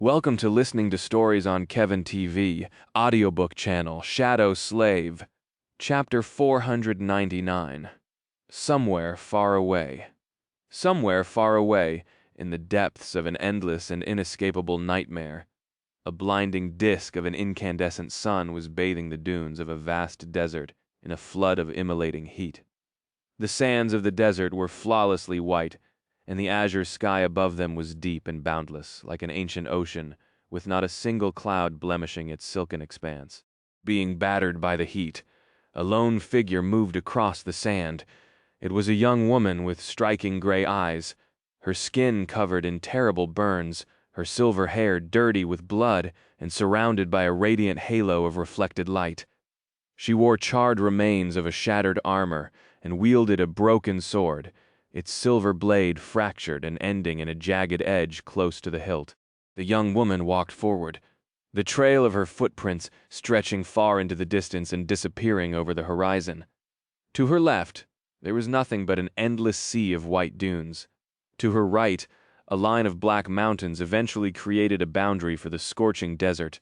Welcome to listening to stories on Kevin TV, audiobook channel, Shadow Slave. Chapter 499. Somewhere far away. Somewhere far away, in the depths of an endless and inescapable nightmare, a blinding disk of an incandescent sun was bathing the dunes of a vast desert in a flood of immolating heat. The sands of the desert were flawlessly white, and the azure sky above them was deep and boundless, like an ancient ocean, with not a single cloud blemishing its silken expanse. Being battered by the heat, a lone figure moved across the sand. It was a young woman with striking gray eyes, her skin covered in terrible burns, her silver hair dirty with blood and surrounded by a radiant halo of reflected light. She wore charred remains of a shattered armor and wielded a broken sword, its silver blade fractured and ending in a jagged edge close to the hilt. The young woman walked forward, the trail of her footprints stretching far into the distance and disappearing over the horizon. To her left, there was nothing but an endless sea of white dunes. To her right, a line of black mountains eventually created a boundary for the scorching desert.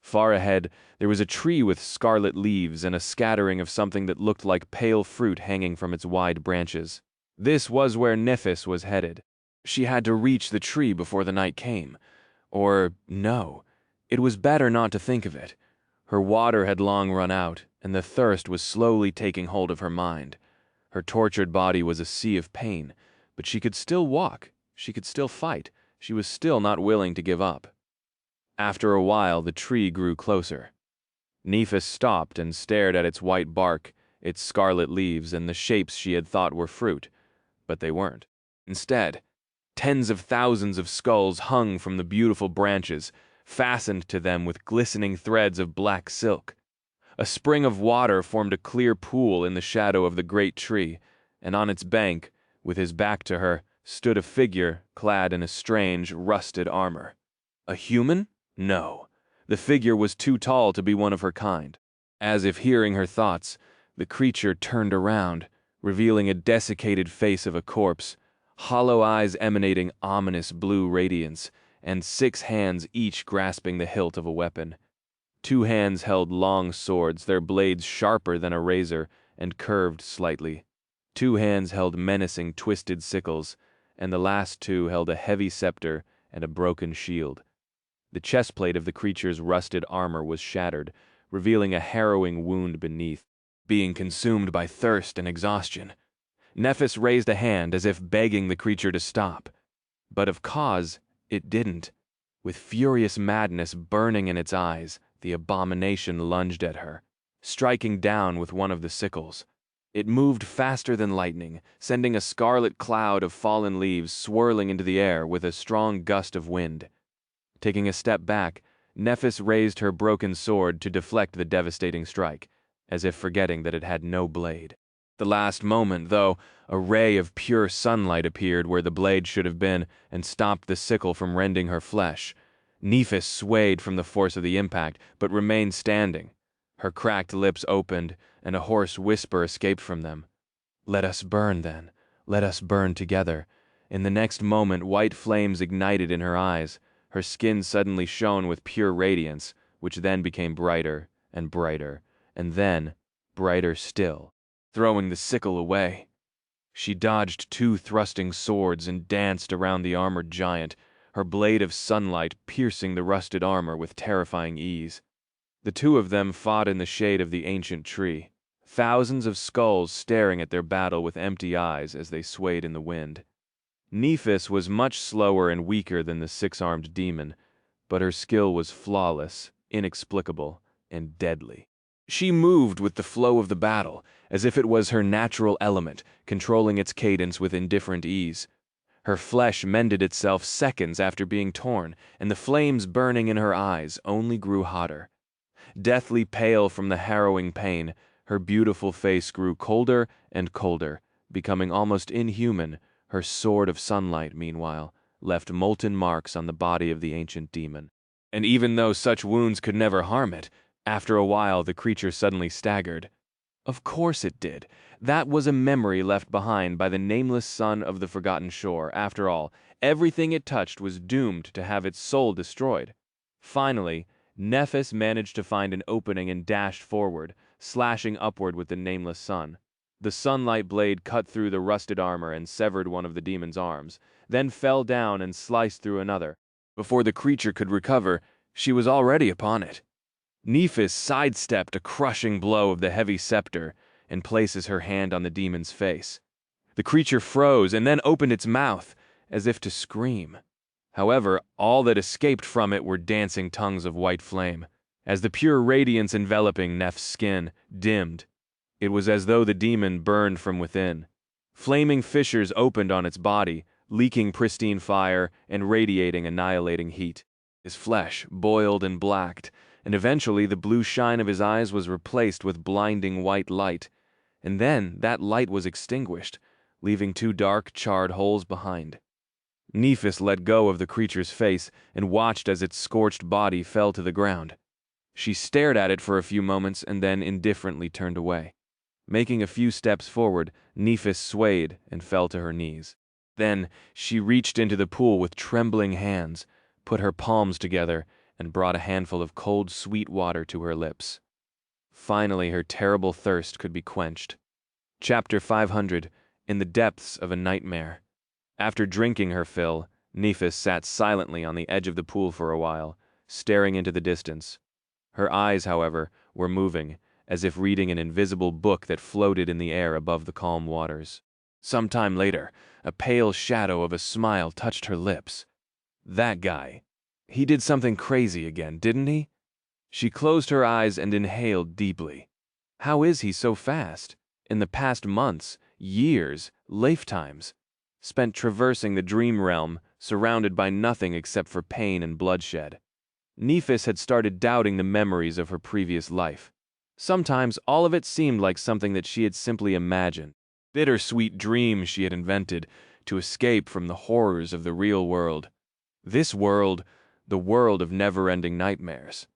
Far ahead, there was a tree with scarlet leaves and a scattering of something that looked like pale fruit hanging from its wide branches. This was where Nephis was headed. She had to reach the tree before the night came. Or, no, it was better not to think of it. Her water had long run out, and the thirst was slowly taking hold of her mind. Her tortured body was a sea of pain, but she could still walk, she could still fight, she was still not willing to give up. After a while, the tree grew closer. Nephis stopped and stared at its white bark, its scarlet leaves, and the shapes she had thought were fruit. But they weren't. Instead, tens of thousands of skulls hung from the beautiful branches, fastened to them with glistening threads of black silk. A spring of water formed a clear pool in the shadow of the great tree, and on its bank, with his back to her, stood a figure clad in a strange, rusted armor. A human? No. The figure was too tall to be one of her kind. As if hearing her thoughts, the creature turned around, revealing a desiccated face of a corpse, hollow eyes emanating ominous blue radiance, and 6 hands each grasping the hilt of a weapon. 2 hands held long swords, their blades sharper than a razor and curved slightly. 2 hands held menacing twisted sickles, and the last 2 held a heavy scepter and a broken shield. The chestplate of the creature's rusted armor was shattered, revealing a harrowing wound beneath, being consumed by thirst and exhaustion. Nephis raised a hand as if begging the creature to stop. But of cause, it didn't. With furious madness burning in its eyes, the abomination lunged at her, striking down with one of the sickles. It moved faster than lightning, sending a scarlet cloud of fallen leaves swirling into the air with a strong gust of wind. Taking a step back, Nephis raised her broken sword to deflect the devastating strike, as if forgetting that it had no blade. The last moment, though, a ray of pure sunlight appeared where the blade should have been and stopped the sickle from rending her flesh. Nephis swayed from the force of the impact, but remained standing. Her cracked lips opened, and a hoarse whisper escaped from them. "Let us burn, then. Let us burn together." In the next moment, white flames ignited in her eyes. Her skin suddenly shone with pure radiance, which then became brighter and brighter, and then brighter still, throwing the sickle away. She dodged 2 thrusting swords and danced around the armored giant, her blade of sunlight piercing the rusted armor with terrifying ease. The 2 of them fought in the shade of the ancient tree, thousands of skulls staring at their battle with empty eyes as they swayed in the wind. Nephis was much slower and weaker than the 6-armed demon, but her skill was flawless, inexplicable, and deadly. She moved with the flow of the battle, as if it was her natural element, controlling its cadence with indifferent ease. Her flesh mended itself seconds after being torn, and the flames burning in her eyes only grew hotter. Deathly pale from the harrowing pain, her beautiful face grew colder and colder, becoming almost inhuman. Her sword of sunlight, meanwhile, left molten marks on the body of the ancient demon. And even though such wounds could never harm it, after a while the creature suddenly staggered. Of course it did. That was a memory left behind by the nameless son of the forgotten shore. After all, Everything it touched was doomed to have its soul destroyed. Finally, Nephis managed to find an opening and dashed forward, slashing upward with the nameless sun. The sunlight blade cut through the rusted armor and severed one of the demon's arms, then fell down and sliced through another. Before the creature could recover, she was already upon it. Nephis sidestepped a crushing blow of the heavy scepter and places her hand on the demon's face. The creature froze and then opened its mouth, as if to scream. However, all that escaped from it were dancing tongues of white flame. As the pure radiance enveloping Neph's skin dimmed, it was as though the demon burned from within. Flaming fissures opened on its body, leaking pristine fire and radiating annihilating heat. His flesh boiled and blacked, and eventually the blue shine of his eyes was replaced with blinding white light, and then that light was extinguished, leaving two dark, charred holes behind. Nephis let go of the creature's face and watched as its scorched body fell to the ground. She stared at it for a few moments and then indifferently turned away. Making a few steps forward, Nephis swayed and fell to her knees. Then she reached into the pool with trembling hands, put her palms together, and brought a handful of cold, sweet water to her lips. Finally, her terrible thirst could be quenched. Chapter 500, In the Depths of a Nightmare. After drinking her fill, Nephis sat silently on the edge of the pool for a while, staring into the distance. Her eyes, however, were moving, as if reading an invisible book that floated in the air above the calm waters. Some time later, a pale shadow of a smile touched her lips. That guy. He did something crazy again, didn't he? She closed her eyes and inhaled deeply. How is he so fast? In the past months, years, lifetimes, spent traversing the dream realm, surrounded by nothing except for pain and bloodshed. Nephis had started doubting the memories of her previous life. Sometimes all of it seemed like something that she had simply imagined, bittersweet dreams she had invented to escape from the horrors of the real world. This world, the world of never-ending nightmares.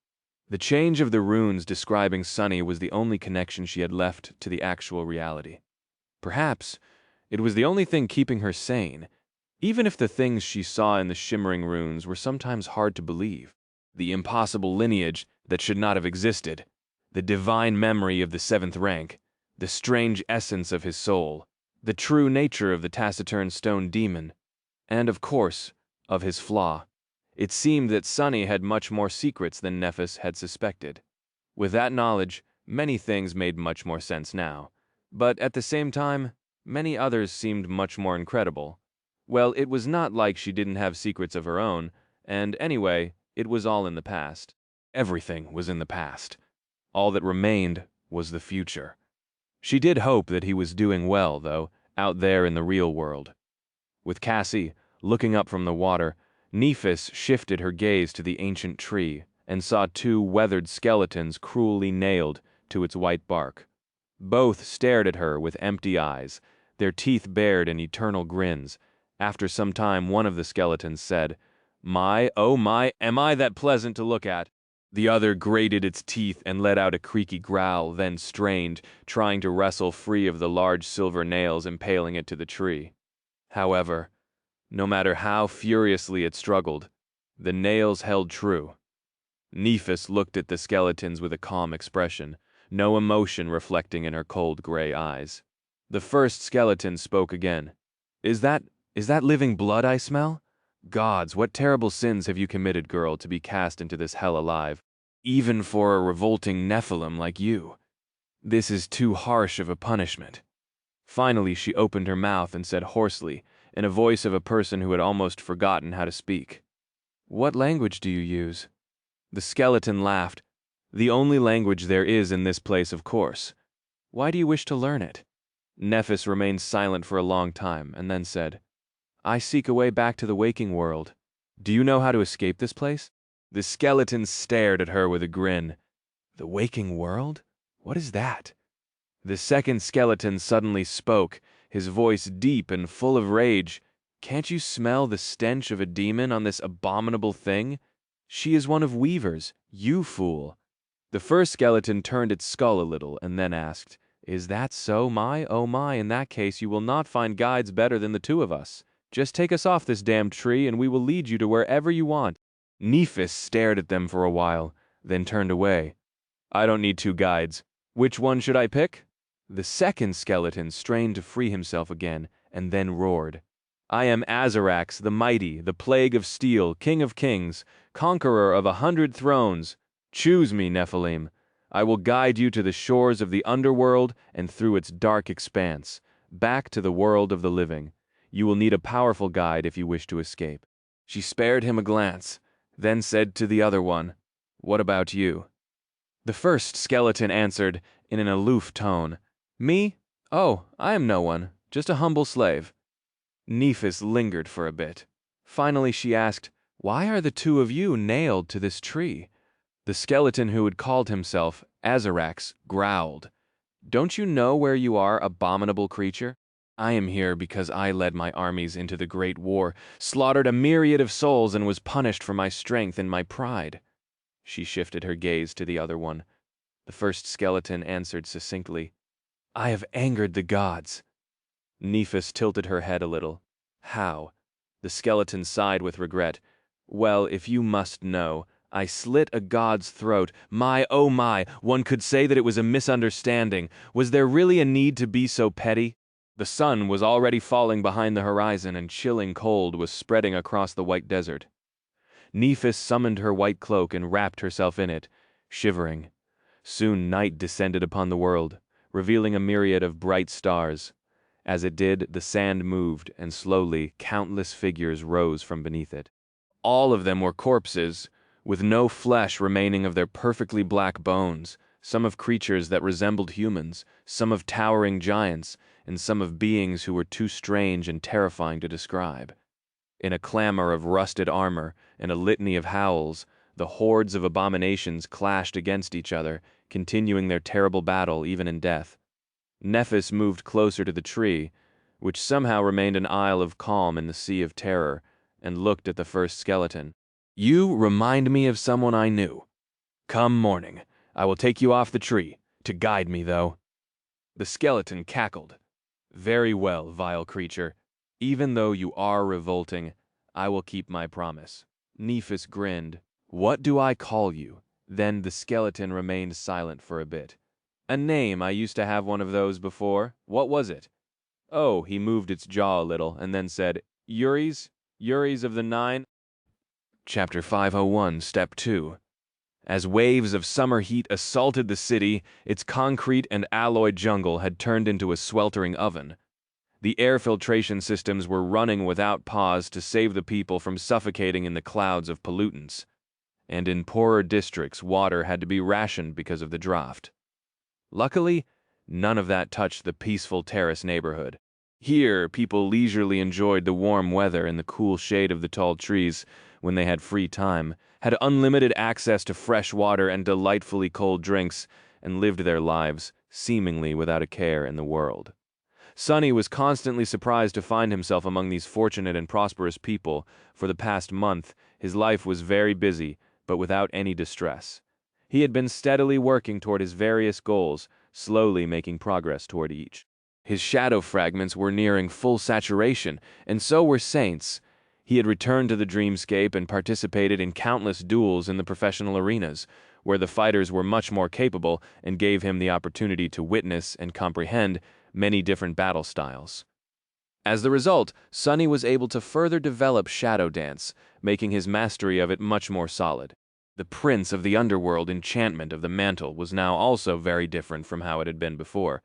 The change of the runes describing Sunny was the only connection she had left to the actual reality. Perhaps it was the only thing keeping her sane, even if the things she saw in the shimmering runes were sometimes hard to believe. The impossible lineage that should not have existed, the divine memory of the seventh rank, the strange essence of his soul, the true nature of the taciturn stone demon, and, of course, of his flaw. It seemed that Sunny had much more secrets than Nephis had suspected. With that knowledge, many things made much more sense now, but at the same time, many others seemed much more incredible. Well, it was not like she didn't have secrets of her own, and anyway, it was all in the past. Everything was in the past. All that remained was the future. She did hope that he was doing well, though, out there in the real world. With Cassie, looking up from the water, Nephis shifted her gaze to the ancient tree and saw two weathered skeletons cruelly nailed to its white bark. Both stared at her with empty eyes, their teeth bared in eternal grins. After some time, one of the skeletons said, "My, oh my, am I that pleasant to look at?" The other grated its teeth and let out a creaky growl, then strained, trying to wrestle free of the large silver nails impaling it to the tree. However, no matter how furiously it struggled, the nails held true. Nephis looked at the skeletons with a calm expression, no emotion reflecting in her cold gray eyes. The first skeleton spoke again. Is that living blood I smell? Gods, what terrible sins have you committed, girl, to be cast into this hell alive, even for a revolting Nephilim like you? This is too harsh of a punishment. Finally, she opened her mouth and said hoarsely, in a voice of a person who had almost forgotten how to speak, "What language do you use?" The skeleton laughed. "The only language there is in this place, of course. Why do you wish to learn it?" Nephis remained silent for a long time, and then said, "I seek a way back to the waking world. Do you know how to escape this place?" The skeleton stared at her with a grin. "The waking world? What is that?" The second skeleton suddenly spoke, his voice deep and full of rage. "Can't you smell the stench of a demon on this abominable thing? She is one of Weaver's, you fool." The first skeleton turned its skull a little and then asked, "Is that so, my, oh my? In that case you will not find guides better than the two of us. Just take us off this damned tree and we will lead you to wherever you want. Nephis stared at them for a while, then turned away. I don't need two guides. Which one should I pick? The second skeleton strained to free himself again, and then roared. I am Azarax, the mighty, the plague of steel, king of kings, conqueror of 100 thrones. Choose me, Nephilim. I will guide you to the shores of the underworld and through its dark expanse, back to the world of the living. You will need a powerful guide if you wish to escape. She spared him a glance, then said to the other one, What about you? The first skeleton answered in an aloof tone, Me? Oh, I am no one, just a humble slave. Nephis lingered for a bit. Finally she asked, Why are the two of you nailed to this tree? The skeleton who had called himself Azarax growled, Don't you know where you are, abominable creature? I am here because I led my armies into the great war, slaughtered a myriad of souls, and was punished for my strength and my pride. She shifted her gaze to the other one. The first skeleton answered succinctly, I have angered the gods. Nephis tilted her head a little. How? The skeleton sighed with regret. Well, if you must know, I slit a god's throat. My, oh my, one could say that it was a misunderstanding. Was there really a need to be so petty? The sun was already falling behind the horizon, and chilling cold was spreading across the white desert. Nephis summoned her white cloak and wrapped herself in it, shivering. Soon night descended upon the world, revealing a myriad of bright stars. As it did, the sand moved, and slowly countless figures rose from beneath it. All of them were corpses, with no flesh remaining of their perfectly black bones, some of creatures that resembled humans, some of towering giants, and some of beings who were too strange and terrifying to describe. In a clamor of rusted armor and a litany of howls, the hordes of abominations clashed against each other, continuing their terrible battle even in death. Nephis moved closer to the tree, which somehow remained an isle of calm in the sea of terror, and looked at the first skeleton. You remind me of someone I knew. Come morning, I will take you off the tree, to guide me, though. The skeleton cackled. Very well, vile creature. Even though you are revolting, I will keep my promise. Nephis grinned. What do I call you? Then the skeleton remained silent for a bit. A name, I used to have one of those before. What was it? Oh, he moved its jaw a little, and then said, Uris? Uris of the Nine? Chapter 501, Step 2. As waves of summer heat assaulted the city, its concrete and alloy jungle had turned into a sweltering oven. The air filtration systems were running without pause to save the people from suffocating in the clouds of pollutants. And in poorer districts, water had to be rationed because of the drought. Luckily, none of that touched the peaceful terrace neighborhood. Here, people leisurely enjoyed the warm weather and the cool shade of the tall trees when they had free time, had unlimited access to fresh water and delightfully cold drinks, and lived their lives, seemingly without a care in the world. Sonny was constantly surprised to find himself among these fortunate and prosperous people. For the past month, his life was very busy, but without any distress. He had been steadily working toward his various goals, slowly making progress toward each. His shadow fragments were nearing full saturation, and so were Saint's. He had returned to the dreamscape and participated in countless duels in the professional arenas, where the fighters were much more capable and gave him the opportunity to witness and comprehend many different battle styles. As the result, Sonny was able to further develop shadow dance, making his mastery of it much more solid. The prince of the underworld enchantment of the mantle was now also very different from how it had been before.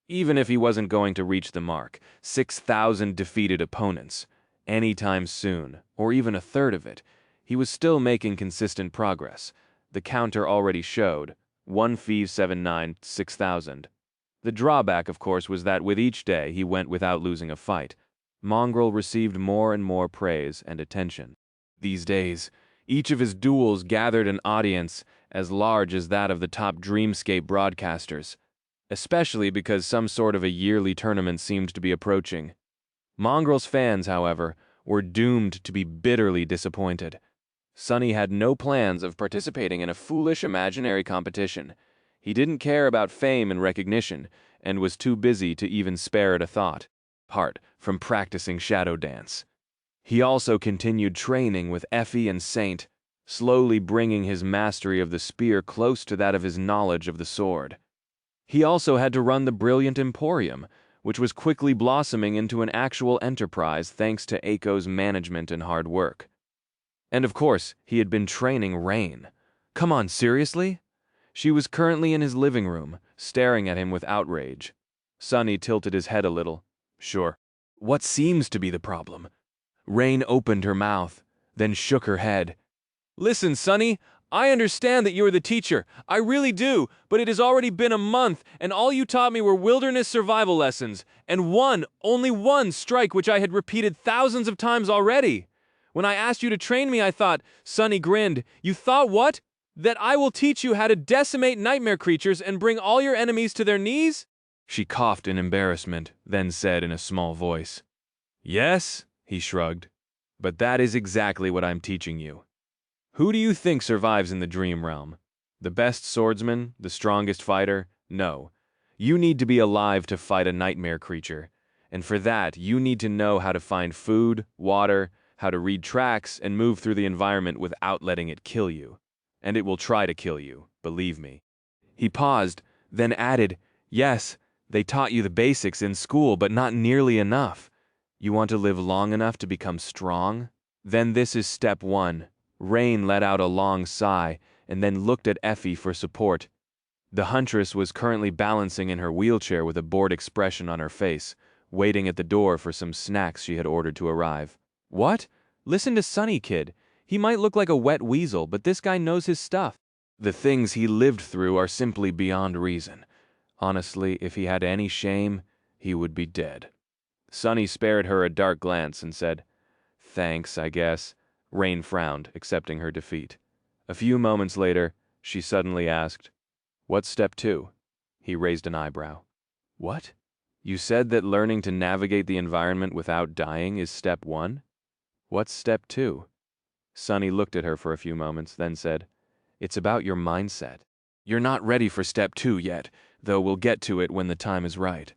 Even if he wasn't going to reach the mark, 6,000 defeated opponents, anytime soon, or even a third of it, he was still making consistent progress. The counter already showed, 1579 6,000. The drawback, of course, was that with each day he went without losing a fight. Mongrel received more and more praise and attention. These days, each of his duels gathered an audience as large as that of the top Dreamscape broadcasters, especially because some sort of a yearly tournament seemed to be approaching. Mongrel's fans, however, were doomed to be bitterly disappointed. Sonny had no plans of participating in a foolish imaginary competition. He didn't care about fame and recognition, and was too busy to even spare it a thought, apart from practicing shadow dance. He also continued training with Effie and Saint, slowly bringing his mastery of the spear close to that of his knowledge of the sword. He also had to run the brilliant Emporium, which was quickly blossoming into an actual enterprise thanks to Aiko's management and hard work. And of course, he had been training Rain. Come on, seriously? She was currently in his living room, staring at him with outrage. Sunny tilted his head a little. Sure. What seems to be the problem? Rain opened her mouth, then shook her head. Listen, Sunny, I understand that you are the teacher. I really do, but it has already been a month, and all you taught me were wilderness survival lessons, and only one strike which I had repeated thousands of times already. When I asked you to train me, I thought, Sunny grinned, you thought what? That I will teach you how to decimate nightmare creatures and bring all your enemies to their knees? She coughed in embarrassment, then said in a small voice. Yes, he shrugged, but that is exactly what I'm teaching you. Who do you think survives in the dream realm? The best swordsman? The strongest fighter? No. You need to be alive to fight a nightmare creature, and for that you need to know how to find food, water, how to read tracks, and move through the environment without letting it kill you. And it will try to kill you, believe me. He paused, then added, yes, they taught you the basics in school, but not nearly enough. You want to live long enough to become strong? Then this is step 1. Rain let out a long sigh, and then looked at Effie for support. The huntress was currently balancing in her wheelchair with a bored expression on her face, waiting at the door for some snacks she had ordered to arrive. What? Listen to Sunny, kid. He might look like a wet weasel, but this guy knows his stuff. The things he lived through are simply beyond reason. Honestly, if he had any shame, he would be dead. Sunny spared her a dark glance and said, Thanks, I guess. Rain frowned, accepting her defeat. A few moments later, she suddenly asked, What's step 2? He raised an eyebrow. What? You said that learning to navigate the environment without dying is step 1? What's step 2? Sunny looked at her for a few moments, then said, It's about your mindset. You're not ready for step 2 yet, though we'll get to it when the time is right.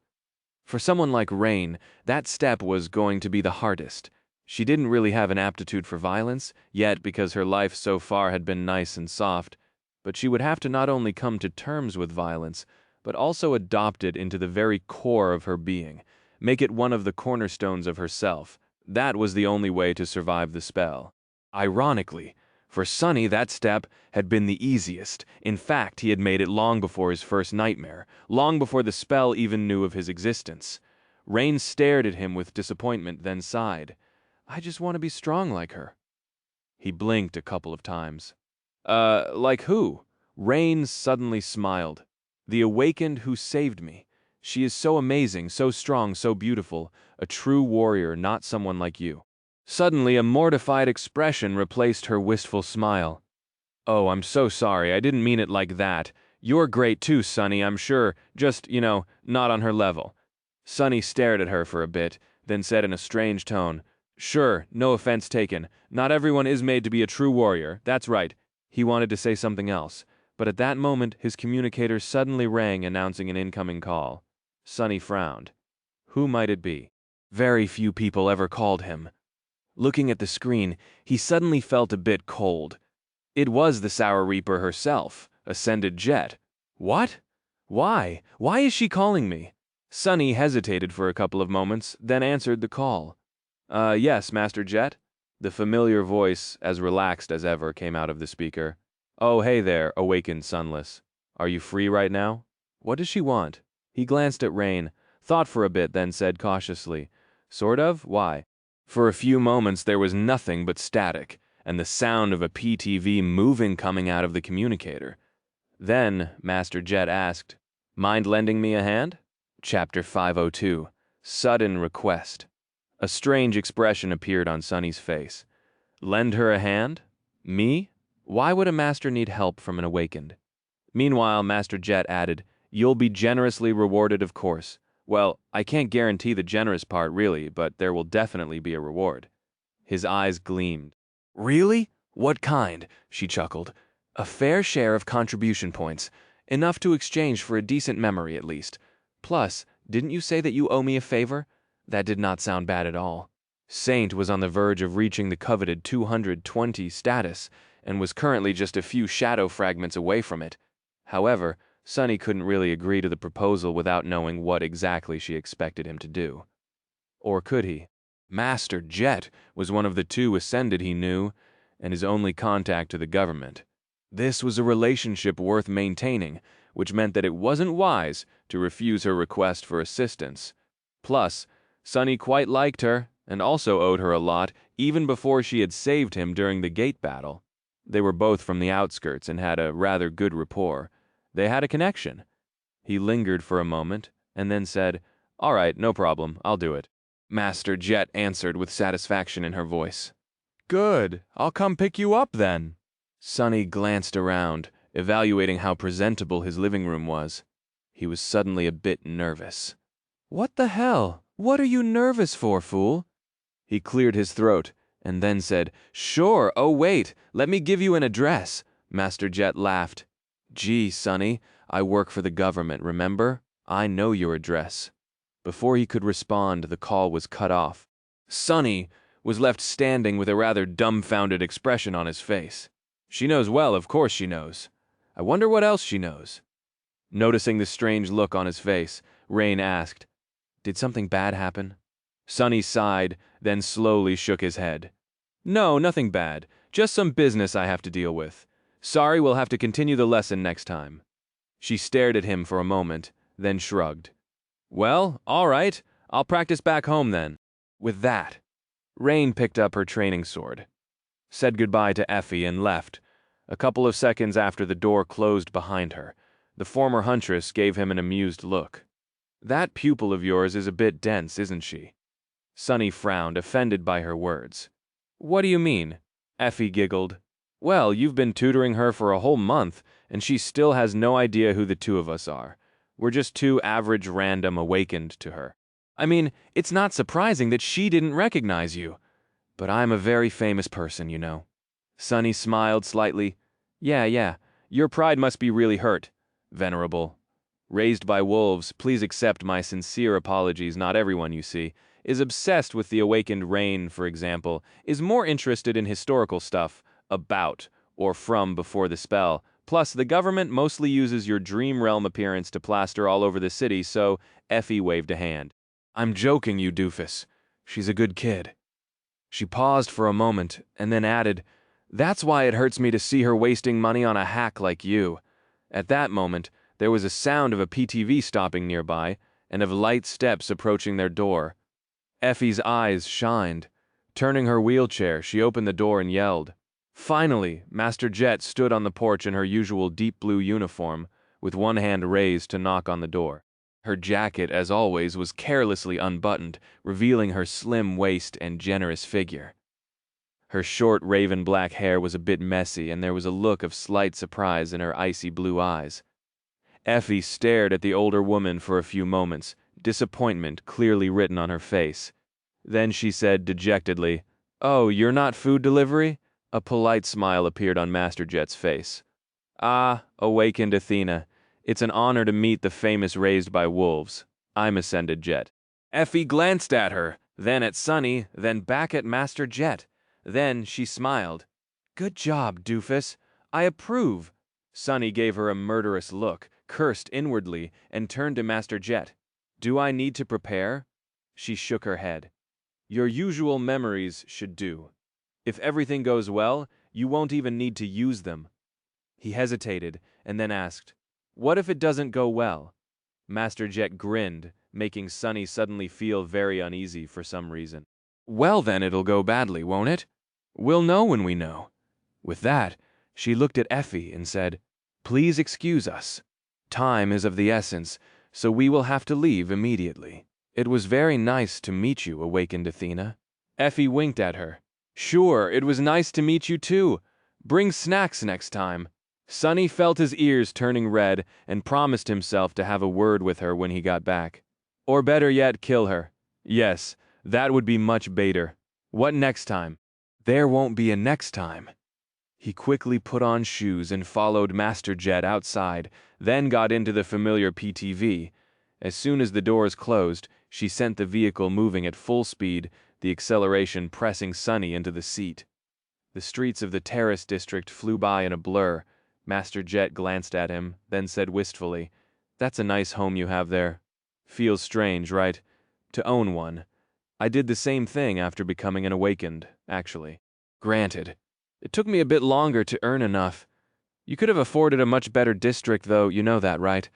For someone like Rain, that step was going to be the hardest. She didn't really have an aptitude for violence, yet because her life so far had been nice and soft, but she would have to not only come to terms with violence, but also adopt it into the very core of her being, make it one of the cornerstones of herself. That was the only way to survive the spell. Ironically, for Sunny that step had been the easiest. In fact, he had made it long before his first nightmare, long before the spell even knew of his existence. Rain stared at him with disappointment, then sighed. I just want to be strong like her. He blinked a couple of times. Like who? Rain suddenly smiled. The awakened who saved me. She is so amazing, so strong, so beautiful. A true warrior, not someone like you. Suddenly, a mortified expression replaced her wistful smile. Oh, I'm so sorry. I didn't mean it like that. You're great too, Sunny, I'm sure. Just, not on her level. Sunny stared at her for a bit, then said in a strange tone, Sure, no offense taken. Not everyone is made to be a true warrior. That's right. He wanted to say something else, but at that moment his communicator suddenly rang announcing an incoming call. Sunny frowned. Who might it be? Very few people ever called him. Looking at the screen, he suddenly felt a bit cold. It was the Sour Reaper herself, Ascended Jet. What? Why? Why is she calling me? Sunny hesitated for a couple of moments, then answered the call. Yes, Master Jet. The familiar voice, as relaxed as ever, came out of the speaker. Oh, hey there, awakened sunless. Are you free right now? What does she want? He glanced at Rain, thought for a bit, then said cautiously, Sort of? Why? For a few moments there was nothing but static, and the sound of a PTV moving coming out of the communicator. Then Master Jet asked, Mind lending me a hand? Chapter 502, Sudden Request. A strange expression appeared on Sunny's face. Lend her a hand? Me? Why would a master need help from an awakened? Meanwhile, Master Jet added, You'll be generously rewarded, of course. Well, I can't guarantee the generous part, really, but there will definitely be a reward. His eyes gleamed. Really? What kind? She chuckled. A fair share of contribution points. Enough to exchange for a decent memory, at least. Plus, didn't you say that you owe me a favor? That did not sound bad at all. Saint was on the verge of reaching the coveted 220 status and was currently just a few shadow fragments away from it. However, Sunny couldn't really agree to the proposal without knowing what exactly she expected him to do. Or could he? Master Jet was one of the two ascended he knew, and his only contact to the government. This was a relationship worth maintaining, which meant that it wasn't wise to refuse her request for assistance. Plus, Sunny quite liked her, and also owed her a lot, even before she had saved him during the gate battle. They were both from the outskirts and had a rather good rapport. They had a connection. He lingered for a moment, and then said, "All right, no problem, I'll do it." Master Jet answered with satisfaction in her voice. "Good, I'll come pick you up then." Sunny glanced around, evaluating how presentable his living room was. He was suddenly a bit nervous. "What the hell? What are you nervous for, fool?" He cleared his throat, and then said, "Sure, oh wait, let me give you an address." Master Jet laughed. "Gee, Sunny, I work for the government, remember? I know your address." Before he could respond, the call was cut off. Sunny was left standing with a rather dumbfounded expression on his face. She knows well, of course she knows. I wonder what else she knows. Noticing the strange look on his face, Rain asked, "Did something bad happen?" Sunny sighed, then slowly shook his head. "No, nothing bad. Just some business I have to deal with. Sorry, we'll have to continue the lesson next time." She stared at him for a moment, then shrugged. "Well, all right. I'll practice back home then." With that, Rain picked up her training sword, said goodbye to Effie, and left. A couple of seconds after the door closed behind her, the former huntress gave him an amused look. "That pupil of yours is a bit dense, isn't she?" Sunny frowned, offended by her words. "What do you mean?" Effie giggled. "Well, you've been tutoring her for a whole month, and she still has no idea who the two of us are. We're just two average random awakened to her. I mean, it's not surprising that she didn't recognize you. But I'm a very famous person, you know." Sunny smiled slightly. Yeah, your pride must be really hurt, Venerable. Raised by wolves, please accept my sincere apologies. Not everyone, you see, is obsessed with the awakened Rain, for example, is more interested in historical stuff, about, or from before the spell. Plus, the government mostly uses your dream realm appearance to plaster all over the city, so Effie waved a hand. "I'm joking, you doofus. She's a good kid." She paused for a moment, and then added, "That's why it hurts me to see her wasting money on a hack like you." At that moment, there was a sound of a PTV stopping nearby, and of light steps approaching their door. Effie's eyes shined. Turning her wheelchair, she opened the door and yelled. Finally, Master Jet stood on the porch in her usual deep blue uniform, with one hand raised to knock on the door. Her jacket, as always, was carelessly unbuttoned, revealing her slim waist and generous figure. Her short raven black hair was a bit messy, and there was a look of slight surprise in her icy blue eyes. Effie stared at the older woman for a few moments, disappointment clearly written on her face. Then she said dejectedly, "Oh, you're not food delivery?" A polite smile appeared on Master Jet's face. "Ah, awakened Athena. It's an honor to meet the famous Raised by Wolves. I'm Ascended Jet." Effie glanced at her, then at Sunny, then back at Master Jet. Then she smiled. "Good job, doofus. I approve." Sunny gave her a murderous look, cursed inwardly, and turned to Master Jet. "Do I need to prepare?" She shook her head. "Your usual memories should do. If everything goes well, you won't even need to use them." He hesitated, and then asked, "What if it doesn't go well?" Master Jet grinned, making Sunny suddenly feel very uneasy for some reason. "Well then, it'll go badly, won't it? We'll know when we know." With that, she looked at Effie and said, "Please excuse us. Time is of the essence, so we will have to leave immediately. It was very nice to meet you, awakened Athena." Effie winked at her. "Sure, it was nice to meet you too. Bring snacks next time." Sunny felt his ears turning red and promised himself to have a word with her when he got back. Or better yet, kill her. Yes, that would be much better. What next time? There won't be a next time. He quickly put on shoes and followed Master Jet outside, then got into the familiar PTV. As soon as the doors closed, she sent the vehicle moving at full speed, the acceleration pressing Sunny into the seat. The streets of the terrace district flew by in a blur. Master Jet glanced at him, then said wistfully, "That's a nice home you have there. Feels strange, right? To own one. I did the same thing after becoming an awakened, actually. Granted, it took me a bit longer to earn enough. You could have afforded a much better district, though, you know that, right?"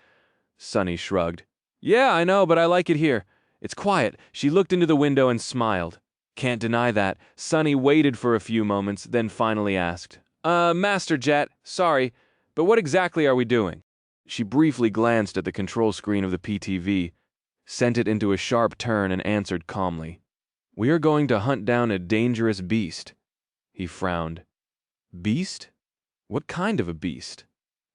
Sunny shrugged. "Yeah, I know, but I like it here. It's quiet." She looked into the window and smiled. Can't deny that. Sunny waited for a few moments, then finally asked, Master Jet, sorry, but what exactly are we doing?" She briefly glanced at the control screen of the PTV, sent it into a sharp turn, and answered calmly, "We are going to hunt down a dangerous beast." He frowned. "Beast? What kind of a beast?"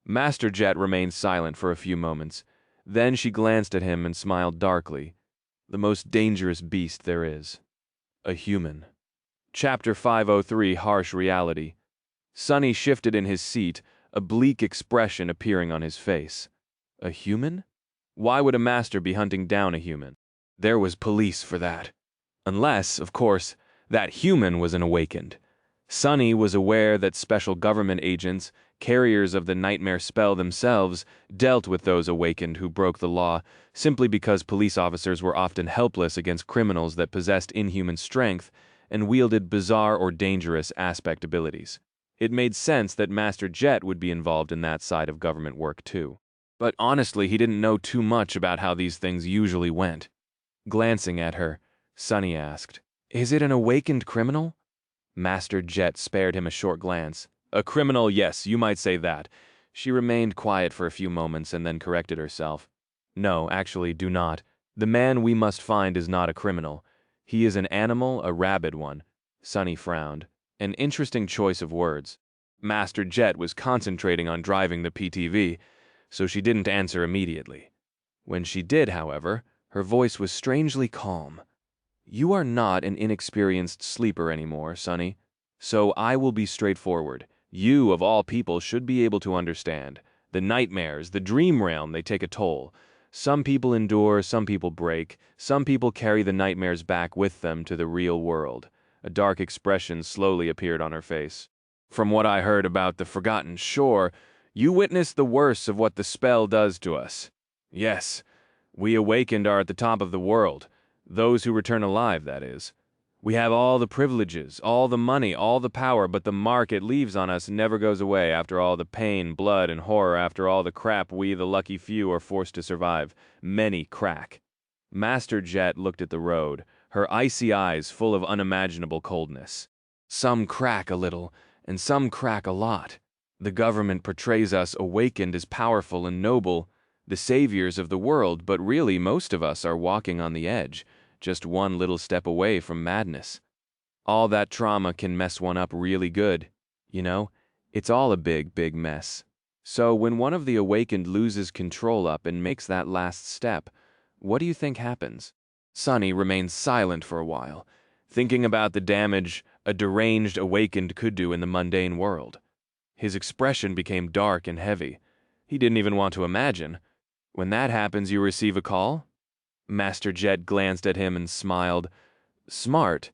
Master Jet remained silent for a few moments. Then she glanced at him and smiled darkly. "The most dangerous beast there is. A human." Chapter 503, Harsh Reality. Sunny shifted in his seat, a bleak expression appearing on his face. A human? Why would a master be hunting down a human? There was police for that. Unless, of course, that human was an awakened. Sunny was aware that special government agents, carriers of the nightmare spell themselves, dealt with those awakened who broke the law, simply because police officers were often helpless against criminals that possessed inhuman strength and wielded bizarre or dangerous aspect abilities. It made sense that Master Jet would be involved in that side of government work too. But honestly, he didn't know too much about how these things usually went. Glancing at her, Sunny asked, "Is it an awakened criminal?" Master Jet spared him a short glance. "A criminal, yes, you might say that." She remained quiet for a few moments and then corrected herself. "No, actually, do not. The man we must find is not a criminal. He is an animal, a rabid one." Sunny frowned. An interesting choice of words. Master Jet was concentrating on driving the PTV, so she didn't answer immediately. When she did, however, her voice was strangely calm. "You are not an inexperienced sleeper anymore, Sunny. So I will be straightforward. You, of all people, should be able to understand. The nightmares, the dream realm, they take a toll. Some people endure, some people break. Some people carry the nightmares back with them to the real world." A dark expression slowly appeared on her face. "From what I heard about the Forgotten Shore, you witnessed the worst of what the spell does to us. Yes, we awakened are at the top of the world. Those who return alive, that is. We have all the privileges, all the money, all the power, but the mark it leaves on us never goes away after all the pain, blood, and horror, after all the crap we, the lucky few, are forced to survive. Many crack." Master Jet looked at the road, her icy eyes full of unimaginable coldness. "Some crack a little, and some crack a lot. The government portrays us awakened as powerful and noble, the saviors of the world, but really most of us are walking on the edge, just one little step away from madness. All that trauma can mess one up really good. You know, it's all a big, big mess. So when one of the awakened loses control up and makes that last step, what do you think happens?" Sunny remained silent for a while, thinking about the damage a deranged awakened could do in the mundane world. His expression became dark and heavy. He didn't even want to imagine. "When that happens, you receive a call?" Master Jet glanced at him and smiled. "Smart.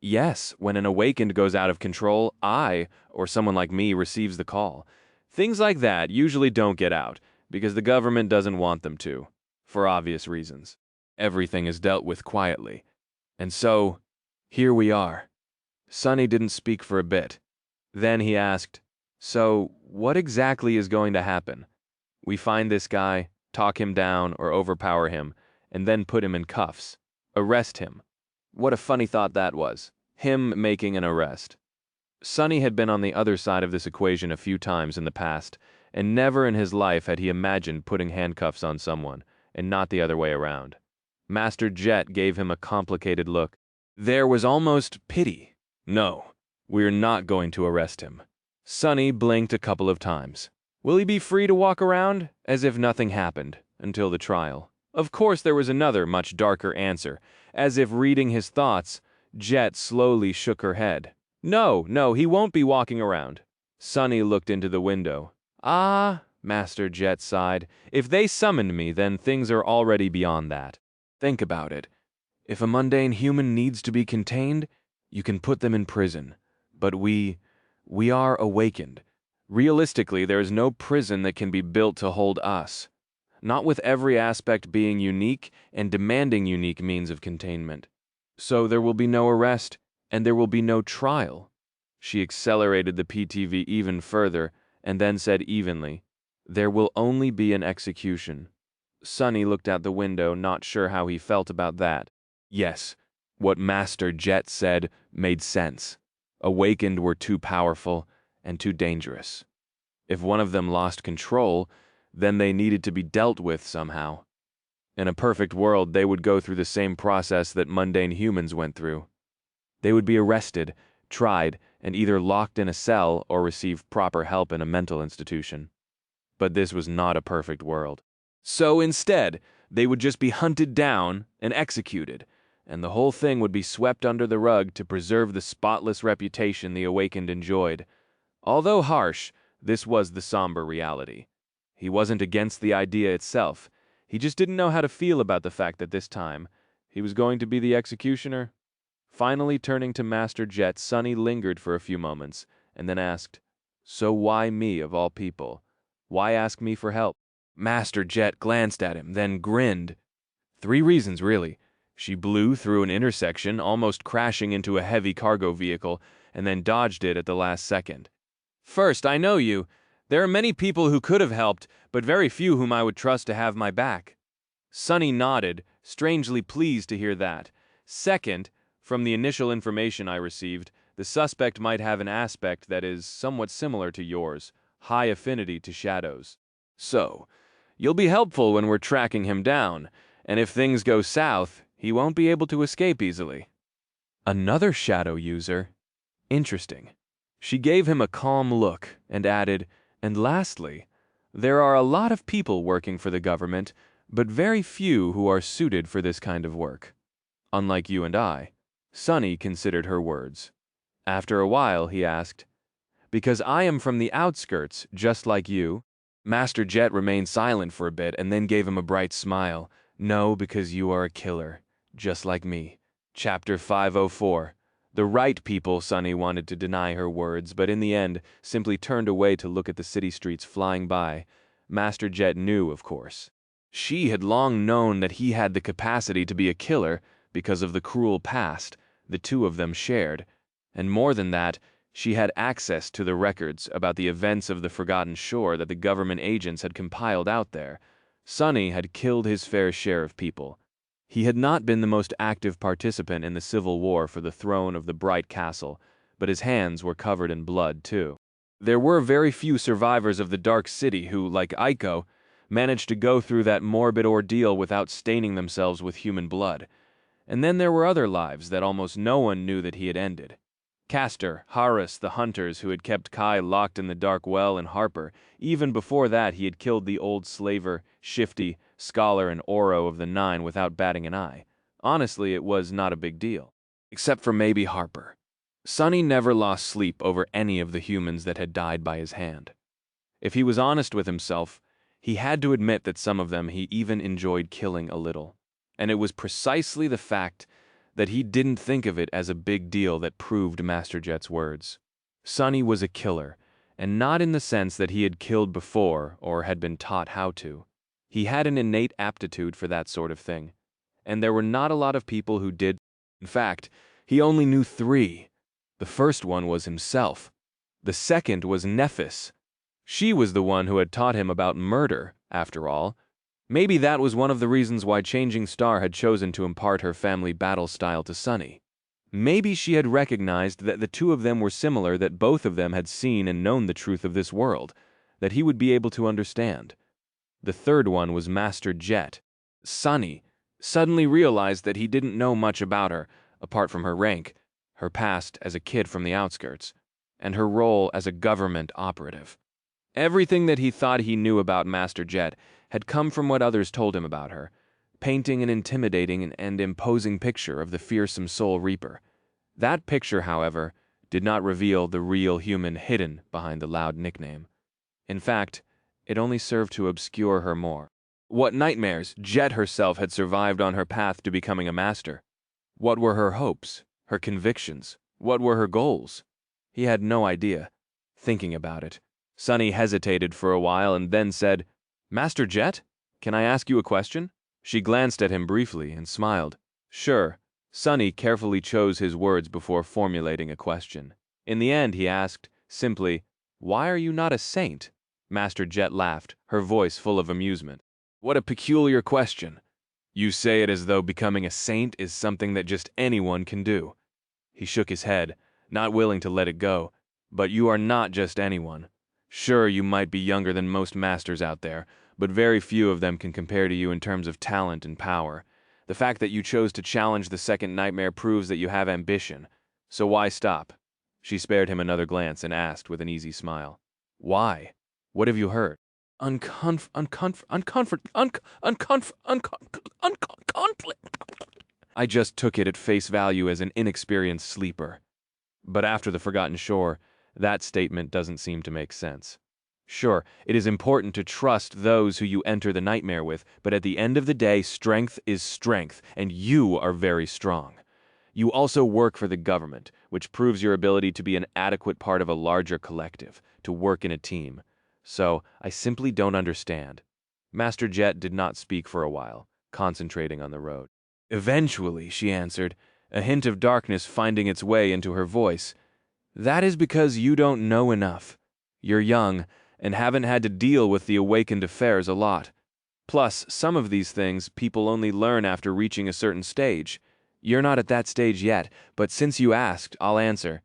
Yes, when an awakened goes out of control, I, or someone like me, receives the call. Things like that usually don't get out, because the government doesn't want them to, for obvious reasons. Everything is dealt with quietly. And so, here we are." Sunny didn't speak for a bit. Then he asked, "So, what exactly is going to happen? We find this guy, talk him down or overpower him, and then put him in cuffs. Arrest him." What a funny thought that was. Him making an arrest. Sunny had been on the other side of this equation a few times in the past, and never in his life had he imagined putting handcuffs on someone, and not the other way around. Master Jet gave him a complicated look. There was almost pity. "No, we're not going to arrest him." Sunny blinked a couple of times. "Will he be free to walk around?" As if nothing happened, until the trial. Of course there was another, much darker answer. As if reading his thoughts, Jet slowly shook her head. No, he won't be walking around." Sunny looked into the window. "Ah," Master Jet sighed. "If they summoned me, then things are already beyond that. Think about it. If a mundane human needs to be contained, you can put them in prison. But we are awakened. Realistically, there is no prison that can be built to hold us. Not with every aspect being unique and demanding unique means of containment. So there will be no arrest, and there will be no trial. She accelerated the PTV even further, and then said evenly, "There will only be an execution." Sonny looked out the window, not sure how he felt about that. Yes, what Master Jet said made sense. Awakened were too powerful and too dangerous. If one of them lost control, then they needed to be dealt with somehow. In a perfect world, they would go through the same process that mundane humans went through. They would be arrested, tried, and either locked in a cell or receive proper help in a mental institution. But this was not a perfect world. So instead, they would just be hunted down and executed, and the whole thing would be swept under the rug to preserve the spotless reputation the Awakened enjoyed. Although harsh, this was the somber reality. He wasn't against the idea itself. He just didn't know how to feel about the fact that this time, he was going to be the executioner. Finally turning to Master Jet, Sonny lingered for a few moments, and then asked, "So why me, of all people? Why ask me for help?" Master Jet glanced at him, then grinned. "3 reasons, really. She blew through an intersection, almost crashing into a heavy cargo vehicle, and then dodged it at the last second. First, I know you. There are many people who could have helped, but very few whom I would trust to have my back." Sonny nodded, strangely pleased to hear that. Second, from the initial information I received, the suspect might have an aspect that is somewhat similar to yours, high affinity to shadows. So, you'll be helpful when we're tracking him down, and if things go south, he won't be able to escape easily. Another shadow user? Interesting. She gave him a calm look and added, "And lastly, there are a lot of people working for the government, but very few who are suited for this kind of work. Unlike you and I." Sonny considered her words. After a while, he asked, "Because I am from the outskirts, just like you?" Master Jet remained silent for a bit and then gave him a bright smile. "No, because you are a killer, just like me." Chapter 504. The right people, Sonny wanted to deny her words, but in the end simply turned away to look at the city streets flying by. Master Jet knew, of course. She had long known that he had the capacity to be a killer because of the cruel past the two of them shared. And more than that, she had access to the records about the events of the Forgotten Shore that the government agents had compiled out there. Sonny had killed his fair share of people. He had not been the most active participant in the civil war for the throne of the Bright Castle, but his hands were covered in blood, too. There were very few survivors of the Dark City who, like Aiko, managed to go through that morbid ordeal without staining themselves with human blood. And then there were other lives that almost no one knew that he had ended. Castor, Harris, the hunters who had kept Kai locked in the dark well, and Harper. Even before that, he had killed the old slaver, Shifty, Scholar, and Oro of the Nine without batting an eye. Honestly, it was not a big deal. Except for maybe Harper. Sonny never lost sleep over any of the humans that had died by his hand. If he was honest with himself, he had to admit that some of them he even enjoyed killing a little. And it was precisely the fact that he didn't think of it as a big deal that proved Master Jet's words. Sonny was a killer, and not in the sense that he had killed before or had been taught how to. He had an innate aptitude for that sort of thing, and there were not a lot of people who did. In fact, he only knew 3. The first one was himself. The second was Nephis. She was the one who had taught him about murder, after all. Maybe that was one of the reasons why Changing Star had chosen to impart her family battle style to Sonny. Maybe she had recognized that the two of them were similar, that both of them had seen and known the truth of this world, that he would be able to understand. The third one was Master Jet. Sonny suddenly realized that he didn't know much about her, apart from her rank, her past as a kid from the outskirts, and her role as a government operative. Everything that he thought he knew about Master Jet had come from what others told him about her, painting an intimidating and imposing picture of the fearsome Soul Reaper. That picture, however, did not reveal the real human hidden behind the loud nickname. In fact, it only served to obscure her more. What nightmares Jet herself had survived on her path to becoming a master. What were her hopes, her convictions? What were her goals? He had no idea. Thinking about it, Sonny hesitated for a while and then said, "Master Jet, can I ask you a question?" She glanced at him briefly and smiled. "Sure." Sonny carefully chose his words before formulating a question. In the end, he asked, simply, "Why are you not a saint?" Master Jet laughed, her voice full of amusement. "What a peculiar question. You say it as though becoming a saint is something that just anyone can do." He shook his head, not willing to let it go. "But you are not just anyone. Sure, you might be younger than most masters out there, but very few of them can compare to you in terms of talent and power. The fact that you chose to challenge the second nightmare proves that you have ambition. So why stop?" She spared him another glance and asked with an easy smile, "Why? What have you heard?" I just took it at face value as an inexperienced sleeper. But after the Forgotten Shore, that statement doesn't seem to make sense. Sure, it is important to trust those who you enter the nightmare with, but at the end of the day, strength is strength, and you are very strong. You also work for the government, which proves your ability to be an adequate part of a larger collective, to work in a team. So, I simply don't understand. Master Jet did not speak for a while, concentrating on the road. "Eventually," she answered, a hint of darkness finding its way into her voice. "That is because you don't know enough. You're young, and haven't had to deal with the awakened affairs a lot. Plus, some of these things people only learn after reaching a certain stage. You're not at that stage yet, but since you asked, I'll answer."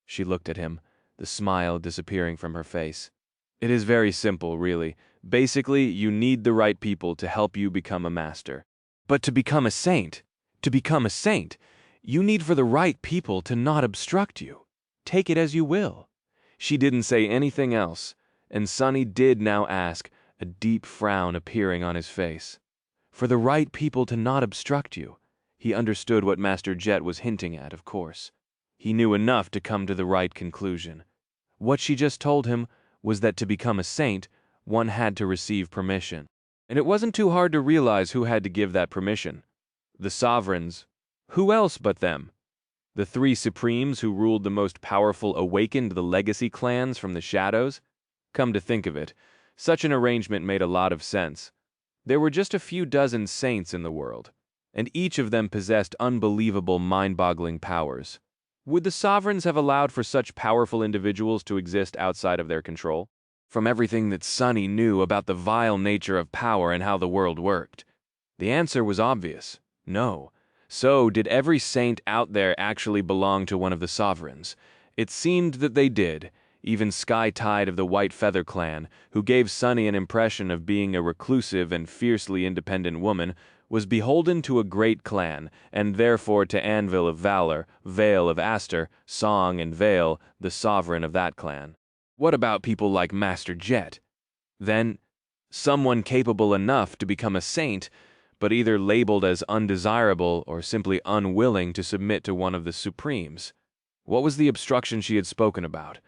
She looked at him, the smile disappearing from her face. "It is very simple, really. Basically, you need the right people to help you become a master. But to become a saint, you need for the right people to not obstruct you. Take it as you will." She didn't say anything else, and Sonny did now ask, a deep frown appearing on his face. For the right people to not obstruct you. He understood what Master Jet was hinting at, of course. He knew enough to come to the right conclusion. What she just told him was that to become a saint, one had to receive permission. And it wasn't too hard to realize who had to give that permission. The sovereigns. Who else but them? The three supremes who ruled the most powerful awakened the legacy clans from the shadows? Come to think of it, such an arrangement made a lot of sense. There were just a few dozen saints in the world, and each of them possessed unbelievable mind-boggling powers. Would the sovereigns have allowed for such powerful individuals to exist outside of their control? From everything that Sonny knew about the vile nature of power and how the world worked, the answer was obvious: no. So, did every saint out there actually belong to one of the sovereigns? It seemed that they did, even Sky Tide of the White Feather Clan, who gave Sonny an impression of being a reclusive and fiercely independent woman, was beholden to a great clan, and therefore to Anvil of Valor, Vale of Aster, Song and Vale, the sovereign of that clan. What about people like Master Jet? Then, someone capable enough to become a saint, but either labeled as undesirable or simply unwilling to submit to one of the supremes. What was the obstruction she had spoken about?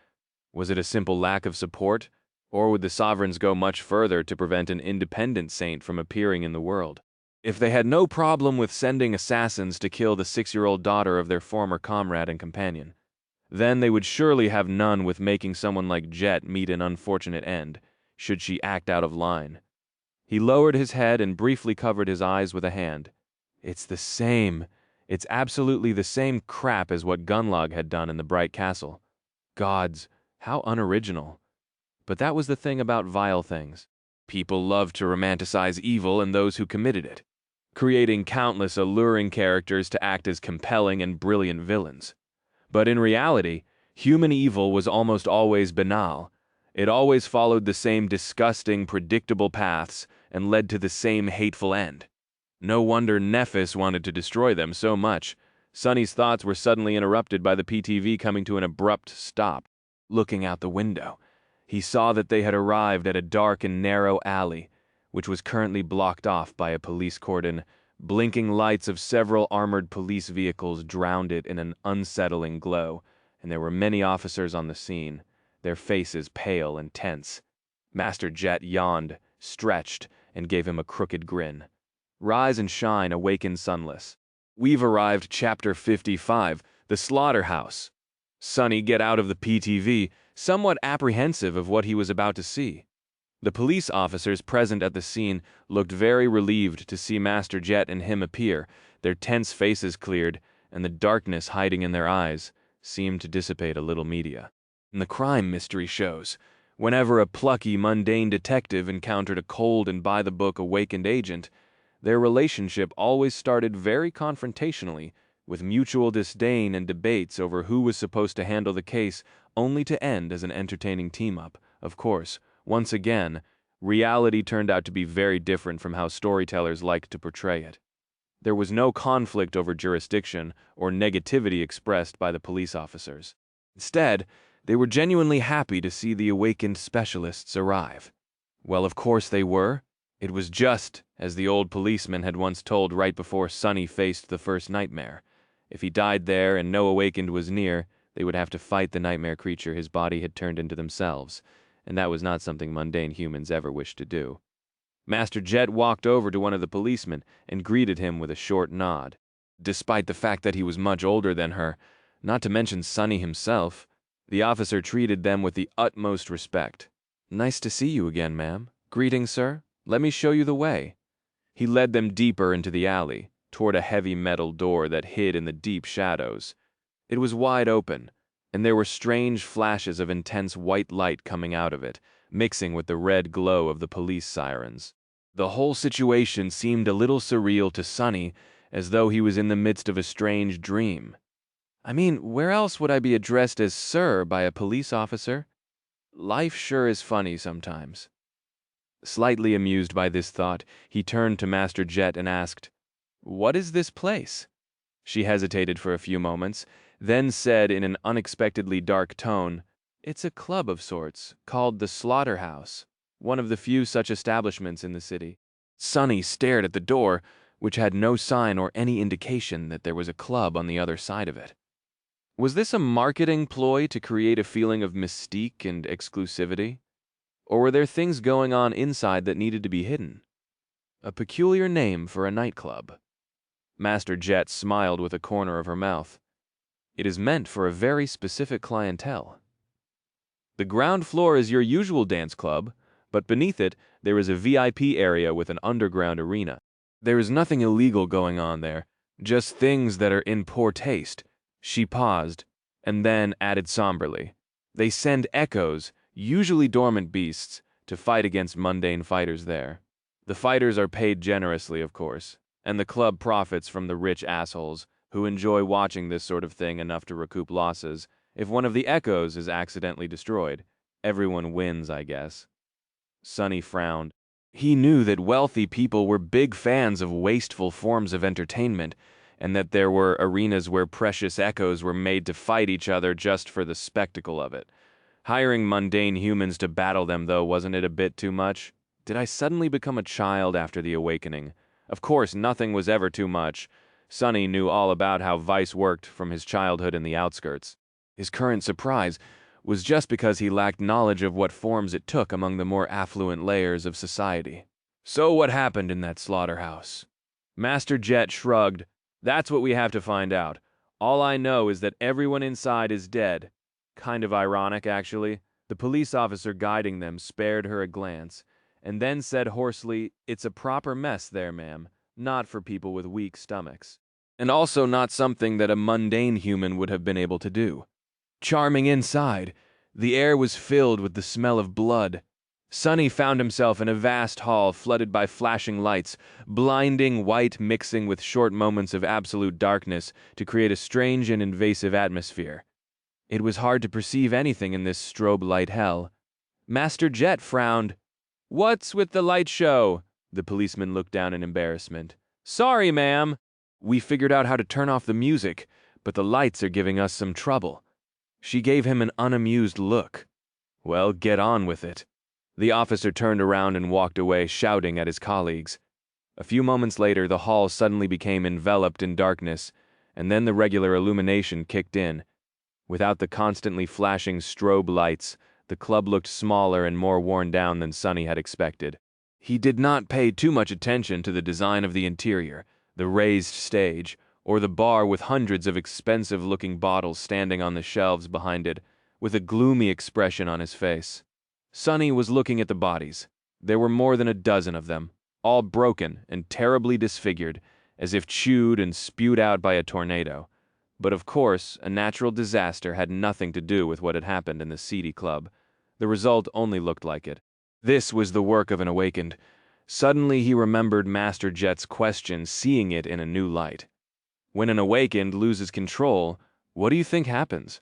Was it a simple lack of support, or would the sovereigns go much further to prevent an independent saint from appearing in the world? If they had no problem with sending assassins to kill the 6-year-old daughter of their former comrade and companion, then they would surely have none with making someone like Jet meet an unfortunate end, should she act out of line. He lowered his head and briefly covered his eyes with a hand. It's absolutely the same crap as what Gunlog had done in the Bright Castle. Gods, how unoriginal. But that was the thing about vile things. People loved to romanticize evil and those who committed it, creating countless alluring characters to act as compelling and brilliant villains. But in reality, human evil was almost always banal. It always followed the same disgusting, predictable paths and led to the same hateful end. No wonder Nephis wanted to destroy them so much. Sonny's thoughts were suddenly interrupted by the PTV coming to an abrupt stop. Looking out the window, he saw that they had arrived at a dark and narrow alley, which was currently blocked off by a police cordon. Blinking lights of several armored police vehicles drowned it in an unsettling glow, and there were many officers on the scene, their faces pale and tense. Master Jet yawned, stretched, and gave him a crooked grin. Rise and shine, awakened sunless. We've arrived Chapter 55, The Slaughterhouse. Sonny get out of the PTV, somewhat apprehensive of what he was about to see. The police officers present at the scene looked very relieved to see Master Jet and him appear. Their tense faces cleared, and the darkness hiding in their eyes seemed to dissipate a little media. In the crime mystery shows, whenever a plucky, mundane detective encountered a cold and by-the-book awakened agent, their relationship always started very confrontationally, with mutual disdain and debates over who was supposed to handle the case, only to end as an entertaining team-up. Of course, once again, reality turned out to be very different from how storytellers liked to portray it. There was no conflict over jurisdiction or negativity expressed by the police officers. Instead, they were genuinely happy to see the awakened specialists arrive. Well, of course they were. It was just as the old policeman had once told right before Sonny faced the first nightmare. If he died there and no awakened was near, they would have to fight the nightmare creature his body had turned into themselves, and that was not something mundane humans ever wished to do. Master Jet walked over to one of the policemen and greeted him with a short nod. Despite the fact that he was much older than her, not to mention Sonny himself, the officer treated them with the utmost respect. "Nice to see you again, ma'am. Greetings, sir. Let me show you the way." He led them deeper into the alley, toward a heavy metal door that hid in the deep shadows. It was wide open, and there were strange flashes of intense white light coming out of it, mixing with the red glow of the police sirens. The whole situation seemed a little surreal to Sonny, as though he was in the midst of a strange dream. I mean, where else would I be addressed as sir by a police officer? Life sure is funny sometimes. Slightly amused by this thought, he turned to Master Jet and asked, "What is this place?" She hesitated for a few moments, then said in an unexpectedly dark tone, "It's a club of sorts, called the Slaughterhouse, one of the few such establishments in the city." Sonny stared at the door, which had no sign or any indication that there was a club on the other side of it. Was this a marketing ploy to create a feeling of mystique and exclusivity? Or were there things going on inside that needed to be hidden? A peculiar name for a nightclub. Master Jet smiled with a corner of her mouth. It is meant for a very specific clientele. The ground floor is your usual dance club, but beneath it there is a VIP area with an underground arena. There is nothing illegal going on there, just things that are in poor taste. She paused, and then added somberly, "They send echoes, usually dormant beasts, to fight against mundane fighters there. The fighters are paid generously, of course, and the club profits from the rich assholes who enjoy watching this sort of thing enough to recoup losses. If one of the echoes is accidentally destroyed, everyone wins, I guess." Sonny frowned. He knew that wealthy people were big fans of wasteful forms of entertainment, and that there were arenas where precious echoes were made to fight each other just for the spectacle of it. Hiring mundane humans to battle them, though, wasn't it a bit too much? Did I suddenly become a child after the awakening? Of course, nothing was ever too much. Sonny knew all about how vice worked from his childhood in the outskirts. His current surprise was just because he lacked knowledge of what forms it took among the more affluent layers of society. "So what happened in that slaughterhouse?" Master Jet shrugged. "That's what we have to find out. All I know is that everyone inside is dead." Kind of ironic, actually. The police officer guiding them spared her a glance, and then said hoarsely, "It's a proper mess there, ma'am, not for people with weak stomachs. And also not something that a mundane human would have been able to do." Charming inside, the air was filled with the smell of blood. Sonny found himself in a vast hall flooded by flashing lights, blinding white mixing with short moments of absolute darkness to create a strange and invasive atmosphere. It was hard to perceive anything in this strobe light hell. Master Jet frowned. "What's with the light show?" The policeman looked down in embarrassment. "Sorry, ma'am. We figured out how to turn off the music, but the lights are giving us some trouble." She gave him an unamused look. "Well, get on with it." The officer turned around and walked away, shouting at his colleagues. A few moments later, the hall suddenly became enveloped in darkness, and then the regular illumination kicked in. Without the constantly flashing strobe lights, the club looked smaller and more worn down than Sonny had expected. He did not pay too much attention to the design of the interior, the raised stage, or the bar with hundreds of expensive-looking bottles standing on the shelves behind it, with a gloomy expression on his face. Sonny was looking at the bodies. There were more than a dozen of them, all broken and terribly disfigured, as if chewed and spewed out by a tornado. But of course, a natural disaster had nothing to do with what had happened in the seedy club. The result only looked like it. This was the work of an awakened. Suddenly he remembered Master Jet's question, seeing it in a new light. When an awakened loses control, what do you think happens?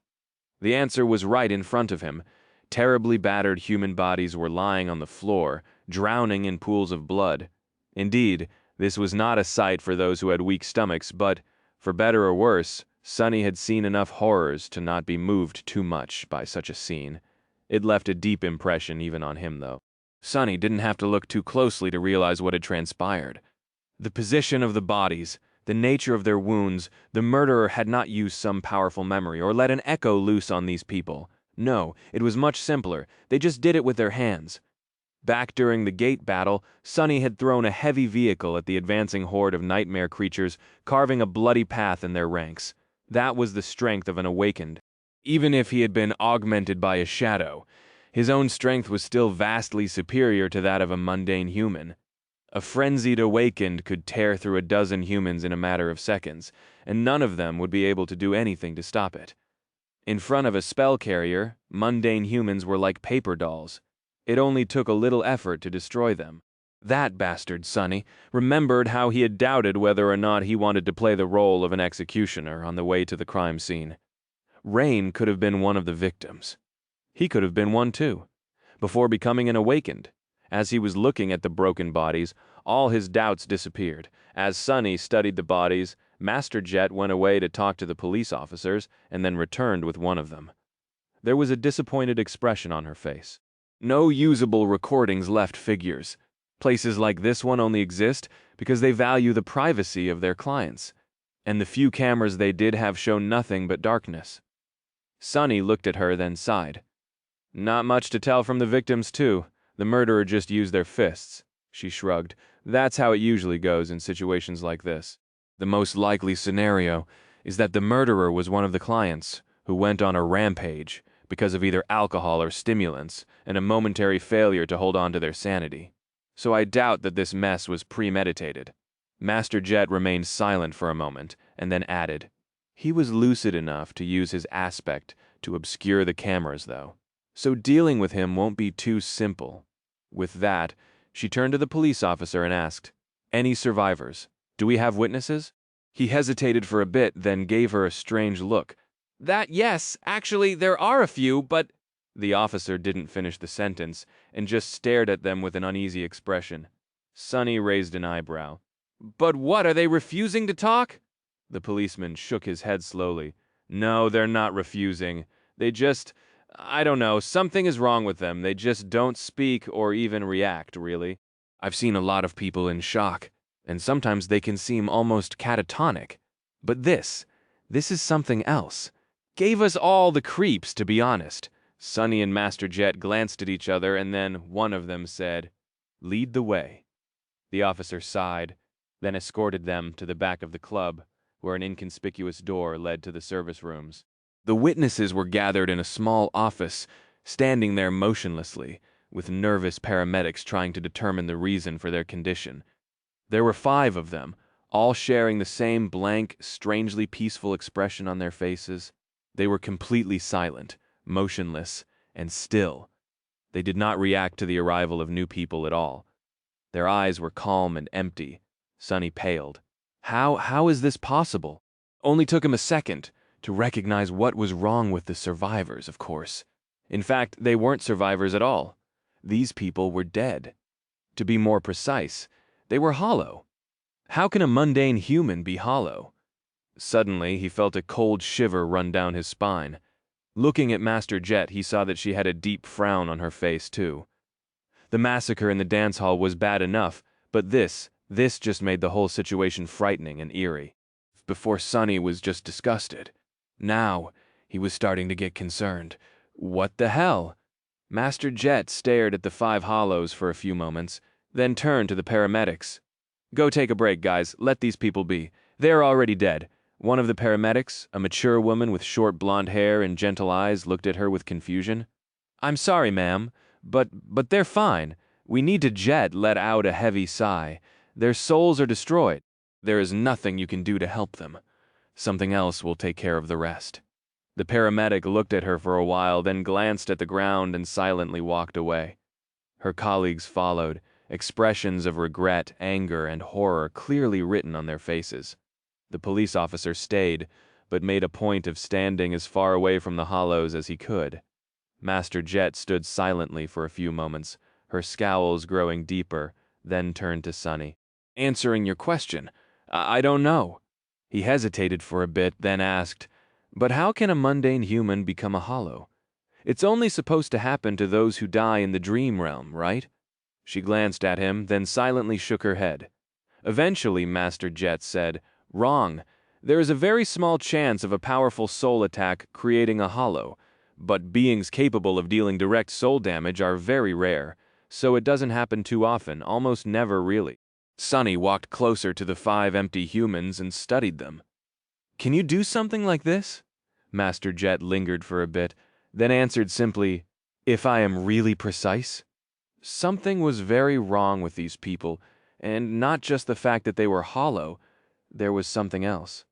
The answer was right in front of him. Terribly battered human bodies were lying on the floor, drowning in pools of blood. Indeed, this was not a sight for those who had weak stomachs, but, for better or worse, Sonny had seen enough horrors to not be moved too much by such a scene. It left a deep impression even on him, though. Sonny didn't have to look too closely to realize what had transpired. The position of the bodies, the nature of their wounds, the murderer had not used some powerful memory or let an echo loose on these people. No, it was much simpler. They just did it with their hands. Back during the gate battle, Sonny had thrown a heavy vehicle at the advancing horde of nightmare creatures, carving a bloody path in their ranks. That was the strength of an awakened. Even if he had been augmented by a shadow, his own strength was still vastly superior to that of a mundane human. A frenzied awakened could tear through a dozen humans in a matter of seconds, and none of them would be able to do anything to stop it. In front of a spell carrier, mundane humans were like paper dolls. It only took a little effort to destroy them. That bastard Sonny remembered how he had doubted whether or not he wanted to play the role of an executioner on the way to the crime scene. Rain could have been one of the victims. He could have been one too, before becoming an awakened. As he was looking at the broken bodies, all his doubts disappeared. As Sonny studied the bodies, Master Jet went away to talk to the police officers and then returned with one of them. There was a disappointed expression on her face. No usable recordings left figures. Places like this one only exist because they value the privacy of their clients, and the few cameras they did have show nothing but darkness. Sonny looked at her, then sighed. Not much to tell from the victims, too. The murderer just used their fists. She shrugged. That's how it usually goes in situations like this. The most likely scenario is that the murderer was one of the clients who went on a rampage because of either alcohol or stimulants and a momentary failure to hold on to their sanity. So I doubt that this mess was premeditated. Master Jet remained silent for a moment and then added, He was lucid enough to use his aspect to obscure the cameras, though. So dealing with him won't be too simple. With that, she turned to the police officer and asked, Any survivors? Do we have witnesses? He hesitated for a bit, then gave her a strange look. Yes, actually, there are a few, but... The officer didn't finish the sentence and just stared at them with an uneasy expression. Sonny raised an eyebrow. But what, are they refusing to talk? The policeman shook his head slowly. No, they're not refusing. They just... I don't know, something is wrong with them. They just don't speak or even react, really. I've seen a lot of people in shock, and sometimes they can seem almost catatonic. But this is something else. Gave us all the creeps, to be honest. Sonny and Master Jet glanced at each other, and then one of them said, Lead the way. The officer sighed, then escorted them to the back of the club, where an inconspicuous door led to the service rooms. The witnesses were gathered in a small office, standing there motionlessly, with nervous paramedics trying to determine the reason for their condition. There were 5 of them, all sharing the same blank, strangely peaceful expression on their faces. They were completely silent, motionless, and still. They did not react to the arrival of new people at all. Their eyes were calm and empty. Sonny paled. How is this possible? Only took him a second to recognize what was wrong with the survivors, of course. In fact, they weren't survivors at all. These people were dead. To be more precise, they were hollow. How can a mundane human be hollow? Suddenly, he felt a cold shiver run down his spine. Looking at Master Jet, he saw that she had a deep frown on her face, too. The massacre in the dance hall was bad enough, but this just made the whole situation frightening and eerie. Before Sonny was just disgusted. Now, he was starting to get concerned. What the hell? Master Jet stared at the 5 hollows for a few moments, then turned to the paramedics. Go take a break, guys. Let these people be. They're already dead. One of the paramedics, a mature woman with short blonde hair and gentle eyes, looked at her with confusion. I'm sorry, ma'am, but they're fine. We need to let out a heavy sigh. Their souls are destroyed. There is nothing you can do to help them. Something else will take care of the rest. The paramedic looked at her for a while, then glanced at the ground and silently walked away. Her colleagues followed, expressions of regret, anger, and horror clearly written on their faces. The police officer stayed, but made a point of standing as far away from the hollows as he could. Master Jet stood silently for a few moments, her scowls growing deeper, then turned to Sunny. Answering your question, I don't know. He hesitated for a bit, then asked, but how can a mundane human become a hollow? It's only supposed to happen to those who die in the dream realm, right? She glanced at him, then silently shook her head. Eventually, Master Jet said, wrong. There is a very small chance of a powerful soul attack creating a hollow, but beings capable of dealing direct soul damage are very rare, so it doesn't happen too often, almost never really. Sunny walked closer to the 5 empty humans and studied them. Can you do something like this? Master Jet lingered for a bit, then answered simply, if I am really precise. Something was very wrong with these people, and not just the fact that they were hollow, there was something else.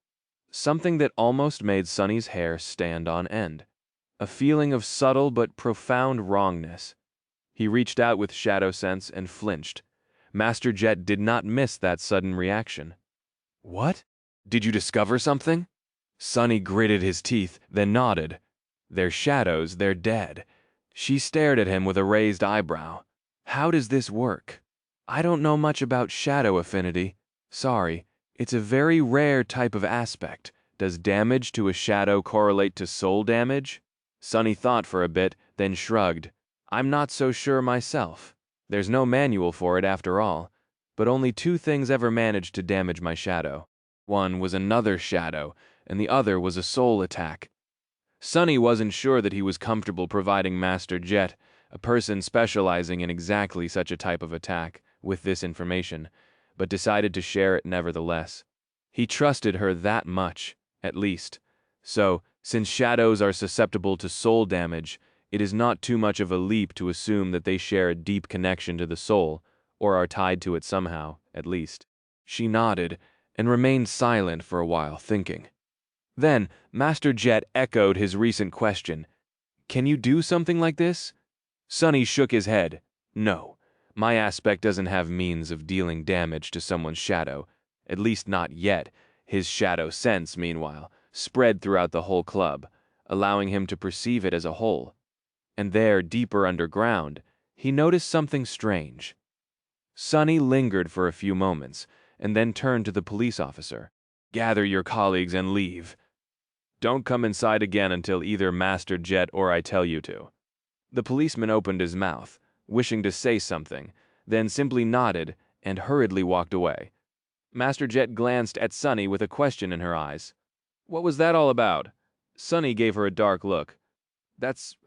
Something that almost made Sunny's hair stand on end. A feeling of subtle but profound wrongness. He reached out with shadow sense and flinched. Master Jet did not miss that sudden reaction. What? Did you discover something? Sunny gritted his teeth, then nodded. They're shadows, they're dead. She stared at him with a raised eyebrow. How does this work? I don't know much about shadow affinity. Sorry, it's a very rare type of aspect. Does damage to a shadow correlate to soul damage? Sunny thought for a bit, then shrugged. I'm not so sure myself. There's no manual for it after all, but only 2 things ever managed to damage my shadow. One was another shadow, and the other was a soul attack. Sunny wasn't sure that he was comfortable providing Master Jet, a person specializing in exactly such a type of attack, with this information, but decided to share it nevertheless. He trusted her that much, at least. So, since shadows are susceptible to soul damage, it is not too much of a leap to assume that they share a deep connection to the soul, or are tied to it somehow, at least. She nodded, and remained silent for a while, thinking. Then, Master Jet echoed his recent question. Can you do something like this? Sunny shook his head. No, my aspect doesn't have means of dealing damage to someone's shadow, at least not yet. His shadow sense, meanwhile, spread throughout the whole club, allowing him to perceive it as a whole. And there, deeper underground, he noticed something strange. Sunny lingered for a few moments, and then turned to the police officer. Gather your colleagues and leave. Don't come inside again until either Master Jet or I tell you to. The policeman opened his mouth, wishing to say something, then simply nodded and hurriedly walked away. Master Jet glanced at Sunny with a question in her eyes. What was that all about? Sunny gave her a dark look.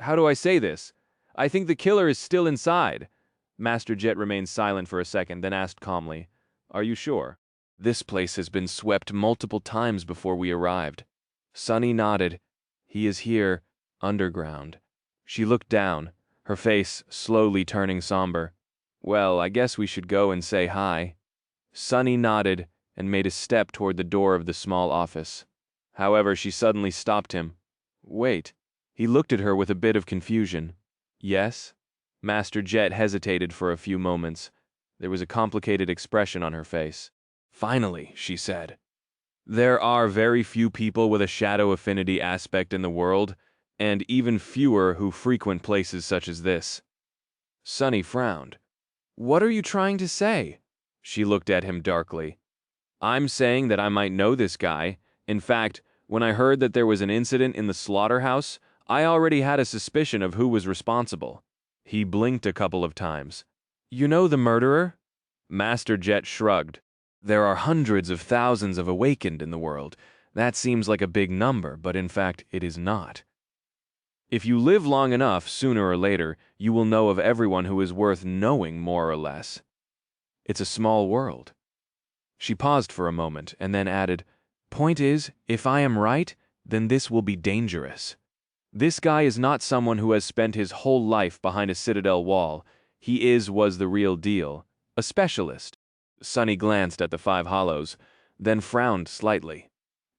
How do I say this? I think the killer is still inside. Master Jet remained silent for a second, then asked calmly, Are you sure? This place has been swept multiple times before we arrived. Sunny nodded. He is here, underground. She looked down, her face slowly turning somber. Well, I guess we should go and say hi. Sunny nodded and made a step toward the door of the small office. However, she suddenly stopped him. Wait. He looked at her with a bit of confusion. Yes? Master Jet hesitated for a few moments. There was a complicated expression on her face. Finally, she said. There are very few people with a shadow affinity aspect in the world, and even fewer who frequent places such as this. Sunny frowned. What are you trying to say? She looked at him darkly. I'm saying that I might know this guy. In fact, when I heard that there was an incident in the slaughterhouse, I already had a suspicion of who was responsible. He blinked a couple of times. You know the murderer? Master Jet shrugged. There are hundreds of thousands of awakened in the world. That seems like a big number, but in fact it is not. If you live long enough, sooner or later, you will know of everyone who is worth knowing more or less. It's a small world. She paused for a moment and then added, Point is, if I am right, then this will be dangerous. This guy is not someone who has spent his whole life behind a citadel wall. He was the real deal. A specialist. Sonny glanced at the Five Hollows, then frowned slightly.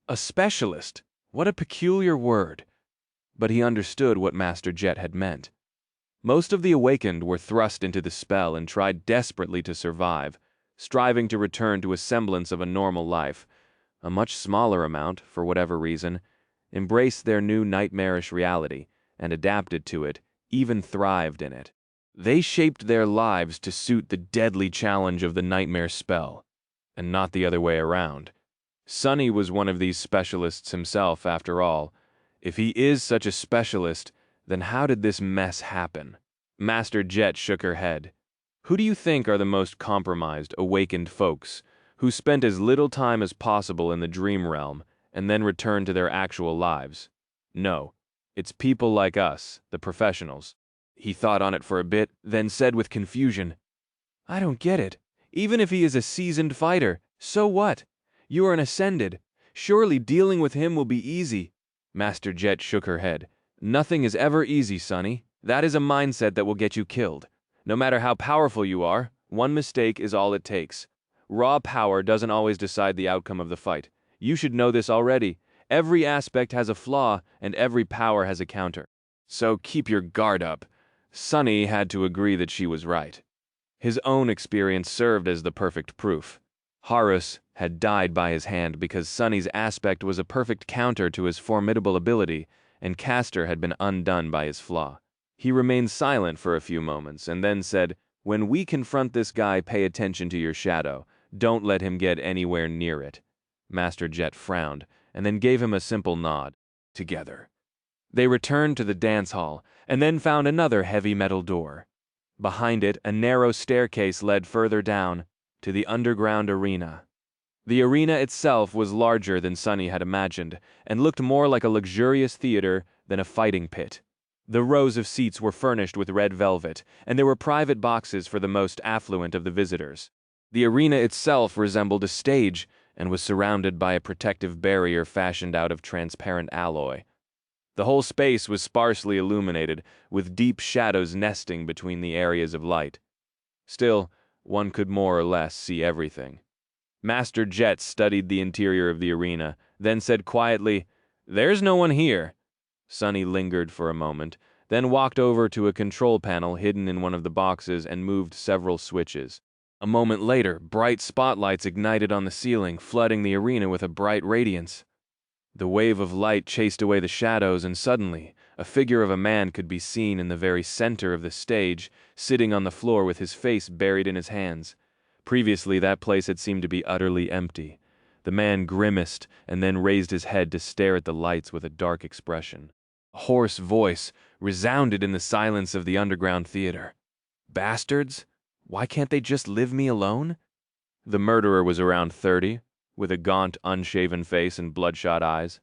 A specialist? What a peculiar word. But he understood what Master Jet had meant. Most of the awakened were thrust into the spell and tried desperately to survive, striving to return to a semblance of a normal life. A much smaller amount, for whatever reason, embraced their new nightmarish reality and adapted to it, even thrived in it. They shaped their lives to suit the deadly challenge of the nightmare spell, and not the other way around. Sonny was one of these specialists himself, after all. If he is such a specialist, then how did this mess happen? Master Jet shook her head. Who do you think are the most compromised, awakened folks, who spent as little time as possible in the dream realm and then returned to their actual lives? No, it's people like us, the professionals. He thought on it for a bit, then said with confusion, I don't get it. Even if he is a seasoned fighter, so what? You are an ascended. Surely dealing with him will be easy. Master Jet shook her head. Nothing is ever easy, Sonny. That is a mindset that will get you killed. No matter how powerful you are, one mistake is all it takes. Raw power doesn't always decide the outcome of the fight. You should know this already. Every aspect has a flaw, and every power has a counter. So keep your guard up. Sonny had to agree that she was right. His own experience served as the perfect proof. Horus had died by his hand because Sonny's aspect was a perfect counter to his formidable ability, and Castor had been undone by his flaw. He remained silent for a few moments, and then said, When we confront this guy, pay attention to your shadow. Don't let him get anywhere near it. Master Jet frowned, and then gave him a simple nod. Together. They returned to the dance hall, and then found another heavy metal door. Behind it, a narrow staircase led further down, to the underground arena. The arena itself was larger than Sonny had imagined, and looked more like a luxurious theater than a fighting pit. The rows of seats were furnished with red velvet, and there were private boxes for the most affluent of the visitors. The arena itself resembled a stage, and was surrounded by a protective barrier fashioned out of transparent alloy. The whole space was sparsely illuminated, with deep shadows nesting between the areas of light. Still, one could more or less see everything. Master Jet studied the interior of the arena, then said quietly, There's no one here. Sonny lingered for a moment, then walked over to a control panel hidden in one of the boxes and moved several switches. A moment later, bright spotlights ignited on the ceiling, flooding the arena with a bright radiance. The wave of light chased away the shadows, and suddenly, a figure of a man could be seen in the very center of the stage, sitting on the floor with his face buried in his hands. Previously, that place had seemed to be utterly empty. The man grimaced and then raised his head to stare at the lights with a dark expression. A hoarse voice resounded in the silence of the underground theater. Bastards? Why can't they just leave me alone? The murderer was around 30, with a gaunt, unshaven face and bloodshot eyes.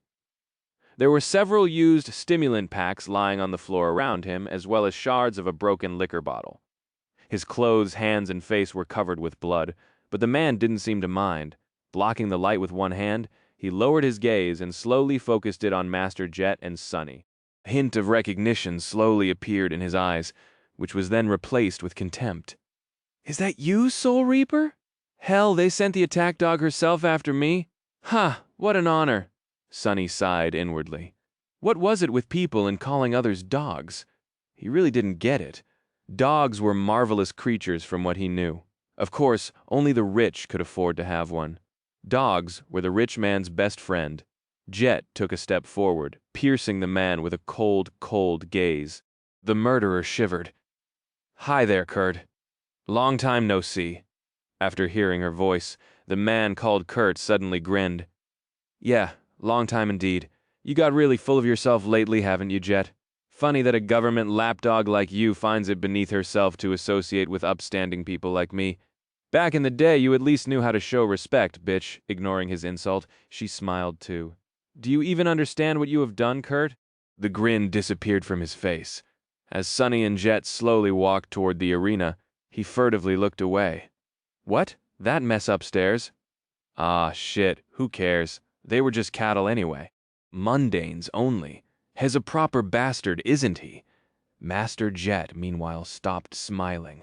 There were several used stimulant packs lying on the floor around him, as well as shards of a broken liquor bottle. His clothes, hands, and face were covered with blood, but the man didn't seem to mind. Blocking the light with one hand, he lowered his gaze and slowly focused it on Master Jet and Sonny. A hint of recognition slowly appeared in his eyes, which was then replaced with contempt. Is that you, Soul Reaper? Hell, they sent the attack dog herself after me? Ha, what an honor. Sonny sighed inwardly. What was it with people and calling others dogs? He really didn't get it. Dogs were marvelous creatures from what he knew. Of course, only the rich could afford to have one. Dogs were the rich man's best friend. Jet took a step forward, piercing the man with a cold, cold gaze. The murderer shivered. Hi there, Kurt. Long time no see. After hearing her voice, the man called Kurt suddenly grinned. Yeah, long time indeed. You got really full of yourself lately, haven't you, Jet? Funny that a government lapdog like you finds it beneath herself to associate with upstanding people like me. Back in the day, you at least knew how to show respect, bitch. Ignoring his insult, she smiled too. Do you even understand what you have done, Kurt? The grin disappeared from his face. As Sonny and Jet slowly walked toward the arena, he furtively looked away. What? That mess upstairs? Ah, shit, who cares? They were just cattle anyway. Mundanes only. He's a proper bastard, isn't he? Master Jet, meanwhile, stopped smiling.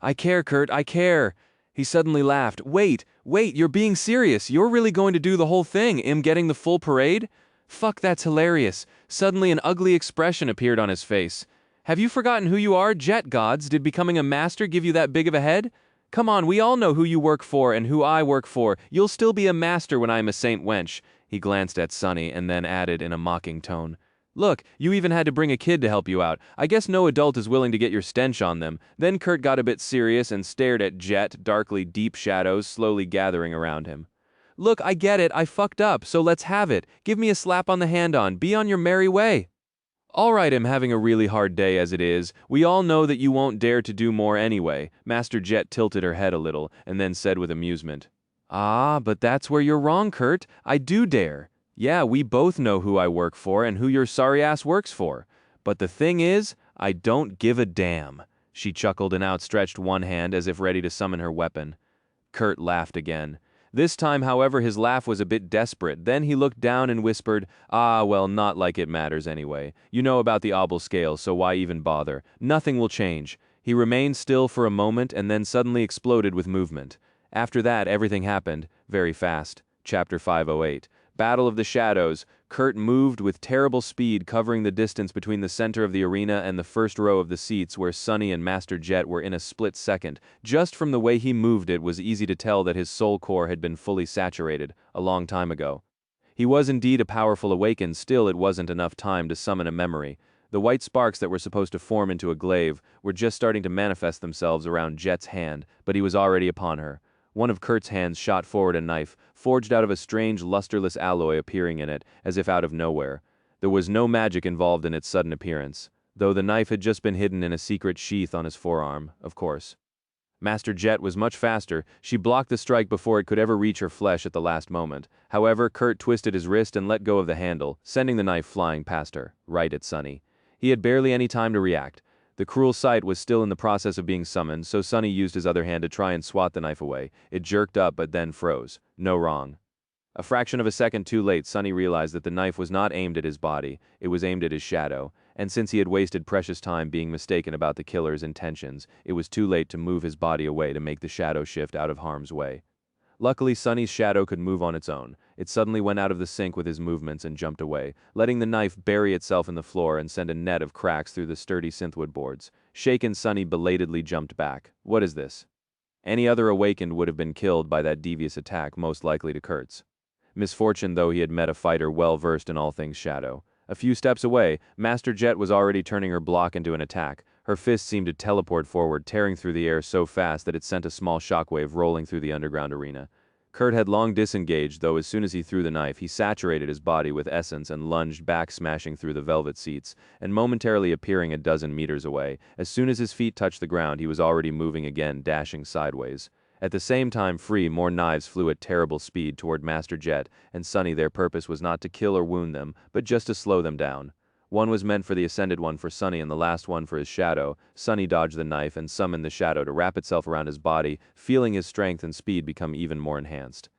I care, Kurt, I care. He suddenly laughed. Wait, you're being serious. You're really going to do the whole thing, getting the full parade? Fuck, that's hilarious. Suddenly an ugly expression appeared on his face. Have you forgotten who you are, Jet Gods? Did becoming a master give you that big of a head? Come on, we all know who you work for and who I work for. You'll still be a master when I'm a saint wench. He glanced at Sonny and then added in a mocking tone. Look, you even had to bring a kid to help you out. I guess no adult is willing to get your stench on them. Then Kurt got a bit serious and stared at Jet, darkly deep shadows slowly gathering around him. Look, I get it, I fucked up, so let's have it. Give me a slap on the hand on, be on your merry way. All right, I'm having a really hard day as it is. We all know that you won't dare to do more anyway. Master Jet tilted her head a little, and then said with amusement. Ah, but that's where you're wrong, Kurt. I do dare. Yeah, we both know who I work for and who your sorry ass works for. But the thing is, I don't give a damn. She chuckled and outstretched one hand as if ready to summon her weapon. Kurt laughed again. This time, however, his laugh was a bit desperate. Then he looked down and whispered, Ah, well, not like it matters anyway. You know about the obel scale, so why even bother? Nothing will change. He remained still for a moment and then suddenly exploded with movement. After that, everything happened, very fast. Chapter 508. Battle of the Shadows. Kurt moved with terrible speed, covering the distance between the center of the arena and the first row of the seats where Sonny and Master Jet were in a split second. Just from the way he moved it was easy to tell that his soul core had been fully saturated, a long time ago. He was indeed a powerful awakened, still it wasn't enough time to summon a memory. The white sparks that were supposed to form into a glaive were just starting to manifest themselves around Jet's hand, but he was already upon her. One of Kurt's hands shot forward a knife, forged out of a strange lusterless alloy appearing in it, as if out of nowhere. There was no magic involved in its sudden appearance, though the knife had just been hidden in a secret sheath on his forearm, of course. Master Jet was much faster. She blocked the strike before it could ever reach her flesh at the last moment. However, Kurt twisted his wrist and let go of the handle, sending the knife flying past her, right at Sonny. He had barely any time to react. The cruel sight was still in the process of being summoned, so Sonny used his other hand to try and swat the knife away. It jerked up but then froze. No wrong. A fraction of a second too late, Sonny realized that the knife was not aimed at his body, it was aimed at his shadow, and since he had wasted precious time being mistaken about the killer's intentions, it was too late to move his body away to make the shadow shift out of harm's way. Luckily, Sonny's shadow could move on its own. It suddenly went out of the sync with his movements and jumped away, letting the knife bury itself in the floor and send a net of cracks through the sturdy synthwood boards. Shaken, Sonny belatedly jumped back. What is this? Any other awakened would have been killed by that devious attack, most likely to Kurt's. Misfortune, though, he had met a fighter well versed in all things shadow. A few steps away, Master Jet was already turning her block into an attack. Her fist seemed to teleport forward, tearing through the air so fast that it sent a small shockwave rolling through the underground arena. Kurt had long disengaged, though as soon as he threw the knife, he saturated his body with essence and lunged back, smashing through the velvet seats, and momentarily appearing a dozen meters away. As soon as his feet touched the ground, he was already moving again, dashing sideways. At the same time, more knives flew at terrible speed toward Master Jet and Sonny. Their purpose was not to kill or wound them, but just to slow them down. One was meant for the ascended one for Sonny and the last one for his shadow. Sonny dodged the knife and summoned the shadow to wrap itself around his body, feeling his strength and speed become even more enhanced.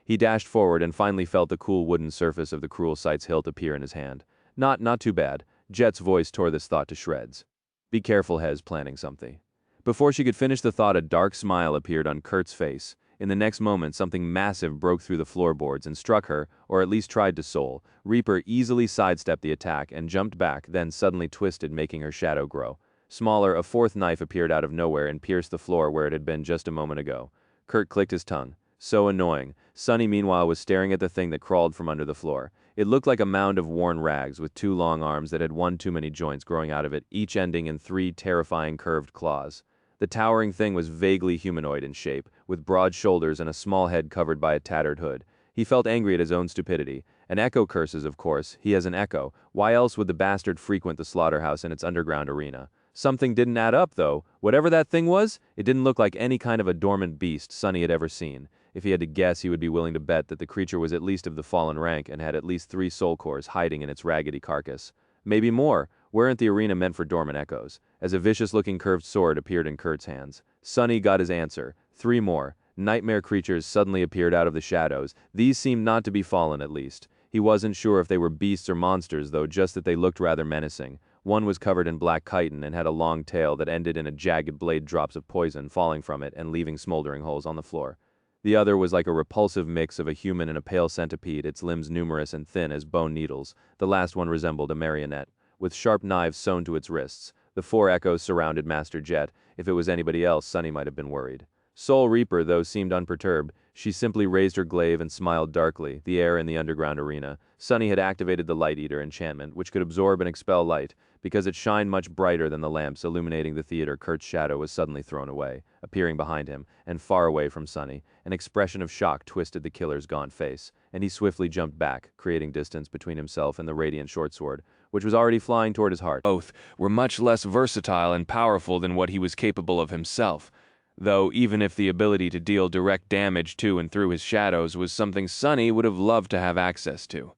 He dashed forward and finally felt the cool wooden surface of the cruel sight's hilt appear in his hand. Not too bad. Jet's voice tore this thought to shreds. Be careful, Hez, planning something. Before she could finish the thought, a dark smile appeared on Kurt's face. In the next moment, something massive broke through the floorboards and struck her, or at least tried to soul. Reaper easily sidestepped the attack and jumped back, then suddenly twisted, making her shadow grow. Smaller, a fourth knife appeared out of nowhere and pierced the floor where it had been just a moment ago. Kurt clicked his tongue. So annoying. Sonny, meanwhile, was staring at the thing that crawled from under the floor. It looked like a mound of worn rags with two long arms that had one too many joints growing out of it, each ending in three terrifying curved claws. The towering thing was vaguely humanoid in shape, with broad shoulders and a small head covered by a tattered hood. He felt angry at his own stupidity. An echo curses, of course. He has an echo. Why else would the bastard frequent the slaughterhouse and its underground arena? Something didn't add up, though. Whatever that thing was, it didn't look like any kind of a dormant beast Sonny had ever seen. If he had to guess, he would be willing to bet that the creature was at least of the fallen rank and had at least 3 soul cores hiding in its raggedy carcass. Maybe more. Weren't the arena meant for dormant echoes? As a vicious-looking curved sword appeared in Kurt's hands. Sonny got his answer. 3 more. Nightmare creatures suddenly appeared out of the shadows. These seemed not to be fallen, at least. He wasn't sure if they were beasts or monsters, though, just that they looked rather menacing. One was covered in black chitin and had a long tail that ended in a jagged blade drops of poison falling from it and leaving smoldering holes on the floor. The other was like a repulsive mix of a human and a pale centipede, its limbs numerous and thin as bone needles. The last one resembled a marionette, with sharp knives sewn to its wrists. The 4 echoes surrounded Master Jet. If it was anybody else, Sunny might have been worried. Soul Reaper, though, seemed unperturbed. She simply raised her glaive and smiled darkly, the air in the underground arena. Sunny had activated the Light Eater enchantment, which could absorb and expel light. Because it shined much brighter than the lamps illuminating the theater, Kurt's shadow was suddenly thrown away, appearing behind him, and far away from Sunny. An expression of shock twisted the killer's gaunt face, and he swiftly jumped back, creating distance between himself and the radiant shortsword, which was already flying toward his heart. Both were much less versatile and powerful than what he was capable of himself, though even if the ability to deal direct damage to and through his shadows was something Sunny would have loved to have access to.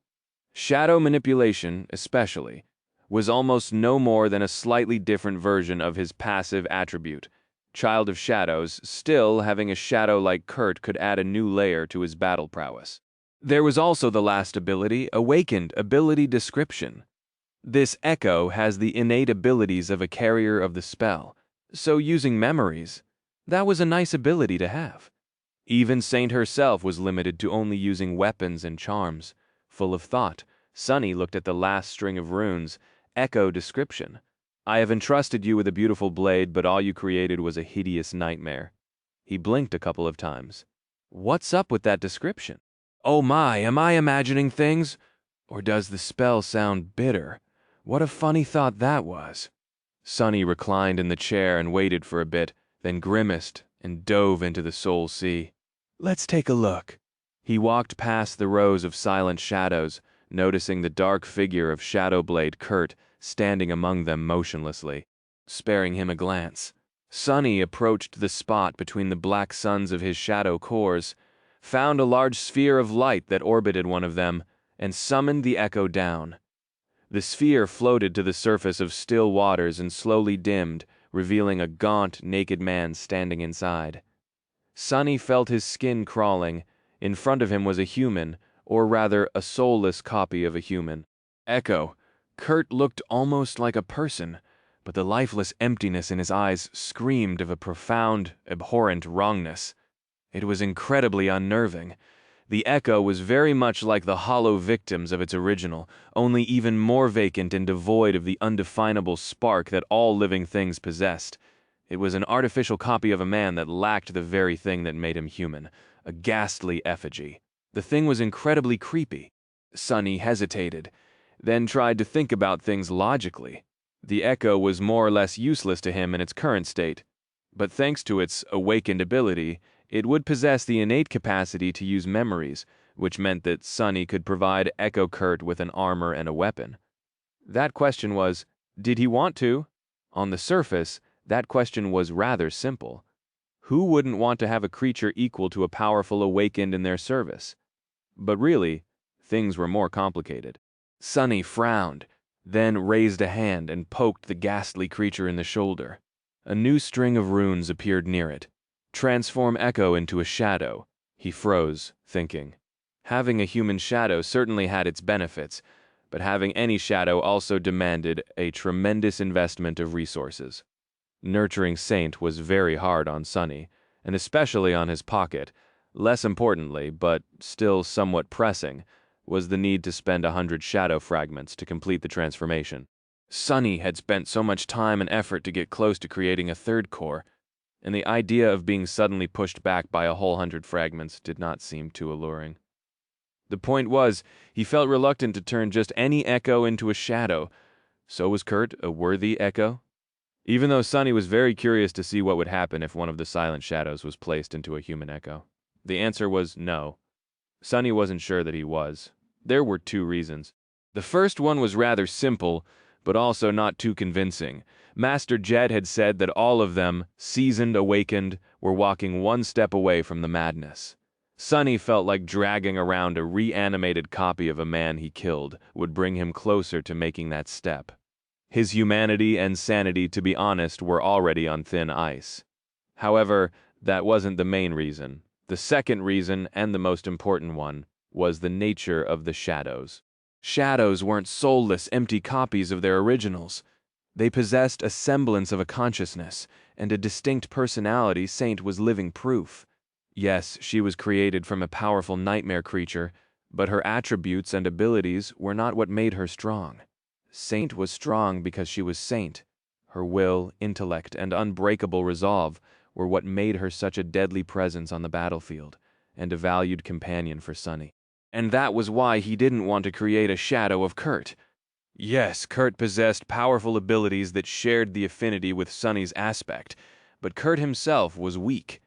Shadow manipulation, especially, was almost no more than a slightly different version of his passive attribute. Child of Shadows, still having a shadow like Kurt could add a new layer to his battle prowess. There was also the last ability, Awakened Ability Description. This echo has the innate abilities of a carrier of the spell, so using memories, that was a nice ability to have. Even Saint herself was limited to only using weapons and charms. Full of thought, Sunny looked at the last string of runes, Echo Description. I have entrusted you with a beautiful blade, but all you created was a hideous nightmare. He blinked a couple of times. What's up with that description? Oh my, am I imagining things? Or does the spell sound bitter? What a funny thought that was. Sunny reclined in the chair and waited for a bit, then grimaced and dove into the soul sea. Let's take a look. He walked past the rows of silent shadows, noticing the dark figure of Shadowblade Kurt standing among them motionlessly, sparing him a glance. Sunny approached the spot between the black suns of his shadow cores, found a large sphere of light that orbited one of them, and summoned the echo down. The sphere floated to the surface of still waters and slowly dimmed, revealing a gaunt, naked man standing inside. Sunny felt his skin crawling. In front of him was a human, or rather a soulless copy of a human. Echo. Kurt looked almost like a person, but the lifeless emptiness in his eyes screamed of a profound, abhorrent wrongness. It was incredibly unnerving. The echo was very much like the hollow victims of its original, only even more vacant and devoid of the undefinable spark that all living things possessed. It was an artificial copy of a man that lacked the very thing that made him human, a ghastly effigy. The thing was incredibly creepy. Sunny hesitated, then tried to think about things logically. The echo was more or less useless to him in its current state, but thanks to its awakened ability, it would possess the innate capacity to use memories, which meant that Sunny could provide Echo Kurt with an armor and a weapon. That question was, did he want to? On the surface, that question was rather simple. Who wouldn't want to have a creature equal to a powerful awakened in their service? But really, things were more complicated. Sunny frowned, then raised a hand and poked the ghastly creature in the shoulder. A new string of runes appeared near it. Transform Echo into a shadow. He froze, thinking. Having a human shadow certainly had its benefits, but having any shadow also demanded a tremendous investment of resources. Nurturing Saint was very hard on Sunny, and especially on his pocket. Less importantly, but still somewhat pressing, was the need to spend 100 shadow fragments to complete the transformation. Sunny had spent so much time and effort to get close to creating a third core, and the idea of being suddenly pushed back by a whole 100 fragments did not seem too alluring. The point was, he felt reluctant to turn just any echo into a shadow. So was Kurt a worthy echo? Even though Sunny was very curious to see what would happen if one of the silent shadows was placed into a human echo. The answer was no. Sunny wasn't sure that he was. There were 2 reasons. The first one was rather simple, but also not too convincing. Master Jed had said that all of them, seasoned, awakened, were walking one step away from the madness. Sunny felt like dragging around a reanimated copy of a man he killed would bring him closer to making that step. His humanity and sanity, to be honest, were already on thin ice. However, that wasn't the main reason. The second reason, and the most important one, was the nature of the shadows. Shadows weren't soulless, empty copies of their originals. They possessed a semblance of a consciousness, and a distinct personality. Saint was living proof. Yes, she was created from a powerful nightmare creature, but her attributes and abilities were not what made her strong. Saint was strong because she was Saint. Her will, intellect, and unbreakable resolve were what made her such a deadly presence on the battlefield, and a valued companion for Sunny. And that was why he didn't want to create a shadow of Kurt. Yes, Kurt possessed powerful abilities that shared the affinity with Sunny's aspect, but Kurt himself was weak.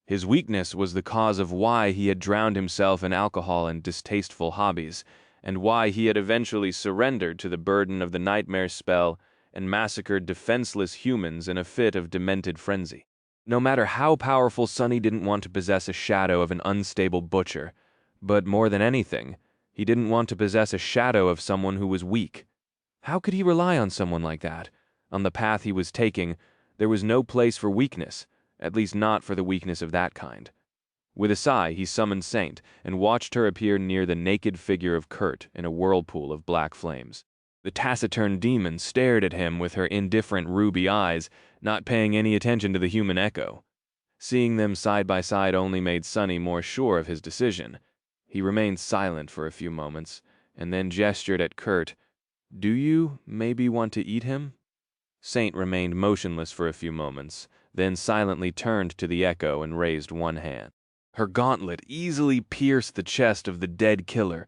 His weakness was the cause of why he had drowned himself in alcohol and distasteful hobbies, and why he had eventually surrendered to the burden of the nightmare spell and massacred defenseless humans in a fit of demented frenzy. No matter how powerful, Sunny didn't want to possess a shadow of an unstable butcher, but more than anything, he didn't want to possess a shadow of someone who was weak. How could he rely on someone like that? On the path he was taking, there was no place for weakness, at least not for the weakness of that kind. With a sigh, he summoned Saint and watched her appear near the naked figure of Kurt in a whirlpool of black flames. The taciturn demon stared at him with her indifferent ruby eyes, not paying any attention to the human echo. Seeing them side by side only made Sunny more sure of his decision. He remained silent for a few moments, and then gestured at Kurt. "Do you maybe want to eat him?" Saint remained motionless for a few moments, then silently turned to the echo and raised one hand. Her gauntlet easily pierced the chest of the dead killer,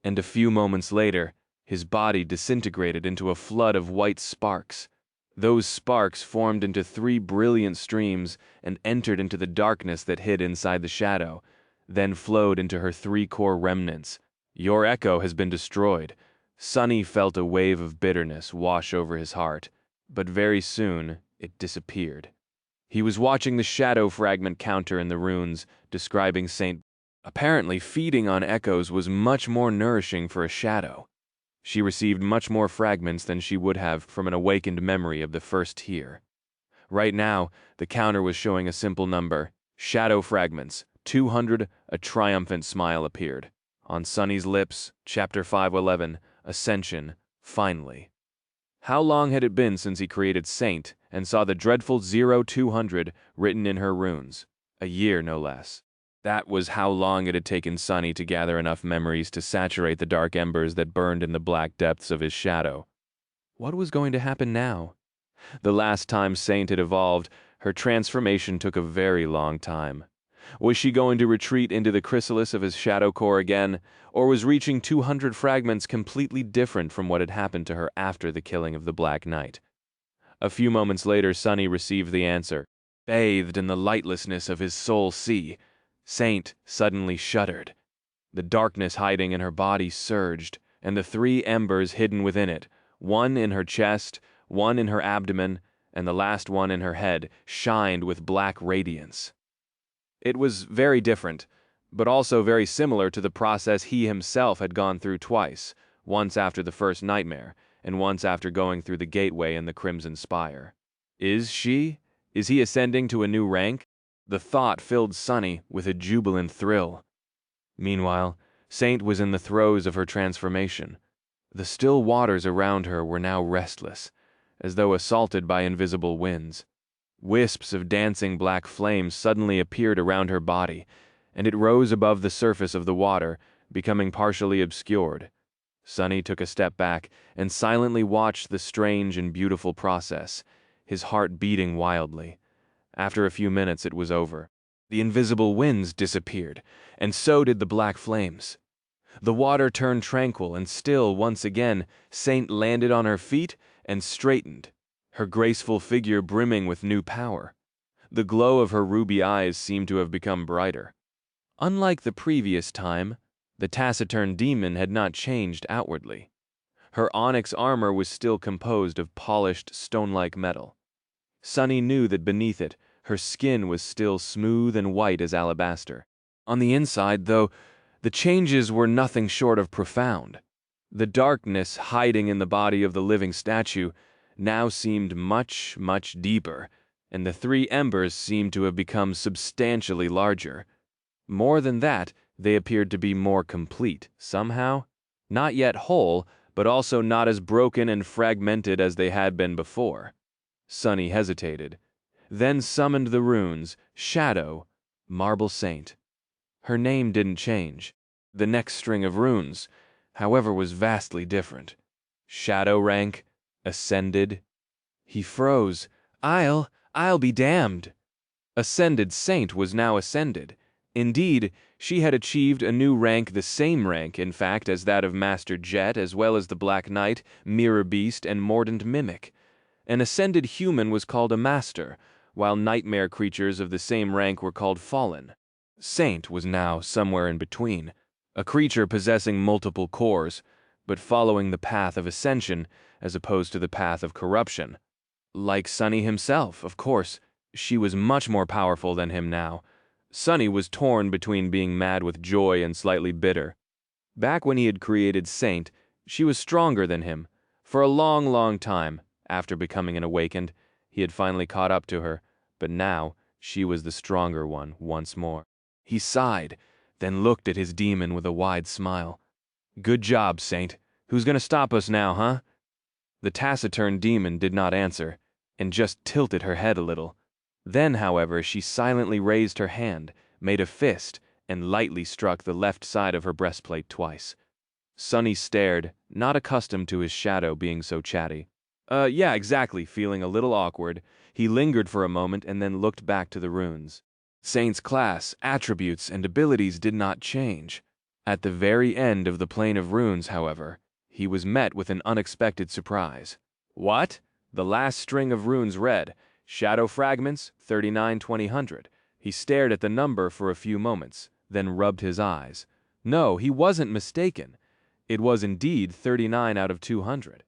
and a few moments later, his body disintegrated into a flood of white sparks. Those sparks formed into 3 brilliant streams and entered into the darkness that hid inside the shadow, then flowed into her 3 core remnants. "Your echo has been destroyed." Sunny felt a wave of bitterness wash over his heart, but very soon it disappeared. He was watching the shadow fragment counter in the runes, describing Saint. Apparently, feeding on echoes was much more nourishing for a shadow. She received much more fragments than she would have from an awakened memory of the first tier. Right now, the counter was showing a simple number. Shadow fragments, 200, a triumphant smile appeared. On Sunny's lips, Chapter 511, Ascension, finally. How long had it been since he created Saint and saw the dreadful 0200 written in her runes? A year, no less. That was how long it had taken Sunny to gather enough memories to saturate the dark embers that burned in the black depths of his shadow. What was going to happen now? The last time Saint had evolved, her transformation took a very long time. Was she going to retreat into the chrysalis of his shadow core again, or was reaching 200 fragments completely different from what had happened to her after the killing of the Black Knight? A few moments later, Sunny received the answer. Bathed in the lightlessness of his soul sea, Saint suddenly shuddered. The darkness hiding in her body surged, and the 3 embers hidden within it, one in her chest, one in her abdomen, and the last one in her head, shined with black radiance. It was very different, but also very similar to the process he himself had gone through twice, once after the first nightmare, and once after going through the gateway in the Crimson Spire. Is he ascending to a new rank? The thought filled Sunny with a jubilant thrill. Meanwhile, Saint was in the throes of her transformation. The still waters around her were now restless, as though assaulted by invisible winds. Wisps of dancing black flames suddenly appeared around her body, and it rose above the surface of the water, becoming partially obscured. Sunny took a step back and silently watched the strange and beautiful process, his heart beating wildly. After a few minutes, it was over. The invisible winds disappeared, and so did the black flames. The water turned tranquil and still once again. Saint landed on her feet and straightened, her graceful figure brimming with new power. The glow of her ruby eyes seemed to have become brighter. Unlike the previous time, the taciturn demon had not changed outwardly. Her onyx armor was still composed of polished, stone-like metal. Sunny knew that beneath it, her skin was still smooth and white as alabaster. On the inside, though, the changes were nothing short of profound. The darkness hiding in the body of the living statue now seemed much, much deeper, and the 3 embers seemed to have become substantially larger. More than that, they appeared to be more complete, somehow. Not yet whole, but also not as broken and fragmented as they had been before. Sunny hesitated, then summoned the runes, Shadow, Marble Saint. Her name didn't change. The next string of runes, however, was vastly different. Shadow rank, Ascended. He froze. I'll be damned. Ascended Saint was now ascended. Indeed, she had achieved a new rank, the same rank, in fact, as that of Master Jet, as well as the Black Knight, Mirror Beast, and Mordant Mimic. An ascended human was called a Master, while nightmare creatures of the same rank were called Fallen. Saint was now somewhere in between, a creature possessing multiple cores, but following the path of ascension as opposed to the path of corruption. Like Sunny himself, of course, she was much more powerful than him now. Sunny was torn between being mad with joy and slightly bitter. Back when he had created Saint, she was stronger than him. For a long, long time, after becoming an awakened, he had finally caught up to her, but now she was the stronger one once more. He sighed, then looked at his demon with a wide smile. "Good job, Saint. Who's gonna stop us now, huh?" The taciturn demon did not answer, and just tilted her head a little. Then, however, she silently raised her hand, made a fist, and lightly struck the left side of her breastplate twice. Sunny stared, not accustomed to his shadow being so chatty. Yeah, exactly," feeling a little awkward. He lingered for a moment and then looked back to the runes. Saint's class, attributes, and abilities did not change. At the very end of the plane of runes, however, he was met with an unexpected surprise. What? The last string of runes read, Shadow Fragments, 39-2000. He stared at the number for a few moments, then rubbed his eyes. No, he wasn't mistaken. It was indeed 39 out of 200.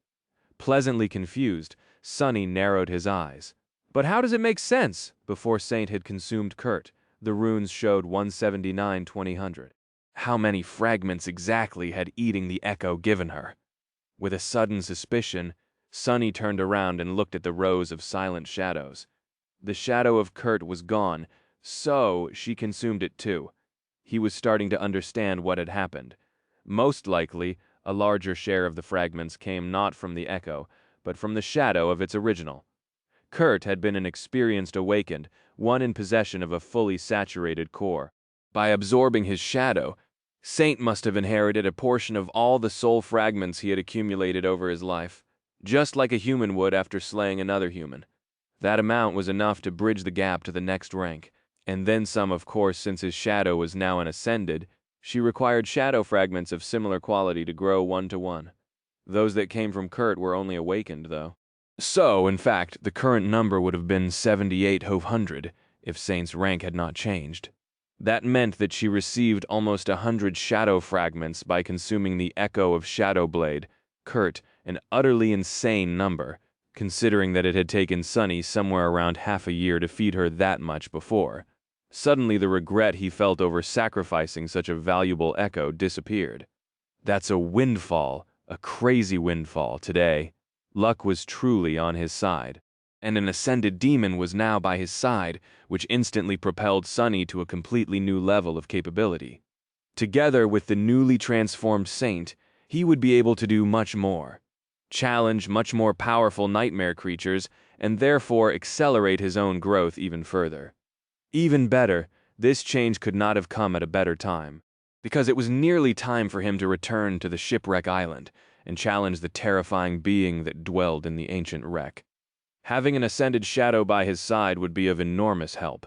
Pleasantly confused, Sunny narrowed his eyes. But how does it make sense? Before Saint had consumed Kurt, the runes showed 179-2000. How many fragments exactly had Eating the Echo given her? With a sudden suspicion, Sunny turned around and looked at the rows of silent shadows. The shadow of Kurt was gone, so she consumed it too. He was starting to understand what had happened. Most likely, a larger share of the fragments came not from the echo, but from the shadow of its original. Kurt had been an experienced awakened, one in possession of a fully saturated core. By absorbing his shadow, Saint must have inherited a portion of all the soul fragments he had accumulated over his life, just like a human would after slaying another human. That amount was enough to bridge the gap to the next rank, and then some, of course, since his shadow was now an ascended. She required shadow fragments of similar quality to grow 1-to-1. Those that came from Kurt were only awakened, though. So, in fact, the current number would have been 78-100 if Saint's rank had not changed. That meant that she received almost 100 shadow fragments by consuming the echo of Shadowblade, Kurt, an utterly insane number, considering that it had taken Sunny somewhere around half a year to feed her that much before. Suddenly the regret he felt over sacrificing such a valuable echo disappeared. That's a windfall, a crazy windfall today. Luck was truly on his side. And an ascended demon was now by his side, which instantly propelled Sunny to a completely new level of capability. Together with the newly transformed Saint, he would be able to do much more. Challenge much more powerful nightmare creatures, and therefore accelerate his own growth even further. Even better, this change could not have come at a better time, because it was nearly time for him to return to the shipwreck island and challenge the terrifying being that dwelled in the ancient wreck. Having an ascended shadow by his side would be of enormous help.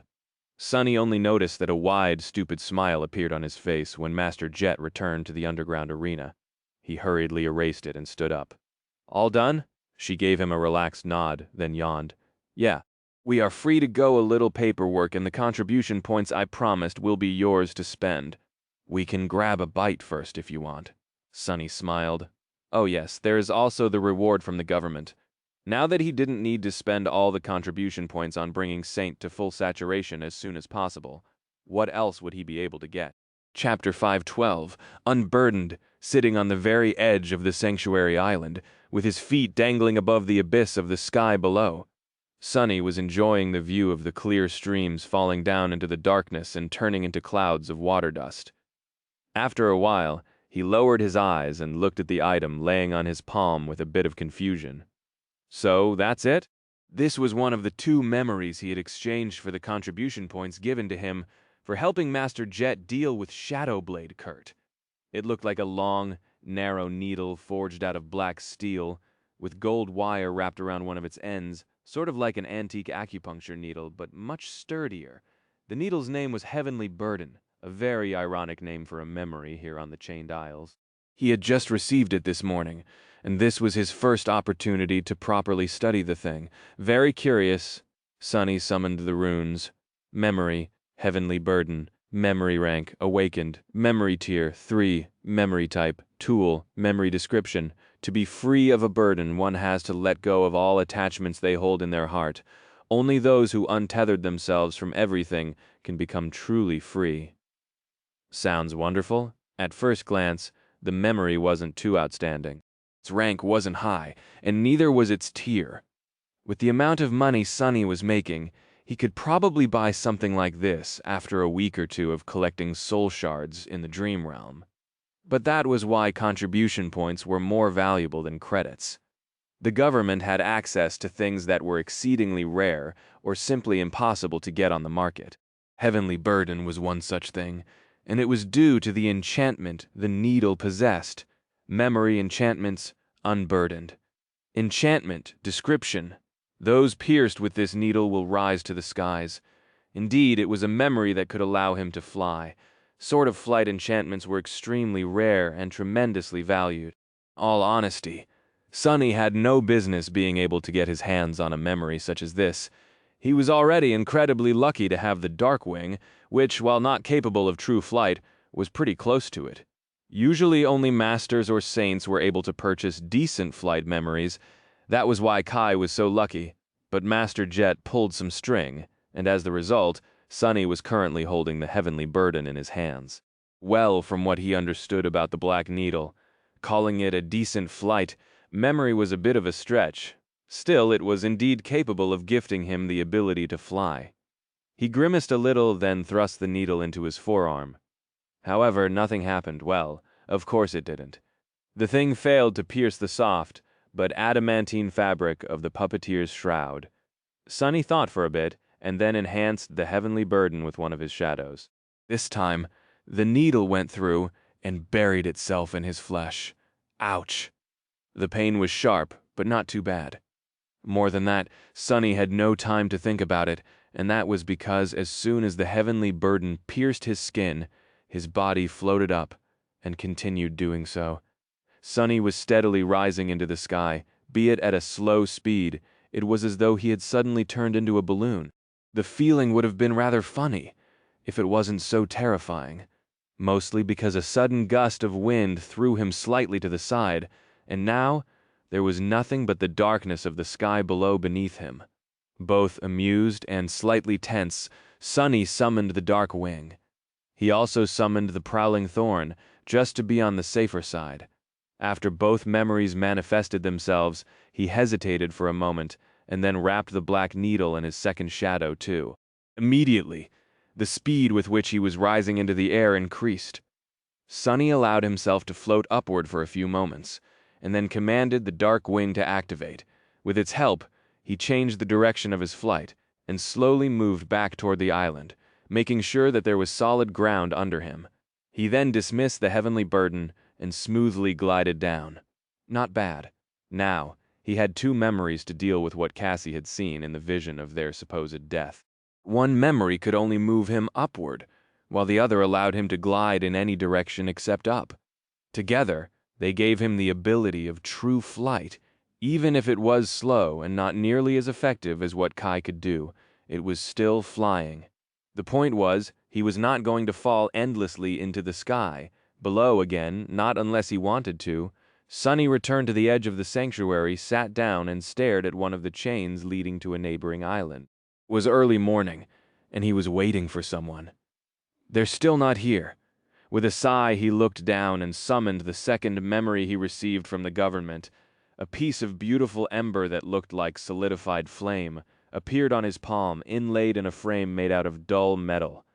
Sunny only noticed that a wide, stupid smile appeared on his face when Master Jet returned to the underground arena. He hurriedly erased it and stood up. "All done?" She gave him a relaxed nod, then yawned. "Yeah. We are free to go. A little paperwork and the contribution points I promised will be yours to spend. We can grab a bite first if you want." Sunny smiled. Oh yes, there is also the reward from the government. Now that he didn't need to spend all the contribution points on bringing Saint to full saturation as soon as possible, what else would he be able to get? Chapter 512, unburdened, sitting on the very edge of the sanctuary island, with his feet dangling above the abyss of the sky below. Sunny was enjoying the view of the clear streams falling down into the darkness and turning into clouds of water dust. After a while, he lowered his eyes and looked at the item laying on his palm with a bit of confusion. So, that's it? This was one of the 2 memories he had exchanged for the contribution points given to him for helping Master Jet deal with Shadowblade Kurt. It looked like a long, narrow needle forged out of black steel, with gold wire wrapped around one of its ends, sort of like an antique acupuncture needle, but much sturdier. The needle's name was Heavenly Burden, a very ironic name for a memory here on the Chained Isles. He had just received it this morning, and this was his first opportunity to properly study the thing. Very curious, Sunny summoned the runes. Memory, Heavenly Burden, Memory Rank, Awakened, Memory Tier, 3, Memory Type, Tool, Memory Description. To be free of a burden, one has to let go of all attachments they hold in their heart. Only those who untethered themselves from everything can become truly free. Sounds wonderful? At first glance, the memory wasn't too outstanding. Its rank wasn't high, and neither was its tier. With the amount of money Sunny was making, he could probably buy something like this after a week or 2 of collecting soul shards in the dream realm. But that was why contribution points were more valuable than credits. The government had access to things that were exceedingly rare or simply impossible to get on the market. Heavenly Burden was one such thing, and it was due to the enchantment the needle possessed. Memory enchantments, unburdened. Enchantment, description. Those pierced with this needle will rise to the skies. Indeed, it was a memory that could allow him to fly. Sort of flight enchantments were extremely rare and tremendously valued. All honesty, Sunny had no business being able to get his hands on a memory such as this. He was already incredibly lucky to have the Darkwing, which, while not capable of true flight, was pretty close to it. Usually only masters or saints were able to purchase decent flight memories. That was why Kai was so lucky, but Master Jet pulled some string, and as the result, Sunny was currently holding the Heavenly Burden in his hands. Well, from what he understood about the Black Needle, calling it a decent flight, memory was a bit of a stretch. Still, it was indeed capable of gifting him the ability to fly. He grimaced a little, then thrust the needle into his forearm. However, nothing happened. Well, of course it didn't. The thing failed to pierce the soft, but adamantine fabric of the puppeteer's shroud. Sunny thought for a bit, and then enhanced the Heavenly Burden with one of his shadows. This time, the needle went through and buried itself in his flesh. Ouch! The pain was sharp, but not too bad. More than that, Sunny had no time to think about it, and that was because as soon as the Heavenly Burden pierced his skin, his body floated up and continued doing so. Sunny was steadily rising into the sky, be it at a slow speed. It was as though he had suddenly turned into a balloon. The feeling would have been rather funny if it wasn't so terrifying, mostly because a sudden gust of wind threw him slightly to the side, and now there was nothing but the darkness of the sky below beneath him. Both amused and slightly tense, Sunny summoned the Dark Wing. He also summoned the Prowling Thorn, just to be on the safer side. After both memories manifested themselves, he hesitated for a moment, and then wrapped the Black Needle in his second shadow, too. Immediately, the speed with which he was rising into the air increased. Sunny allowed himself to float upward for a few moments, and then commanded the Dark Wing to activate. With its help, he changed the direction of his flight, and slowly moved back toward the island, making sure that there was solid ground under him. He then dismissed the Heavenly Burden and smoothly glided down. Not bad. Now, he had 2 memories to deal with what Cassie had seen in the vision of their supposed death. One memory could only move him upward, while the other allowed him to glide in any direction except up. Together, they gave him the ability of true flight. Even if it was slow and not nearly as effective as what Kai could do, it was still flying. The point was, he was not going to fall endlessly into the sky, below again, not unless he wanted to. Sunny returned to the edge of the sanctuary, sat down, and stared at one of the chains leading to a neighboring island. It was early morning, and he was waiting for someone. They're still not here. With a sigh, he looked down and summoned the second memory he received from the government, a piece of beautiful ember that looked like solidified flame, appeared on his palm, inlaid in a frame made out of dull metal.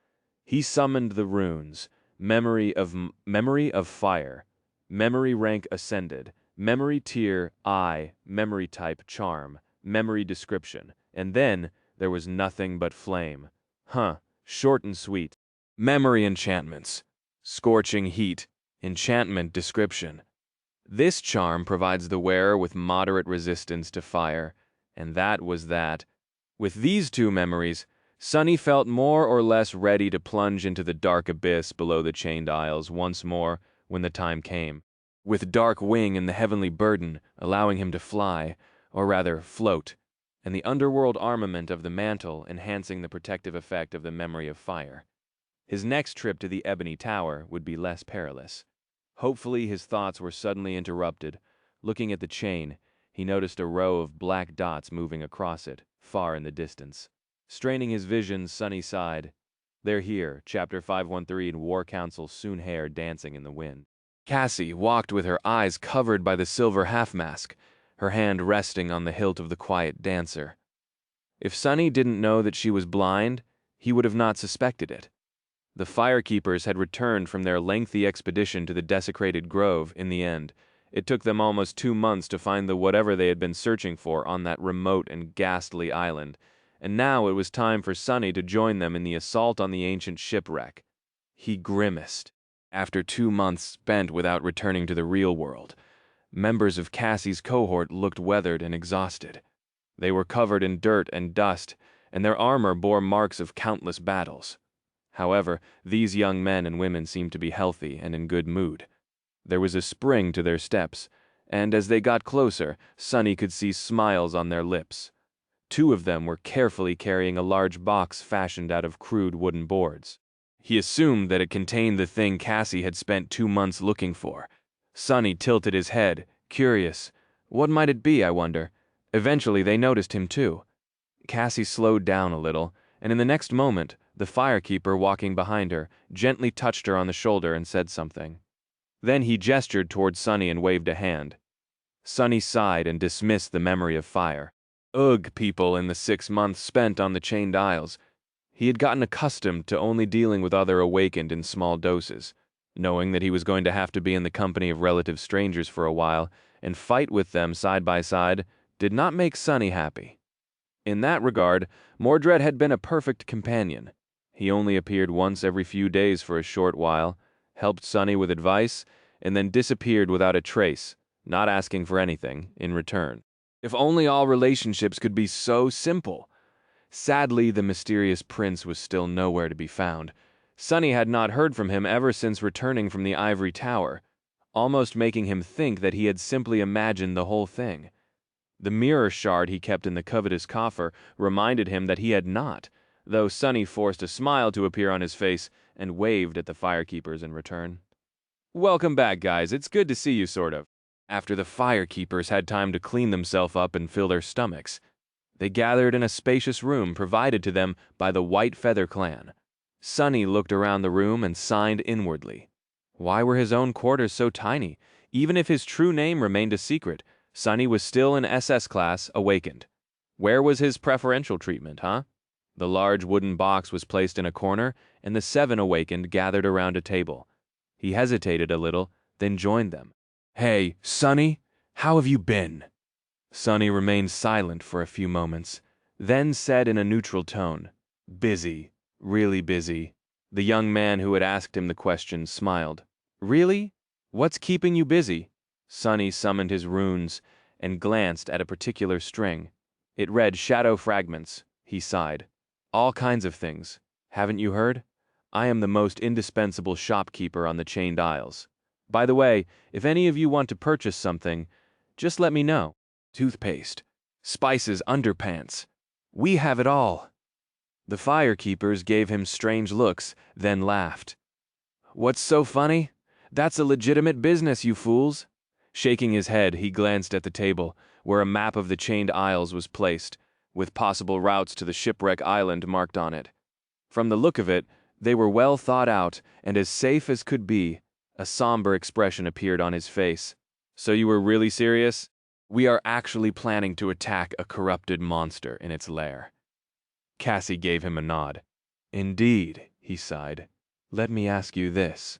He summoned the runes: memory of fire, memory rank ascended, memory tier I, memory type charm, memory description, and then there was nothing but flame. Short and sweet. Memory enchantments: scorching heat, enchantment description. This charm provides the wearer with moderate resistance to fire, and that was that. With these two memories, Sunny felt more or less ready to plunge into the dark abyss below the chained isles once more when the time came, with dark wing and the heavenly burden allowing him to fly, or rather float, and the underworld armament of the mantle enhancing the protective effect of the memory of fire. His next trip to the Ebony Tower would be less perilous. Hopefully his thoughts were suddenly interrupted. Looking at the chain, he noticed a row of black dots moving across it, far in the distance. Straining his vision, Sunny sighed. They're here, Chapter 513 and War Council soon hair dancing in the wind. Cassie walked with her eyes covered by the silver half-mask, her hand resting on the hilt of the quiet dancer. If Sunny didn't know that she was blind, he would have not suspected it. The firekeepers had returned from their lengthy expedition to the desecrated grove in the end. It took them almost 2 months to find the whatever they had been searching for on that remote and ghastly island, and now it was time for Sunny to join them in the assault on the ancient shipwreck. He grimaced. After 2 months spent without returning to the real world, members of Cassie's cohort looked weathered and exhausted. They were covered in dirt and dust, and their armor bore marks of countless battles. However, these young men and women seemed to be healthy and in good mood. There was a spring to their steps, and as they got closer, Sunny could see smiles on their lips. 2 of them were carefully carrying a large box fashioned out of crude wooden boards. He assumed that it contained the thing Cassie had spent 2 months looking for. Sunny tilted his head, curious. What might it be, I wonder? Eventually they noticed him too. Cassie slowed down a little, and in the next moment, the firekeeper walking behind her gently touched her on the shoulder and said something. Then he gestured toward Sunny and waved a hand. Sunny sighed and dismissed the memory of fire. Ugh, people in the 6 months spent on the chained isles. He had gotten accustomed to only dealing with other awakened in small doses. Knowing that he was going to have to be in the company of relative strangers for a while and fight with them side by side did not make Sunny happy. In that regard, Mordred had been a perfect companion. He only appeared once every few days for a short while, helped Sunny with advice, and then disappeared without a trace, not asking for anything in return. If only all relationships could be so simple! Sadly, the mysterious prince was still nowhere to be found. Sunny had not heard from him ever since returning from the ivory tower, almost making him think that he had simply imagined the whole thing. The mirror shard he kept in the covetous coffer reminded him that he had not, though Sunny forced a smile to appear on his face and waved at the firekeepers in return. Welcome back, guys. It's good to see you, sort of. After the firekeepers had time to clean themselves up and fill their stomachs, they gathered in a spacious room provided to them by the White Feather clan. Sunny looked around the room and signed inwardly. Why were his own quarters so tiny? Even if his true name remained a secret, Sunny was still an SS class awakened. Where was his preferential treatment, huh? The large wooden box was placed in a corner, and the 7 awakened gathered around a table. He hesitated a little, then joined them. Hey, Sunny, how have you been? Sunny remained silent for a few moments, then said in a neutral tone, Busy, really busy. The young man who had asked him the question smiled. Really? What's keeping you busy? Sunny summoned his runes and glanced at a particular string. It read Shadow Fragments. He sighed. All kinds of things. Haven't you heard? I am the most indispensable shopkeeper on the Chained Isles. By the way, if any of you want to purchase something, just let me know. Toothpaste, spices, underpants. We have it all. The firekeepers gave him strange looks, then laughed. What's so funny? That's a legitimate business, you fools. Shaking his head, he glanced at the table, where a map of the Chained Isles was placed, with possible routes to the shipwreck island marked on it. From the look of it, they were well thought out and as safe as could be. A somber expression appeared on his face. So you were really serious? We are actually planning to attack a corrupted monster in its lair. Cassie gave him a nod. Indeed, he sighed. Let me ask you this.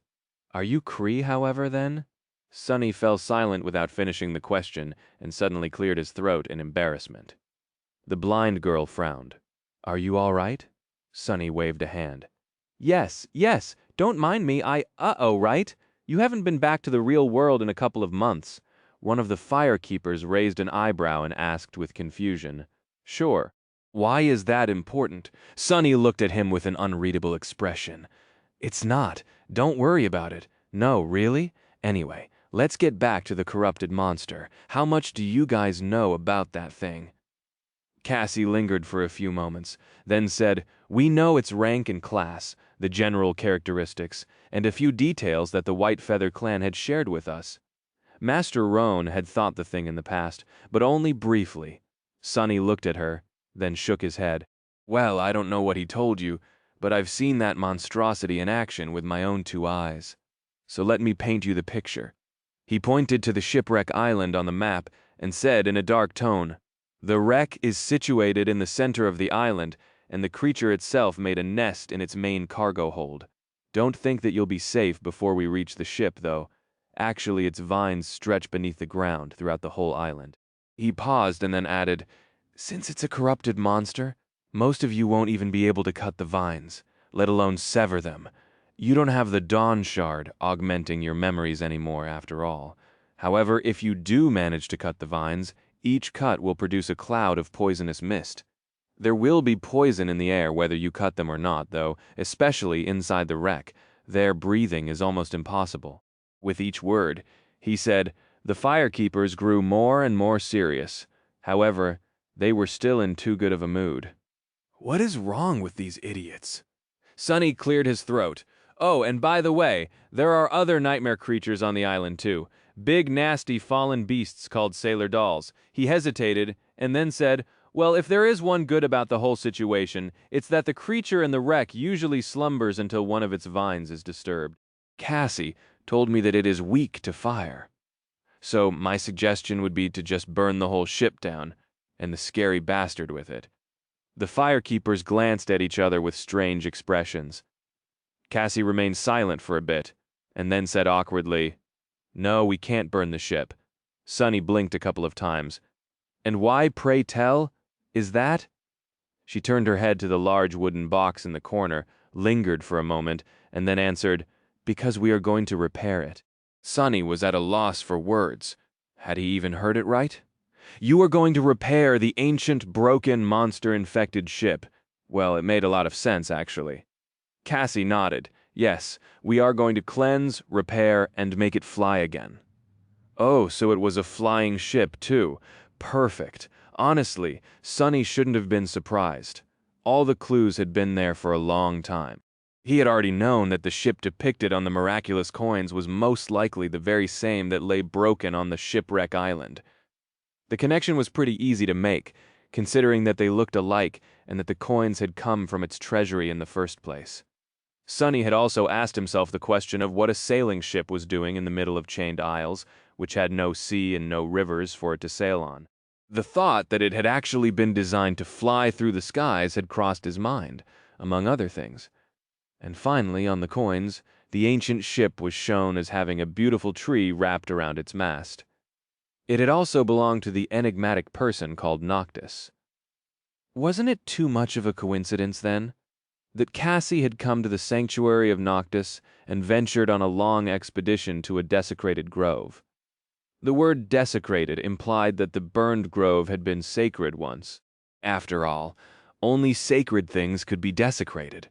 Are you Cree, however, then? Sonny fell silent without finishing the question and suddenly cleared his throat in embarrassment. The blind girl frowned. Are you all right? Sonny waved a hand. Yes, don't mind me, right? You haven't been back to the real world in a couple of months. One of the firekeepers raised an eyebrow and asked with confusion. Sure. Why is that important? Sonny looked at him with an unreadable expression. It's not. Don't worry about it. No, really? Anyway, let's get back to the corrupted monster. How much do you guys know about that thing? Cassie lingered for a few moments, then said, We know its rank and class, the general characteristics, and a few details that the White Feather clan had shared with us. Master Roan had thought the thing in the past, but only briefly. Sonny looked at her, then shook his head. Well, I don't know what he told you, but I've seen that monstrosity in action with my own 2 eyes. So let me paint you the picture. He pointed to the shipwreck island on the map and said in a dark tone, The wreck is situated in the center of the island, and the creature itself made a nest in its main cargo hold. Don't think that you'll be safe before we reach the ship, though. Actually, its vines stretch beneath the ground throughout the whole island. He paused and then added, Since it's a corrupted monster, most of you won't even be able to cut the vines, let alone sever them. You don't have the dawn shard augmenting your memories anymore, after all. However, if you do manage to cut the vines, each cut will produce a cloud of poisonous mist. There will be poison in the air whether you cut them or not, though, especially inside the wreck. There, breathing is almost impossible. With each word, he said, the firekeepers grew more and more serious. However, they were still in too good of a mood. What is wrong with these idiots? Sonny cleared his throat. Oh, and by the way, there are other nightmare creatures on the island too. Big, nasty, fallen beasts called sailor dolls. He hesitated, and then said, Well, if there is one good about the whole situation, it's that the creature in the wreck usually slumbers until one of its vines is disturbed. Cassie told me that it is weak to fire. So my suggestion would be to just burn the whole ship down, and the scary bastard with it. The firekeepers glanced at each other with strange expressions. Cassie remained silent for a bit, and then said awkwardly, No, we can't burn the ship. Sonny blinked a couple of times. And why, pray tell, is that? She turned her head to the large wooden box in the corner, lingered for a moment, and then answered, Because we are going to repair it. Sonny was at a loss for words. Had he even heard it right? You are going to repair the ancient, broken, monster-infected ship. Well, it made a lot of sense, actually. Cassie nodded. Yes, we are going to cleanse, repair, and make it fly again. Oh, so it was a flying ship, too. Perfect. Honestly, Sonny shouldn't have been surprised. All the clues had been there for a long time. He had already known that the ship depicted on the miraculous coins was most likely the very same that lay broken on the shipwreck island. The connection was pretty easy to make, considering that they looked alike and that the coins had come from its treasury in the first place. Sonny had also asked himself the question of what a sailing ship was doing in the middle of chained isles, which had no sea and no rivers for it to sail on. The thought that it had actually been designed to fly through the skies had crossed his mind, among other things. And finally, on the coins, the ancient ship was shown as having a beautiful tree wrapped around its mast. It had also belonged to the enigmatic person called Noctis. Wasn't it too much of a coincidence, then, that Cassie had come to the sanctuary of Noctis and ventured on a long expedition to a desecrated grove? The word desecrated implied that the burned grove had been sacred once. After all, only sacred things could be desecrated,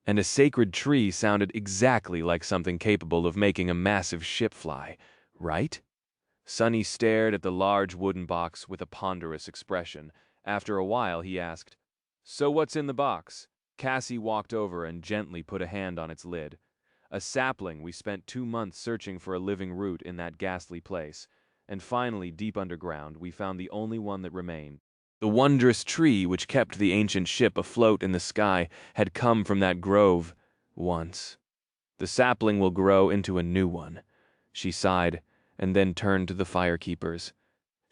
and a sacred tree sounded exactly like something capable of making a massive ship fly, right? Sonny stared at the large wooden box with a ponderous expression. After a while, he asked, So what's in the box? Cassie walked over and gently put a hand on its lid. A sapling we spent 2 months searching for a living root in that ghastly place, and finally, deep underground, we found the only one that remained. The wondrous tree which kept the ancient ship afloat in the sky had come from that grove once. The sapling will grow into a new one. She sighed, and then turned to the firekeepers.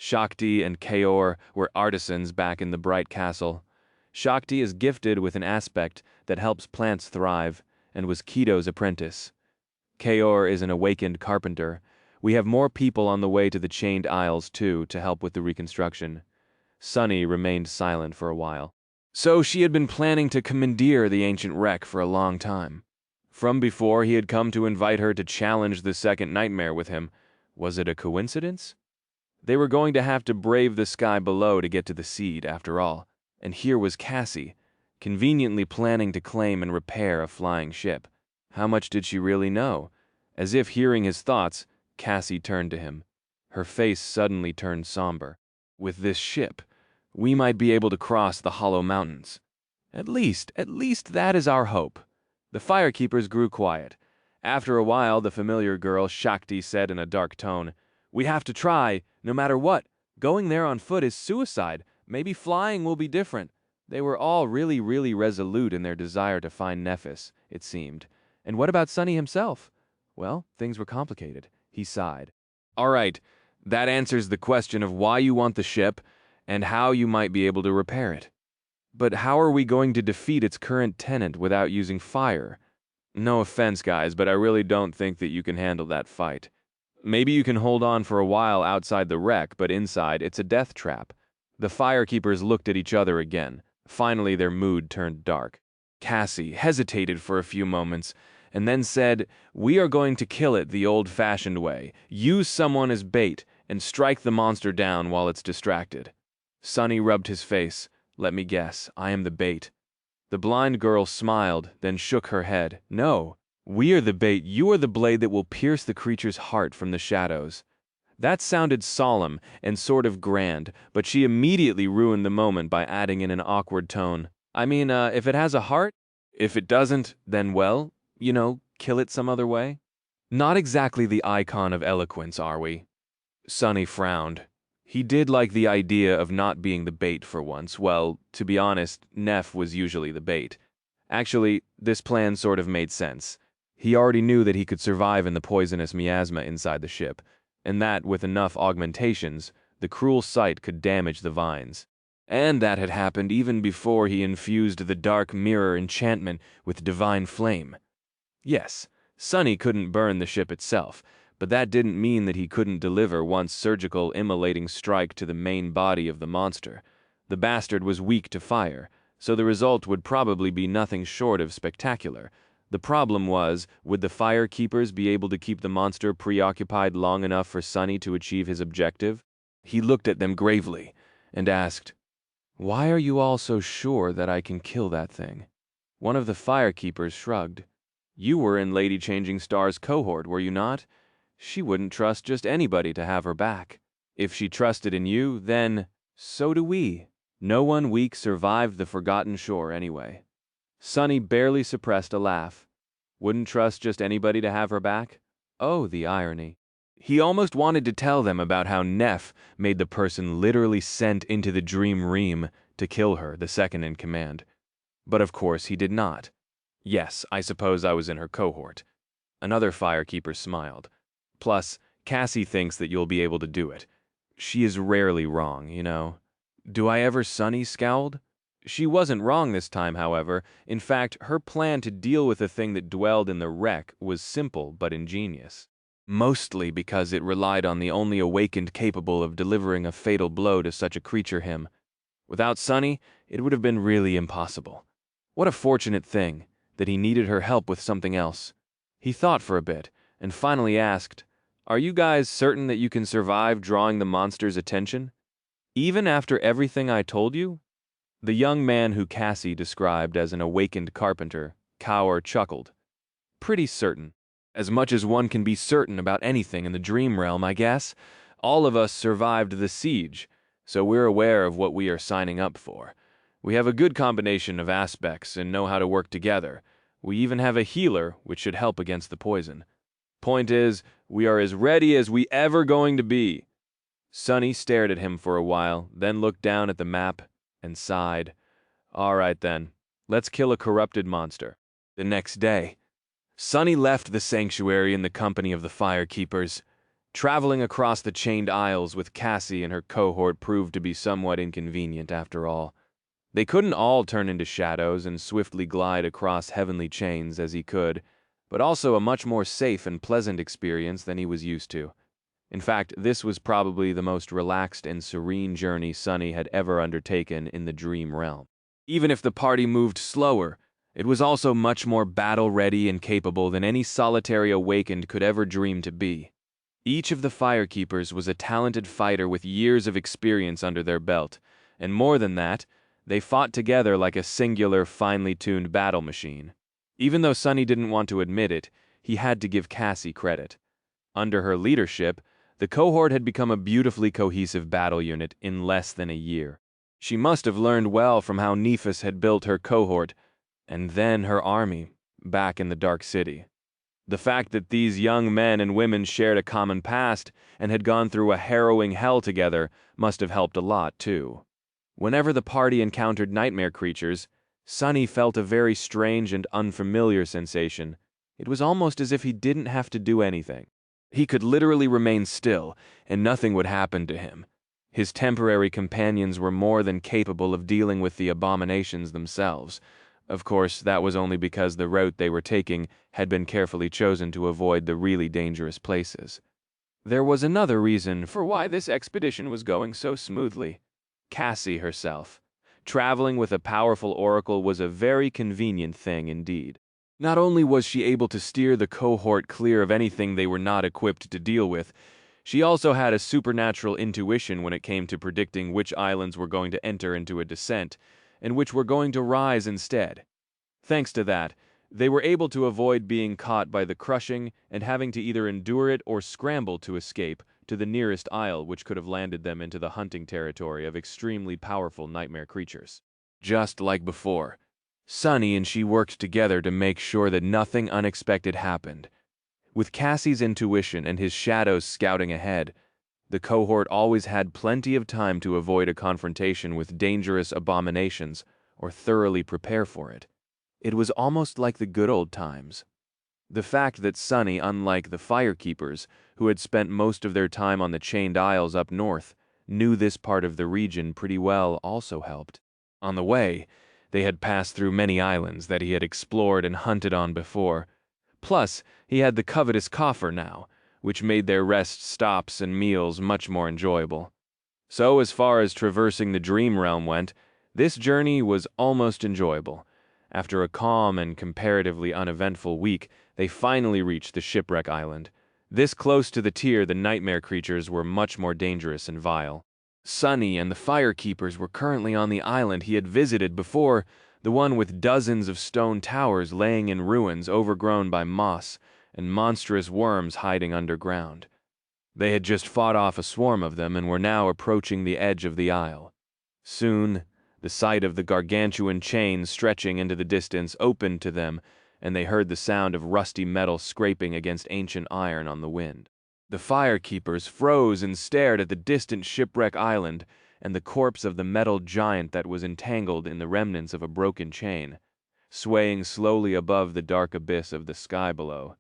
Shakti and Kaor were artisans back in the bright castle. Shakti is gifted with an aspect that helps plants thrive, and was Keto's apprentice. Kaor is an awakened carpenter. We have more people on the way to the Chained Isles, too, to help with the reconstruction. Sunny remained silent for a while. So she had been planning to commandeer the ancient wreck for a long time. From before he had come to invite her to challenge the second nightmare with him. Was it a coincidence? They were going to have to brave the sky below to get to the seed, after all. And here was Cassie, conveniently planning to claim and repair a flying ship. How much did she really know? As if hearing his thoughts, Cassie turned to him. Her face suddenly turned somber. With this ship, we might be able to cross the hollow mountains. At least that is our hope. The firekeepers grew quiet. After a while, the familiar girl, Shakti, said in a dark tone, "We have to try, no matter what. Going there on foot is suicide. Maybe flying will be different." They were all really resolute in their desire to find Nephis, it seemed. And what about Sunny himself? Well, things were complicated. He sighed. "All right, that answers the question of why you want the ship, and how you might be able to repair it. But how are we going to defeat its current tenant without using fire? No offense, guys, but I really don't think that you can handle that fight. Maybe you can hold on for a while outside the wreck, but inside it's a death trap." The firekeepers looked at each other again. Finally, their mood turned dark. Cassie hesitated for a few moments, and then said, "We are going to kill it the old-fashioned way. Use someone as bait, and strike the monster down while it's distracted." Sunny rubbed his face. "Let me guess, I am the bait." The blind girl smiled, then shook her head. "No, we are the bait. You are the blade that will pierce the creature's heart from the shadows." That sounded solemn and sort of grand, but she immediately ruined the moment by adding in an awkward tone, "I mean, if it has a heart? If it doesn't, then well, kill it some other way." Not exactly the icon of eloquence, are we? Sunny frowned. He did like the idea of not being the bait for once. Well, to be honest, Neff was usually the bait. Actually, this plan sort of made sense. He already knew that he could survive in the poisonous miasma inside the ship, and that, with enough augmentations, the cruel sight could damage the vines. And that had happened even before he infused the dark mirror enchantment with divine flame. Yes, Sunny couldn't burn the ship itself, but that didn't mean that he couldn't deliver one surgical immolating strike to the main body of the monster. The bastard was weak to fire, so the result would probably be nothing short of spectacular. The problem was, would the firekeepers be able to keep the monster preoccupied long enough for Sunny to achieve his objective? He looked at them gravely and asked, "Why are you all so sure that I can kill that thing?" One of the firekeepers shrugged. "You were in Lady Changing Star's cohort, were you not? She wouldn't trust just anybody to have her back. If she trusted in you, then so do we. No one weak survived the Forgotten Shore anyway." Sunny barely suppressed a laugh. Wouldn't trust just anybody to have her back? Oh, the irony. He almost wanted to tell them about how Neff made the person literally sent into the dream realm to kill her, the second in command. But of course he did not. "Yes, I suppose I was in her cohort." Another firekeeper smiled. "Plus, Cassie thinks that you'll be able to do it. She is rarely wrong, you know." "Do I ever?" Sunny scowled. She wasn't wrong this time, however. In fact, her plan to deal with the thing that dwelled in the wreck was simple but ingenious. Mostly because it relied on the only awakened capable of delivering a fatal blow to such a creature him. Without Sunny, it would have been really impossible. What a fortunate thing that he needed her help with something else. He thought for a bit, and finally asked, "Are you guys certain that you can survive drawing the monster's attention? Even after everything I told you?" The young man who Cassie described as an awakened carpenter, Kaur, chuckled. "Pretty certain. As much as one can be certain about anything in the dream realm, I guess. All of us survived the siege, so we're aware of what we are signing up for. We have a good combination of aspects and know how to work together. We even have a healer, which should help against the poison. Point is, we are as ready as we ever going to be." Sunny stared at him for a while, then looked down at the map and sighed. "All right then, let's kill a corrupted monster." The next day, Sunny left the sanctuary in the company of the firekeepers. Traveling across the chained aisles with Cassie and her cohort proved to be somewhat inconvenient after all. They couldn't all turn into shadows and swiftly glide across heavenly chains as he could, but also a much more safe and pleasant experience than he was used to. In fact, this was probably the most relaxed and serene journey Sunny had ever undertaken in the dream realm. Even if the party moved slower, it was also much more battle-ready and capable than any solitary awakened could ever dream to be. Each of the firekeepers was a talented fighter with years of experience under their belt, and more than that, they fought together like a singular, finely tuned battle machine. Even though Sunny didn't want to admit it, he had to give Cassie credit. Under her leadership, the cohort had become a beautifully cohesive battle unit in less than a year. She must have learned well from how Nephis had built her cohort, and then her army, back in the Dark City. The fact that these young men and women shared a common past and had gone through a harrowing hell together must have helped a lot, too. Whenever the party encountered nightmare creatures, Sunny felt a very strange and unfamiliar sensation. It was almost as if he didn't have to do anything. He could literally remain still, and nothing would happen to him. His temporary companions were more than capable of dealing with the abominations themselves. Of course, that was only because the route they were taking had been carefully chosen to avoid the really dangerous places. There was another reason for why this expedition was going so smoothly. Cassie herself. Traveling with a powerful oracle was a very convenient thing indeed. Not only was she able to steer the cohort clear of anything they were not equipped to deal with, she also had a supernatural intuition when it came to predicting which islands were going to enter into a descent, and which were going to rise instead. Thanks to that, they were able to avoid being caught by the crushing and having to either endure it or scramble to escape to the nearest isle, which could have landed them into the hunting territory of extremely powerful nightmare creatures. Just like before, Sunny and she worked together to make sure that nothing unexpected happened. With Cassie's intuition and his shadows scouting ahead, the cohort always had plenty of time to avoid a confrontation with dangerous abominations or thoroughly prepare for it. It was almost like the good old times. The fact that Sunny, unlike the firekeepers, who had spent most of their time on the chained isles up north, knew this part of the region pretty well also helped. On the way, they had passed through many islands that he had explored and hunted on before. Plus, he had the covetous coffer now, which made their rest stops and meals much more enjoyable. So as far as traversing the dream realm went, this journey was almost enjoyable. After a calm and comparatively uneventful week, they finally reached the shipwreck island. This close to the tier, the nightmare creatures were much more dangerous and vile. Sunny and the firekeepers were currently on the island he had visited before, the one with dozens of stone towers laying in ruins overgrown by moss and monstrous worms hiding underground. They had just fought off a swarm of them and were now approaching the edge of the isle. Soon, the sight of the gargantuan chain stretching into the distance opened to them, and they heard the sound of rusty metal scraping against ancient iron on the wind. The firekeepers froze and stared at the distant shipwreck island and the corpse of the metal giant that was entangled in the remnants of a broken chain, swaying slowly above the dark abyss of the sky below.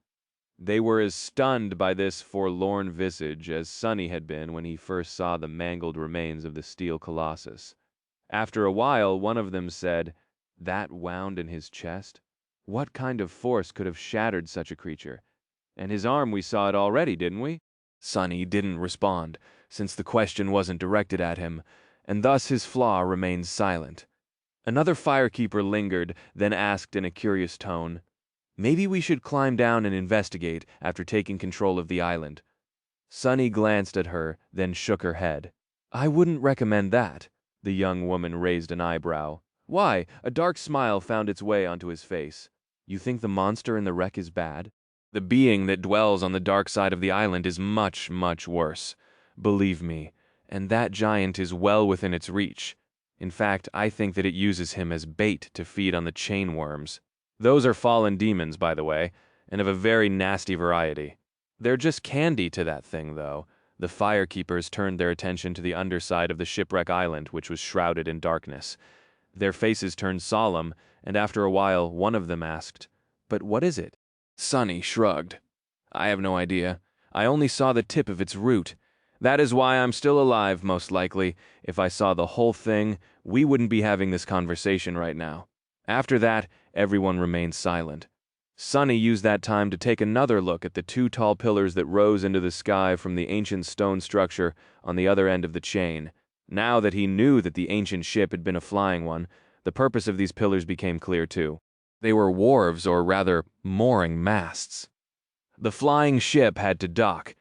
They were as stunned by this forlorn visage as Sunny had been when he first saw the mangled remains of the steel colossus. After a while, one of them said, "That wound in his chest? What kind of force could have shattered such a creature? And his arm, we saw it already, didn't we?" Sunny didn't respond, since the question wasn't directed at him, and thus his flaw remained silent. Another firekeeper lingered, then asked in a curious tone, "Maybe we should climb down and investigate after taking control of the island." Sunny glanced at her, then shook her head. "I wouldn't recommend that." The young woman raised an eyebrow. "Why?" A dark smile found its way onto his face. "You think the monster in the wreck is bad?" "The being that dwells on the dark side of the island is much, much worse. Believe me, and that giant is well within its reach. In fact, I think that it uses him as bait to feed on the chain worms. Those are fallen demons, by the way, and of a very nasty variety. They're just candy to that thing, though." The firekeepers turned their attention to the underside of the shipwreck island, which was shrouded in darkness. Their faces turned solemn, and after a while, one of them asked, "But what is it?" Sunny shrugged. "I have no idea. I only saw the tip of its root. That is why I'm still alive, most likely. If I saw the whole thing, we wouldn't be having this conversation right now." After that, everyone remained silent. Sonny used that time to take another look at the two tall pillars that rose into the sky from the ancient stone structure on the other end of the chain. Now that he knew that the ancient ship had been a flying one, the purpose of these pillars became clear too. They were wharves, or rather, mooring masts. The flying ship had to dock.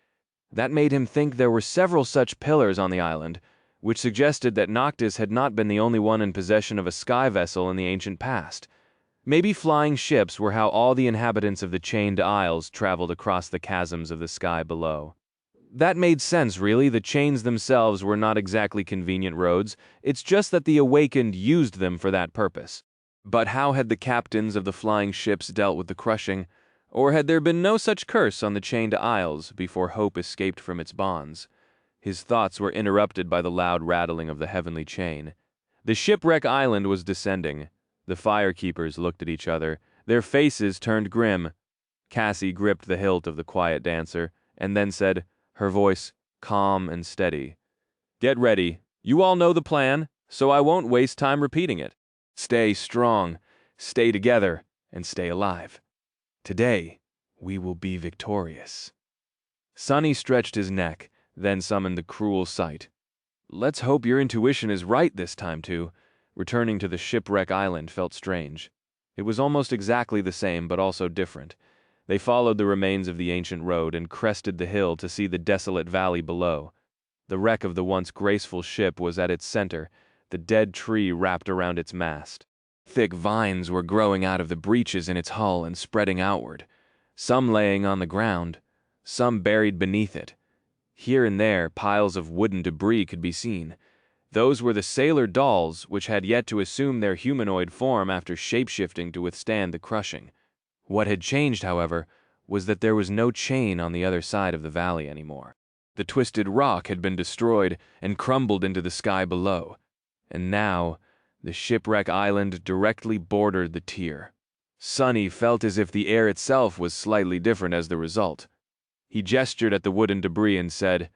That made him think there were several such pillars on the island, which suggested that Noctis had not been the only one in possession of a sky vessel in the ancient past. Maybe flying ships were how all the inhabitants of the chained isles traveled across the chasms of the sky below. That made sense, really. The chains themselves were not exactly convenient roads. It's just that the awakened used them for that purpose. But how had the captains of the flying ships dealt with the crushing? Or had there been no such curse on the chained isles before hope escaped from its bonds? His thoughts were interrupted by the loud rattling of the heavenly chain. The shipwreck island was descending. The firekeepers looked at each other. Their faces turned grim. Cassie gripped the hilt of the quiet dancer, and then said, her voice calm and steady, "Get ready. You all know the plan, so I won't waste time repeating it. Stay strong, stay together, and stay alive. Today, we will be victorious." Sonny stretched his neck, then summoned the cruel sight. "Let's hope your intuition is right this time, too." Returning to the shipwreck island felt strange. It was almost exactly the same, but also different. They followed the remains of the ancient road and crested the hill to see the desolate valley below. The wreck of the once graceful ship was at its center, the dead tree wrapped around its mast. Thick vines were growing out of the breaches in its hull and spreading outward, some laying on the ground, some buried beneath it. Here and there, piles of wooden debris could be seen. Those were the sailor dolls, which had yet to assume their humanoid form after shapeshifting to withstand the crushing. What had changed, however, was that there was no chain on the other side of the valley anymore. The twisted rock had been destroyed and crumbled into the sky below, and now the shipwreck island directly bordered the tier. Sonny felt as if the air itself was slightly different as the result. He gestured at the wooden debris and said,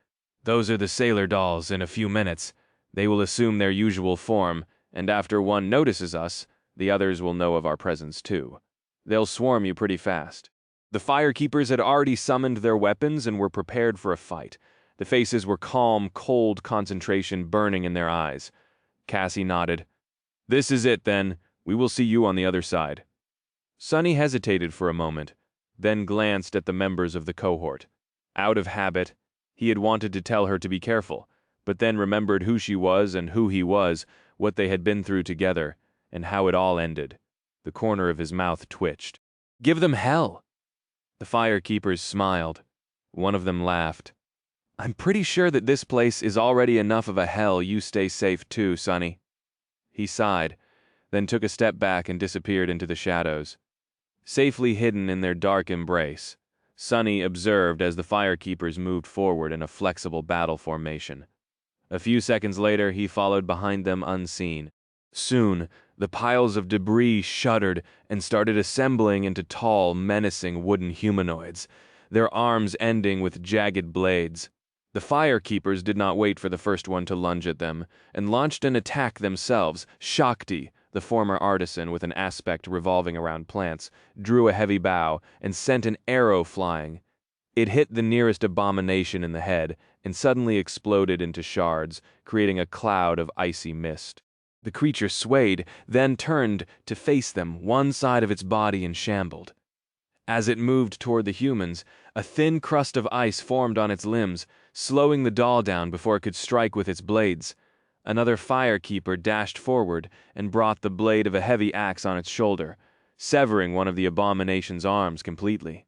"Those are the sailor dolls. In a few minutes, they will assume their usual form, and after one notices us, the others will know of our presence too. They'll swarm you pretty fast." The firekeepers had already summoned their weapons and were prepared for a fight. The faces were calm, cold concentration burning in their eyes. Cassie nodded. "This is it, then. We will see you on the other side." Sonny hesitated for a moment, then glanced at the members of the cohort. Out of habit, he had wanted to tell her to be careful, but then remembered who she was and who he was, what they had been through together, and how it all ended. The corner of his mouth twitched. "Give them hell!" The firekeepers smiled. One of them laughed. "I'm pretty sure that this place is already enough of a hell. You stay safe too, Sonny." He sighed, then took a step back and disappeared into the shadows. Safely hidden in their dark embrace, Sonny observed as the firekeepers moved forward in a flexible battle formation. A few seconds later, he followed behind them unseen. Soon, the piles of debris shuddered and started assembling into tall, menacing wooden humanoids, their arms ending with jagged blades. The firekeepers did not wait for the first one to lunge at them, and launched an attack themselves. Shakti, the former artisan with an aspect revolving around plants, drew a heavy bow and sent an arrow flying. It hit the nearest abomination in the head and suddenly exploded into shards, creating a cloud of icy mist. The creature swayed, then turned to face them, one side of its body in shambled. As it moved toward the humans, a thin crust of ice formed on its limbs, slowing the doll down before it could strike with its blades. Another firekeeper dashed forward and brought the blade of a heavy axe on its shoulder, severing one of the abomination's arms completely.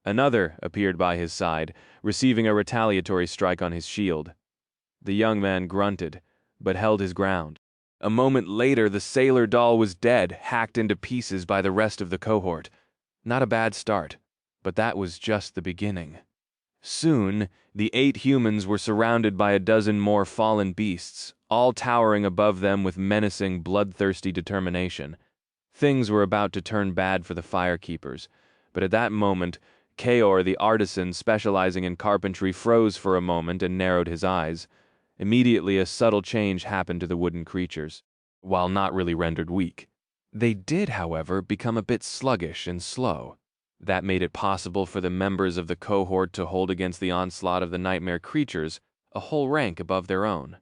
Another appeared by his side, receiving a retaliatory strike on his shield. The young man grunted, but held his ground. A moment later, the sailor doll was dead, hacked into pieces by the rest of the cohort. Not a bad start, but that was just the beginning. Soon, the 8 humans were surrounded by a dozen more fallen beasts, all towering above them with menacing, bloodthirsty determination. Things were about to turn bad for the firekeepers, but at that moment, Kaor, the artisan specializing in carpentry, froze for a moment and narrowed his eyes. Immediately, a subtle change happened to the wooden creatures, while not really rendered weak. They did, however, become a bit sluggish and slow. That made it possible for the members of the cohort to hold against the onslaught of the nightmare creatures, a whole rank above their own.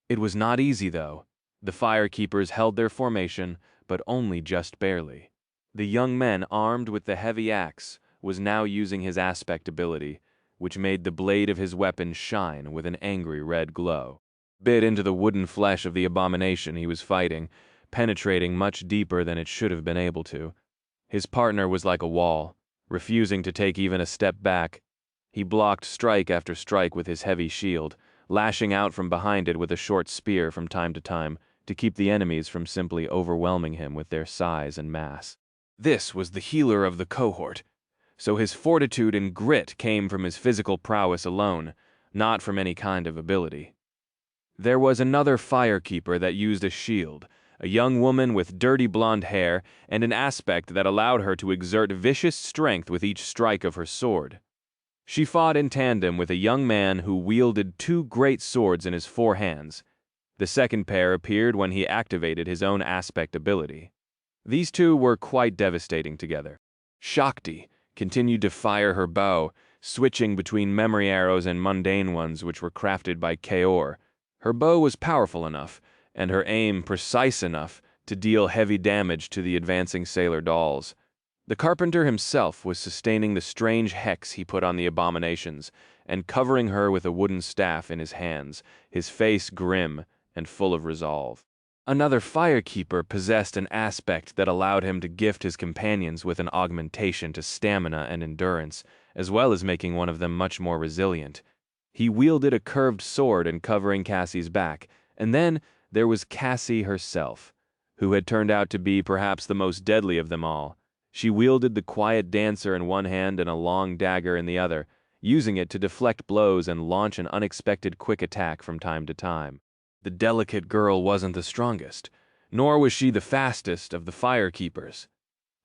It was not easy, though. The firekeepers held their formation, but only just barely. The young man, armed with the heavy axe, was now using his aspect ability, which made the blade of his weapon shine with an angry red glow. Bit into the wooden flesh of the abomination he was fighting, penetrating much deeper than it should have been able to. His partner was like a wall, refusing to take even a step back. He blocked strike after strike with his heavy shield, lashing out from behind it with a short spear from time to keep the enemies from simply overwhelming him with their size and mass. This was the healer of the cohort, so his fortitude and grit came from his physical prowess alone, not from any kind of ability. There was another firekeeper that used a shield, a young woman with dirty blonde hair and an aspect that allowed her to exert vicious strength with each strike of her sword. She fought in tandem with a young man who wielded two great swords in his four hands. The second pair appeared when he activated his own aspect ability. These two were quite devastating together. Shakti continued to fire her bow, switching between memory arrows and mundane ones which were crafted by Kaor. Her bow was powerful enough, and her aim precise enough to deal heavy damage to the advancing sailor dolls. The carpenter himself was sustaining the strange hex he put on the abominations, and covering her with a wooden staff in his hands, his face grim and full of resolve. Another firekeeper possessed an aspect that allowed him to gift his companions with an augmentation to stamina and endurance, as well as making one of them much more resilient. He wielded a curved sword encovering Cassie's back, and then there was Cassie herself, who had turned out to be perhaps the most deadly of them all. She wielded the quiet dancer in one hand and a long dagger in the other, using it to deflect blows and launch an unexpected quick attack from time to time. The delicate girl wasn't the strongest, nor was she the fastest of the firekeepers.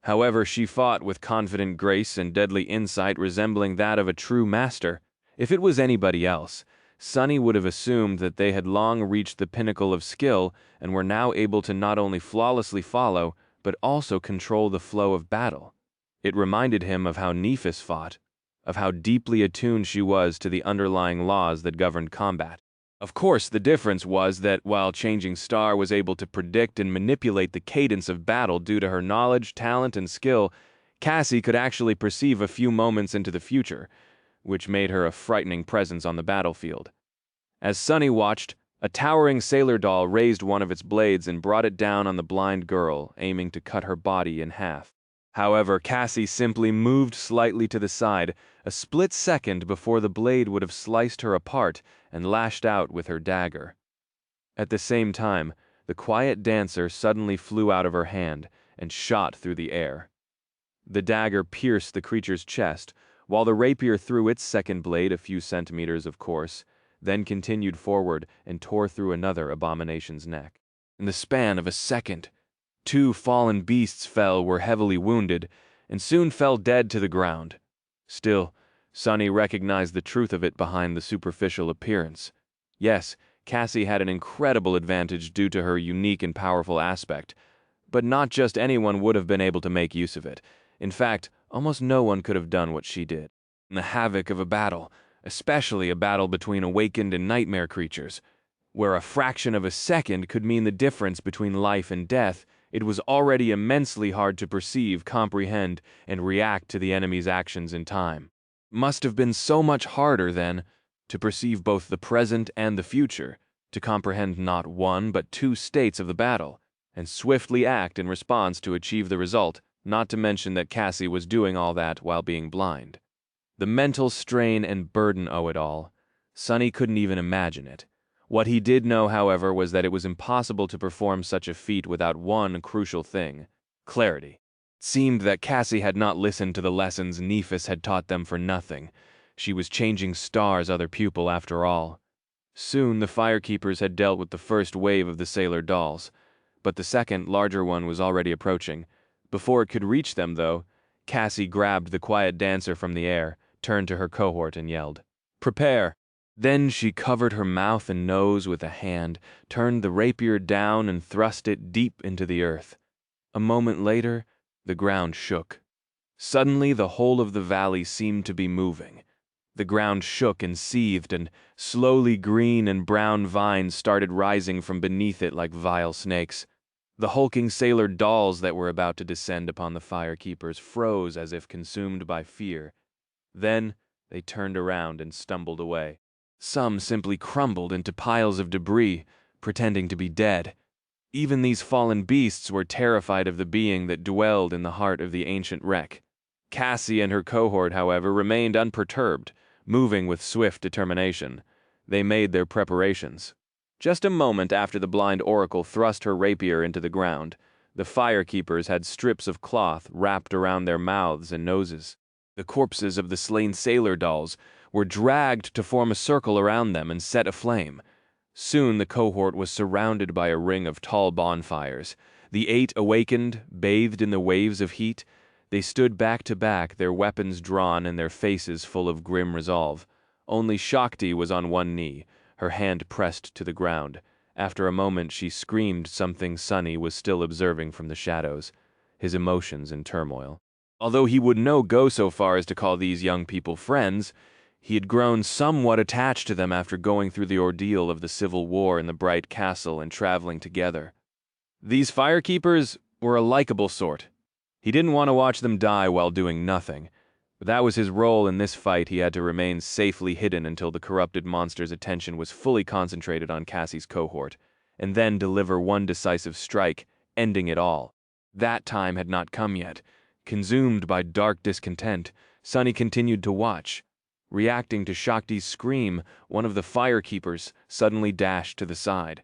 However, she fought with confident grace and deadly insight resembling that of a true master. If it was anybody else, Sunny would have assumed that they had long reached the pinnacle of skill and were now able to not only flawlessly follow, but also control the flow of battle. It reminded him of how Nephis fought, of how deeply attuned she was to the underlying laws that governed combat. Of course, the difference was that while Changing Star was able to predict and manipulate the cadence of battle due to her knowledge, talent, and skill, Cassie could actually perceive a few moments into the future, which made her a frightening presence on the battlefield. As Sunny watched, a towering sailor doll raised one of its blades and brought it down on the blind girl, aiming to cut her body in half. However, Cassie simply moved slightly to the side, a split second before the blade would have sliced her apart and lashed out with her dagger. At the same time, the quiet dancer suddenly flew out of her hand and shot through the air. The dagger pierced the creature's chest, while the rapier threw its second blade a few centimeters, of course, then continued forward and tore through another abomination's neck. In the span of a second, 2 fallen beasts were heavily wounded, and soon fell dead to the ground. Still, Sunny recognized the truth of it behind the superficial appearance. Yes, Cassie had an incredible advantage due to her unique and powerful aspect, but not just anyone would have been able to make use of it. In fact, almost no one could have done what she did. In the havoc of a battle, especially a battle between awakened and nightmare creatures, where a fraction of a second could mean the difference between life and death, it was already immensely hard to perceive, comprehend, and react to the enemy's actions in time. Must have been so much harder, then, to perceive both the present and the future, to comprehend not one but 2 states of the battle, and swiftly act in response to achieve the result, not to mention that Cassie was doing all that while being blind. The mental strain and burden of it all, Sunny couldn't even imagine it. What he did know, however, was that it was impossible to perform such a feat without one crucial thing: clarity. It seemed that Cassie had not listened to the lessons Nephis had taught them for nothing. She was Changing Star's other pupil after all. Soon the firekeepers had dealt with the first wave of the sailor dolls, but the second, larger one was already approaching. Before it could reach them, though, Cassie grabbed the quiet dancer from the air, turned to her cohort and yelled, "Prepare!" Then she covered her mouth and nose with a hand, turned the rapier down and thrust it deep into the earth. A moment later, the ground shook. Suddenly, the whole of the valley seemed to be moving. The ground shook and seethed, and slowly green and brown vines started rising from beneath it like vile snakes. The hulking sailor dolls that were about to descend upon the firekeepers froze as if consumed by fear. Then they turned around and stumbled away. Some simply crumbled into piles of debris, pretending to be dead. Even these fallen beasts were terrified of the being that dwelled in the heart of the ancient wreck. Cassie and her cohort, however, remained unperturbed, moving with swift determination. They made their preparations. Just a moment after the blind oracle thrust her rapier into the ground, the firekeepers had strips of cloth wrapped around their mouths and noses. The corpses of the slain sailor dolls were dragged to form a circle around them and set aflame. Soon the cohort was surrounded by a ring of tall bonfires. The 8 awakened, bathed in the waves of heat. They stood back to back, their weapons drawn and their faces full of grim resolve. Only Shakti was on one knee, her hand pressed to the ground. After a moment she screamed something Sunny was still observing from the shadows, his emotions in turmoil. Although he would no go so far as to call these young people friends, he had grown somewhat attached to them after going through the ordeal of the civil war in the Bright Castle and traveling together. These firekeepers were a likable sort. He didn't want to watch them die while doing nothing, but that was his role in this fight. He had to remain safely hidden until the corrupted monster's attention was fully concentrated on Cassie's cohort, and then deliver one decisive strike, ending it all. That time had not come yet. Consumed by dark discontent, Sunny continued to watch. Reacting to Shakti's scream, one of the firekeepers suddenly dashed to the side.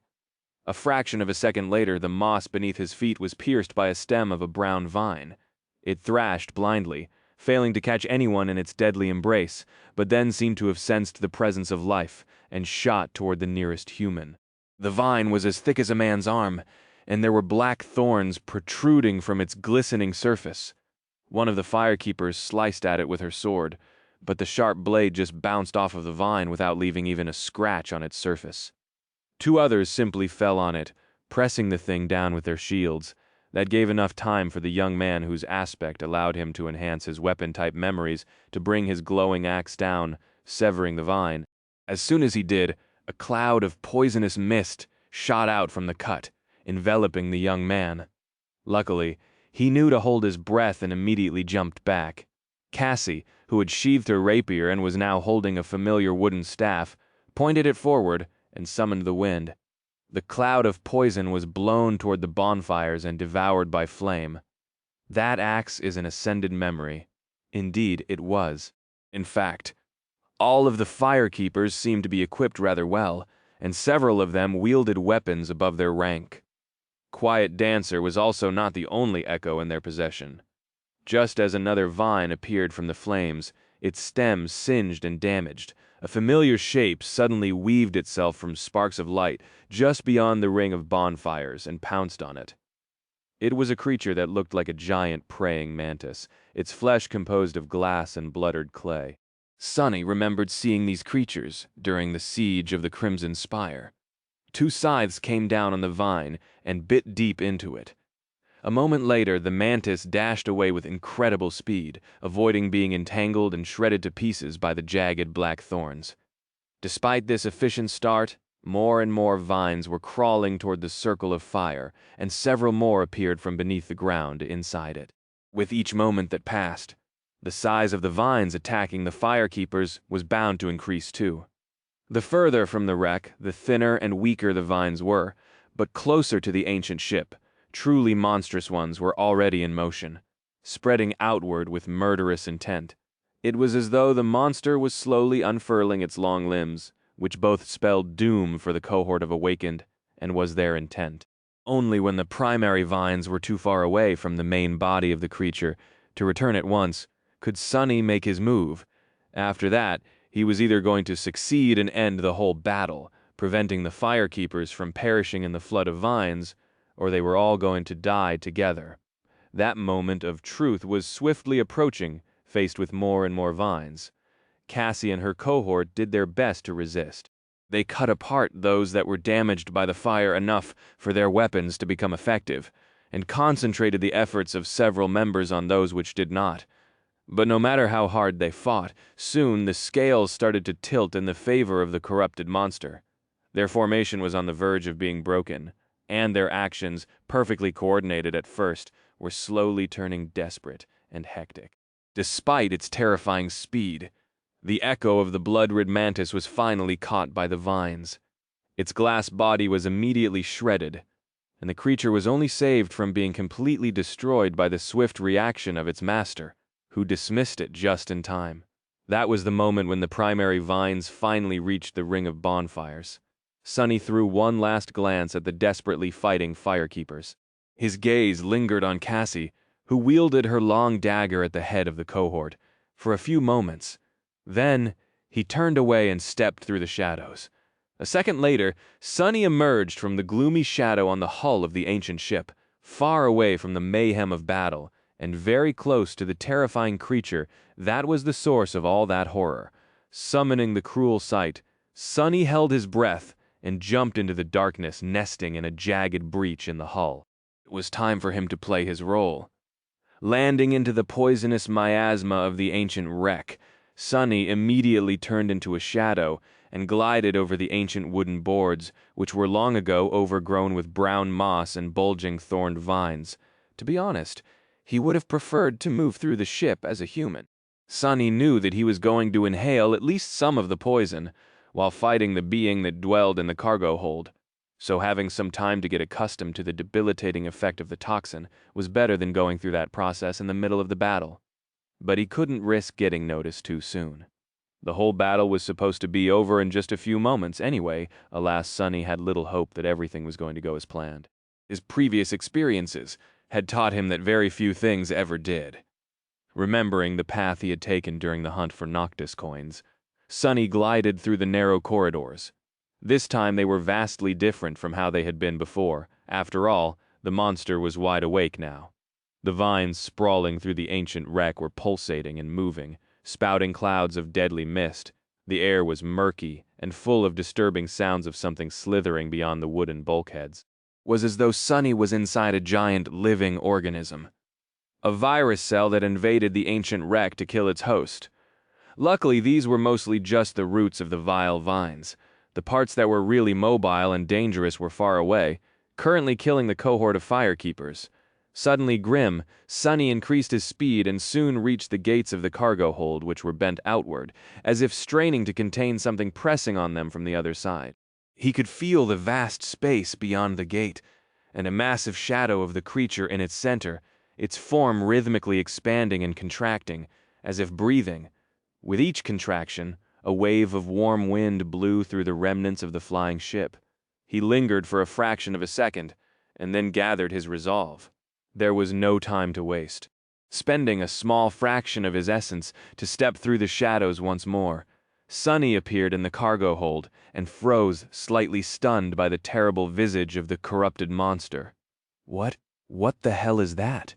A fraction of a second later, the moss beneath his feet was pierced by a stem of a brown vine. It thrashed blindly, failing to catch anyone in its deadly embrace, but then seemed to have sensed the presence of life and shot toward the nearest human. The vine was as thick as a man's arm, and there were black thorns protruding from its glistening surface. One of the firekeepers sliced at it with her sword, but the sharp blade just bounced off of the vine without leaving even a scratch on its surface. 2 others simply fell on it, pressing the thing down with their shields. That gave enough time for the young man whose aspect allowed him to enhance his weapon-type memories to bring his glowing axe down, severing the vine. As soon as he did, a cloud of poisonous mist shot out from the cut, enveloping the young man. Luckily, he knew to hold his breath and immediately jumped back. Cassie, who had sheathed her rapier and was now holding a familiar wooden staff, pointed it forward and summoned the wind. The cloud of poison was blown toward the bonfires and devoured by flame. That axe is an ascended memory. Indeed, it was. In fact, all of the firekeepers seemed to be equipped rather well, and several of them wielded weapons above their rank. Quiet Dancer was also not the only echo in their possession. Just as another vine appeared from the flames, its stem singed and damaged, a familiar shape suddenly weaved itself from sparks of light just beyond the ring of bonfires and pounced on it. It was a creature that looked like a giant praying mantis, its flesh composed of glass and blooded clay. Sunny remembered seeing these creatures during the siege of the Crimson Spire. 2 scythes came down on the vine and bit deep into it. A moment later, the mantis dashed away with incredible speed, avoiding being entangled and shredded to pieces by the jagged black thorns. Despite this efficient start, more and more vines were crawling toward the circle of fire, and several more appeared from beneath the ground inside it. With each moment that passed, the size of the vines attacking the firekeepers was bound to increase too. The further from the wreck, the thinner and weaker the vines were, but closer to the ancient ship, truly monstrous ones were already in motion, spreading outward with murderous intent. It was as though the monster was slowly unfurling its long limbs, which both spelled doom for the cohort of awakened, and was their intent. Only when the primary vines were too far away from the main body of the creature to return at once could Sunny make his move. After that, he was either going to succeed and end the whole battle, preventing the firekeepers from perishing in the flood of vines, or they were all going to die together. That moment of truth was swiftly approaching, faced with more and more vines. Cassie and her cohort did their best to resist. They cut apart those that were damaged by the fire enough for their weapons to become effective, and concentrated the efforts of several members on those which did not. But no matter how hard they fought, soon the scales started to tilt in the favor of the corrupted monster. Their formation was on the verge of being broken, and their actions, perfectly coordinated at first, were slowly turning desperate and hectic. Despite its terrifying speed, the echo of the blood-red mantis was finally caught by the vines. Its glass body was immediately shredded, and the creature was only saved from being completely destroyed by the swift reaction of its master, who dismissed it just in time. That was the moment when the primary vines finally reached the ring of bonfires. Sonny threw one last glance at the desperately fighting firekeepers. His gaze lingered on Cassie, who wielded her long dagger at the head of the cohort, for a few moments. Then, he turned away and stepped through the shadows. A second later, Sonny emerged from the gloomy shadow on the hull of the ancient ship, far away from the mayhem of battle, and very close to the terrifying creature that was the source of all that horror. Summoning the cruel sight, Sonny held his breath and jumped into the darkness, nesting in a jagged breach in the hull. It was time for him to play his role. Landing into the poisonous miasma of the ancient wreck, Sonny immediately turned into a shadow and glided over the ancient wooden boards, which were long ago overgrown with brown moss and bulging thorned vines. To be honest, he would have preferred to move through the ship as a human. Sonny knew that he was going to inhale at least some of the poison, while fighting the being that dwelled in the cargo hold. So having some time to get accustomed to the debilitating effect of the toxin was better than going through that process in the middle of the battle. But he couldn't risk getting noticed too soon. The whole battle was supposed to be over in just a few moments anyway. Alas, Sonny had little hope that everything was going to go as planned. His previous experiences had taught him that very few things ever did. Remembering the path he had taken during the hunt for Noctis coins, Sonny glided through the narrow corridors. This time they were vastly different from how they had been before. After all, the monster was wide awake now. The vines sprawling through the ancient wreck were pulsating and moving, spouting clouds of deadly mist. The air was murky and full of disturbing sounds of something slithering beyond the wooden bulkheads. It was as though Sonny was inside a giant living organism. A virus cell that invaded the ancient wreck to kill its host. Luckily, these were mostly just the roots of the vile vines. The parts that were really mobile and dangerous were far away, currently killing the cohort of firekeepers. Suddenly grim, Sonny increased his speed and soon reached the gates of the cargo hold, which were bent outward, as if straining to contain something pressing on them from the other side. He could feel the vast space beyond the gate, and a massive shadow of the creature in its center, its form rhythmically expanding and contracting, as if breathing. With each contraction, a wave of warm wind blew through the remnants of the flying ship. He lingered for a fraction of a second, and then gathered his resolve. There was no time to waste. Spending a small fraction of his essence to step through the shadows once more, Sonny appeared in the cargo hold and froze, slightly stunned by the terrible visage of the corrupted monster. What the hell is that?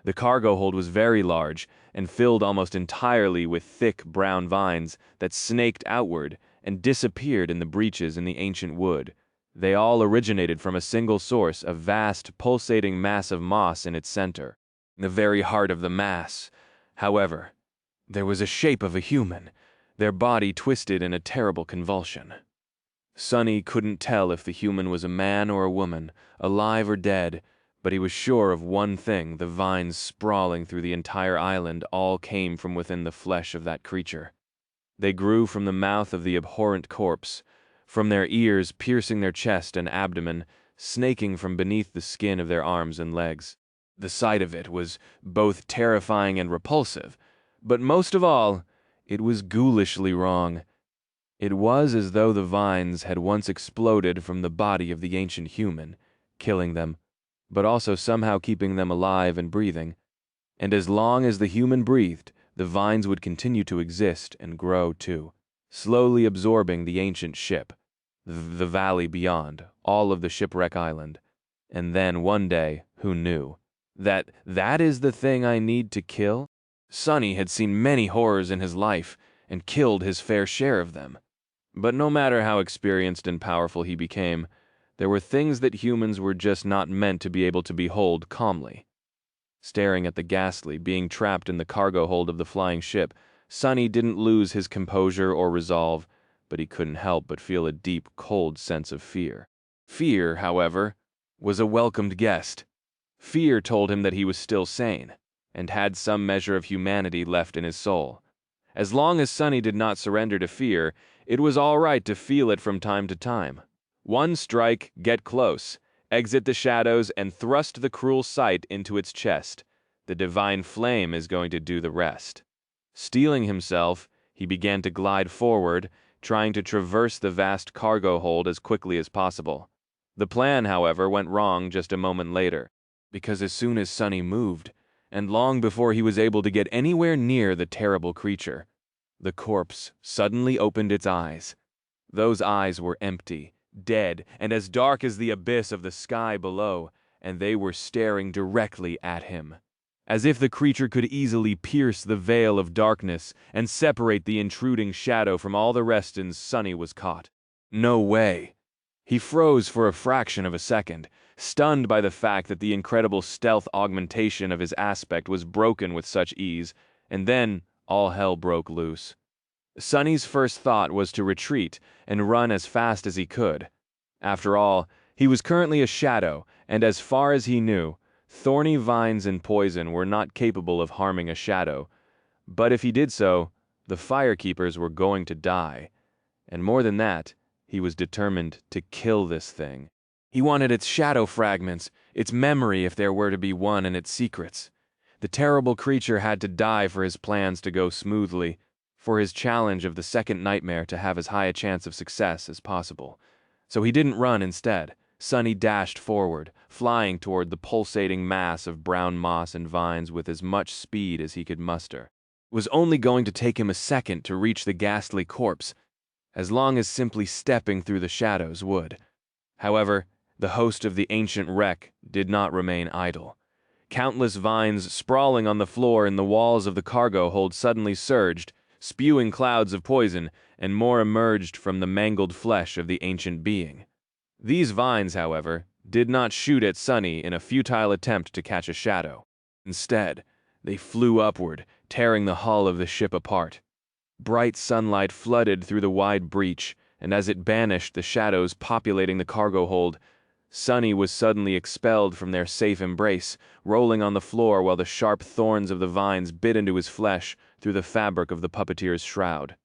The cargo hold was very large and filled almost entirely with thick brown vines that snaked outward and disappeared in the breaches in the ancient wood. They all originated from a single source, a vast, pulsating mass of moss in its center. In the very heart of the mass, however, there was a shape of a human, their body twisted in a terrible convulsion. Sonny couldn't tell if the human was a man or a woman, alive or dead, but he was sure of one thing: the vines sprawling through the entire island all came from within the flesh of that creature. They grew from the mouth of the abhorrent corpse, from their ears piercing their chest and abdomen, snaking from beneath the skin of their arms and legs. The sight of it was both terrifying and repulsive, but most of all, it was ghoulishly wrong. It was as though the vines had once exploded from the body of the ancient human, killing them, but also somehow keeping them alive and breathing. And as long as the human breathed, the vines would continue to exist and grow too, slowly absorbing the ancient ship, the valley beyond, all of the shipwreck island. And then one day, who knew, That is the thing I need to kill? Sonny had seen many horrors in his life and killed his fair share of them. But no matter how experienced and powerful he became, there were things that humans were just not meant to be able to behold calmly. Staring at the ghastly being trapped in the cargo hold of the flying ship, Sonny didn't lose his composure or resolve, but he couldn't help but feel a deep, cold sense of fear. Fear, however, was a welcomed guest. Fear told him that he was still sane, and had some measure of humanity left in his soul. As long as Sonny did not surrender to fear, it was all right to feel it from time to time. One strike, get close, exit the shadows, and thrust the cruel sight into its chest. The divine flame is going to do the rest. Steeling himself, he began to glide forward, trying to traverse the vast cargo hold as quickly as possible. The plan, however, went wrong just a moment later, because as soon as Sonny moved, and long before he was able to get anywhere near the terrible creature, the corpse suddenly opened its eyes. Those eyes were empty, dead, and as dark as the abyss of the sky below, and they were staring directly at him, as if the creature could easily pierce the veil of darkness and separate the intruding shadow from all the rest, and Sonny was caught. No way. He froze for a fraction of a second, stunned by the fact that the incredible stealth augmentation of his aspect was broken with such ease, and then all hell broke loose. Sonny's first thought was to retreat and run as fast as he could. After all, he was currently a shadow, and as far as he knew, thorny vines and poison were not capable of harming a shadow. But if he did so, the firekeepers were going to die. And more than that, he was determined to kill this thing. He wanted its shadow fragments, its memory if there were to be one, and its secrets. The terrible creature had to die for his plans to go smoothly, for his challenge of the second nightmare to have as high a chance of success as possible. So he didn't run instead. Sonny dashed forward, flying toward the pulsating mass of brown moss and vines with as much speed as he could muster. It was only going to take him a second to reach the ghastly corpse, as long as simply stepping through the shadows would. However, the host of the ancient wreck did not remain idle. Countless vines sprawling on the floor in the walls of the cargo hold suddenly surged, spewing clouds of poison, and more emerged from the mangled flesh of the ancient being. These vines, however, did not shoot at Sonny in a futile attempt to catch a shadow. Instead, they flew upward, tearing the hull of the ship apart. Bright sunlight flooded through the wide breach, and as it banished the shadows populating the cargo hold, Sonny was suddenly expelled from their safe embrace, rolling on the floor while the sharp thorns of the vines bit into his flesh through the fabric of the puppeteer's shroud.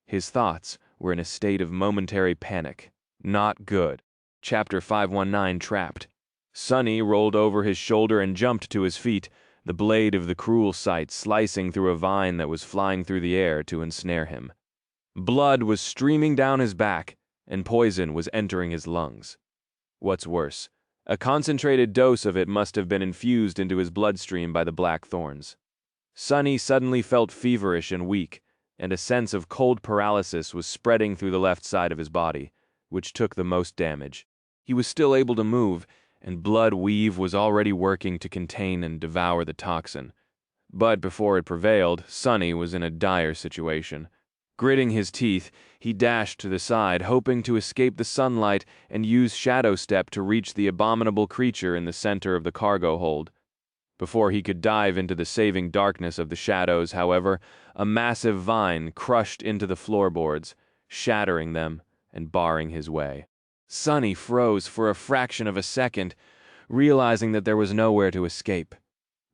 His thoughts were in a state of momentary panic. Not good. Chapter 519 Trapped. Sonny rolled over his shoulder and jumped to his feet, the blade of the cruel sight slicing through a vine that was flying through the air to ensnare him. Blood was streaming down his back, and poison was entering his lungs. What's worse, a concentrated dose of it must have been infused into his bloodstream by the black thorns. Sonny suddenly felt feverish and weak, and a sense of cold paralysis was spreading through the left side of his body, which took the most damage. He was still able to move, and blood weave was already working to contain and devour the toxin. But before it prevailed, Sonny was in a dire situation. Gritting his teeth, he dashed to the side, hoping to escape the sunlight and use shadow step to reach the abominable creature in the center of the cargo hold. Before he could dive into the saving darkness of the shadows, however, a massive vine crushed into the floorboards, shattering them and barring his way. Sonny froze for a fraction of a second, realizing that there was nowhere to escape.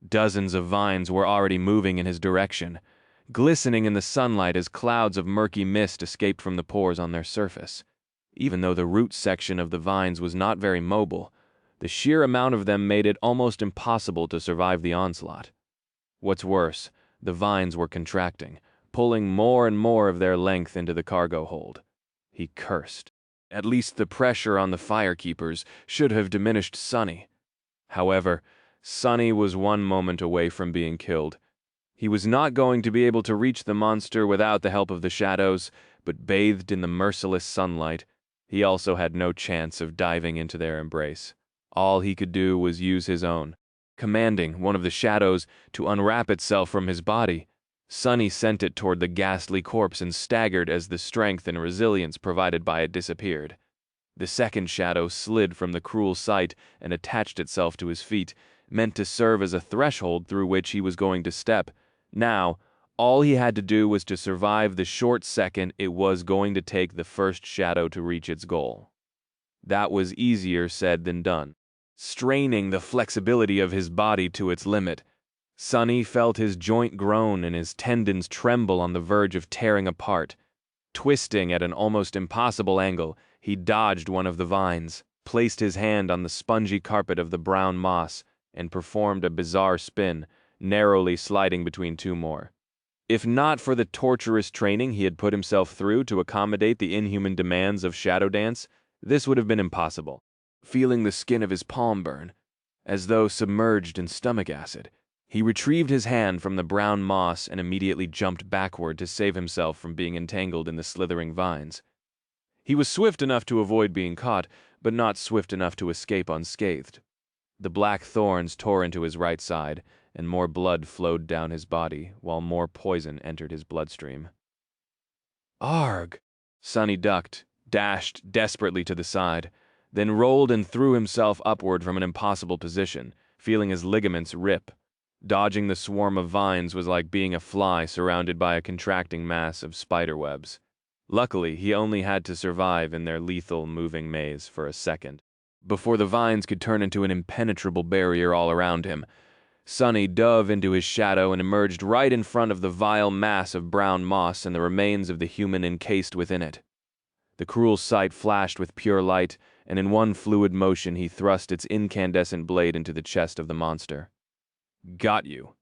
Dozens of vines were already moving in his direction, glistening in the sunlight as clouds of murky mist escaped from the pores on their surface. Even though the root section of the vines was not very mobile, the sheer amount of them made it almost impossible to survive the onslaught. What's worse, the vines were contracting, pulling more and more of their length into the cargo hold. He cursed. At least the pressure on the firekeepers should have diminished Sonny. However, Sonny was one moment away from being killed. He was not going to be able to reach the monster without the help of the shadows, but bathed in the merciless sunlight, he also had no chance of diving into their embrace. All he could do was use his own. commanding one of the shadows to unwrap itself from his body. Sonny sent it toward the ghastly corpse and staggered as the strength and resilience provided by it disappeared. The second shadow slid from the cruel sight and attached itself to his feet, meant to serve as a threshold through which he was going to step. Now, all he had to do was to survive the short second it was going to take the first shadow to reach its goal. That was easier said than done. Straining the flexibility of his body to its limit, Sonny felt his joint groan and his tendons tremble on the verge of tearing apart. Twisting at an almost impossible angle, he dodged one of the vines, placed his hand on the spongy carpet of the brown moss, and performed a bizarre spin, narrowly sliding between two more. If not for the torturous training he had put himself through to accommodate the inhuman demands of shadow dance, this would have been impossible. Feeling the skin of his palm burn, as though submerged in stomach acid, he retrieved his hand from the brown moss and immediately jumped backward to save himself from being entangled in the slithering vines. He was swift enough to avoid being caught, but not swift enough to escape unscathed. The black thorns tore into his right side, and more blood flowed down his body, while more poison entered his bloodstream. Arg! Sonny ducked, dashed desperately to the side, then rolled and threw himself upward from an impossible position, feeling his ligaments rip. Dodging the swarm of vines was like being a fly surrounded by a contracting mass of spider webs. Luckily, he only had to survive in their lethal moving maze for a second, before the vines could turn into an impenetrable barrier all around him. Sonny dove into his shadow and emerged right in front of the vile mass of brown moss and the remains of the human encased within it. The cruel sight flashed with pure light, and in one fluid motion he thrust its incandescent blade into the chest of the monster. Got you.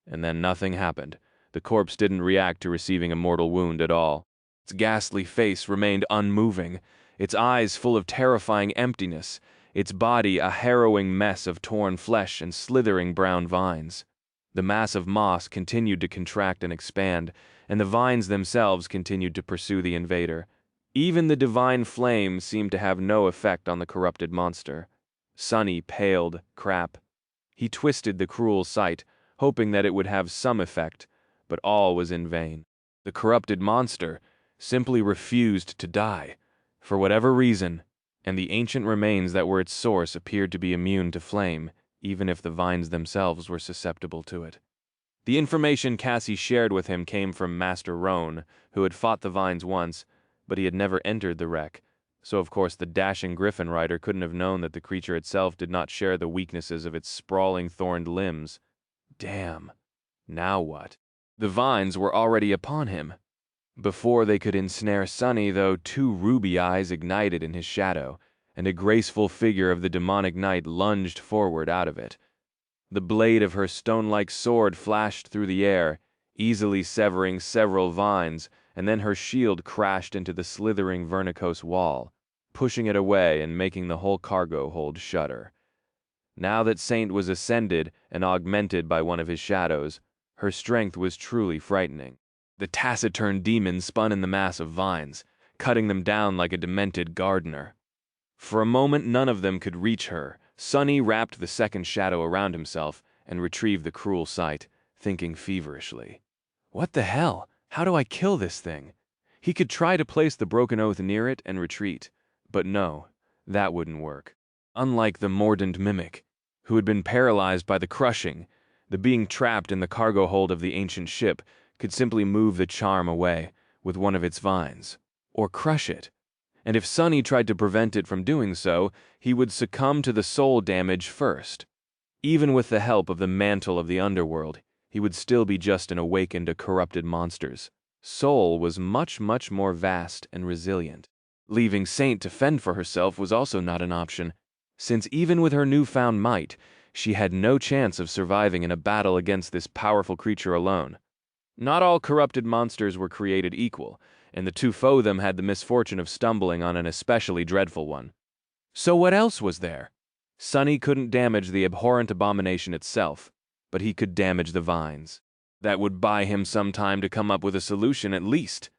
And then nothing happened. The corpse didn't react to receiving a mortal wound at all. Its ghastly face remained unmoving, its eyes full of terrifying emptiness, its body a harrowing mess of torn flesh and slithering brown vines. The mass of moss continued to contract and expand, and the vines themselves continued to pursue the invader. Even the divine flame seemed to have no effect on the corrupted monster. Sonny paled, crap. He twisted the cruel sight, hoping that it would have some effect, but all was in vain. The corrupted monster simply refused to die, for whatever reason, and the ancient remains that were its source appeared to be immune to flame, even if the vines themselves were susceptible to it. The information Cassie shared with him came from Master Roan, who had fought the vines once, but he had never entered the wreck, so of course the dashing griffin rider couldn't have known that the creature itself did not share the weaknesses of its sprawling thorned limbs. Damn. Now what? The vines were already upon him. Before they could ensnare Sonny, though, two ruby eyes ignited in his shadow, and a graceful figure of the demonic knight lunged forward out of it. The blade of her stone-like sword flashed through the air, easily severing several vines, and then her shield crashed into the slithering vernicose wall, pushing it away and making the whole cargo hold shudder. Now that Saint was ascended and augmented by one of his shadows, her strength was truly frightening. The taciturn demon spun in the mass of vines, cutting them down like a demented gardener. For a moment none of them could reach her. Sonny wrapped the second shadow around himself and retrieved the cruel sight, thinking feverishly. What the hell? How do I kill this thing? He could try to place the broken oath near it and retreat, but no, that wouldn't work. Unlike the mordant mimic, who had been paralyzed by the crushing, the being trapped in the cargo hold of the ancient ship could simply move the charm away with one of its vines, or crush it. And if Sonny tried to prevent it from doing so, he would succumb to the soul damage first. Even with the help of the mantle of the underworld, he would still be just an awakened or corrupted monster's. Soul was much, much more vast and resilient. Leaving Saint to fend for herself was also not an option, since even with her newfound might, she had no chance of surviving in a battle against this powerful creature alone. Not all corrupted monsters were created equal, and the two them had the misfortune of stumbling on an especially dreadful one. So what else was there? Sonny couldn't damage the abhorrent abomination itself, but he could damage the vines. That would buy him some time to come up with a solution at least.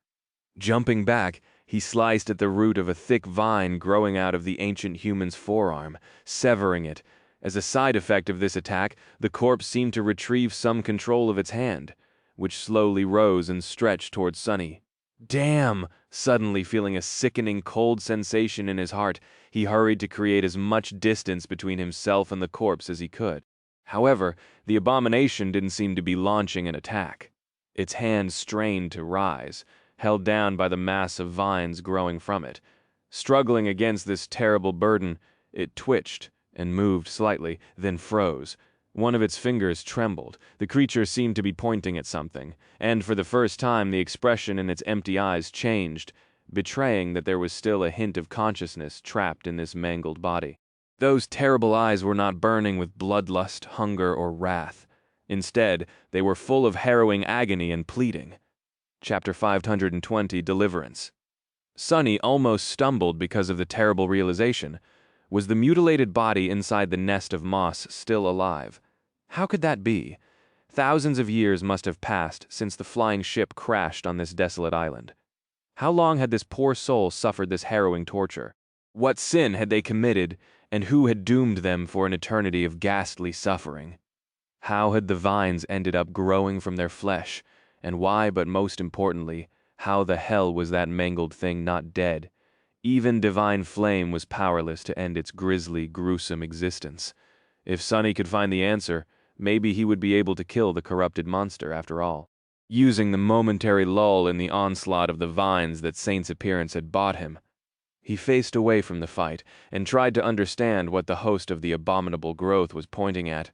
Jumping back, he sliced at the root of a thick vine growing out of the ancient human's forearm, severing it, As a side effect of this attack, the corpse seemed to retrieve some control of its hand, which slowly rose and stretched towards Sonny. Damn! Suddenly feeling a sickening cold sensation in his heart, he hurried to create as much distance between himself and the corpse as he could. However, the abomination didn't seem to be launching an attack. Its hand strained to rise, held down by the mass of vines growing from it. Struggling against this terrible burden, it twitched and moved slightly, then froze. One of its fingers trembled. The creature seemed to be pointing at something, and for the first time the expression in its empty eyes changed, betraying that there was still a hint of consciousness trapped in this mangled body. Those terrible eyes were not burning with bloodlust, hunger, or wrath. Instead, they were full of harrowing agony and pleading. Chapter 520, Deliverance. Sonny almost stumbled because of the terrible realization. Was the mutilated body inside the nest of moss still alive? How could that be? Thousands of years must have passed since the flying ship crashed on this desolate island. How long had this poor soul suffered this harrowing torture? What sin had they committed, and who had doomed them for an eternity of ghastly suffering? How had the vines ended up growing from their flesh, and why, but most importantly, how the hell was that mangled thing not dead? Even divine flame was powerless to end its grisly, gruesome existence. If Sonny could find the answer, maybe he would be able to kill the corrupted monster after all. Using the momentary lull in the onslaught of the vines that Saint's appearance had bought him, he faced away from the fight and tried to understand what the host of the abominable growth was pointing at.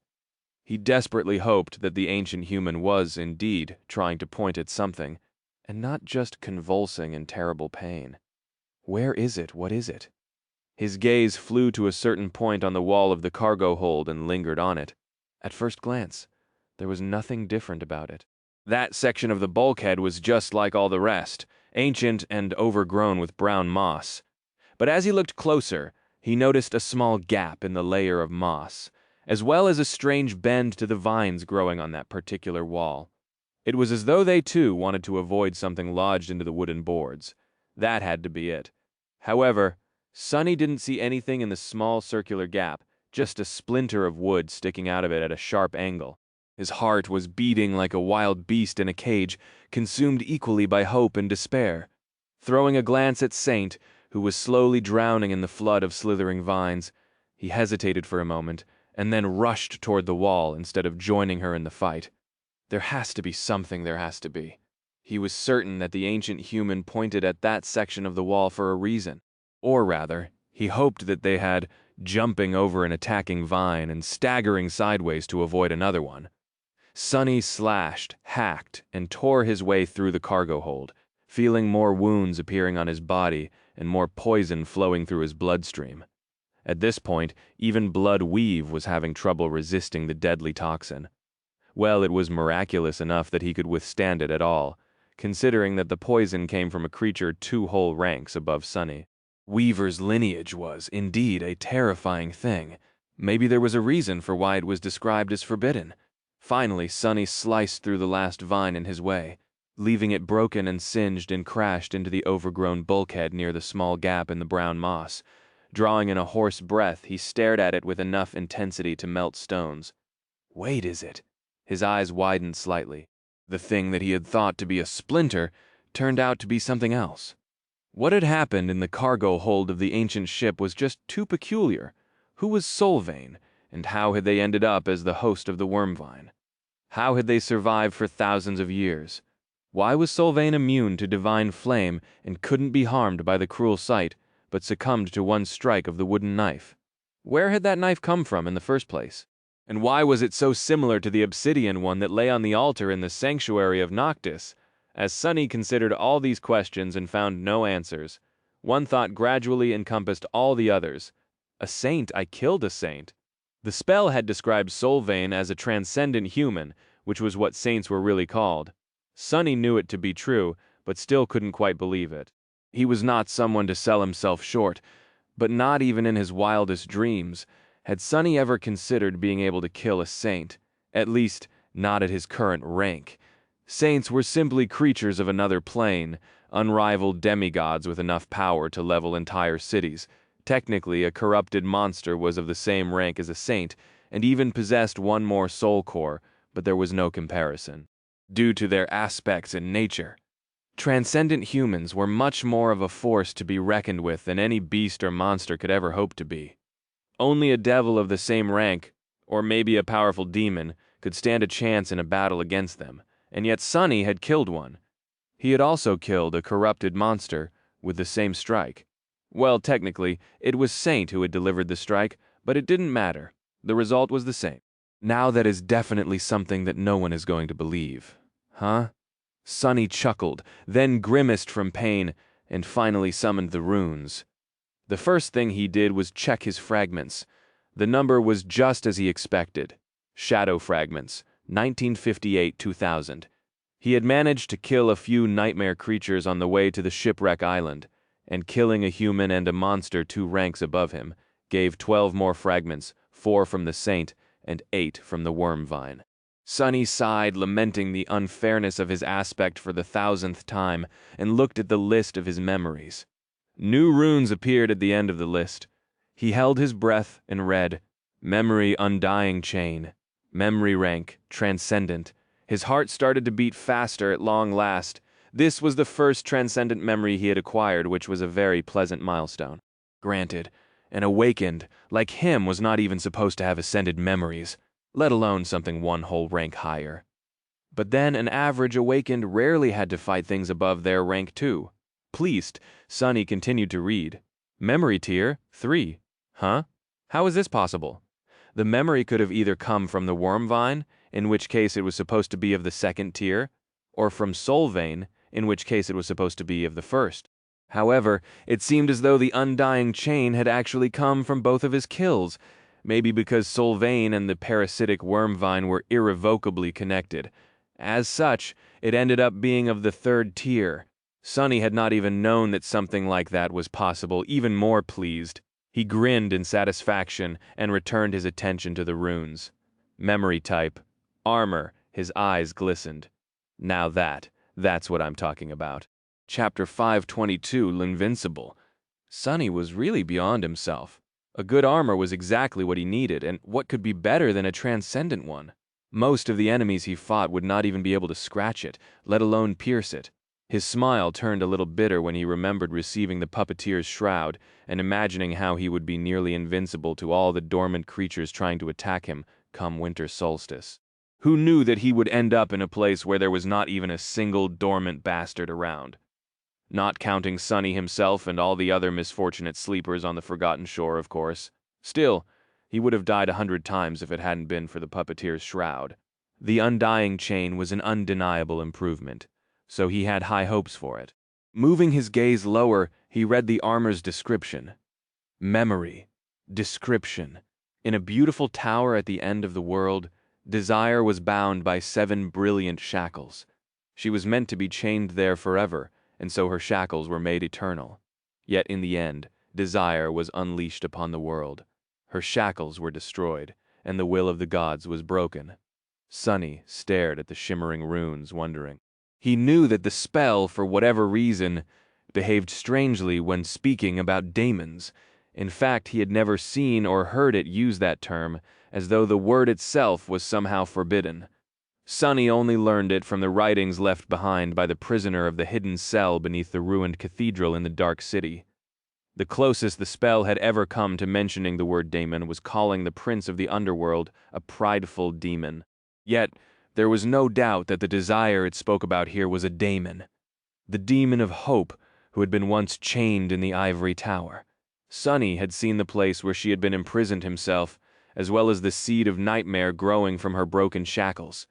He desperately hoped that the ancient human was, indeed, trying to point at something, and not just convulsing in terrible pain. Where is it? What is it? His gaze flew to a certain point on the wall of the cargo hold and lingered on it. At first glance, there was nothing different about it. That section of the bulkhead was just like all the rest, ancient and overgrown with brown moss. But as he looked closer, he noticed a small gap in the layer of moss, as well as a strange bend to the vines growing on that particular wall. It was as though they too wanted to avoid something lodged into the wooden boards. That had to be it. However, Sonny didn't see anything in the small circular gap, just a splinter of wood sticking out of it at a sharp angle. His heart was beating like a wild beast in a cage, consumed equally by hope and despair. Throwing a glance at Saint, who was slowly drowning in the flood of slithering vines, he hesitated for a moment, and then rushed toward the wall instead of joining her in the fight. There has to be something, there has to be. He was certain that the ancient human pointed at that section of the wall for a reason. Or rather, he hoped that they had, jumping over an attacking vine and staggering sideways to avoid another one. Sonny slashed, hacked, and tore his way through the cargo hold, feeling more wounds appearing on his body and more poison flowing through his bloodstream. At this point, even blood weave was having trouble resisting the deadly toxin. Well, it was miraculous enough that he could withstand it at all, considering that the poison came from a creature 2 whole ranks above Sonny. Weaver's lineage was, indeed, a terrifying thing. Maybe there was a reason for why it was described as forbidden. Finally, Sonny sliced through the last vine in his way, leaving it broken and singed and crashed into the overgrown bulkhead near the small gap in the brown moss. Drawing in a hoarse breath, he stared at it with enough intensity to melt stones. Wait, is it? His eyes widened slightly. The thing that he had thought to be a splinter turned out to be something else. What had happened in the cargo hold of the ancient ship was just too peculiar. Who was Solvane, and how had they ended up as the host of the Wormvine? How had they survived for thousands of years? Why was Solvane immune to divine flame and couldn't be harmed by the cruel sight, but succumbed to one strike of the wooden knife? Where had that knife come from in the first place? And why was it so similar to the obsidian one that lay on the altar in the sanctuary of Noctis? As Sonny considered all these questions and found no answers, one thought gradually encompassed all the others. A saint, I killed a saint. The spell had described Solvane as a transcendent human, which was what saints were really called. Sonny knew it to be true, but still couldn't quite believe it. He was not someone to sell himself short, but not even in his wildest dreams had Sonny ever considered being able to kill a saint, at least not at his current rank. Saints were simply creatures of another plane, unrivaled demigods with enough power to level entire cities, Technically, a corrupted monster was of the same rank as a saint, and even possessed one more soul core, but there was no comparison, due to their aspects and nature. Transcendent humans were much more of a force to be reckoned with than any beast or monster could ever hope to be. Only a devil of the same rank, or maybe a powerful demon, could stand a chance in a battle against them, and yet Sonny had killed one. He had also killed a corrupted monster with the same strike. Well, technically, it was Saint who had delivered the strike, but it didn't matter. The result was the same. Now that is definitely something that no one is going to believe. Huh? Sonny chuckled, then grimaced from pain, and finally summoned the runes. The first thing he did was check his fragments. The number was just as he expected. Shadow fragments, 1958-2000. He had managed to kill a few nightmare creatures on the way to the shipwreck island, and killing a human and a monster 2 ranks above him gave 12 more fragments, 4 from the saint and 8 from the worm vine. Sonny sighed, lamenting the unfairness of his aspect for the 1000th time, and looked at the list of his memories. New runes appeared at the end of the list. He held his breath and read, Memory Undying Chain, Memory Rank Transcendent. His heart started to beat faster at long last. This was the first transcendent memory he had acquired, which was a very pleasant milestone. Granted, an awakened, like him, was not even supposed to have ascended memories, let alone something 1 whole rank higher. But then an average awakened rarely had to fight things above their rank too. Pleased, Sonny continued to read. Memory tier 3. Huh? How is this possible? The memory could have either come from the worm vine, in which case it was supposed to be of the 2nd tier, or from soul vein, in which case it was supposed to be of the 1st. However, it seemed as though the undying chain had actually come from both of his kills, maybe because soul vein and the parasitic worm vine were irrevocably connected. As such, it ended up being of the 3rd tier. Sonny had not even known that something like that was possible, even more pleased. He grinned in satisfaction and returned his attention to the runes. Memory type, armor, his eyes glistened. Now that's what I'm talking about. Chapter 522, L'Invincible. Sonny was really beyond himself. A good armor was exactly what he needed, and what could be better than a transcendent one? Most of the enemies he fought would not even be able to scratch it, let alone pierce it. His smile turned a little bitter when he remembered receiving the puppeteer's shroud and imagining how he would be nearly invincible to all the dormant creatures trying to attack him come winter solstice. Who knew that he would end up in a place where there was not even a single dormant bastard around? Not counting Sonny himself and all the other misfortunate sleepers on the forgotten shore, of course. Still, he would have died 100 times if it hadn't been for the puppeteer's shroud. The undying chain was an undeniable improvement, so he had high hopes for it. Moving his gaze lower, he read the armor's description. Memory. Description. In a beautiful tower at the end of the world, Desire was bound by 7 brilliant shackles. She was meant to be chained there forever, and so her shackles were made eternal. Yet in the end, Desire was unleashed upon the world. Her shackles were destroyed, and the will of the gods was broken. Sonny stared at the shimmering runes, wondering. He knew that the spell, for whatever reason, behaved strangely when speaking about daemons. In fact, he had never seen or heard it use that term, as though the word itself was somehow forbidden. Sonny only learned it from the writings left behind by the prisoner of the hidden cell beneath the ruined cathedral in the dark city. The closest the spell had ever come to mentioning the word daemon was calling the prince of the underworld a prideful demon. Yet, there was no doubt that the desire it spoke about here was a daemon. The demon of hope, who had been once chained in the ivory tower. Sonny had seen the place where she had been imprisoned himself, as well as the seed of nightmare growing from her broken shackles.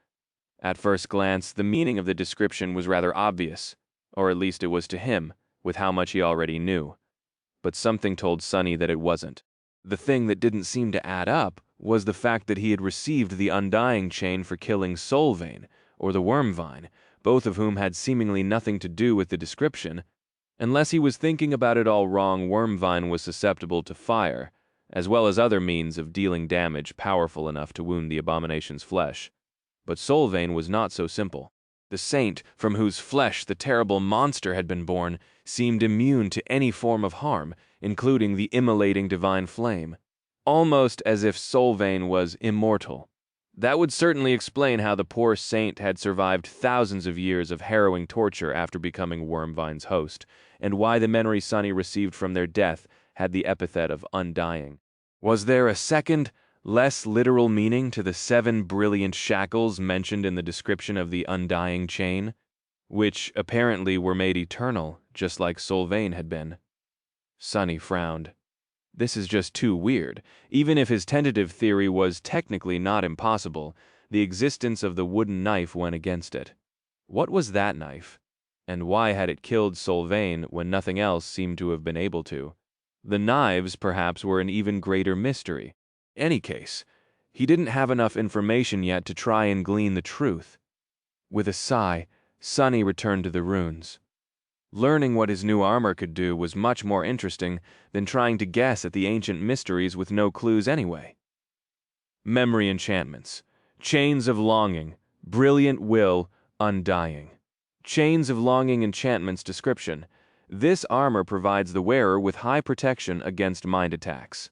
At first glance, the meaning of the description was rather obvious, or at least it was to him, with how much he already knew. But something told Sonny that it wasn't. The thing that didn't seem to add up was the fact that he had received the undying chain for killing Soulvein, or the Wormvine, both of whom had seemingly nothing to do with the description. Unless he was thinking about it all wrong, Wormvine was susceptible to fire, as well as other means of dealing damage powerful enough to wound the abomination's flesh. But Soulvein was not so simple. The saint, from whose flesh the terrible monster had been born, seemed immune to any form of harm, including the immolating divine flame, almost as if Solvayne was immortal. That would certainly explain how the poor saint had survived thousands of years of harrowing torture after becoming Wormvine's host, and why the memory Sunny received from their death had the epithet of undying. Was there a second, less literal meaning to the 7 brilliant shackles mentioned in the description of the undying chain, which apparently were made eternal, just like Solvayne had been? Sunny frowned. This is just too weird. Even if his tentative theory was technically not impossible, the existence of the wooden knife went against it. What was that knife? And why had it killed Solvayne when nothing else seemed to have been able to? The knives, perhaps, were an even greater mystery. In any case, he didn't have enough information yet to try and glean the truth. With a sigh, Sunny returned to the ruins. Learning what his new armor could do was much more interesting than trying to guess at the ancient mysteries with no clues anyway. Memory enchantments. Chains of longing. Brilliant will. Undying. Chains of longing enchantments description. This armor provides the wearer with high protection against mind attacks.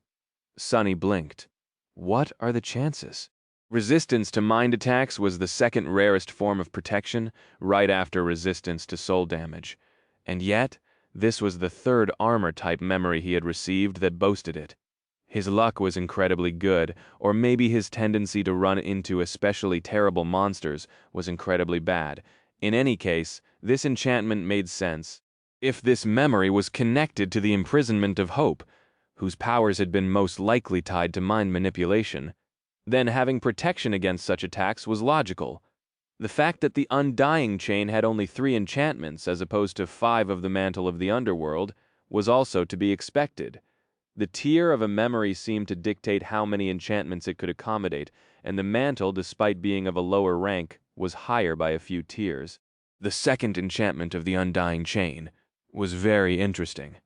Sunny blinked. What are the chances? Resistance to mind attacks was the second rarest form of protection, right after resistance to soul damage. And yet, this was the 3rd armor-type memory he had received that boasted it. His luck was incredibly good, or maybe his tendency to run into especially terrible monsters was incredibly bad. In any case, this enchantment made sense. If this memory was connected to the imprisonment of hope, whose powers had been most likely tied to mind manipulation, then having protection against such attacks was logical. The fact that the undying chain had only 3 enchantments as opposed to 5 of the mantle of the underworld was also to be expected. The tier of a memory seemed to dictate how many enchantments it could accommodate, and the mantle, despite being of a lower rank, was higher by a few tiers. The 2nd enchantment of the undying chain was very interesting.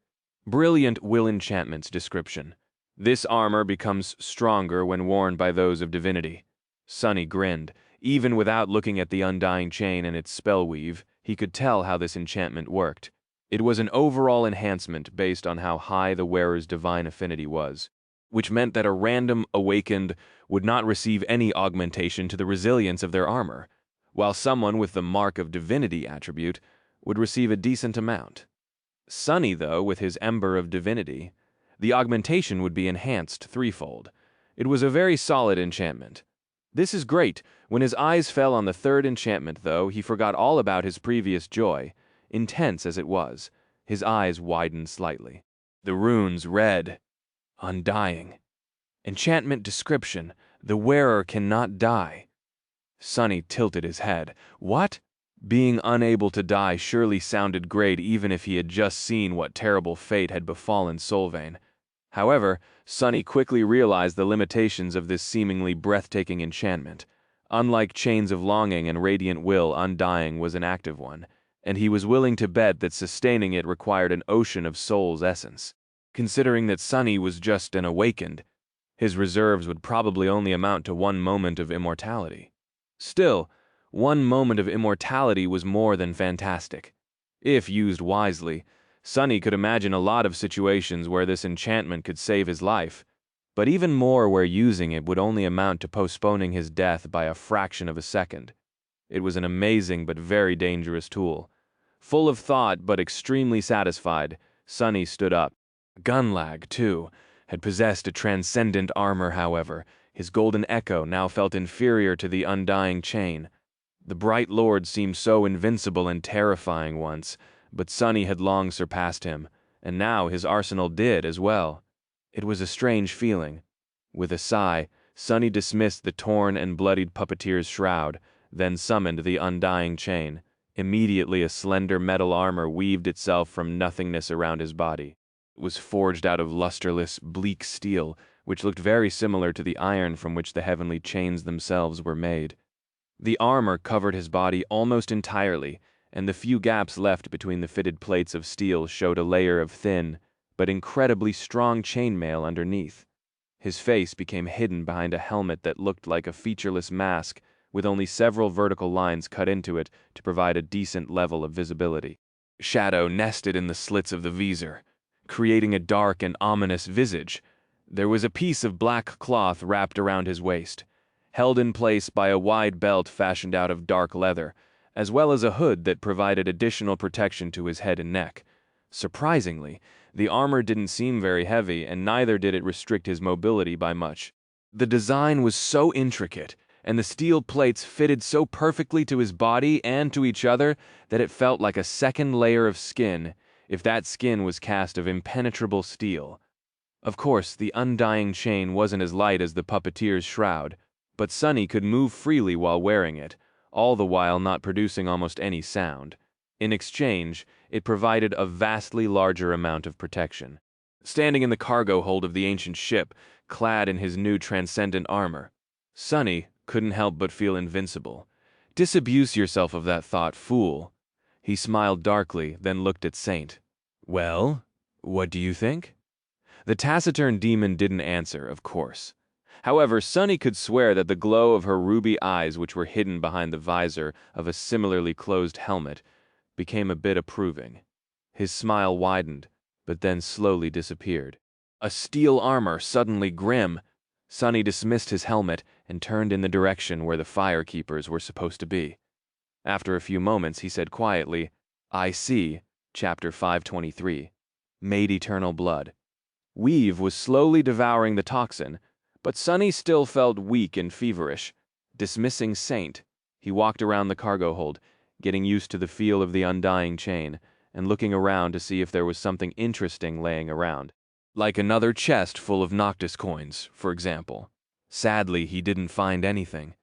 Brilliant will enchantments description. This armor becomes stronger when worn by those of divinity. Sunny grinned. Even without looking at the undying chain and its spellweave, he could tell how this enchantment worked. It was an overall enhancement based on how high the wearer's divine affinity was, which meant that a random awakened would not receive any augmentation to the resilience of their armor, while someone with the mark of divinity attribute would receive a decent amount. Sunny, though, with his ember of divinity, the augmentation would be enhanced 3-fold. It was a very solid enchantment. This is great. When his eyes fell on the 3rd enchantment, though, he forgot all about his previous joy. Intense as it was, his eyes widened slightly. The runes read, Undying. Enchantment description, the wearer cannot die. Sunny tilted his head. What? Being unable to die surely sounded great even if he had just seen what terrible fate had befallen Solvayne. However, Sunny quickly realized the limitations of this seemingly breathtaking enchantment. Unlike Chains of Longing and Radiant Will, Undying was an active one, and he was willing to bet that sustaining it required an ocean of soul's essence. Considering that Sunny was just an awakened, his reserves would probably only amount to 1 moment of immortality. Still, 1 moment of immortality was more than fantastic. If used wisely, Sunny could imagine a lot of situations where this enchantment could save his life, but even more where using it would only amount to postponing his death by a fraction of a second. It was an amazing but very dangerous tool. Full of thought but extremely satisfied, Sunny stood up. Gunlag, too, had possessed a transcendent armor, however. His golden echo now felt inferior to the undying chain. The bright lord seemed so invincible and terrifying once, but Sunny had long surpassed him, and now his arsenal did as well. It was a strange feeling. With a sigh, Sunny dismissed the torn and bloodied puppeteer's shroud, then summoned the undying chain. Immediately a slender metal armor weaved itself from nothingness around his body. It was forged out of lusterless, bleak steel, which looked very similar to the iron from which the heavenly chains themselves were made. The armor covered his body almost entirely, and the few gaps left between the fitted plates of steel showed a layer of thin, but incredibly strong chainmail underneath. His face became hidden behind a helmet that looked like a featureless mask, with only several vertical lines cut into it to provide a decent level of visibility. Shadow nested in the slits of the visor, creating a dark and ominous visage. There was a piece of black cloth wrapped around his waist, held in place by a wide belt fashioned out of dark leather, as well as a hood that provided additional protection to his head and neck. Surprisingly, the armor didn't seem very heavy, and neither did it restrict his mobility by much. The design was so intricate, and the steel plates fitted so perfectly to his body and to each other that it felt like a second layer of skin, if that skin was cast of impenetrable steel. Of course, the undying chain wasn't as light as the puppeteer's shroud, but Sonny could move freely while wearing it, all the while not producing almost any sound. In exchange, it provided a vastly larger amount of protection. Standing in the cargo hold of the ancient ship, clad in his new transcendent armor, Sonny couldn't help but feel invincible. Disabuse yourself of that thought, fool. He smiled darkly, then looked at Saint. Well, what do you think? The taciturn demon didn't answer, of course. However, Sonny could swear that the glow of her ruby eyes, which were hidden behind the visor of a similarly closed helmet, became a bit approving. His smile widened, but then slowly disappeared. A steel armor suddenly grim. Sonny dismissed his helmet and turned in the direction where the firekeepers were supposed to be. After a few moments, he said quietly, I see, chapter 523, Made Eternal Blood. Weave was slowly devouring the toxin, but Sonny still felt weak and feverish. Dismissing Saint, he walked around the cargo hold, getting used to the feel of the undying chain, and looking around to see if there was something interesting laying around. Like another chest full of Noctis coins, for example. Sadly, he didn't find anything.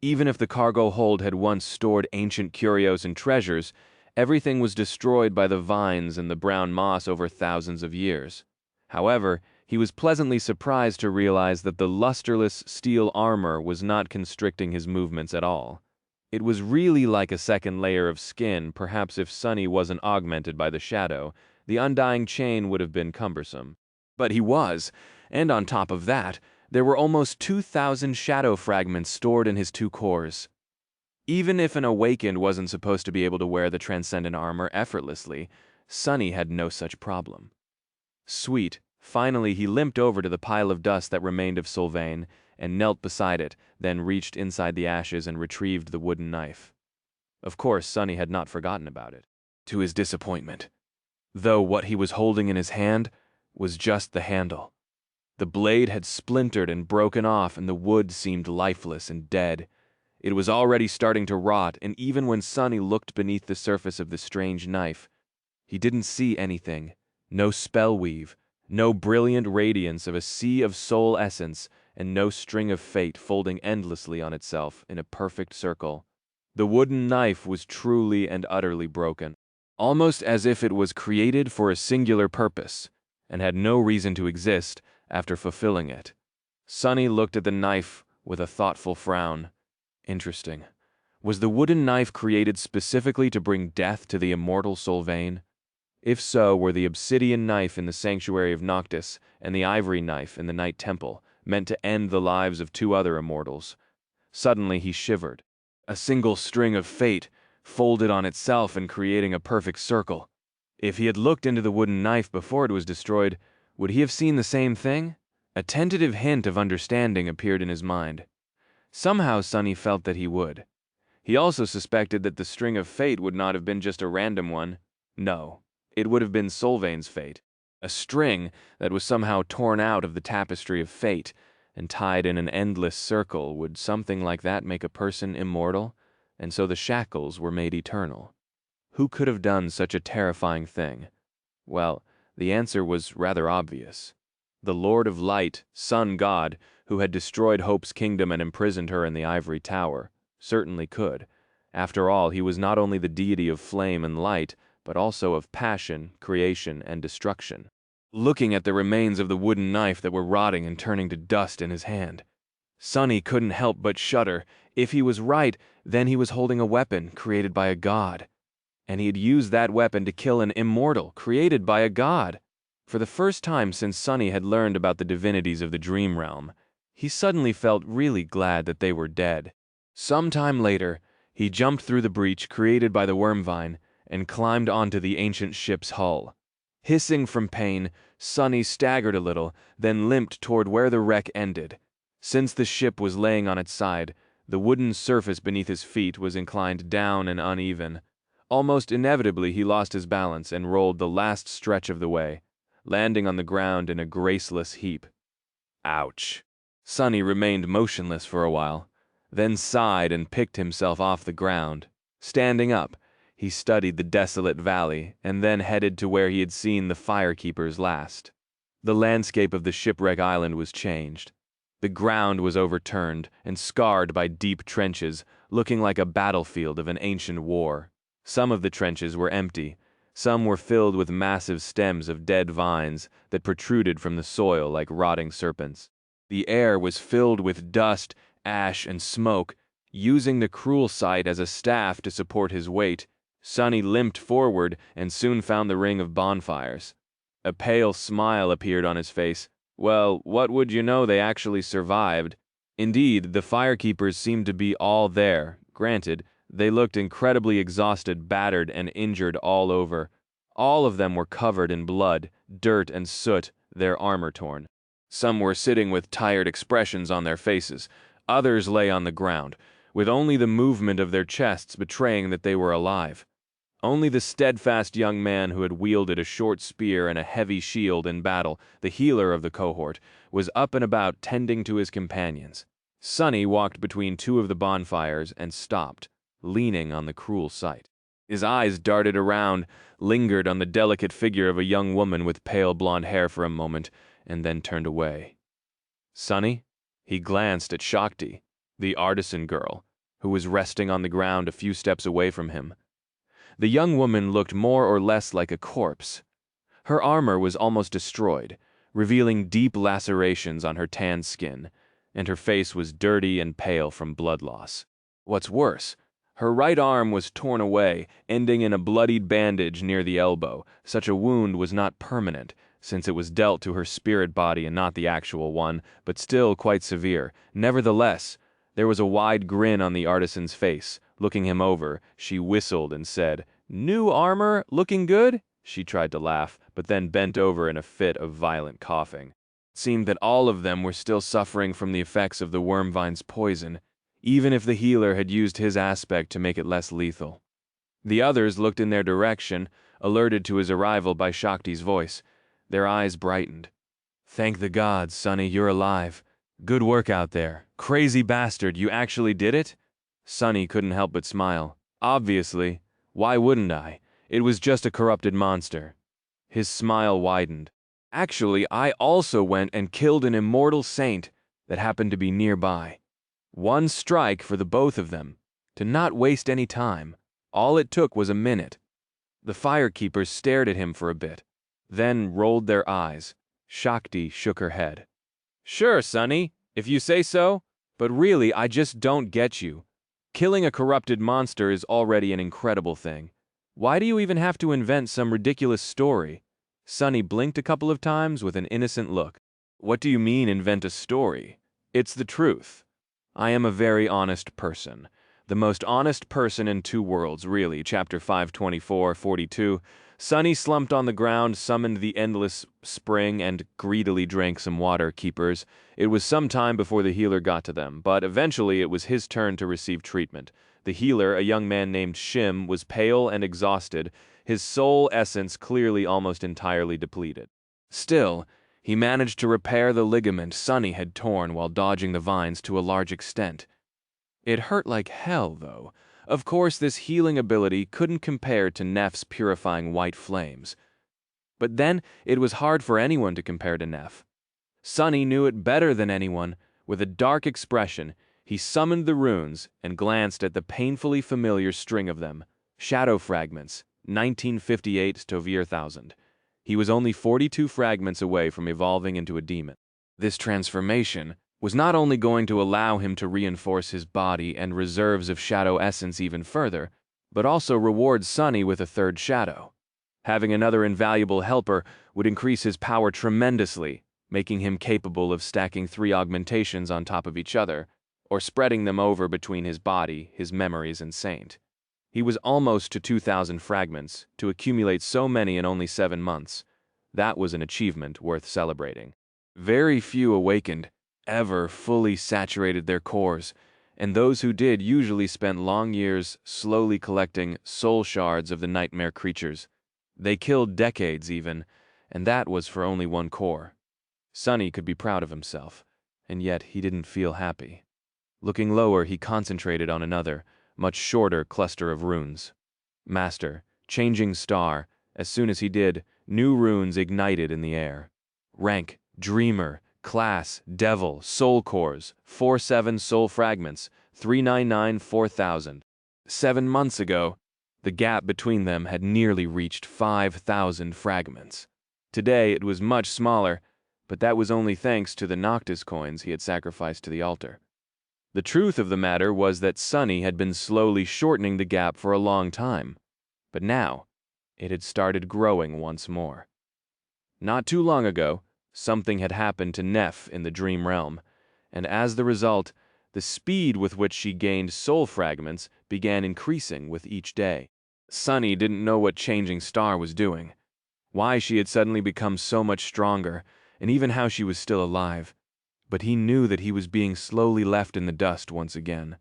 Even if the cargo hold had once stored ancient curios and treasures, everything was destroyed by the vines and the brown moss over thousands of years. However, he was pleasantly surprised to realize that the lusterless steel armor was not constricting his movements at all. It was really like a second layer of skin. Perhaps if Sonny wasn't augmented by the shadow, the undying chain would have been cumbersome. But he was, and on top of that, there were almost 2,000 shadow fragments stored in his two cores. Even if an awakened wasn't supposed to be able to wear the transcendent armor effortlessly, Sonny had no such problem. Sweet, finally he limped over to the pile of dust that remained of Sylvain and knelt beside it, then reached inside the ashes and retrieved the wooden knife. Of course, Sonny had not forgotten about it, to his disappointment, though what he was holding in his hand was just the handle. The blade had splintered and broken off, and the wood seemed lifeless and dead. It was already starting to rot, and even when Sonny looked beneath the surface of the strange knife, he didn't see anything. No spell weave, no brilliant radiance of a sea of soul essence, and no string of fate folding endlessly on itself in a perfect circle. The wooden knife was truly and utterly broken, almost as if it was created for a singular purpose, and had no reason to exist after fulfilling it. Sonny looked at the knife with a thoughtful frown. Interesting. Was the wooden knife created specifically to bring death to the immortal Sylvain? If so, were the obsidian knife in the sanctuary of Noctis and the ivory knife in the Night Temple meant to end the lives of two other immortals? Suddenly he shivered. A single string of fate, folded on itself and creating a perfect circle. If he had looked into the wooden knife before it was destroyed, would he have seen the same thing? A tentative hint of understanding appeared in his mind. Somehow Sonny felt that he would. He also suspected that the string of fate would not have been just a random one. No, it would have been Sylvain's fate. A string that was somehow torn out of the tapestry of fate and tied in an endless circle. Would something like that make a person immortal? And so the shackles were made eternal. Who could have done such a terrifying thing? Well, the answer was rather obvious. The Lord of Light, Sun God, who had destroyed Hope's kingdom and imprisoned her in the ivory tower, certainly could. After all, he was not only the deity of flame and light, but also of passion, creation, and destruction. Looking at the remains of the wooden knife that were rotting and turning to dust in his hand, Sonny couldn't help but shudder. If he was right, then he was holding a weapon created by a god. And he had used that weapon to kill an immortal created by a god. For the first time since Sonny had learned about the divinities of the dream realm, he suddenly felt really glad that they were dead. Sometime later, he jumped through the breach created by the wormvine and climbed onto the ancient ship's hull. Hissing from pain, Sonny staggered a little, then limped toward where the wreck ended. Since the ship was laying on its side, the wooden surface beneath his feet was inclined down and uneven. Almost inevitably, he lost his balance and rolled the last stretch of the way, landing on the ground in a graceless heap. Ouch. Sonny remained motionless for a while, then sighed and picked himself off the ground. Standing up, he studied the desolate valley and then headed to where he had seen the firekeepers last. The landscape of the shipwreck island was changed. The ground was overturned and scarred by deep trenches, looking like a battlefield of an ancient war. Some of the trenches were empty. Some were filled with massive stems of dead vines that protruded from the soil like rotting serpents. The air was filled with dust, ash, and smoke. Using the cruel sight as a staff to support his weight, Sonny limped forward and soon found the ring of bonfires. A pale smile appeared on his face. Well, what would you know, they actually survived. Indeed, the firekeepers seemed to be all there. Granted, they looked incredibly exhausted, battered, and injured all over. All of them were covered in blood, dirt, and soot, their armor torn. Some were sitting with tired expressions on their faces. Others lay on the ground, with only the movement of their chests betraying that they were alive. Only the steadfast young man who had wielded a short spear and a heavy shield in battle, the healer of the cohort, was up and about tending to his companions. Sonny walked between two of the bonfires and stopped, leaning on the cruel sight. His eyes darted around, lingered on the delicate figure of a young woman with pale blonde hair for a moment, and then turned away. Sonny? He glanced at Shakti, the artisan girl, who was resting on the ground a few steps away from him. The young woman looked more or less like a corpse. Her armor was almost destroyed, revealing deep lacerations on her tanned skin, and her face was dirty and pale from blood loss. What's worse, her right arm was torn away, ending in a bloodied bandage near the elbow. Such a wound was not permanent, since it was dealt to her spirit body and not the actual one, but still quite severe. Nevertheless, there was a wide grin on the artisan's face. Looking him over, she whistled and said, "New armor, looking good?" She tried to laugh, but then bent over in a fit of violent coughing. It seemed that all of them were still suffering from the effects of the wormvine's poison, even if the healer had used his aspect to make it less lethal. The others looked in their direction, alerted to his arrival by Shakti's voice. Their eyes brightened. "Thank the gods, Sonny, you're alive. Good work out there. Crazy bastard, you actually did it?" Sonny couldn't help but smile. Obviously. Why wouldn't I? It was just a corrupted monster. His smile widened. Actually, I also went and killed an immortal saint that happened to be nearby. One strike for the both of them, to not waste any time. All it took was a minute. The firekeepers stared at him for a bit, then rolled their eyes. Shakti shook her head. "Sure, Sonny, if you say so, but really I just don't get you. Killing a corrupted monster is already an incredible thing. Why do you even have to invent some ridiculous story?" Sonny blinked a couple of times with an innocent look. "What do you mean, invent a story? It's the truth. I am a very honest person. The most honest person in two worlds, really." Chapter 524-42. Sonny slumped on the ground, summoned the endless spring, and greedily drank some water. Keepers. It was some time before the healer got to them, but eventually it was his turn to receive treatment. The healer, a young man named Shim, was pale and exhausted, his soul essence clearly almost entirely depleted. Still, he managed to repair the ligament Sonny had torn while dodging the vines to a large extent. It hurt like hell, though. Of course, this healing ability couldn't compare to Nef's purifying white flames. But then, it was hard for anyone to compare to Nef. Sonny knew it better than anyone. With a dark expression, he summoned the runes and glanced at the painfully familiar string of them. Shadow fragments, 1958 Tovir 1000. He was only 42 fragments away from evolving into a demon. This transformation was not only going to allow him to reinforce his body and reserves of shadow essence even further, but also reward Sonny with a third shadow. Having another invaluable helper would increase his power tremendously, making him capable of stacking 3 augmentations on top of each other, or spreading them over between his body, his memories, and Saint. He was almost to 2,000 fragments, to accumulate so many in only 7 months. That was an achievement worth celebrating. Very few awakened ever fully saturated their cores, and those who did usually spent long years slowly collecting soul shards of the nightmare creatures. They killed decades even, and that was for only one core. Sonny could be proud of himself, and yet he didn't feel happy. Looking lower, he concentrated on another, much shorter cluster of runes. Master, changing star. As soon as he did, new runes ignited in the air. Rank, dreamer. Class, devil. Soul cores, 47 soul fragments, 399 4000. 7 months ago, the gap between them had nearly reached 5,000 fragments. Today it was much smaller, but that was only thanks to the Noctis coins he had sacrificed to the altar. The truth of the matter was that Sonny had been slowly shortening the gap for a long time, but now it had started growing once more. Not too long ago, something had happened to Neff in the dream realm, and as the result, the speed with which she gained soul fragments began increasing with each day. Sonny didn't know what Changing Star was doing, why she had suddenly become so much stronger, and even how she was still alive. But he knew that he was being slowly left in the dust once again.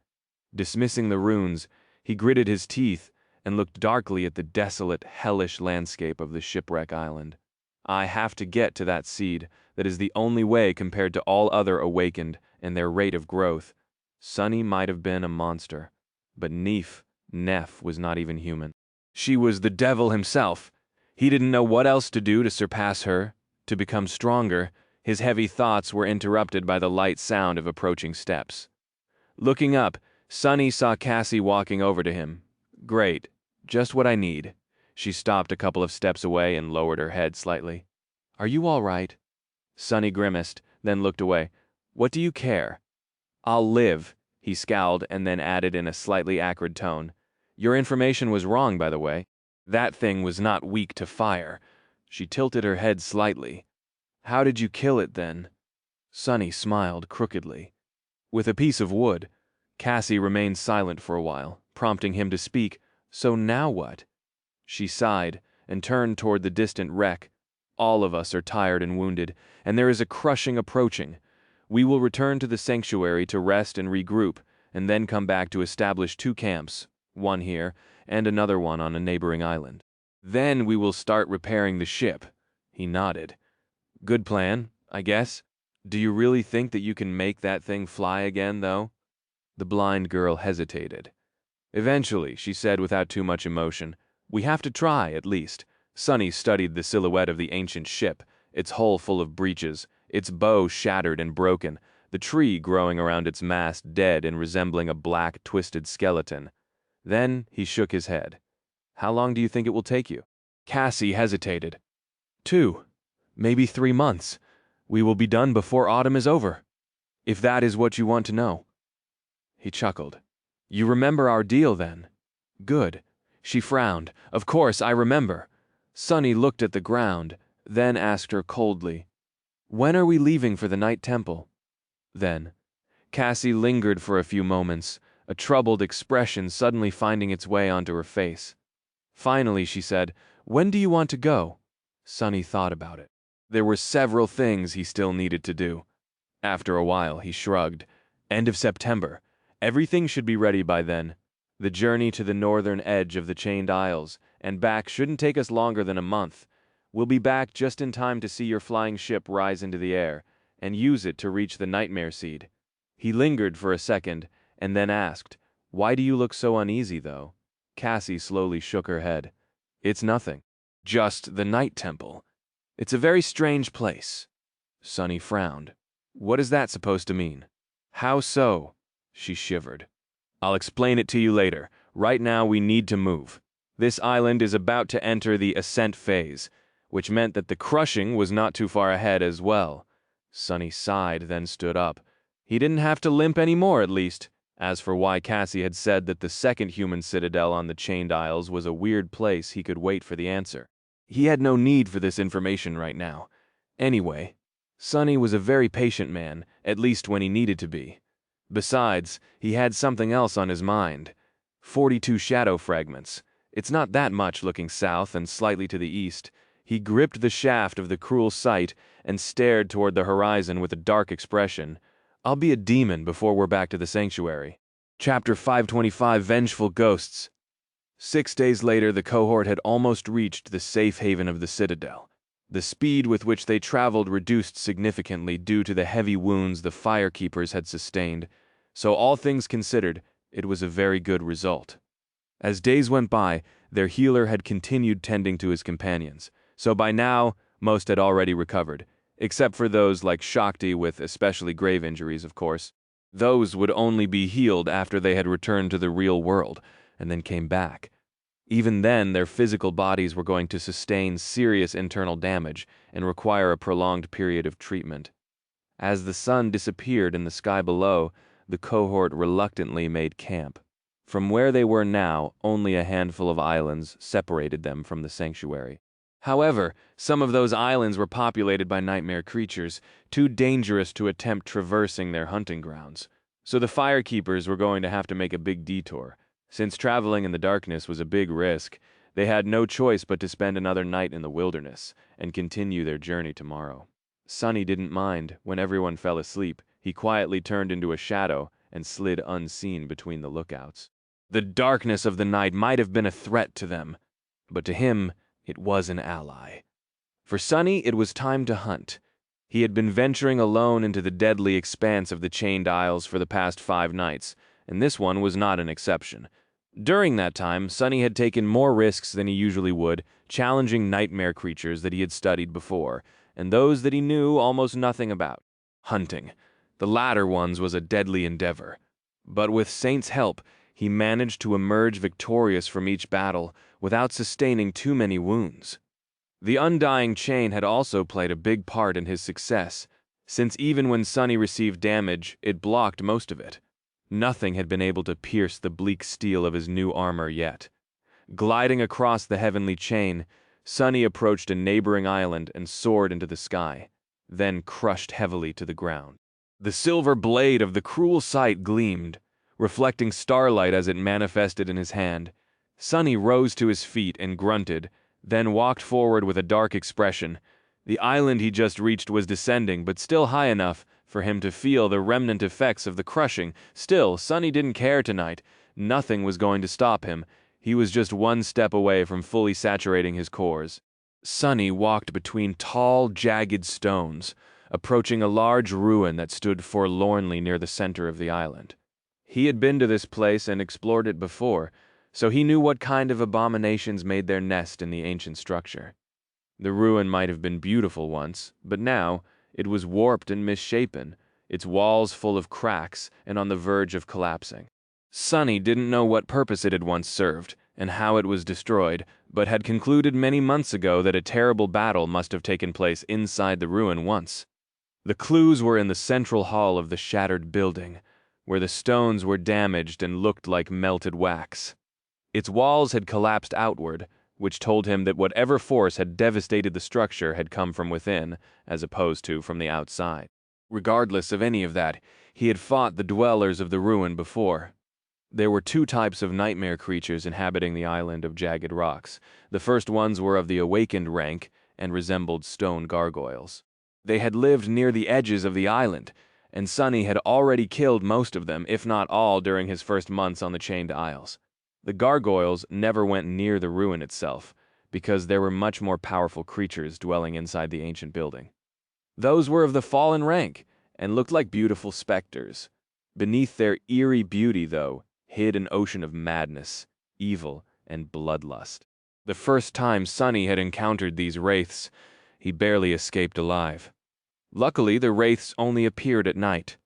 Dismissing the runes, he gritted his teeth and looked darkly at the desolate, hellish landscape of the shipwreck island. I have to get to that seed. That is the only way compared to all other awakened and their rate of growth. Sonny might have been a monster, but Neff was not even human. She was the devil himself. He didn't know what else to do to surpass her, to become stronger. His heavy thoughts were interrupted by the light sound of approaching steps. Looking up, Sonny saw Cassie walking over to him. Great, just what I need. She stopped a couple of steps away and lowered her head slightly. Are you all right? Sonny grimaced, then looked away. What do you care? I'll live, he scowled and then added in a slightly acrid tone. Your information was wrong, by the way. That thing was not weak to fire. She tilted her head slightly. How did you kill it, then? Sonny smiled crookedly. With a piece of wood. Cassie remained silent for a while, prompting him to speak. So now what? She sighed and turned toward the distant wreck. All of us are tired and wounded, and there is a crushing approaching. We will return to the sanctuary to rest and regroup, and then come back to establish 2 camps, one here and another one on a neighboring island. Then we will start repairing the ship. He nodded. Good plan, I guess. Do you really think that you can make that thing fly again, though? The blind girl hesitated. Eventually, she said without too much emotion, we have to try, at least. Sonny studied the silhouette of the ancient ship, its hull full of breaches, its bow shattered and broken, the tree growing around its mast dead and resembling a black, twisted skeleton. Then he shook his head. How long do you think it will take you? Cassie hesitated. 2, maybe 3 months. We will be done before autumn is over. If that is what you want to know. He chuckled. You remember our deal, then? Good. She frowned. Of course, I remember. Sonny looked at the ground, then asked her coldly, when are we leaving for the night temple? Then, Cassie lingered for a few moments, a troubled expression suddenly finding its way onto her face. Finally, she said, when do you want to go? Sonny thought about it. There were several things he still needed to do. After a while, he shrugged. End of September. Everything should be ready by then. The journey to the northern edge of the Chained Isles and back shouldn't take us longer than a month. We'll be back just in time to see your flying ship rise into the air and use it to reach the nightmare seed. He lingered for a second and then asked, why do you look so uneasy, though? Cassie slowly shook her head. It's nothing. Just the night temple. It's a very strange place. Sonny frowned. What is that supposed to mean? How so? She shivered. I'll explain it to you later. Right now we need to move. This island is about to enter the ascent phase, which meant that the crushing was not too far ahead as well. Sonny sighed, then stood up. He didn't have to limp anymore, at least. As for why Cassie had said that the second human citadel on the Chained Isles was a weird place, he could wait for the answer. He had no need for this information right now. Anyway, Sonny was a very patient man, at least when he needed to be. Besides, he had something else on his mind. 42 shadow fragments. It's not that much looking south and slightly to the east. He gripped the shaft of the cruel sight and stared toward the horizon with a dark expression. I'll be a demon before we're back to the sanctuary. Chapter 525, Vengeful Ghosts. 6 days later, the cohort had almost reached the safe haven of the citadel. The speed with which they traveled reduced significantly due to the heavy wounds the firekeepers had sustained, so all things considered, it was a very good result. As days went by, their healer had continued tending to his companions, so by now, most had already recovered, except for those like Shakti with especially grave injuries, of course. Those would only be healed after they had returned to the real world, and then came back. Even then, their physical bodies were going to sustain serious internal damage and require a prolonged period of treatment. As the sun disappeared in the sky below, the cohort reluctantly made camp. From where they were now, only a handful of islands separated them from the sanctuary. However, some of those islands were populated by nightmare creatures, too dangerous to attempt traversing their hunting grounds. So the firekeepers were going to have to make a big detour. Since traveling in the darkness was a big risk, they had no choice but to spend another night in the wilderness and continue their journey tomorrow. Sunny didn't mind. When everyone fell asleep, he quietly turned into a shadow and slid unseen between the lookouts. The darkness of the night might have been a threat to them, but to him, it was an ally. For Sunny, it was time to hunt. He had been venturing alone into the deadly expanse of the Chained Isles for the past 5 nights, and this one was not an exception. During that time, Sunny had taken more risks than he usually would, challenging nightmare creatures that he had studied before, and those that he knew almost nothing about. Hunting. The latter ones was a deadly endeavor. But with Saint's help, he managed to emerge victorious from each battle without sustaining too many wounds. The undying chain had also played a big part in his success, since even when Sunny received damage, it blocked most of it. Nothing had been able to pierce the bleak steel of his new armor yet. Gliding across the heavenly chain, Sunny approached a neighboring island and soared into the sky, then crushed heavily to the ground. The silver blade of the cruel sight gleamed, reflecting starlight as it manifested in his hand. Sunny rose to his feet and grunted, then walked forward with a dark expression. The island he just reached was descending, but still high enough for him to feel the remnant effects of the crushing. Still, Sunny didn't care tonight. Nothing was going to stop him. He was just one step away from fully saturating his cores. Sunny walked between tall, jagged stones, approaching a large ruin that stood forlornly near the center of the island. He had been to this place and explored it before, so he knew what kind of abominations made their nest in the ancient structure. The ruin might have been beautiful once, but now it was warped and misshapen, its walls full of cracks and on the verge of collapsing. Sunny didn't know what purpose it had once served and how it was destroyed, but had concluded many months ago that a terrible battle must have taken place inside the ruin once. The clues were in the central hall of the shattered building, where the stones were damaged and looked like melted wax. Its walls had collapsed outward, which told him that whatever force had devastated the structure had come from within, as opposed to from the outside. Regardless of any of that, he had fought the dwellers of the ruin before. There were 2 types of nightmare creatures inhabiting the island of jagged rocks. The first ones were of the awakened rank and resembled stone gargoyles. They had lived near the edges of the island, and Sunny had already killed most of them, if not all, during his first months on the Chained Isles. The gargoyles never went near the ruin itself, because there were much more powerful creatures dwelling inside the ancient building. Those were of the fallen rank, and looked like beautiful specters. Beneath their eerie beauty, though, hid an ocean of madness, evil, and bloodlust. The first time Sunny had encountered these wraiths, he barely escaped alive. Luckily, the wraiths only appeared at night,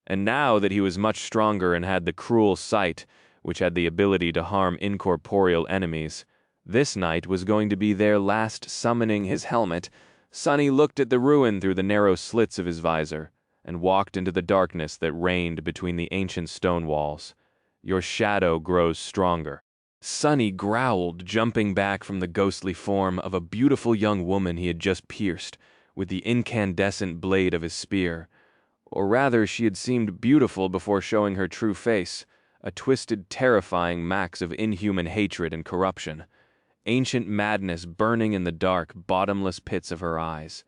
and now that he was much stronger and had the cruel sight, which had the ability to harm incorporeal enemies, this night was going to be their last. Summoning his helmet, Sunny looked at the ruin through the narrow slits of his visor, and walked into the darkness that reigned between the ancient stone walls. Your shadow grows stronger. Sunny growled, jumping back from the ghostly form of a beautiful young woman he had just pierced with the incandescent blade of his spear. Or rather, she had seemed beautiful before showing her true face, a twisted, terrifying max of inhuman hatred and corruption, ancient madness burning in the dark, bottomless pits of her eyes.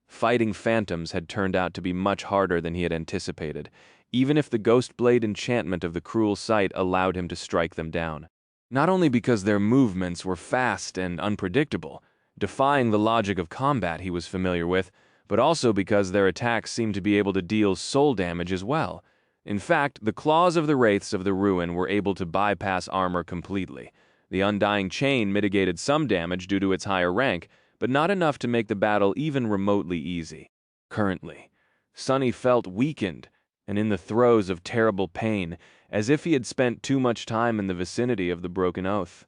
Fighting phantoms had turned out to be much harder than he had anticipated, even if the ghost blade enchantment of the cruel sight allowed him to strike them down. Not only because their movements were fast and unpredictable, defying the logic of combat he was familiar with, but also because their attacks seemed to be able to deal soul damage as well. In fact, the claws of the wraiths of the ruin were able to bypass armor completely. The undying chain mitigated some damage due to its higher rank, but not enough to make the battle even remotely easy. Currently, Sonny felt weakened and in the throes of terrible pain, as if he had spent too much time in the vicinity of the broken oath.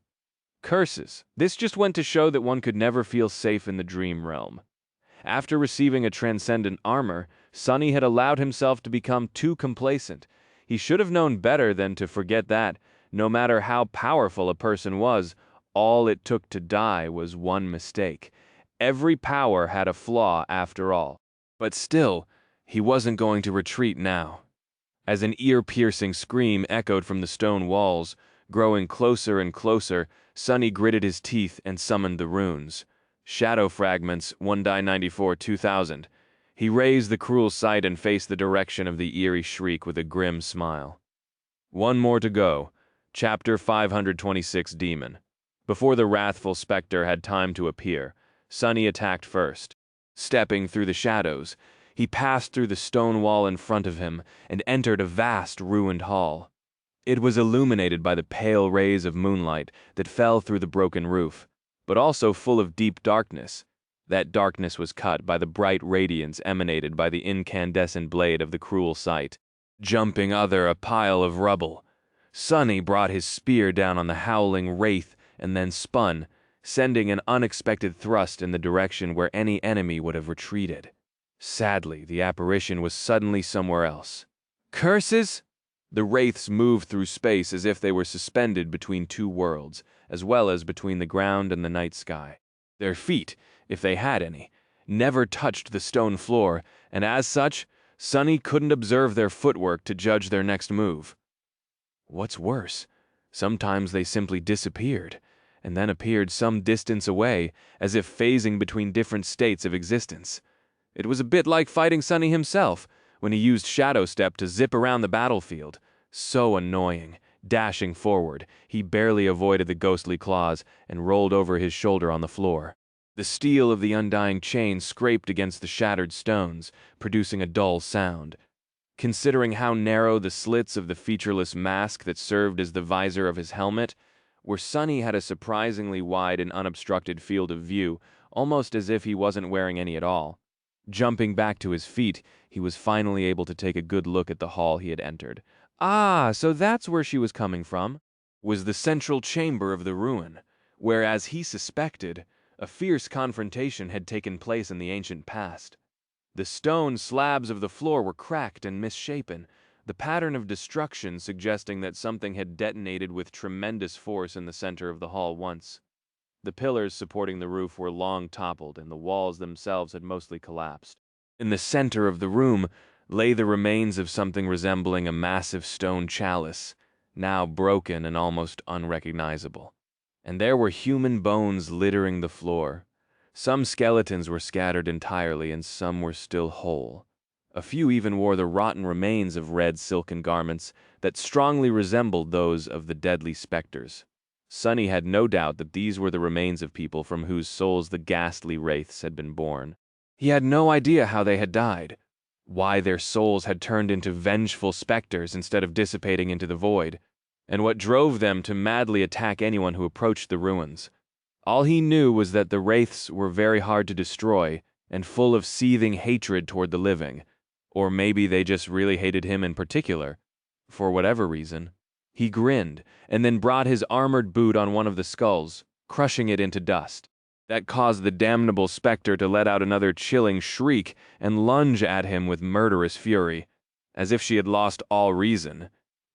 Curses! This just went to show that one could never feel safe in the dream realm. After receiving a transcendent armor, Sonny had allowed himself to become too complacent. He should have known better than to forget that, no matter how powerful a person was, all it took to die was one mistake. Every power had a flaw after all. But still, he wasn't going to retreat now. As an ear-piercing scream echoed from the stone walls, growing closer and closer, Sonny gritted his teeth and summoned the runes. Shadow fragments, 1-94-2000. He raised the cruel sight and faced the direction of the eerie shriek with a grim smile. One more to go. Chapter 526 Demon. Before the wrathful specter had time to appear, Sonny attacked first. Stepping through the shadows, he passed through the stone wall in front of him and entered a vast ruined hall. It was illuminated by the pale rays of moonlight that fell through the broken roof, but also full of deep darkness. That darkness was cut by the bright radiance emanated by the incandescent blade of the cruel sight. Jumping a pile of rubble, Sonny brought his spear down on the howling wraith and then spun, sending an unexpected thrust in the direction where any enemy would have retreated. Sadly, the apparition was suddenly somewhere else. Curses! The wraiths moved through space as if they were suspended between two worlds, as well as between the ground and the night sky. Their feet, if they had any, never touched the stone floor, and as such, Sonny couldn't observe their footwork to judge their next move. What's worse, sometimes they simply disappeared, and then appeared some distance away, as if phasing between different states of existence. It was a bit like fighting Sonny himself, when he used Shadow Step to zip around the battlefield. So annoying. Dashing forward, he barely avoided the ghostly claws and rolled over his shoulder on the floor. The steel of the undying chain scraped against the shattered stones, producing a dull sound. Considering how narrow the slits of the featureless mask that served as the visor of his helmet, where Sonny had a surprisingly wide and unobstructed field of view, almost as if he wasn't wearing any at all. Jumping back to his feet, he was finally able to take a good look at the hall he had entered. Ah, so that's where she was coming from. Was the central chamber of the ruin, where, as he suspected, a fierce confrontation had taken place in the ancient past. The stone slabs of the floor were cracked and misshapen, the pattern of destruction suggesting that something had detonated with tremendous force in the center of the hall once. The pillars supporting the roof were long toppled, and the walls themselves had mostly collapsed. In the center of the room lay the remains of something resembling a massive stone chalice, now broken and almost unrecognizable. And there were human bones littering the floor. Some skeletons were scattered entirely, and some were still whole. A few even wore the rotten remains of red silken garments that strongly resembled those of the deadly specters. Sonny had no doubt that these were the remains of people from whose souls the ghastly wraiths had been born. He had no idea how they had died, why their souls had turned into vengeful specters instead of dissipating into the void, and what drove them to madly attack anyone who approached the ruins. All he knew was that the wraiths were very hard to destroy and full of seething hatred toward the living. Or maybe they just really hated him in particular, for whatever reason. He grinned, and then brought his armored boot on one of the skulls, crushing it into dust. That caused the damnable specter to let out another chilling shriek and lunge at him with murderous fury, as if she had lost all reason.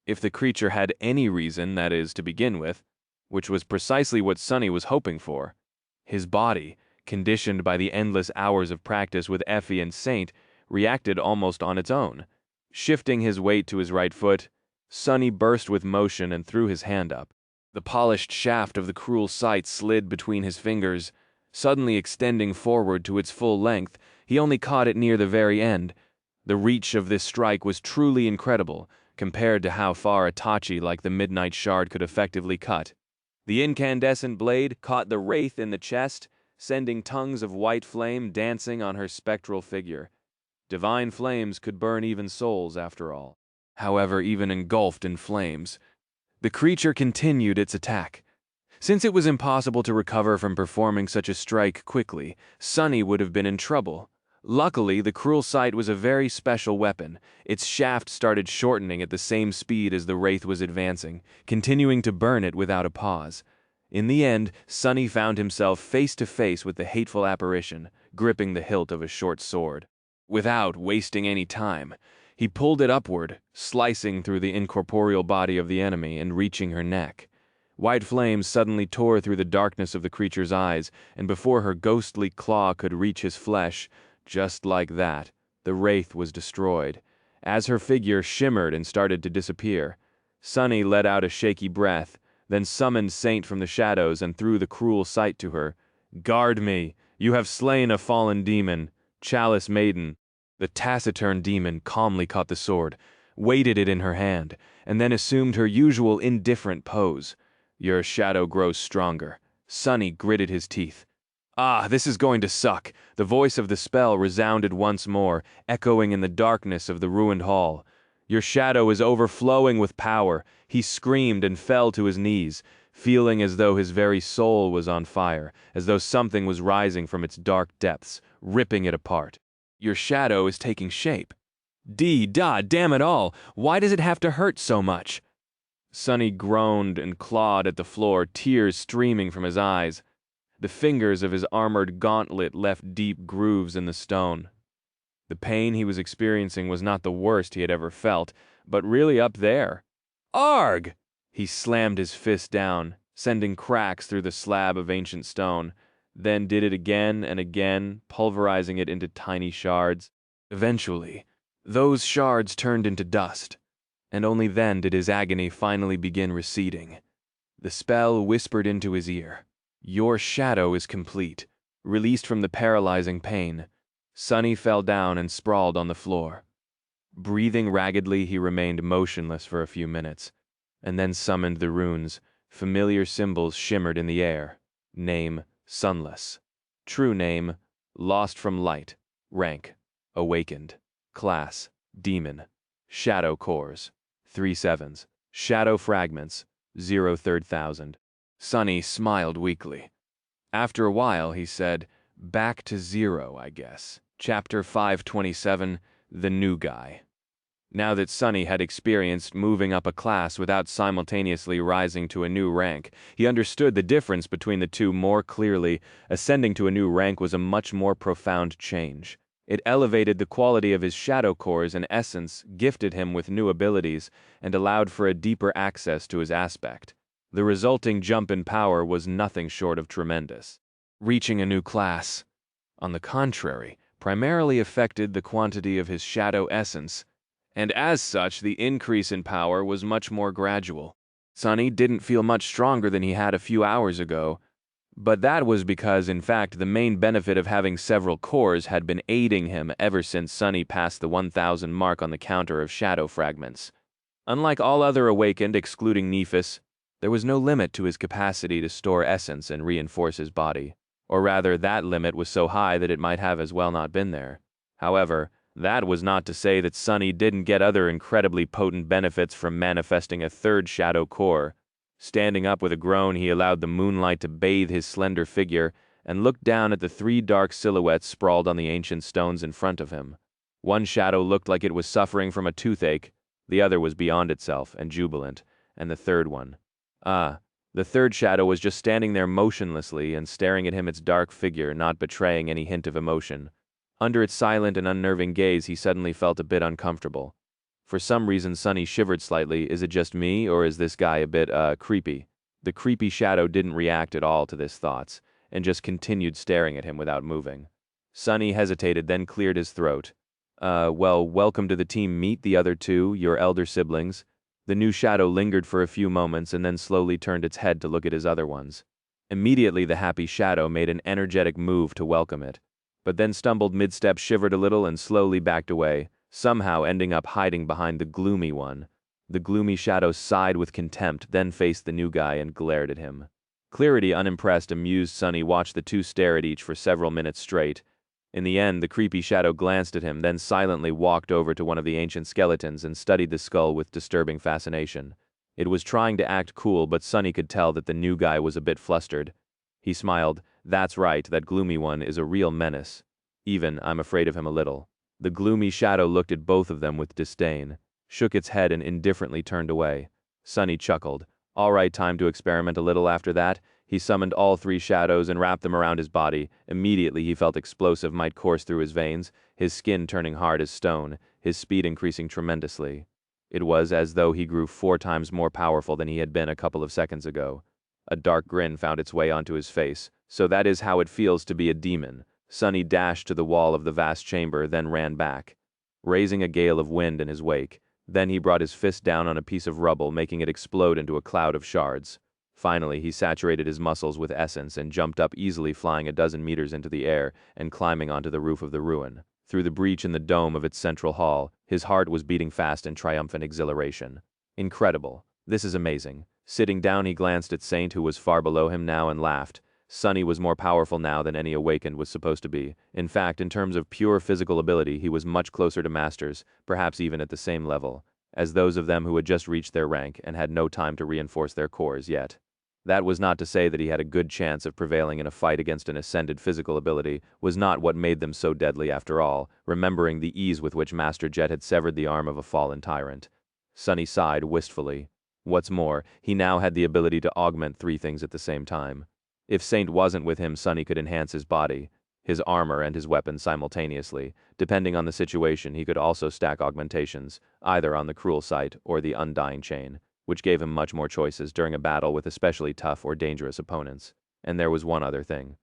If the creature had any reason, that is, to begin with, which was precisely what Sonny was hoping for. His body, conditioned by the endless hours of practice with Effie and Saint, reacted almost on its own. Shifting his weight to his right foot, Sonny burst with motion and threw his hand up. The polished shaft of the cruel sight slid between his fingers, suddenly extending forward to its full length. He only caught it near the very end. The reach of this strike was truly incredible, compared to how far a tachi like the midnight shard could effectively cut. The incandescent blade caught the wraith in the chest, sending tongues of white flame dancing on her spectral figure. Divine flames could burn even souls, after all. However, even engulfed in flames, the creature continued its attack. Since it was impossible to recover from performing such a strike quickly, Sonny would have been in trouble. Luckily, the cruel sight was a very special weapon. Its shaft started shortening at the same speed as the wraith was advancing, continuing to burn it without a pause. In the end, Sonny found himself face to face with the hateful apparition, gripping the hilt of a short sword. Without wasting any time, he pulled it upward, slicing through the incorporeal body of the enemy and reaching her neck. White flames suddenly tore through the darkness of the creature's eyes, and before her ghostly claw could reach his flesh, just like that, the wraith was destroyed. As her figure shimmered and started to disappear, Sonny let out a shaky breath, then summoned Saint from the shadows and threw the cruel sight to her. "Guard me! You have slain a fallen demon, Chalice Maiden." The taciturn demon calmly caught the sword, weighted it in her hand, and then assumed her usual indifferent pose. "Your shadow grows stronger." Sonny gritted his teeth. "Ah, this is going to suck." The voice of the spell resounded once more, echoing in the darkness of the ruined hall. "Your shadow is overflowing with power." He screamed and fell to his knees, feeling as though his very soul was on fire, as though something was rising from its dark depths, ripping it apart. "Your shadow is taking shape." Damn it all! Why does it have to hurt so much?" Sonny groaned and clawed at the floor, tears streaming from his eyes. The fingers of his armored gauntlet left deep grooves in the stone. The pain he was experiencing was not the worst he had ever felt, but really up there. "Arg!" He slammed his fist down, sending cracks through the slab of ancient stone, then did it again and again, pulverizing it into tiny shards. Eventually, those shards turned into dust, and only then did his agony finally begin receding. The spell whispered into his ear. "Your shadow is complete." Released from the paralyzing pain, Sonny fell down and sprawled on the floor. Breathing raggedly, he remained motionless for a few minutes, and then summoned the runes. Familiar symbols shimmered in the air. Name, Sunless. True name, Lost from Light. Rank, Awakened. Class, Demon. Shadow Cores, 3 sevens. Shadow Fragments, 0 3000. Sonny smiled weakly. After a while, he said, "Back to zero, I guess." Chapter 527, The New Guy. Now that Sonny had experienced moving up a class without simultaneously rising to a new rank, he understood the difference between the two more clearly. Ascending to a new rank was a much more profound change. It elevated the quality of his shadow cores and essence, gifted him with new abilities, and allowed for a deeper access to his aspect. The resulting jump in power was nothing short of tremendous. Reaching a new class, on the contrary, primarily affected the quantity of his shadow essence, and as such the increase in power was much more gradual. Sonny didn't feel much stronger than he had a few hours ago, but that was because, in fact, the main benefit of having several cores had been aiding him ever since Sonny passed the 1,000 mark on the counter of shadow fragments. Unlike all other awakened, excluding Nephis, there was no limit to his capacity to store essence and reinforce his body. Or rather, that limit was so high that it might have as well not been there. However, that was not to say that Sonny didn't get other incredibly potent benefits from manifesting a third shadow core. Standing up with a groan, he allowed the moonlight to bathe his slender figure and looked down at the 3 dark silhouettes sprawled on the ancient stones in front of him. One shadow looked like it was suffering from a toothache, the other was beyond itself and jubilant, and the third one. The third shadow was just standing there motionlessly and staring at him, its dark figure not betraying any hint of emotion. Under its silent and unnerving gaze, he suddenly felt a bit uncomfortable. For some reason, Sonny shivered slightly. Is it just me, or is this guy a bit, creepy? The creepy shadow didn't react at all to his thoughts, and just continued staring at him without moving. Sonny hesitated, then cleared his throat. Well, welcome to the team. Meet the other two, your elder siblings." The new shadow lingered for a few moments and then slowly turned its head to look at his other ones. Immediately the happy shadow made an energetic move to welcome it, but then stumbled mid-step, shivered a little, and slowly backed away, somehow ending up hiding behind the gloomy one. The gloomy shadow sighed with contempt, then faced the new guy and glared at him. Clarity, unimpressed, amused Sunny watched the two stare at each for several minutes straight. In the end, the creepy shadow glanced at him, then silently walked over to one of the ancient skeletons and studied the skull with disturbing fascination. It was trying to act cool, but Sunny could tell that the new guy was a bit flustered. He smiled. "That's right, that gloomy one is a real menace. Even, I'm afraid of him a little." The gloomy shadow looked at both of them with disdain, shook its head and indifferently turned away. Sunny chuckled. All right, time to experiment a little. After that, he summoned all three shadows and wrapped them around his body. Immediately he felt explosive might course through his veins, his skin turning hard as stone, his speed increasing tremendously. It was as though he grew 4 times more powerful than he had been a couple of seconds ago. A dark grin found its way onto his face. "So that is how it feels to be a demon." Sunny dashed to the wall of the vast chamber, then ran back, raising a gale of wind in his wake. Then he brought his fist down on a piece of rubble, making it explode into a cloud of shards. Finally, he saturated his muscles with essence and jumped up easily, flying a dozen meters into the air and climbing onto the roof of the ruin. Through the breach in the dome of its central hall, his heart was beating fast in triumphant exhilaration. Incredible. This is amazing. Sitting down, he glanced at Saint, who was far below him now, and laughed. Sunny was more powerful now than any awakened was supposed to be. In fact, in terms of pure physical ability, he was much closer to masters, perhaps even at the same level as those of them who had just reached their rank and had no time to reinforce their cores yet. That was not to say that he had a good chance of prevailing in a fight against an ascended physical ability, was not what made them so deadly after all, remembering the ease with which Master Jet had severed the arm of a fallen tyrant. Sunny sighed wistfully. What's more, he now had the ability to augment 3 things at the same time. If Saint wasn't with him, Sunny could enhance his body, his armor and his weapons simultaneously. Depending on the situation, he could also stack augmentations, either on the cruel sight or the undying chain, which gave him much more choices during a battle with especially tough or dangerous opponents. And there was one other thing.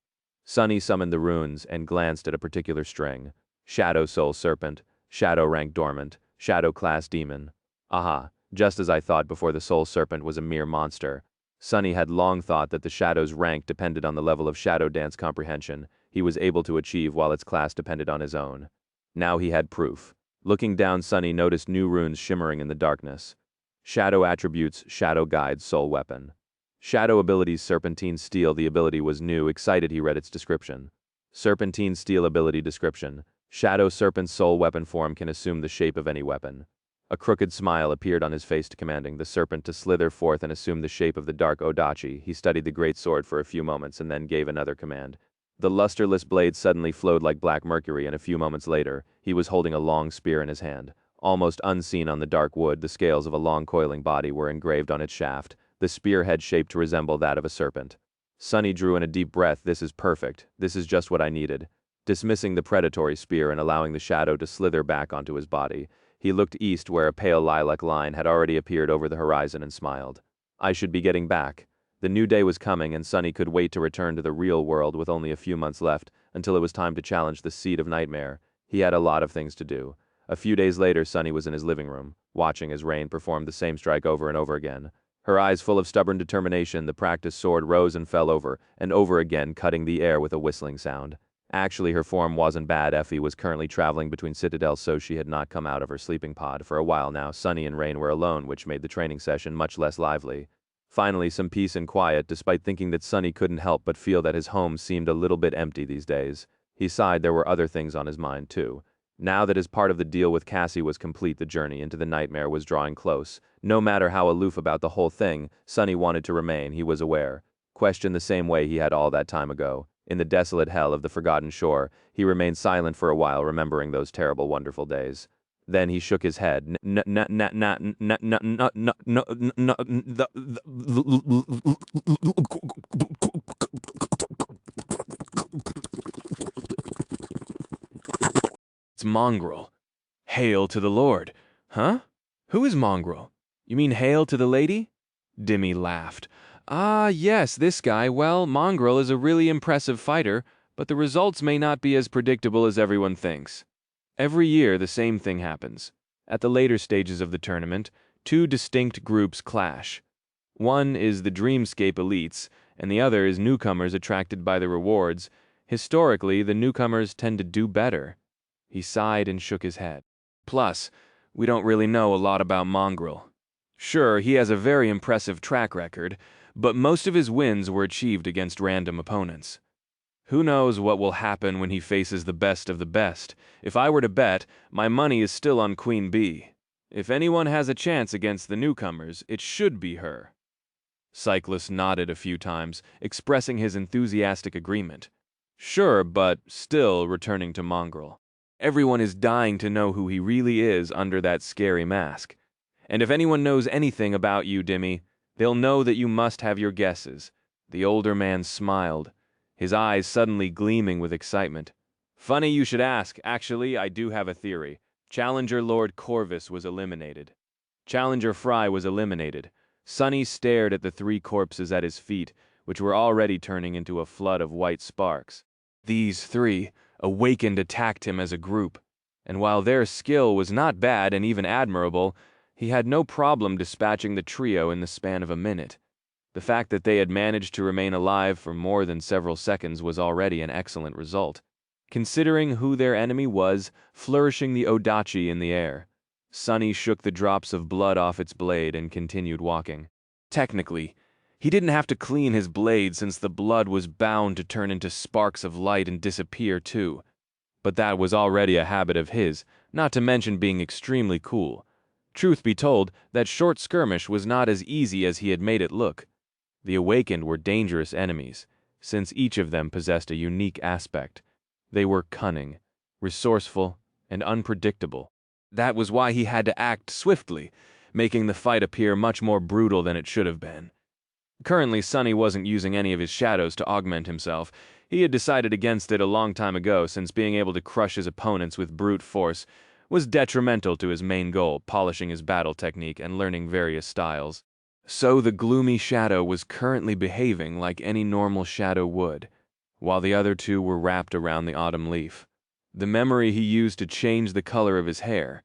Sunny summoned the runes and glanced at a particular string. Shadow Soul Serpent, Shadow Rank Dormant, Shadow Class Demon. Aha, just as I thought before. The Soul Serpent was a mere monster. Sunny had long thought that the Shadow's rank depended on the level of Shadow Dance comprehension he was able to achieve, while its class depended on his own. Now he had proof. Looking down, Sunny noticed new runes shimmering in the darkness. Shadow Attributes, Shadow Guide, Soul Weapon. Shadow Abilities, Serpentine Steel. The ability was new. Excited, he read its description. Serpentine Steel Ability Description. Shadow Serpent's soul weapon form can assume the shape of any weapon. A crooked smile appeared on his face, commanding the serpent to slither forth and assume the shape of the dark Odachi. He studied the great sword for a few moments and then gave another command. The lusterless blade suddenly flowed like black mercury, and a few moments later, he was holding a long spear in his hand. Almost unseen on the dark wood, the scales of a long coiling body were engraved on its shaft, the spear head shaped to resemble that of a serpent. Sunny drew in a deep breath. This is perfect. This is just what I needed. Dismissing the predatory spear and allowing the shadow to slither back onto his body, he looked east, where a pale lilac line had already appeared over the horizon, and smiled. I should be getting back. The new day was coming, and Sunny could wait to return to the real world with only a few months left, until it was time to challenge the seed of nightmare. He had a lot of things to do. A few days later, Sunny was in his living room, watching as Rain performed the same strike over and over again. Her eyes full of stubborn determination, the practiced sword rose and fell over and over again, cutting the air with a whistling sound. Actually, her form wasn't bad. Effie was currently traveling between citadels, so she had not come out of her sleeping pod for a while now. Sunny and Rain were alone, which made the training session much less lively. Finally, some peace and quiet, despite thinking that Sunny couldn't help but feel that his home seemed a little bit empty these days. He sighed. There were other things on his mind, too. Now that his part of the deal with Cassie was complete, the journey into the nightmare was drawing close. No matter how aloof about the whole thing, Sunny wanted to remain, he was aware. Questioned the same way he had all that time ago. In the desolate hell of the Forgotten Shore, he remained silent for a while, remembering those terrible, wonderful days. Then he shook his head. It's Mongrel. Hail to the Lord. Huh? Who is Mongrel? You mean hail to the lady? Dimmy laughed. Ah, yes, this guy. Well, Mongrel is a really impressive fighter, but the results may not be as predictable as everyone thinks. Every year, the same thing happens. At the later stages of the tournament, two distinct groups clash. One is the dreamscape elites, and the other is newcomers attracted by the rewards. Historically, the newcomers tend to do better. He sighed and shook his head. Plus, we don't really know a lot about Mongrel. Sure, he has a very impressive track record, but most of his wins were achieved against random opponents. Who knows what will happen when he faces the best of the best? If I were to bet, my money is still on Queen Bee. If anyone has a chance against the newcomers, it should be her. Cyclist nodded a few times, expressing his enthusiastic agreement. Sure, but still returning to Mongrel. Everyone is dying to know who he really is under that scary mask. And if anyone knows anything about you, Dimmy, they'll know that you must have your guesses. The older man smiled, his eyes suddenly gleaming with excitement. Funny you should ask. Actually, I do have a theory. Challenger Lord Corvus was eliminated. Challenger Fry was eliminated. Sonny stared at the three corpses at his feet, which were already turning into a flood of white sparks. These three, awakened, attacked him as a group, and while their skill was not bad and even admirable, he had no problem dispatching the trio in the span of a minute. The fact that they had managed to remain alive for more than several seconds was already an excellent result, considering who their enemy was, flourishing the odachi in the air. Sonny shook the drops of blood off its blade and continued walking. Technically, he didn't have to clean his blade since the blood was bound to turn into sparks of light and disappear too. But that was already a habit of his, not to mention being extremely cool. Truth be told, that short skirmish was not as easy as he had made it look. The awakened were dangerous enemies, since each of them possessed a unique aspect. They were cunning, resourceful, and unpredictable. That was why he had to act swiftly, making the fight appear much more brutal than it should have been. Currently, Sonny wasn't using any of his shadows to augment himself. He had decided against it a long time ago, since being able to crush his opponents with brute force was detrimental to his main goal, polishing his battle technique and learning various styles. So the gloomy shadow was currently behaving like any normal shadow would, while the other two were wrapped around the autumn leaf. The memory he used to change the color of his hair.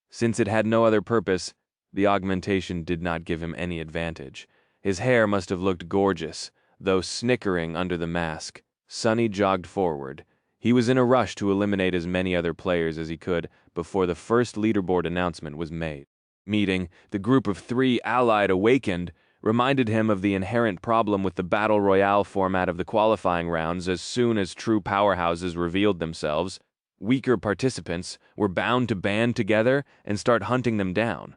Since it had no other purpose, the augmentation did not give him any advantage. His hair must have looked gorgeous, though snickering under the mask. Sonny jogged forward. He was in a rush to eliminate as many other players as he could before the first leaderboard announcement was made. Meeting, the group of three allied awakened reminded him of the inherent problem with the Battle Royale format of the qualifying rounds. As soon as true powerhouses revealed themselves, weaker participants were bound to band together and start hunting them down.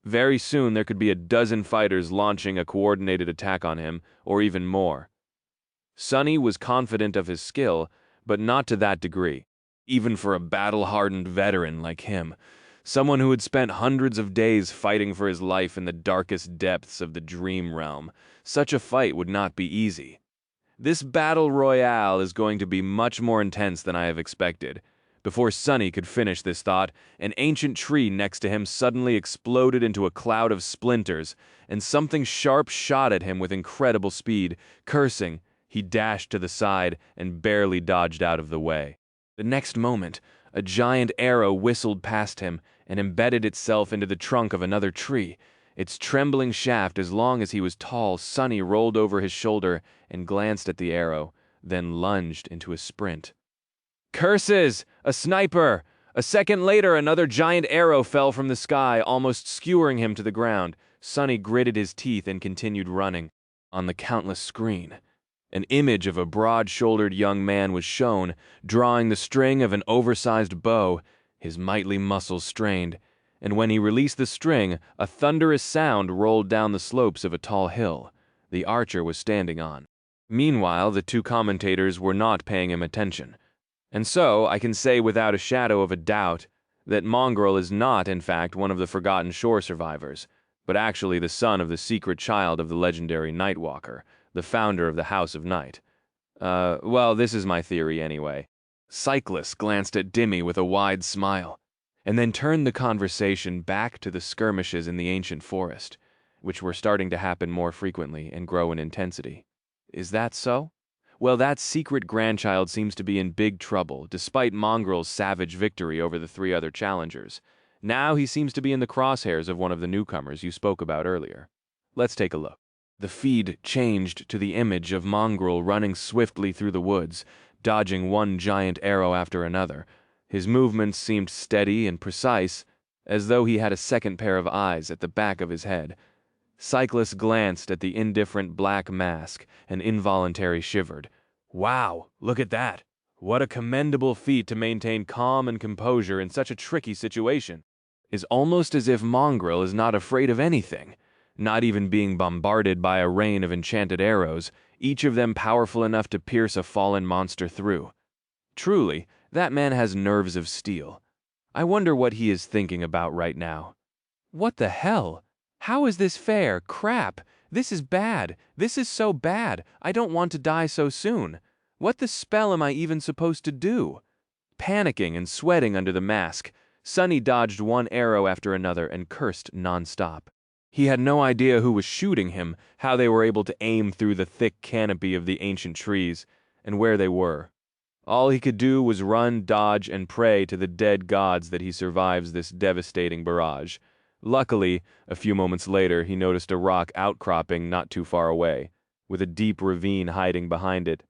Very soon there could be a dozen fighters launching a coordinated attack on him, or even more. Sonny was confident of his skill, but not to that degree. Even for a battle-hardened veteran like him, someone who had spent hundreds of days fighting for his life in the darkest depths of the dream realm, such a fight would not be easy. This battle royale is going to be much more intense than I have expected. Before Sonny could finish this thought, an ancient tree next to him suddenly exploded into a cloud of splinters, and something sharp shot at him with incredible speed. Cursing, he dashed to the side and barely dodged out of the way. The next moment, a giant arrow whistled past him and embedded itself into the trunk of another tree. Its trembling shaft, as long as he was tall, Sonny rolled over his shoulder and glanced at the arrow, then lunged into a sprint. Curses! A sniper! A second later, another giant arrow fell from the sky, almost skewering him to the ground. Sonny gritted his teeth and continued running. On the countless screen, an image of a broad-shouldered young man was shown, drawing the string of an oversized bow, his mighty muscles strained, and when he released the string, a thunderous sound rolled down the slopes of a tall hill the archer was standing on. Meanwhile, the two commentators were not paying him attention. And so, I can say without a shadow of a doubt that Mongrel is not, in fact, one of the Forgotten Shore survivors, but actually the son of the secret child of the legendary Nightwalker, the founder of the House of Night. Well, this is my theory anyway. Cyclist glanced at Dimmy with a wide smile, and then turned the conversation back to the skirmishes in the ancient forest, which were starting to happen more frequently and grow in intensity. Is that so? Well, that secret grandchild seems to be in big trouble, despite Mongrel's savage victory over the three other challengers. Now he seems to be in the crosshairs of one of the newcomers you spoke about earlier. Let's take a look. The feed changed to the image of Mongrel running swiftly through the woods, dodging one giant arrow after another. His movements seemed steady and precise, as though he had a second pair of eyes at the back of his head. Cyclist glanced at the indifferent black mask and involuntarily shivered. Wow, look at that! What a commendable feat to maintain calm and composure in such a tricky situation. It's almost as if Mongrel is not afraid of anything, not even being bombarded by a rain of enchanted arrows, each of them powerful enough to pierce a fallen monster through. Truly, that man has nerves of steel. I wonder what he is thinking about right now. What the hell? How is this fair? Crap! This is bad! This is so bad! I don't want to die so soon! What the spell am I even supposed to do? Panicking and sweating under the mask, Sonny dodged one arrow after another and cursed nonstop. He had no idea who was shooting him, how they were able to aim through the thick canopy of the ancient trees, and where they were. All he could do was run, dodge, and pray to the dead gods that he survives this devastating barrage. Luckily, a few moments later, he noticed a rock outcropping not too far away, with a deep ravine hiding behind it.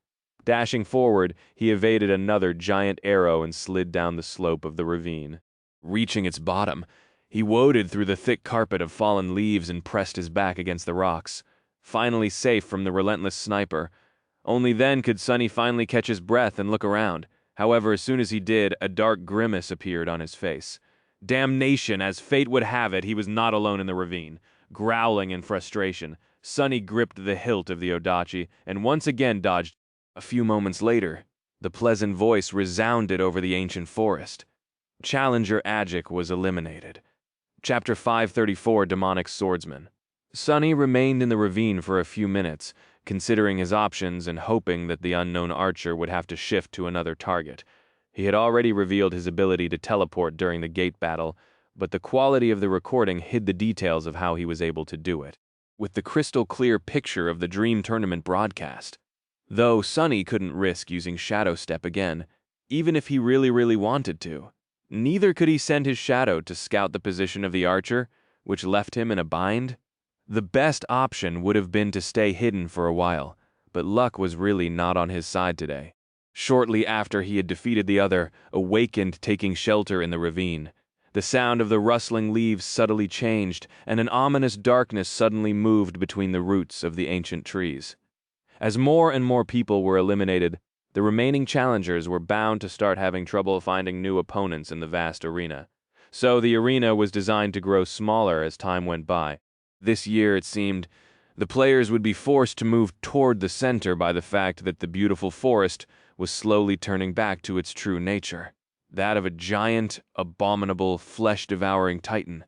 Dashing forward, he evaded another giant arrow and slid down the slope of the ravine. Reaching its bottom, he waded through the thick carpet of fallen leaves and pressed his back against the rocks. Finally safe from the relentless sniper. Only then could Sonny finally catch his breath and look around. However, as soon as he did, a dark grimace appeared on his face. Damnation, as fate would have it, he was not alone in the ravine. Growling in frustration, Sonny gripped the hilt of the Odachi and once again dodged. A few moments later, the pleasant voice resounded over the ancient forest. Challenger Ajik was eliminated. Chapter 534, Demonic Swordsman. Sonny remained in the ravine for a few minutes, considering his options and hoping that the unknown archer would have to shift to another target. He had already revealed his ability to teleport during the gate battle, but the quality of the recording hid the details of how he was able to do it, with the crystal-clear picture of the Dream Tournament broadcast. Though Sonny couldn't risk using Shadow Step again, even if he really wanted to. Neither could he send his shadow to scout the position of the archer, which left him in a bind. The best option would have been to stay hidden for a while, but luck was really not on his side today. Shortly after he had defeated the other, awakened taking shelter in the ravine. The sound of the rustling leaves subtly changed, and an ominous darkness suddenly moved between the roots of the ancient trees. As more and more people were eliminated, the remaining challengers were bound to start having trouble finding new opponents in the vast arena. So the arena was designed to grow smaller as time went by. This year, it seemed, the players would be forced to move toward the center by the fact that the beautiful forest was slowly turning back to its true nature, that of a giant, abominable, flesh-devouring titan.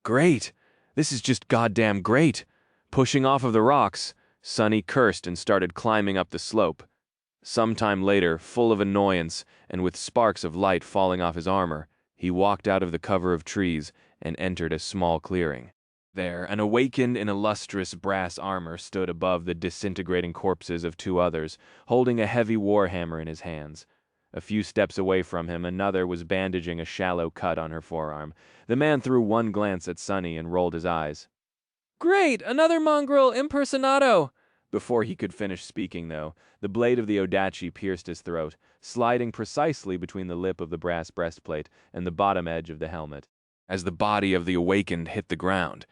Great! This is just goddamn great! Pushing off of the rocks, Sonny cursed and started climbing up the slope. Sometime later, full of annoyance and with sparks of light falling off his armor, he walked out of the cover of trees and entered a small clearing. There, an awakened and illustrious brass armor stood above the disintegrating corpses of two others, holding a heavy warhammer in his hands. A few steps away from him, another was bandaging a shallow cut on her forearm. The man threw one glance at Sonny and rolled his eyes. Great! Another mongrel impersonado! Before he could finish speaking, though, the blade of the Odachi pierced his throat, sliding precisely between the lip of the brass breastplate and the bottom edge of the helmet. As the body of the awakened hit the ground,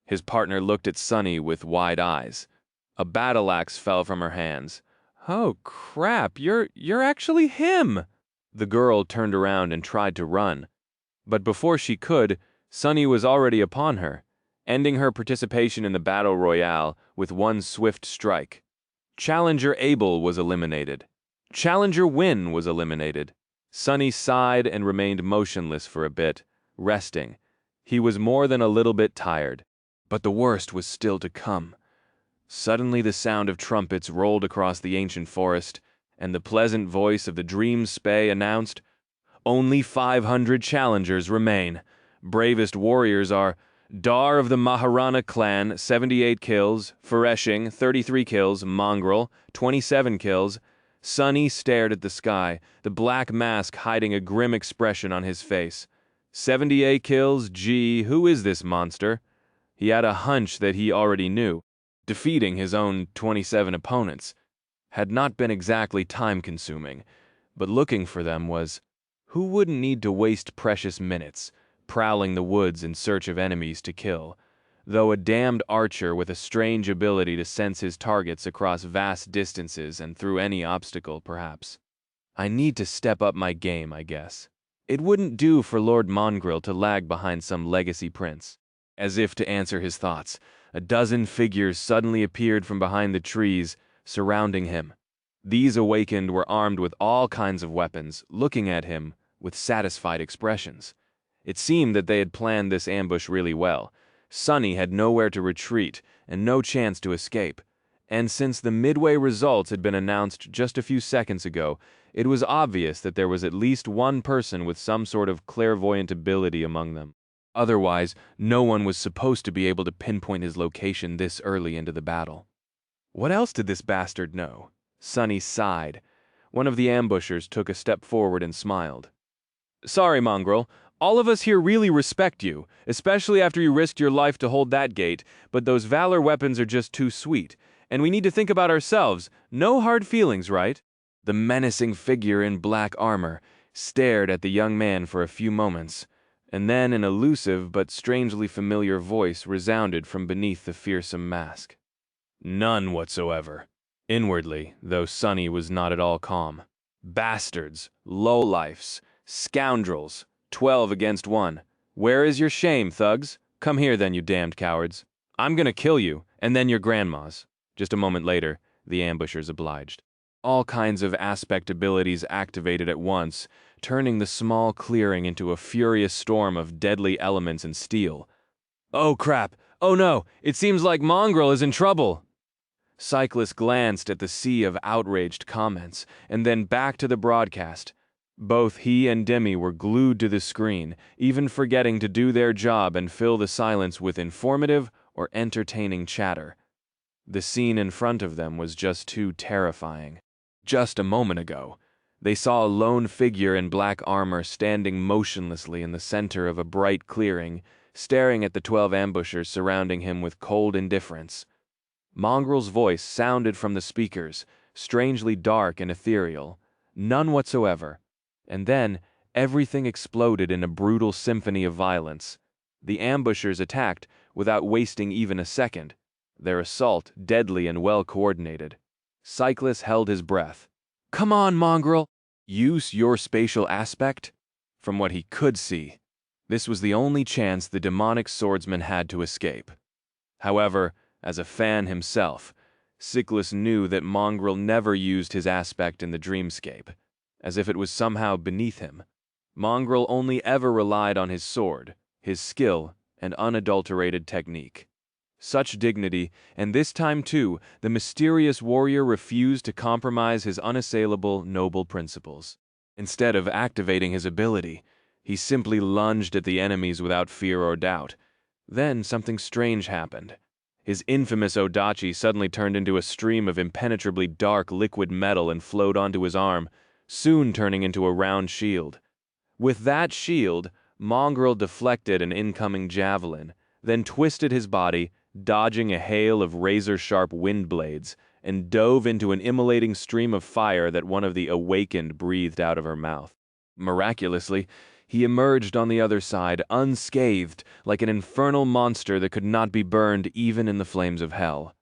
his partner looked at Sonny with wide eyes. A battle axe fell from her hands. Oh crap, you're actually him! The girl turned around and tried to run. But before she could, Sonny was already upon her, ending her participation in the battle royale with one swift strike. Challenger Abel was eliminated. Challenger Win was eliminated. Sonny sighed and remained motionless for a bit, resting. He was more than a little bit tired. But the worst was still to come. Suddenly the sound of trumpets rolled across the ancient forest, and the pleasant voice of the Dream Spey announced, "Only 500 challengers remain. Bravest warriors are Dar of the Maharana clan, 78 kills, Fereshing, 33 kills, Mongrel, 27 kills, Sonny stared at the sky, the black mask hiding a grim expression on his face. 78 kills, gee, who is this monster? He had a hunch that he already knew. Defeating his own 27 opponents had not been exactly time-consuming, but looking for them was... Who wouldn't need to waste precious minutes, prowling the woods in search of enemies to kill? Though a damned archer with a strange ability to sense his targets across vast distances and through any obstacle, perhaps. I need to step up my game, I guess. It wouldn't do for Lord Mongrel to lag behind some legacy prince. As if to answer his thoughts, a dozen figures suddenly appeared from behind the trees, surrounding him. These awakened were armed with all kinds of weapons, looking at him with satisfied expressions. It seemed that they had planned this ambush really well. Sonny had nowhere to retreat and no chance to escape. And since the midway results had been announced just a few seconds ago, it was obvious that there was at least one person with some sort of clairvoyant ability among them. Otherwise, no one was supposed to be able to pinpoint his location this early into the battle. What else did this bastard know? Sonny sighed. One of the ambushers took a step forward and smiled. Sorry, Mongrel. All of us here really respect you, especially after you risked your life to hold that gate, but those valor weapons are just too sweet, and we need to think about ourselves. No hard feelings, right? The menacing figure in black armor stared at the young man for a few moments, and then an elusive but strangely familiar voice resounded from beneath the fearsome mask. None whatsoever. Inwardly, though Sonny was not at all calm. Bastards, lowlifes, scoundrels, 12 against 1. Where is your shame, thugs? Come here then, you damned cowards. I'm gonna kill you, and then your grandma's. Just a moment later, the ambushers obliged. All kinds of aspect abilities activated at once, turning the small clearing into a furious storm of deadly elements and steel. Oh crap! Oh no! It seems like Mongrel is in trouble! Cyclist glanced at the sea of outraged comments, and then back to the broadcast. Both he and Demi were glued to the screen, even forgetting to do their job and fill the silence with informative or entertaining chatter. The scene in front of them was just too terrifying. Just a moment ago, they saw a lone figure in black armor standing motionlessly in the center of a bright clearing, staring at the 12 ambushers surrounding him with cold indifference. Mongrel's voice sounded from the speakers, strangely dark and ethereal. None whatsoever. And then, everything exploded in a brutal symphony of violence. The ambushers attacked without wasting even a second, their assault deadly and well coordinated. Cyclist held his breath. Come on, Mongrel! Use your spatial aspect? From what he could see, this was the only chance the demonic swordsman had to escape. However, as a fan himself, Cyclist knew that Mongrel never used his aspect in the dreamscape, as if it was somehow beneath him. Mongrel only ever relied on his sword, his skill, and unadulterated technique. Such dignity, and this time too, the mysterious warrior refused to compromise his unassailable, noble principles. Instead of activating his ability, he simply lunged at the enemies without fear or doubt. Then something strange happened. His infamous Odachi suddenly turned into a stream of impenetrably dark liquid metal and flowed onto his arm, soon turning into a round shield. With that shield, Mongrel deflected an incoming javelin, then twisted his body, dodging a hail of razor-sharp wind blades, and dove into an immolating stream of fire that one of the awakened breathed out of her mouth. Miraculously, he emerged on the other side, unscathed, like an infernal monster that could not be burned even in the flames of hell.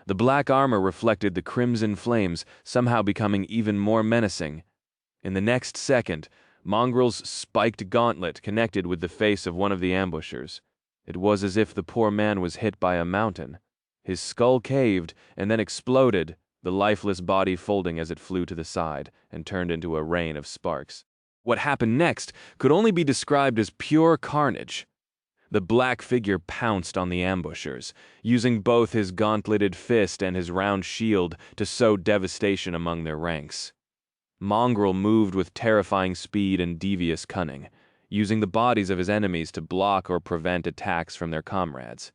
The black armor reflected the crimson flames, somehow becoming even more menacing. In the next second, Mongrel's spiked gauntlet connected with the face of one of the ambushers. It was as if the poor man was hit by a mountain. His skull caved and then exploded, the lifeless body folding as it flew to the side and turned into a rain of sparks. What happened next could only be described as pure carnage. The black figure pounced on the ambushers, using both his gauntleted fist and his round shield to sow devastation among their ranks. Mongrel moved with terrifying speed and devious cunning, using the bodies of his enemies to block or prevent attacks from their comrades.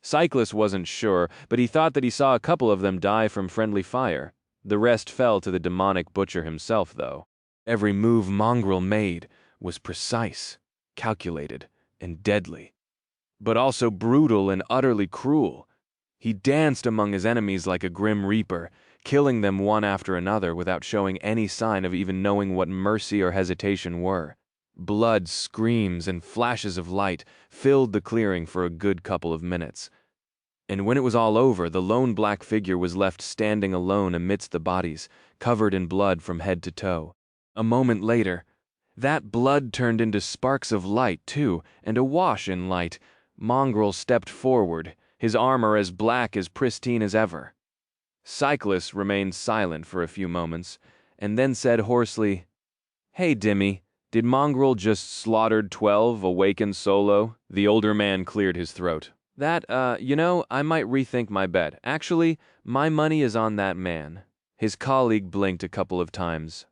Cyclist wasn't sure, but he thought that he saw a couple of them die from friendly fire. The rest fell to the demonic butcher himself, though. Every move Mongrel made was precise, calculated, and deadly, but also brutal and utterly cruel. He danced among his enemies like a grim reaper, killing them one after another without showing any sign of even knowing what mercy or hesitation were. Blood, screams, and flashes of light filled the clearing for a good couple of minutes. And when it was all over, the lone black figure was left standing alone amidst the bodies, covered in blood from head to toe. A moment later, that blood turned into sparks of light, too, and awash in light. Mongrel stepped forward, his armor as black as pristine as ever. Cyclus remained silent for a few moments, and then said hoarsely, "Hey, Dimmy, did Mongrel just slaughtered 12 awakened solo?" The older man cleared his throat. I might rethink my bet. Actually, my money is on that man." His colleague blinked a couple of times.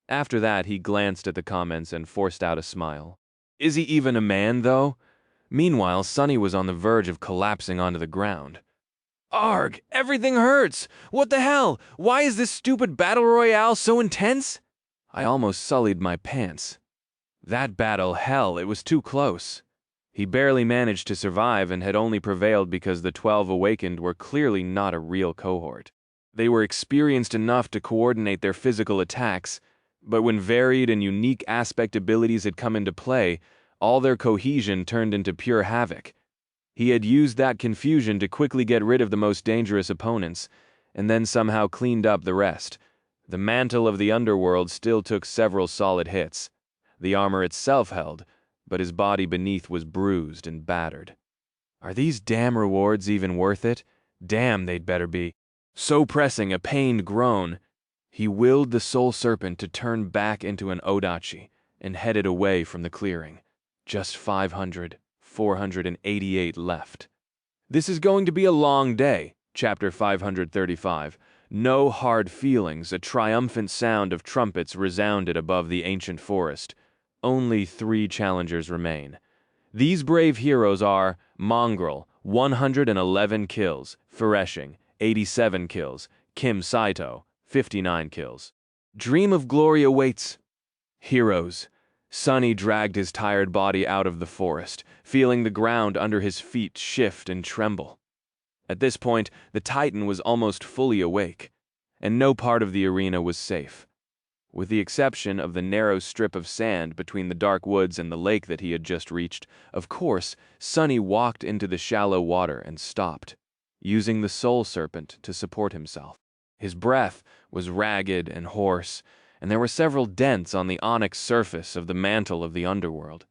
After that, he glanced at the comments and forced out a smile. Is he even a man, though? Meanwhile, Sonny was on the verge of collapsing onto the ground. Arg! Everything hurts! What the hell? Why is this stupid battle royale so intense? I almost sullied my pants. That battle, hell, it was too close. He barely managed to survive and had only prevailed because the 12 awakened were clearly not a real cohort. They were experienced enough to coordinate their physical attacks, but when varied and unique aspect abilities had come into play, all their cohesion turned into pure havoc. He had used that confusion to quickly get rid of the most dangerous opponents, and then somehow cleaned up the rest. The mantle of the underworld still took several solid hits. The armor itself held, but his body beneath was bruised and battered. Are these damn rewards even worth it? Damn, they'd better be. So pressing a pained groan, he willed the soul serpent to turn back into an odachi and headed away from the clearing. Just 488 left. This is going to be a long day. Chapter 535. No hard feelings, a triumphant sound of trumpets resounded above the ancient forest. Only 3 challengers remain. These brave heroes are Mongrel, 111 kills, Fereshing, 87 kills, Kim Saito, 59 kills. Dream of glory awaits. Heroes. Sonny dragged his tired body out of the forest, feeling the ground under his feet shift and tremble. At this point, the Titan was almost fully awake, and no part of the arena was safe. With the exception of the narrow strip of sand between the dark woods and the lake that he had just reached, of course, Sonny walked into the shallow water and stopped, using the soul serpent to support himself. His breath was ragged and hoarse, and there were several dents on the onyx surface of the mantle of the underworld.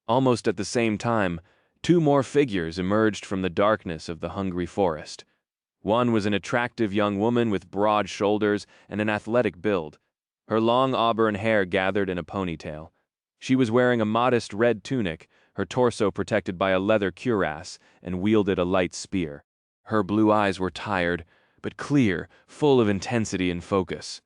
Almost at the same time, 2 more figures emerged from the darkness of the hungry forest. One was an attractive young woman with broad shoulders and an athletic build. Her long auburn hair gathered in a ponytail. She was wearing a modest red tunic, her torso protected by a leather cuirass, and wielded a light spear. Her blue eyes were tired, but clear, full of intensity and focus.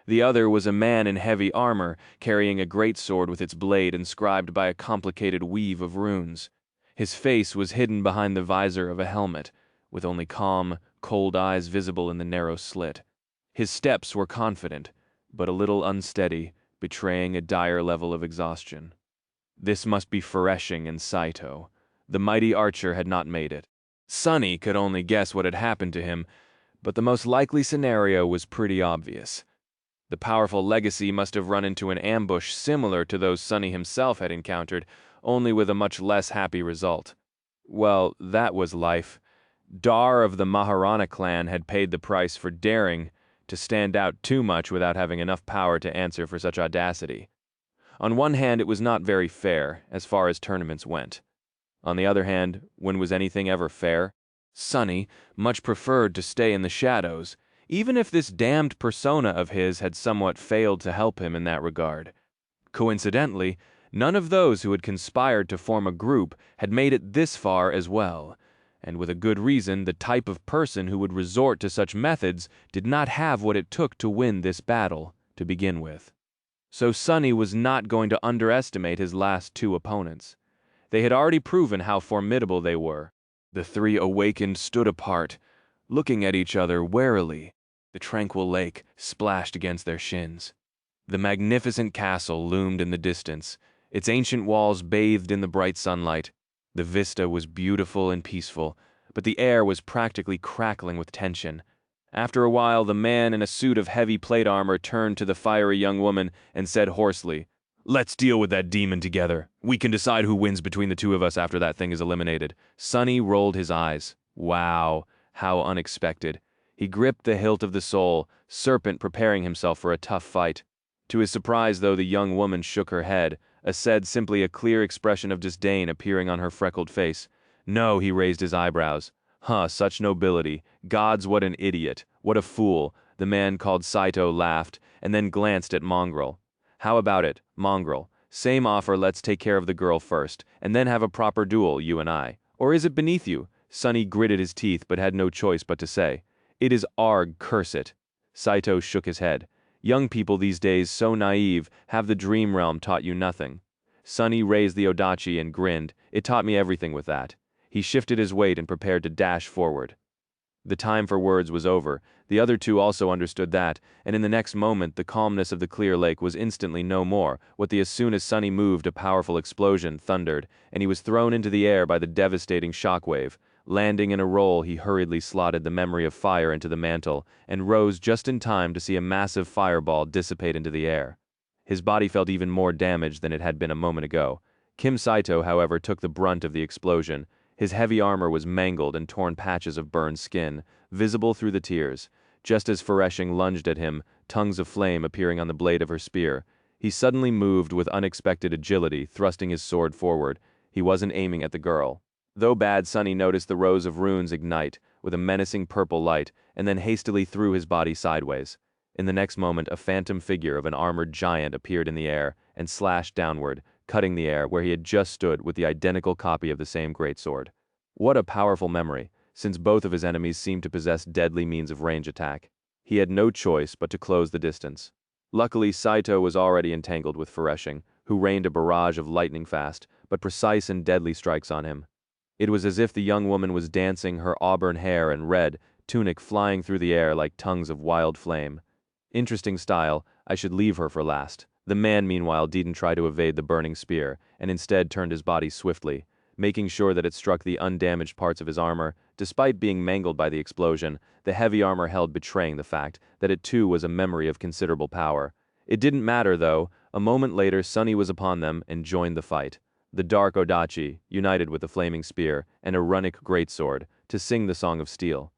The other was a man in heavy armor, carrying a greatsword with its blade inscribed by a complicated weave of runes. His face was hidden behind the visor of a helmet, with only calm, cold eyes visible in the narrow slit. His steps were confident, but a little unsteady, betraying a dire level of exhaustion. This must be Fereshing and Saito. The mighty archer had not made it. Sonny could only guess what had happened to him, but the most likely scenario was pretty obvious. The powerful legacy must have run into an ambush similar to those Sonny himself had encountered, only with a much less happy result. Well, that was life. Dar of the Maharana clan had paid the price for daring to stand out too much without having enough power to answer for such audacity. On one hand, it was not very fair, as far as tournaments went. On the other hand, when was anything ever fair? Sonny much preferred to stay in the shadows, even if this damned persona of his had somewhat failed to help him in that regard. Coincidentally, none of those who had conspired to form a group had made it this far as well, and with a good reason, the type of person who would resort to such methods did not have what it took to win this battle, to begin with. So Sonny was not going to underestimate his last 2 opponents. They had already proven how formidable they were. The 3 awakened stood apart, looking at each other warily. The tranquil lake splashed against their shins. The magnificent castle loomed in the distance, its ancient walls bathed in the bright sunlight. The vista was beautiful and peaceful, but the air was practically crackling with tension. After a while, the man in a suit of heavy plate armor turned to the fiery young woman and said hoarsely, "Let's deal with that demon together. We can decide who wins between the two of us after that thing is eliminated." Sonny rolled his eyes. Wow, how unexpected. He gripped the hilt of the soul, serpent preparing himself for a tough fight. To his surprise, though, the young woman shook her head, said simply a clear expression of disdain appearing on her freckled face. "No," he raised his eyebrows. "Huh, such nobility. Gods, what an idiot. What a fool." The man called Saito laughed, and then glanced at Mongrel. "How about it, Mongrel? Same offer, let's take care of the girl first, and then have a proper duel, you and I. Or is it beneath you?" Sonny gritted his teeth but had no choice but to say, "It is arg, curse it." Saito shook his head. "Young people these days, so naive, have the dream realm taught you nothing?" Sonny raised the odachi and grinned. "It taught me everything with that." He shifted his weight and prepared to dash forward. The time for words was over. The other two also understood that, and in the next moment the calmness of the clear lake was instantly no more. As soon as Sonny moved, a powerful explosion thundered, and he was thrown into the air by the devastating shockwave. Landing in a roll, he hurriedly slotted the memory of fire into the mantle, and rose just in time to see a massive fireball dissipate into the air. His body felt even more damaged than it had been a moment ago. Kim Saito, however, took the brunt of the explosion. His heavy armor was mangled and torn patches of burned skin, visible through the tears. Just as Fereshing lunged at him, tongues of flame appearing on the blade of her spear, he suddenly moved with unexpected agility, thrusting his sword forward. He wasn't aiming at the girl. Though bad, Sonny noticed the rows of runes ignite, with a menacing purple light, and then hastily threw his body sideways. In the next moment, a phantom figure of an armored giant appeared in the air and slashed downward, cutting the air where he had just stood with the identical copy of the same greatsword. What a powerful memory, since both of his enemies seemed to possess deadly means of range attack. He had no choice but to close the distance. Luckily, Saito was already entangled with Fereshing, who rained a barrage of lightning-fast, but precise and deadly strikes on him. It was as if the young woman was dancing, her auburn hair and red tunic flying through the air like tongues of wild flame. Interesting style, I should leave her for last. The man, meanwhile, didn't try to evade the burning spear, and instead turned his body swiftly, making sure that it struck the undamaged parts of his armor. Despite being mangled by the explosion, the heavy armor held betraying the fact that it too was a memory of considerable power. It didn't matter, though. A moment later, Sonny was upon them and joined the fight. The dark odachi, united with the flaming spear and a runic greatsword, to sing the Song of Steel.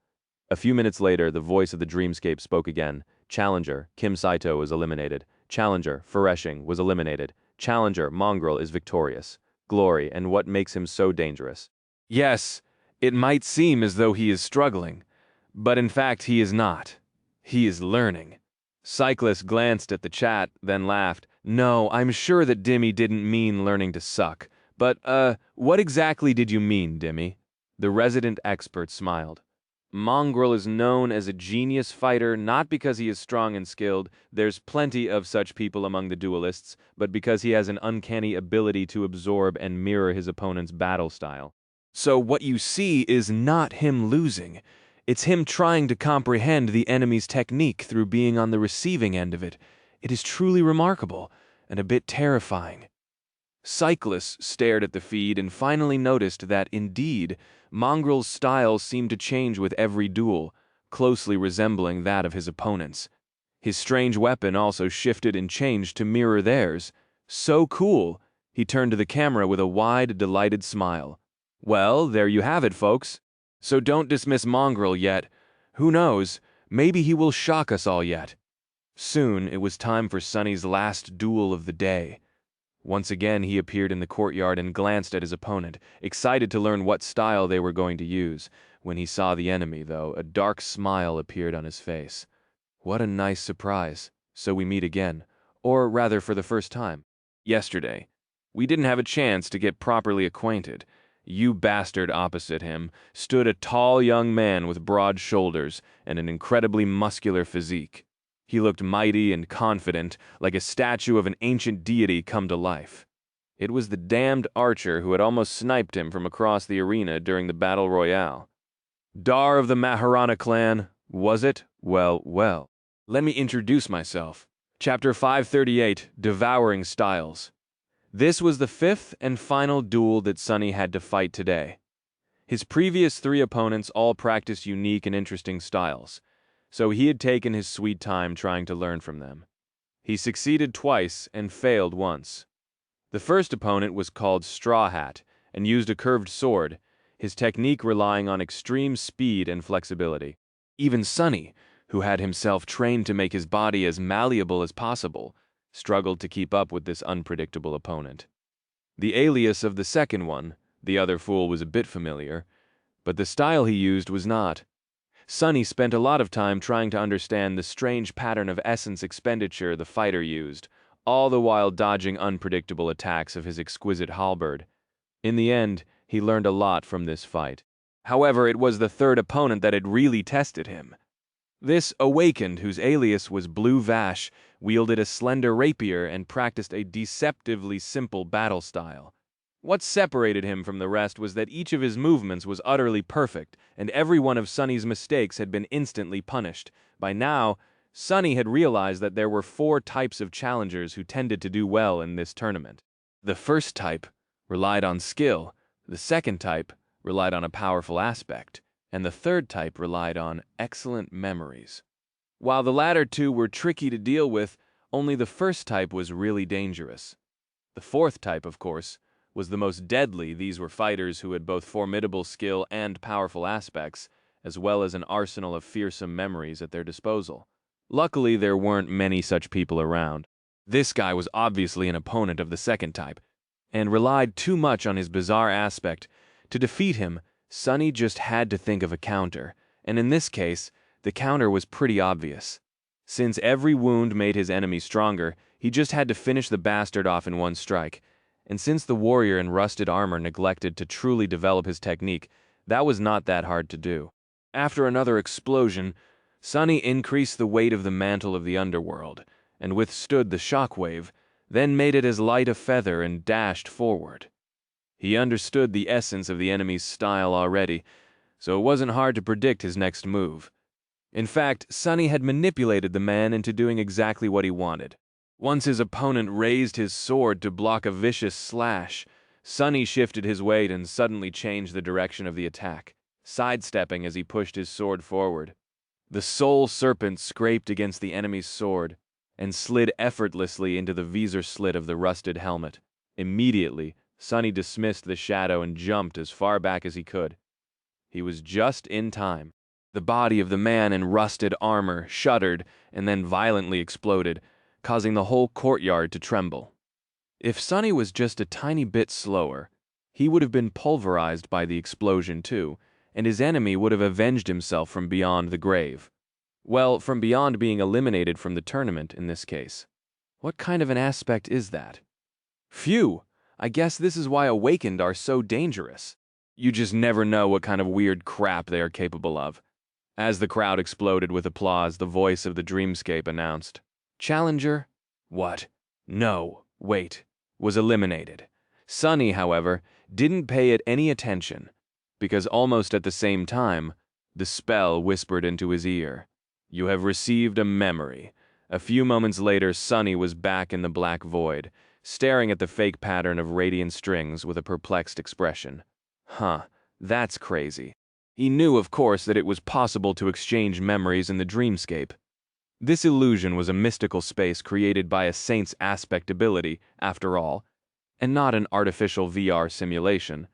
A few minutes later, the voice of the dreamscape spoke again. Challenger, Kim Saito, was eliminated. Challenger, Fereshing, was eliminated. Challenger, Mongrel, is victorious. Glory, and what makes him so dangerous? Yes, it might seem as though he is struggling, but in fact he is not. He is learning. Cyclist glanced at the chat, then laughed. "No, I'm sure that Dimmy didn't mean learning to suck. But, what exactly did you mean, Dimmy?" The resident expert smiled. "Mongrel is known as a genius fighter not because he is strong and skilled, there's plenty of such people among the duelists, but because he has an uncanny ability to absorb and mirror his opponent's battle style. So what you see is not him losing. It's him trying to comprehend the enemy's technique through being on the receiving end of it. It is truly remarkable, and a bit terrifying." Cyclists stared at the feed and finally noticed that, indeed, Mongrel's style seemed to change with every duel, closely resembling that of his opponents. His strange weapon also shifted and changed to mirror theirs. So cool! He turned to the camera with a wide, delighted smile. "Well, there you have it, folks. So don't dismiss Mongrel yet. Who knows, maybe he will shock us all yet." Soon it was time for Sonny's last duel of the day. Once again he appeared in the courtyard and glanced at his opponent, excited to learn what style they were going to use. When he saw the enemy, though, a dark smile appeared on his face. "What a nice surprise. So we meet again. Or rather, for the first time. Yesterday. We didn't have a chance to get properly acquainted. You bastard opposite him stood a tall young man with broad shoulders and an incredibly muscular physique. He looked mighty and confident, like a statue of an ancient deity come to life. It was the damned archer who had almost sniped him from across the arena during the battle royale. "Dar of the Maharana clan, Was it? Well, well. Let me introduce myself. Chapter 538, Devouring Styles. This was the fifth and final duel that Sunny had to fight today. His previous three opponents all practiced unique and interesting styles, so he had taken his sweet time trying to learn from them. He succeeded twice and failed once. The first opponent was called Straw Hat and used a curved sword, his technique relying on extreme speed and flexibility. Even Sunny, who had himself trained to make his body as malleable as possible, struggled to keep up with this unpredictable opponent. The alias of the second one, the other fool, was a bit familiar, but the style he used was not. Sunny spent a lot of time trying to understand the strange pattern of essence expenditure the fighter used, all the while dodging unpredictable attacks of his exquisite halberd. In the end, he learned a lot from this fight. However, it was the third opponent that had really tested him. This Awakened, whose alias was Blue Vash, wielded a slender rapier and practiced a deceptively simple battle style. What separated him from the rest was that each of his movements was utterly perfect, and every one of Sunny's mistakes had been instantly punished. By now, Sunny had realized that there were four types of challengers who tended to do well in this tournament. The first type relied on skill, the second type relied on a powerful aspect, and the third type relied on excellent memories. While the latter two were tricky to deal with, only the first type was really dangerous. The fourth type, of course, was the most deadly. These were fighters who had both formidable skill and powerful aspects, as well as an arsenal of fearsome memories at their disposal. Luckily, there weren't many such people around. This guy was obviously an opponent of the second type, and relied too much on his bizarre aspect. To defeat him, Sunny just had to think of a counter, and in this case, the counter was pretty obvious. Since every wound made his enemy stronger, he just had to finish the bastard off in one strike. And since the warrior in rusted armor neglected to truly develop his technique, that was not that hard to do. After another explosion, Sunny increased the weight of the mantle of the underworld, and withstood the shockwave, then made it as light a feather and dashed forward. He understood the essence of the enemy's style already, so it wasn't hard to predict his next move. In fact, Sunny had manipulated the man into doing exactly what he wanted. Once his opponent raised his sword to block a vicious slash, Sunny shifted his weight and suddenly changed the direction of the attack, sidestepping as he pushed his sword forward. The soul serpent scraped against the enemy's sword and slid effortlessly into the visor slit of the rusted helmet. Immediately, Sunny dismissed the shadow and jumped as far back as he could. He was just in time. The body of the man in rusted armor shuddered and then violently exploded, causing the whole courtyard to tremble. If Sunny was just a tiny bit slower, he would have been pulverized by the explosion too, and his enemy would have avenged himself from beyond the grave. Well, from beyond being eliminated from the tournament in this case. What kind of an aspect is that? Phew! I guess this is why Awakened are so dangerous. You just never know what kind of weird crap they are capable of. As the crowd exploded with applause, the voice of the dreamscape announced, "Challenger? What? No, wait," was eliminated. Sunny, however, didn't pay it any attention, because almost at the same time, the spell whispered into his ear, "You have received a memory." A few moments later, Sunny was back in the black void, staring at the fake pattern of radiant strings with a perplexed expression. That's crazy. He knew, of course, that it was possible to exchange memories in the dreamscape. This illusion was a mystical space created by a saint's aspect ability, after all, and not an artificial VR simulation.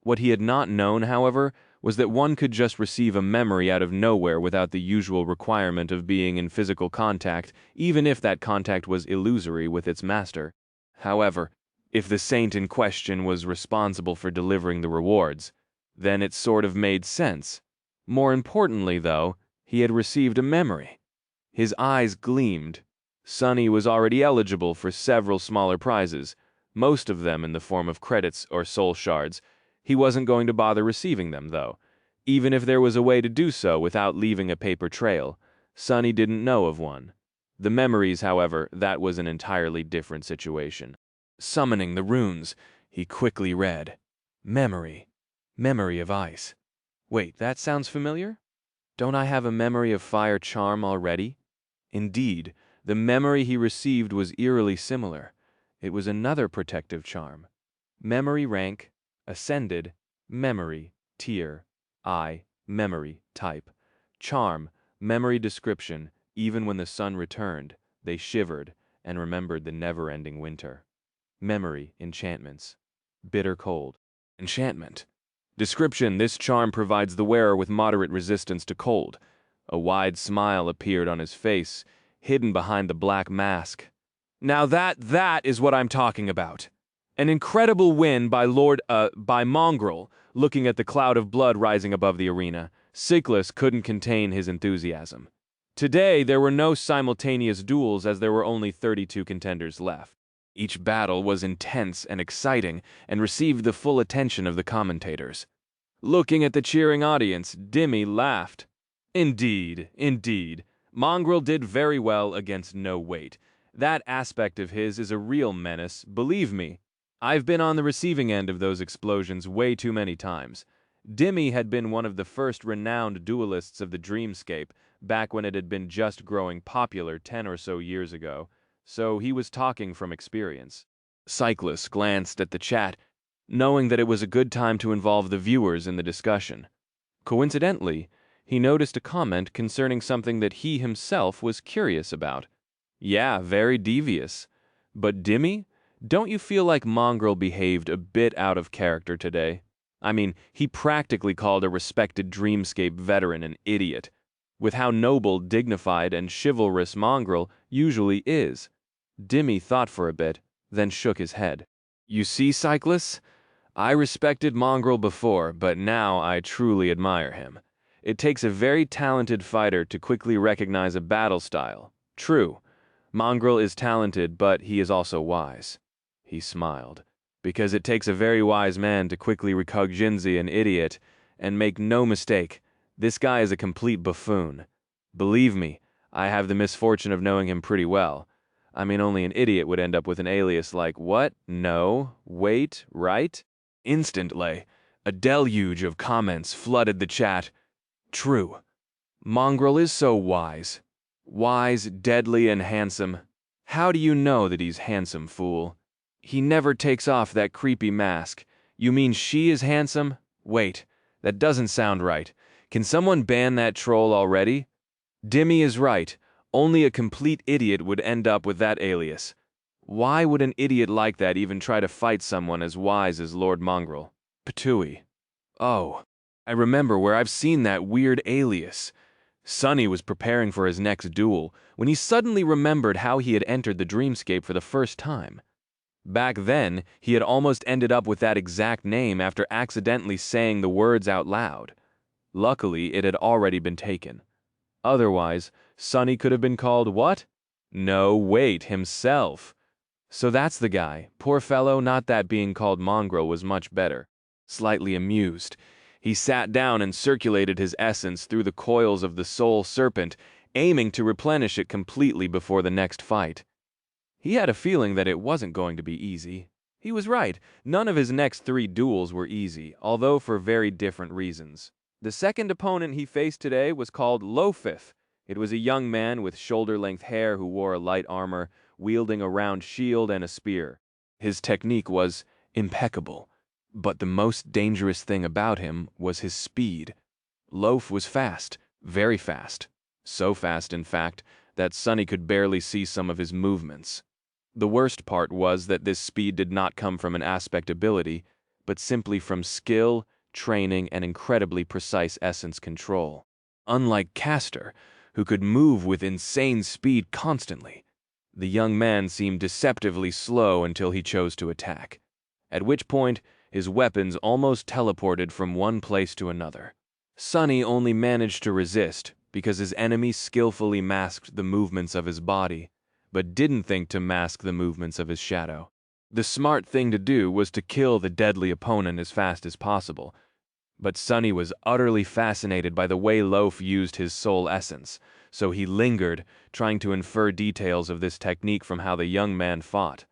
What he had not known, however, was that one could just receive a memory out of nowhere without the usual requirement of being in physical contact, even if that contact was illusory with its master. However, if the saint in question was responsible for delivering the rewards, then it sort of made sense. More importantly, though, he had received a memory. His eyes gleamed. Sunny was already eligible for several smaller prizes, most of them in the form of credits or soul shards. He wasn't going to bother receiving them, though. Even if there was a way to do so without leaving a paper trail, Sunny didn't know of one. The memories, however, that was an entirely different situation. Summoning the runes, he quickly read, "Memory. Memory of ice." Wait, that sounds familiar? Don't I have a memory of fire charm already? Indeed, the memory he received was eerily similar. It was another protective charm. Memory rank, ascended, memory, tier, memory, type. Charm, memory description, even when the sun returned, they shivered and remembered the never-ending winter. Memory, enchantments. Bitter cold. Enchantment. Description, this charm provides the wearer with moderate resistance to cold. A wide smile appeared on his face, hidden behind the black mask. Now that is what I'm talking about. An incredible win by Mongrel, looking at the cloud of blood rising above the arena. Cyclus couldn't contain his enthusiasm. Today, there were no simultaneous duels as there were only 32 contenders left. Each battle was intense and exciting and received the full attention of the commentators. Looking at the cheering audience, Dimmy laughed. Indeed, indeed. Mongrel did very well against no weight. That aspect of his is a real menace, believe me. I've been on the receiving end of those explosions way too many times. Dimmy had been one of the first renowned duelists of the dreamscape, back when it had been just growing popular 10 or so years ago, so he was talking from experience. Cyclus glanced at the chat, knowing that it was a good time to involve the viewers in the discussion. Coincidentally, he noticed a comment concerning something that he himself was curious about. Yeah, very devious. But Dimmy, don't you feel like Mongrel behaved a bit out of character today? I mean, he practically called a respected dreamscape veteran an idiot, with how noble, dignified, and chivalrous Mongrel usually is. Dimmy thought for a bit, then shook his head. You see, Cyclus? I respected Mongrel before, but now I truly admire him. It takes a very talented fighter to quickly recognize a battle style. True, Mongrel is talented, but he is also wise. He smiled. Because it takes a very wise man to quickly recognize an idiot, and make no mistake, this guy is a complete buffoon. Believe me, I have the misfortune of knowing him pretty well. I mean, only an idiot would end up with an alias like, what? No? Wait? Right? Instantly, a deluge of comments flooded the chat. True. Mongrel is so wise. Wise, deadly, and handsome. How do you know that he's handsome, fool? He never takes off that creepy mask. You mean she is handsome? Wait, that doesn't sound right. Can someone ban that troll already? Dimmy is right. Only a complete idiot would end up with that alias. Why would an idiot like that even try to fight someone as wise as Lord Mongrel? Patooey. Oh, I remember where I've seen that weird alias. Sonny was preparing for his next duel when he suddenly remembered how he had entered the dreamscape for the first time. Back then, he had almost ended up with that exact name after accidentally saying the words out loud. Luckily, it had already been taken. Otherwise, Sonny could have been called what? No, wait, himself. So that's the guy. Poor fellow, not that being called Mongrel was much better. Slightly amused, he sat down and circulated his essence through the coils of the soul serpent, aiming to replenish it completely before the next fight. He had a feeling that it wasn't going to be easy. He was right. None of his next 3 duels were easy, although for very different reasons. The second opponent he faced today was called Lofif. It was a young man with shoulder-length hair who wore a light armor, wielding a round shield and a spear. His technique was impeccable, but the most dangerous thing about him was his speed. Loaf was fast, very fast. So fast, in fact, that Sonny could barely see some of his movements. The worst part was that this speed did not come from an aspect ability, but simply from skill, training, and incredibly precise essence control. Unlike Castor, who could move with insane speed constantly, the young man seemed deceptively slow until he chose to attack, at which point his weapons almost teleported from one place to another. Sonny only managed to resist because his enemy skillfully masked the movements of his body, but didn't think to mask the movements of his shadow. The smart thing to do was to kill the deadly opponent as fast as possible, but Sonny was utterly fascinated by the way Loaf used his soul essence, so he lingered, trying to infer details of this technique from how the young man fought.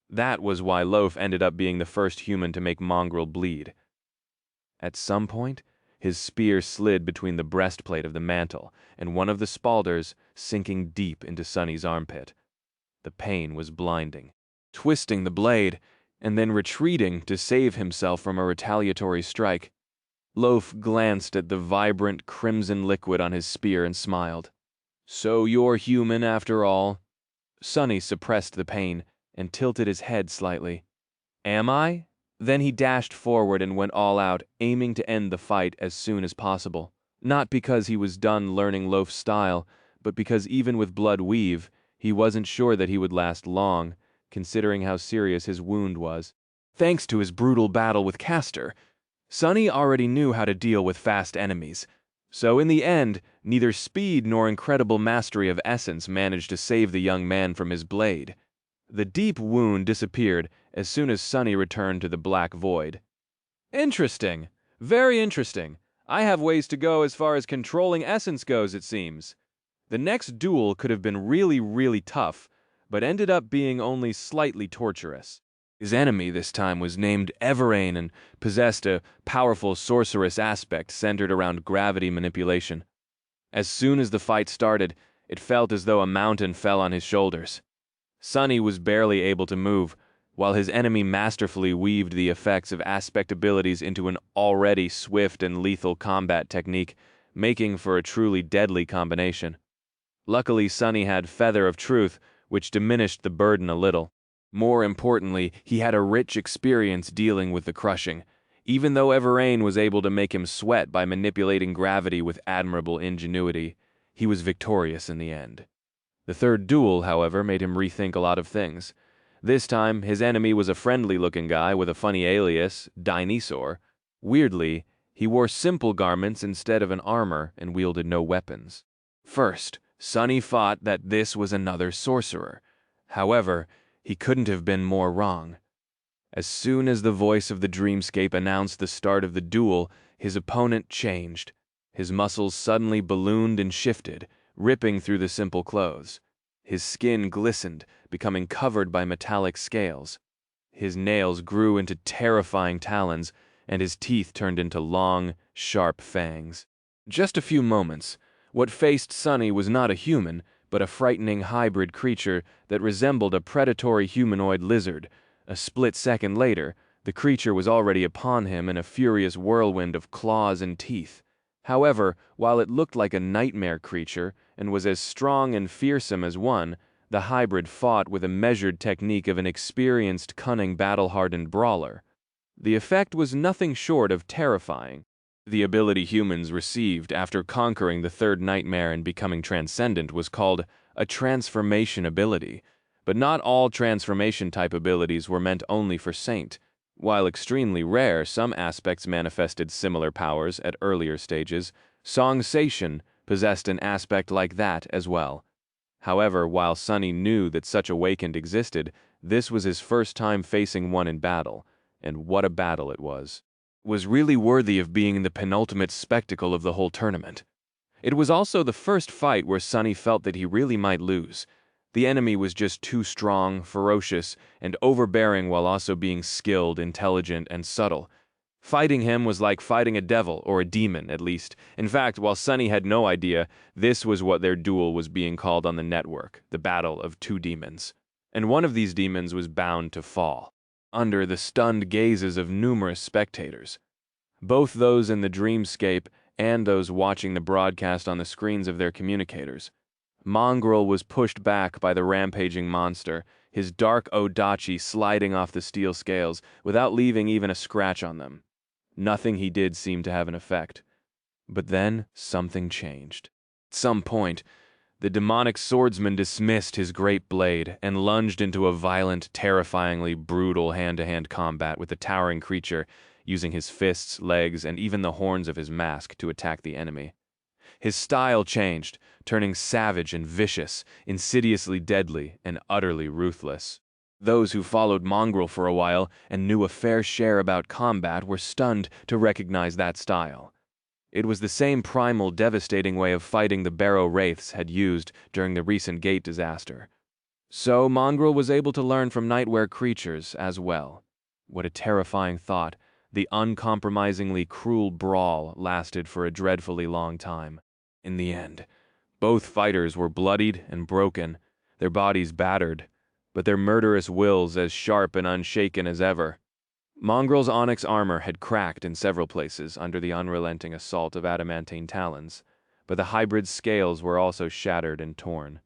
That was why Loaf ended up being the first human to make Mongrel bleed. At some point, His spear slid between the breastplate of the mantle and one of the spalders, sinking deep into Sonny's armpit. The pain was blinding. Twisting the blade, and then retreating to save himself from a retaliatory strike, Loaf glanced at the vibrant crimson liquid on his spear and smiled. "So you're human after all?" Sonny suppressed the pain and tilted his head slightly. "Am I?" Then he dashed forward and went all out, aiming to end the fight as soon as possible. Not because he was done learning Loaf's style, but because even with blood weave, he wasn't sure that he would last long, considering how serious his wound was. Thanks to his brutal battle with Castor, Sonny already knew how to deal with fast enemies. So in the end, neither speed nor incredible mastery of essence managed to save the young man from his blade. The deep wound disappeared as soon as Sonny returned to the black void. "Interesting. Very interesting. I have ways to go as far as controlling essence goes, it seems." The next duel could have been really tough, but ended up being only slightly torturous. His enemy this time was named Everane and possessed a powerful sorceress aspect centered around gravity manipulation. As soon as the fight started, it felt as though a mountain fell on his shoulders. Sonny was barely able to move, while his enemy masterfully weaved the effects of aspect abilities into an already swift and lethal combat technique, making for a truly deadly combination. Luckily, Sonny had Feather of Truth, which diminished the burden a little. More importantly, he had a rich experience dealing with the crushing, even though Everane was able to make him sweat by manipulating gravity with admirable ingenuity. He was victorious in the end. The third duel, however, made him rethink a lot of things. This time, his enemy was a friendly-looking guy with a funny alias, Dinosaur. Weirdly, he wore simple garments instead of an armor and wielded no weapons. First, Sonny thought that this was another sorcerer. However, he couldn't have been more wrong. As soon as the voice of the dreamscape announced the start of the duel, his opponent changed. His muscles suddenly ballooned and shifted, ripping through the simple clothes. His skin glistened, becoming covered by metallic scales. His nails grew into terrifying talons, and his teeth turned into long, sharp fangs. Just a few moments. What faced Sonny was not a human, but a frightening hybrid creature that resembled a predatory humanoid lizard. A split second later, the creature was already upon him in a furious whirlwind of claws and teeth. However, while it looked like a nightmare creature and was as strong and fearsome as one, the hybrid fought with a measured technique of an experienced, cunning, battle-hardened brawler. The effect was nothing short of terrifying. The ability humans received after conquering the third nightmare and becoming transcendent was called a transformation ability, but not all transformation-type abilities were meant only for Saint. While extremely rare, some aspects manifested similar powers at earlier stages. Song Sation possessed an aspect like that as well. However, while Sonny knew that such awakened existed, this was his first time facing one in battle, and what a battle it was really worthy of being the penultimate spectacle of the whole tournament. It was also the first fight where Sonny felt that he really might lose. The enemy was just too strong, ferocious, and overbearing while also being skilled, intelligent, and subtle. Fighting him was like fighting a devil, or a demon, at least. In fact, while Sonny had no idea, this was what their duel was being called on the network, the Battle of Two Demons. And one of these demons was bound to fall, under the stunned gazes of numerous spectators. Both those in the dreamscape and those watching the broadcast on the screens of their communicators. Mongrel was pushed back by the rampaging monster, his dark Odachi sliding off the steel scales without leaving even a scratch on them. Nothing he did seemed to have an effect. But then something changed. At some point, the demonic swordsman dismissed his great blade and lunged into a violent, terrifyingly brutal hand-to-hand combat with the towering creature, using his fists, legs, and even the horns of his mask to attack the enemy. His style changed, turning savage and vicious, insidiously deadly, and utterly ruthless. Those who followed Mongrel for a while and knew a fair share about combat were stunned to recognize that style. It was the same primal, devastating way of fighting the Barrow Wraiths had used during the recent gate disaster. So Mongrel was able to learn from Nightwear creatures as well. What a terrifying thought, The uncompromisingly cruel brawl lasted for a dreadfully long time. In the end, both fighters were bloodied and broken, their bodies battered, but their murderous wills as sharp and unshaken as ever. Mongrel's onyx armor had cracked in several places under the unrelenting assault of adamantine talons, but the hybrid's scales were also shattered and torn,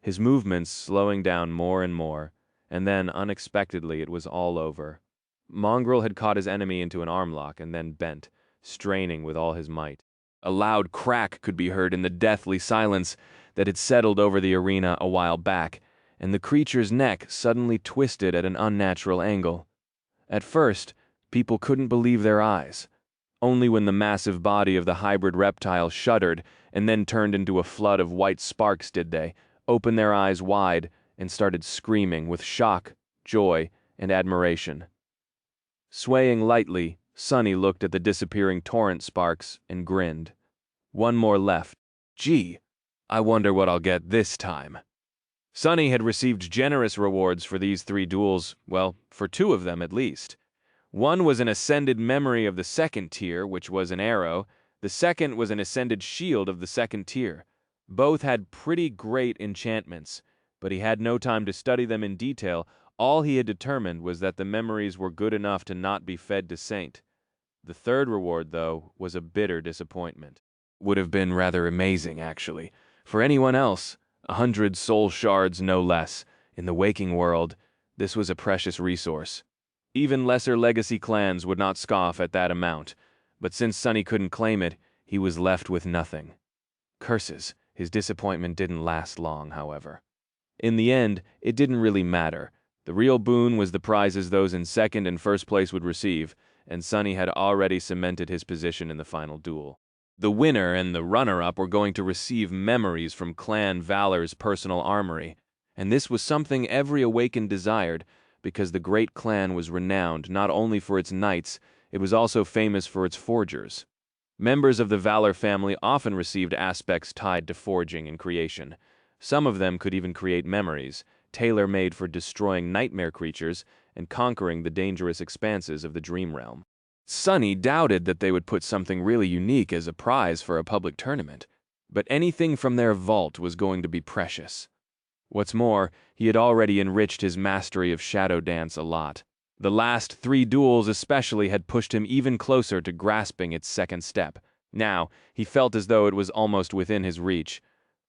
his movements slowing down more and more, and then, unexpectedly, it was all over. Mongrel had caught his enemy into an armlock and then bent, straining with all his might. A loud crack could be heard in the deathly silence that had settled over the arena a while back, and the creature's neck suddenly twisted at an unnatural angle. At first, people couldn't believe their eyes. Only when the massive body of the hybrid reptile shuddered and then turned into a flood of white sparks did they open their eyes wide and started screaming with shock, joy, and admiration. Swaying lightly, Sonny looked at the disappearing torrent sparks and grinned. One more left. Gee, I wonder what I'll get this time. Sonny had received generous rewards for these 3 duels, well, for 2 of them at least. One was an ascended memory of the 2nd tier, which was an arrow. The second was an ascended shield of the 2nd tier. Both had pretty great enchantments, but he had no time to study them in detail. All he had determined was that the memories were good enough to not be fed to Saint. The 3rd reward, though, was a bitter disappointment. Would have been rather amazing, actually. For anyone else, 100 soul shards no less. In the waking world, this was a precious resource. Even lesser legacy clans would not scoff at that amount, but since Sonny couldn't claim it, he was left with nothing. Curses, his disappointment didn't last long, however. In the end, it didn't really matter. The real boon was the prizes those in 2nd and 1st place would receive, and Sonny had already cemented his position in the final duel. The winner and the runner-up were going to receive memories from Clan Valor's personal armory, and this was something every awakened desired, because the great clan was renowned not only for its knights, it was also famous for its forgers. Members of the Valor family often received aspects tied to forging and creation. Some of them could even create memories, tailor-made for destroying nightmare creatures and conquering the dangerous expanses of the dream realm. Sonny doubted that they would put something really unique as a prize for a public tournament, but anything from their vault was going to be precious. What's more, he had already enriched his mastery of shadow dance a lot. The last 3 duels especially had pushed him even closer to grasping its 2nd step. Now, he felt as though it was almost within his reach,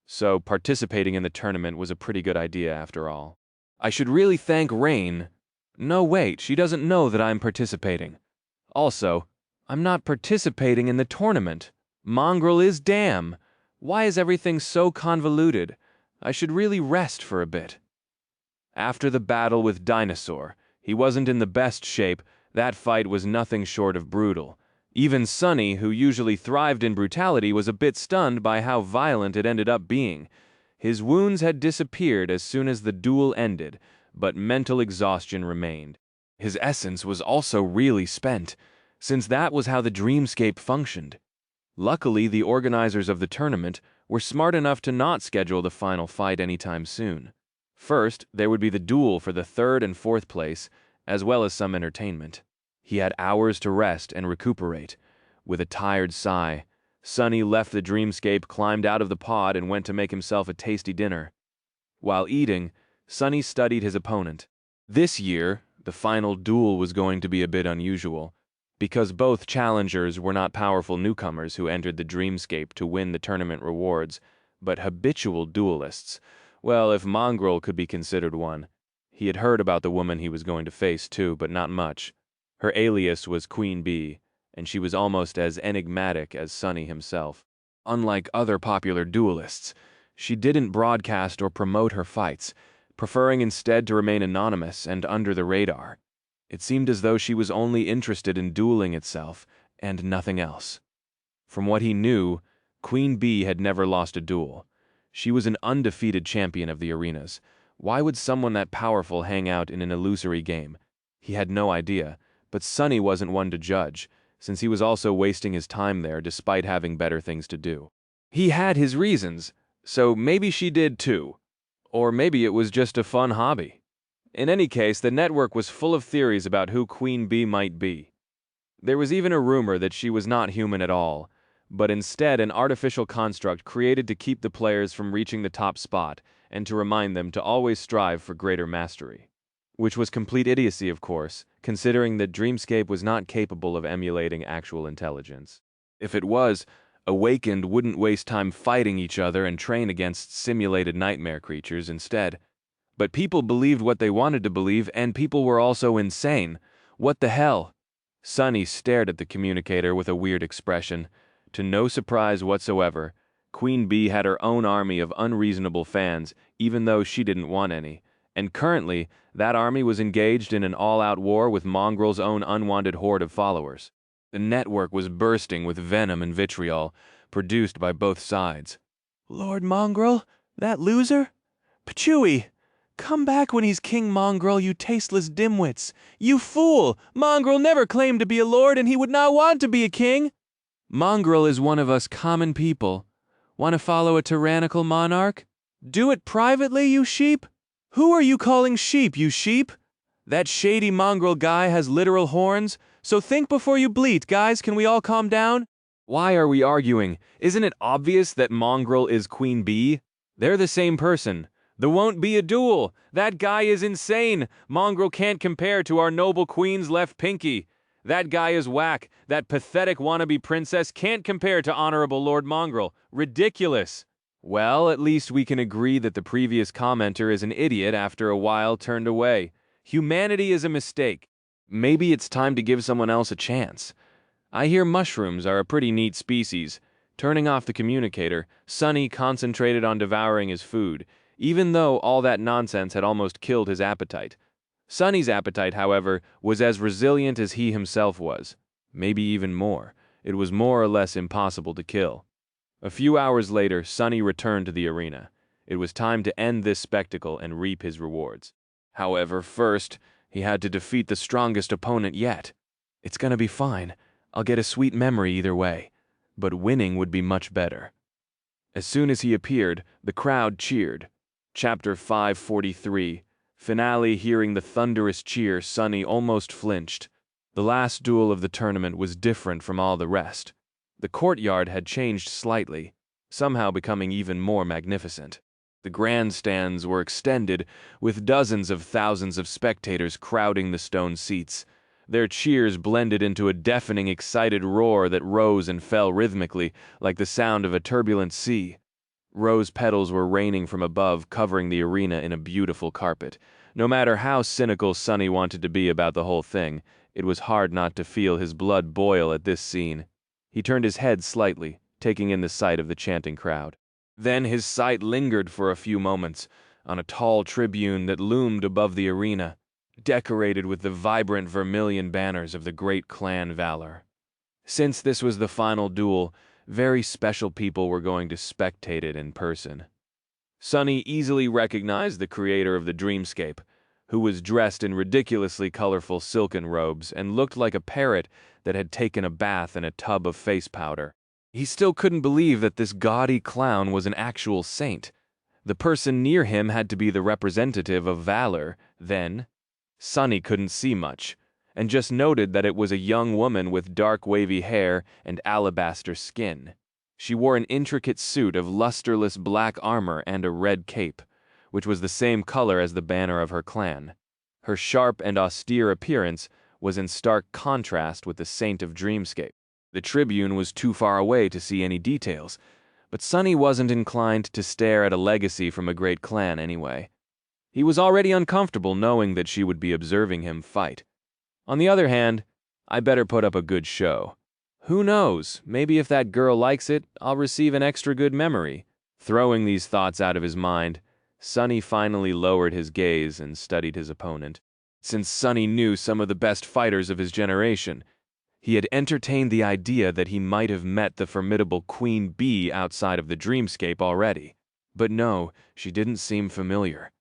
so participating in the tournament was a pretty good idea after all. I should really thank Rain. No, wait, she doesn't know that I'm participating. Also, I'm not participating in the tournament. Mongrel is damn. Why is everything so convoluted? I should really rest for a bit. After the battle with Dinosaur, he wasn't in the best shape. That fight was nothing short of brutal. Even Sonny, who usually thrived in brutality, was a bit stunned by how violent it ended up being. His wounds had disappeared as soon as the duel ended, but mental exhaustion remained. His essence was also really spent, since that was how the dreamscape functioned. Luckily, the organizers of the tournament were smart enough to not schedule the final fight anytime soon. First, there would be the duel for the 3rd and 4th place, as well as some entertainment. He had hours to rest and recuperate. With a tired sigh, Sonny left the dreamscape, climbed out of the pod, and went to make himself a tasty dinner. While eating, Sonny studied his opponent. This year, the final duel was going to be a bit unusual, because both challengers were not powerful newcomers who entered the dreamscape to win the tournament rewards, but habitual duelists. Well, if Mongrel could be considered one. He had heard about the woman he was going to face too, but not much. Her alias was Queen Bee, and she was almost as enigmatic as Sonny himself. Unlike other popular duelists, she didn't broadcast or promote her fights, preferring instead to remain anonymous and under the radar. It seemed as though she was only interested in dueling itself, and nothing else. From what he knew, Queen Bee had never lost a duel. She was an undefeated champion of the arenas. Why would someone that powerful hang out in an illusory game? He had no idea, but Sonny wasn't one to judge, since he was also wasting his time there despite having better things to do. He had his reasons, so maybe she did too. Or maybe it was just a fun hobby. In any case, the network was full of theories about who Queen Bee might be. There was even a rumor that she was not human at all, but instead an artificial construct created to keep the players from reaching the top spot and to remind them to always strive for greater mastery. Which was complete idiocy, of course, considering that Dreamscape was not capable of emulating actual intelligence. If it was, Awakened wouldn't waste time fighting each other and train against simulated nightmare creatures instead. But people believed what they wanted to believe, and people were also insane. What the hell? Sunny stared at the communicator with a weird expression. To no surprise whatsoever, Queen Bee had her own army of unreasonable fans, even though she didn't want any. And currently, that army was engaged in an all-out war with Mongrel's own unwanted horde of followers. The network was bursting with venom and vitriol, produced by both sides. Lord Mongrel? That loser? Patchouli! Come back when he's King Mongrel, you tasteless dimwits! You fool! Mongrel never claimed to be a lord, and he would not want to be a king! Mongrel is one of us common people. Want to follow a tyrannical monarch? Do it privately, you sheep? Who are you calling sheep, you sheep? That shady mongrel guy has literal horns, so think before you bleat, guys. Can we all calm down? Why are we arguing? Isn't it obvious that Mongrel is Queen Bee? They're the same person. There won't be a duel. That guy is insane. Mongrel can't compare to our noble queen's left pinky. That guy is whack. That pathetic wannabe princess can't compare to Honorable Lord Mongrel. Ridiculous. Well, at least we can agree that the previous commenter is an idiot after a while turned away. Humanity is a mistake. Maybe it's time to give someone else a chance. I hear mushrooms are a pretty neat species. Turning off the communicator, Sunny concentrated on devouring his food, even though all that nonsense had almost killed his appetite. Sunny's appetite, however, was as resilient as he himself was. Maybe even more. It was more or less impossible to kill. A few hours later, Sunny returned to the arena. It was time to end this spectacle and reap his rewards. However, first, he had to defeat the strongest opponent yet. It's gonna be fine. I'll get a sweet memory either way. But winning would be much better. As soon as he appeared, the crowd cheered. Chapter 543. Finale. Hearing the thunderous cheer, Sunny almost flinched. The last duel of the tournament was different from all the rest. The courtyard had changed slightly, somehow becoming even more magnificent. The grandstands were extended, with dozens of thousands of spectators crowding the stone seats. Their cheers blended into a deafening, excited roar that rose and fell rhythmically, like the sound of a turbulent sea. Rose petals were raining from above, covering the arena in a beautiful carpet. No matter how cynical Sunny wanted to be about the whole thing, it was hard not to feel his blood boil at this scene. He turned his head slightly, taking in the sight of the chanting crowd. Then his sight lingered for a few moments on a tall tribune that loomed above the arena, decorated with the vibrant vermilion banners of the great clan Valor. Since this was the final duel, very special people were going to spectate it in person. Sunny easily recognized the creator of the dreamscape, who was dressed in ridiculously colorful silken robes and looked like a parrot that had taken a bath in a tub of face powder. He still couldn't believe that this gaudy clown was an actual saint. The person near him had to be the representative of Valor, then. Sunny couldn't see much, and just noted that it was a young woman with dark wavy hair and alabaster skin. She wore an intricate suit of lusterless black armor and a red cape, which was the same color as the banner of her clan. Her sharp and austere appearance was in stark contrast with the saint of Dreamscape. The tribune was too far away to see any details, but Sunny wasn't inclined to stare at a legacy from a great clan anyway. He was already uncomfortable knowing that she would be observing him fight. On the other hand, I better put up a good show. Who knows, maybe if that girl likes it, I'll receive an extra good memory. Throwing these thoughts out of his mind, Sunny finally lowered his gaze and studied his opponent. Since Sunny knew some of the best fighters of his generation, he had entertained the idea that he might have met the formidable Queen Bee outside of the dreamscape already. But no, she didn't seem familiar.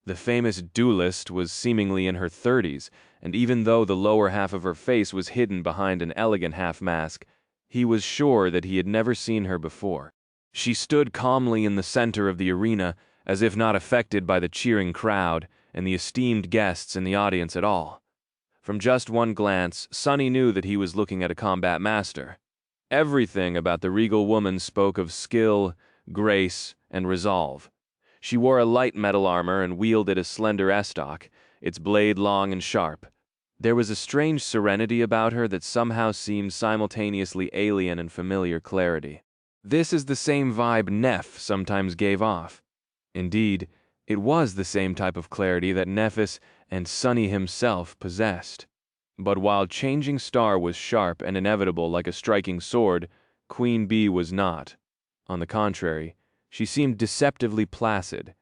The famous duelist was seemingly in her 30s, and even though the lower half of her face was hidden behind an elegant half-mask, he was sure that he had never seen her before. She stood calmly in the center of the arena, as if not affected by the cheering crowd and the esteemed guests in the audience at all. From just one glance, Sunny knew that he was looking at a combat master. Everything about the regal woman spoke of skill, grace, and resolve. She wore a light metal armor and wielded a slender estoc, its blade long and sharp. There was a strange serenity about her that somehow seemed simultaneously alien and familiar clarity. This is the same vibe Neff sometimes gave off. Indeed, it was the same type of clarity that Nephis and Sunny himself possessed. But while Changing Star was sharp and inevitable like a striking sword, Queen Bee was not. On the contrary, she seemed deceptively placid.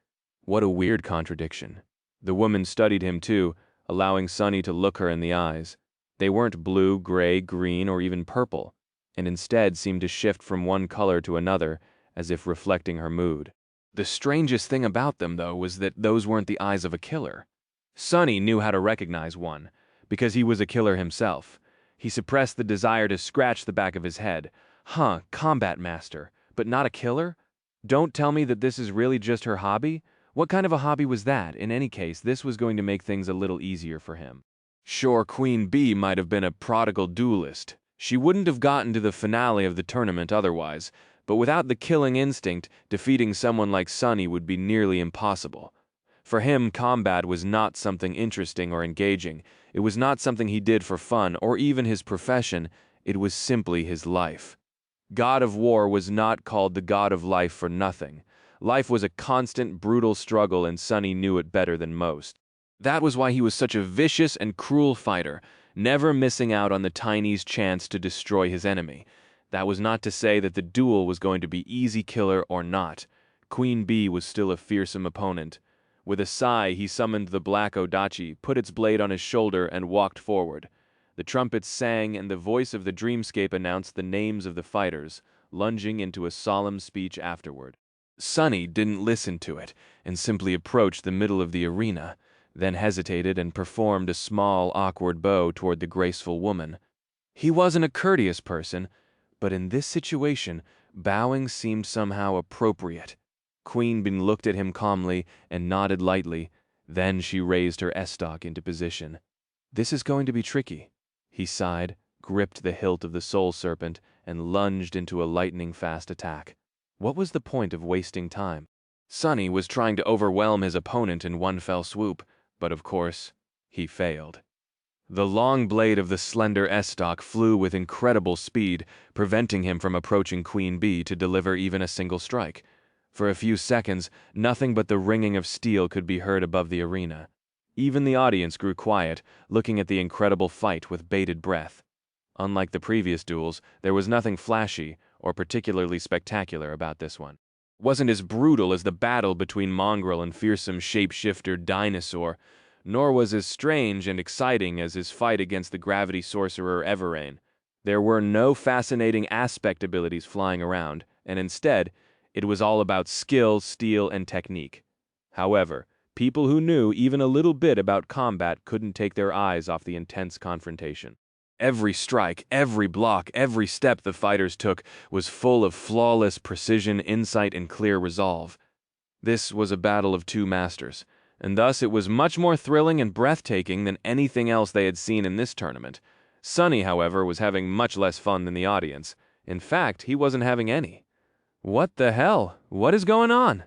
What a weird contradiction. The woman studied him too, allowing Sunny to look her in the eyes. They weren't blue, gray, green, or even purple, and instead seemed to shift from one color to another, as if reflecting her mood. The strangest thing about them, though, was that those weren't the eyes of a killer. Sunny knew how to recognize one, because he was a killer himself. He suppressed the desire to scratch the back of his head. Combat master, but not a killer? Don't tell me that this is really just her hobby? What kind of a hobby was that? In any case, this was going to make things a little easier for him. Sure, Queen Bee might have been a prodigal duelist. She wouldn't have gotten to the finale of the tournament otherwise, but without the killing instinct, defeating someone like Sunny would be nearly impossible. For him, combat was not something interesting or engaging. It was not something he did for fun or even his profession. It was simply his life. God of War was not called the God of Life for nothing. Life was a constant, brutal struggle, and Sunny knew it better than most. That was why he was such a vicious and cruel fighter, never missing out on the tiniest chance to destroy his enemy. That was not to say that the duel was going to be easy killer or not. Queen Bee was still a fearsome opponent. With a sigh, he summoned the black odachi, put its blade on his shoulder, and walked forward. The trumpets sang, and the voice of the dreamscape announced the names of the fighters, lunging into a solemn speech afterward. Sunny didn't listen to it, and simply approached the middle of the arena, then hesitated and performed a small, awkward bow toward the graceful woman. He wasn't a courteous person, but in this situation, bowing seemed somehow appropriate. Queen Bee looked at him calmly and nodded lightly. Then she raised her estoc into position. This is going to be tricky. He sighed, gripped the hilt of the soul serpent, and lunged into a lightning-fast attack. What was the point of wasting time? Sunny was trying to overwhelm his opponent in one fell swoop, but of course, he failed. The long blade of the slender estoc flew with incredible speed, preventing him from approaching Queen Bee to deliver even a single strike. For a few seconds, nothing but the ringing of steel could be heard above the arena. Even the audience grew quiet, looking at the incredible fight with bated breath. Unlike the previous duels, there was nothing flashy or particularly spectacular about this one. It wasn't as brutal as the battle between mongrel and fearsome shapeshifter dinosaur, nor was as strange and exciting as his fight against the gravity sorcerer Everain. There were no fascinating aspect abilities flying around, and instead, it was all about skill, steel, and technique. However, people who knew even a little bit about combat couldn't take their eyes off the intense confrontation. Every strike, every block, every step the fighters took was full of flawless precision, insight, and clear resolve. This was a battle of two masters, and thus it was much more thrilling and breathtaking than anything else they had seen in this tournament. Sunny, however, was having much less fun than the audience. In fact, he wasn't having any. What the hell? What is going on?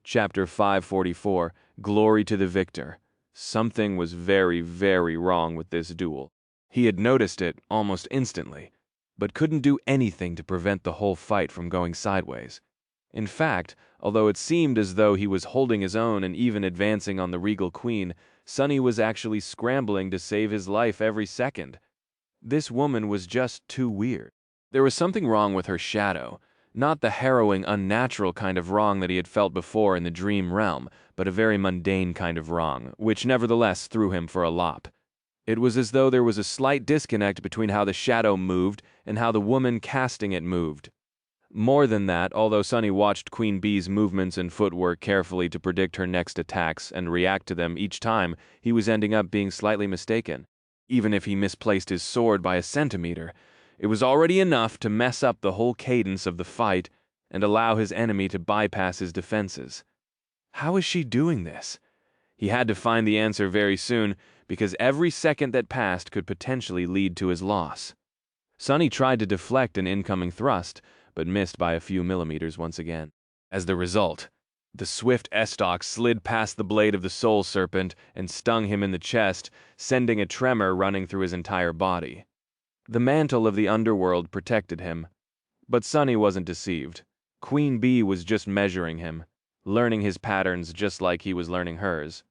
Chapter 544, Glory to the Victor. Something was very, very wrong with this duel. He had noticed it almost instantly, but couldn't do anything to prevent the whole fight from going sideways. In fact, although it seemed as though he was holding his own and even advancing on the regal queen, Sunny was actually scrambling to save his life every second. This woman was just too weird. There was something wrong with her shadow. Not the harrowing, unnatural kind of wrong that he had felt before in the dream realm, but a very mundane kind of wrong, which nevertheless threw him for a loop. It was as though there was a slight disconnect between how the shadow moved and how the woman casting it moved. More than that, although Sunny watched Queen Bee's movements and footwork carefully to predict her next attacks and react to them each time, he was ending up being slightly mistaken. Even if he misplaced his sword by a centimeter, it was already enough to mess up the whole cadence of the fight and allow his enemy to bypass his defenses. How is she doing this? He had to find the answer very soon, because every second that passed could potentially lead to his loss. Sunny tried to deflect an incoming thrust, but missed by a few millimeters once again. As the result, the swift estoc slid past the blade of the soul serpent and stung him in the chest, sending a tremor running through his entire body. The mantle of the underworld protected him, but Sunny wasn't deceived. Queen Bee was just measuring him, learning his patterns just like he was learning hers.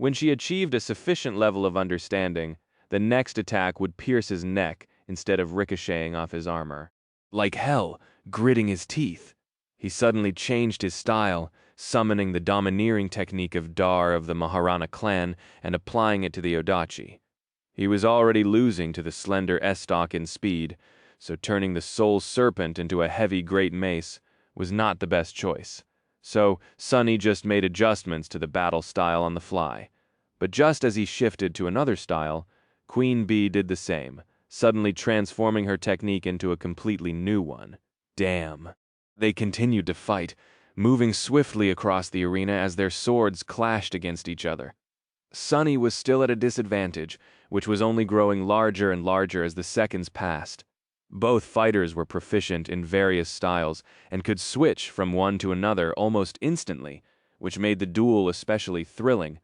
When she achieved a sufficient level of understanding, the next attack would pierce his neck instead of ricocheting off his armor. Like hell, gritting his teeth, he suddenly changed his style, summoning the domineering technique of Dar of the Maharana clan and applying it to the Odachi. He was already losing to the slender estoc in speed, so turning the soul serpent into a heavy great mace was not the best choice. So Sunny just made adjustments to the battle style on the fly. But just as he shifted to another style, Queen Bee did the same, suddenly transforming her technique into a completely new one. Damn. They continued to fight, moving swiftly across the arena as their swords clashed against each other. Sunny was still at a disadvantage, which was only growing larger and larger as the seconds passed. Both fighters were proficient in various styles and could switch from one to another almost instantly, which made the duel especially thrilling.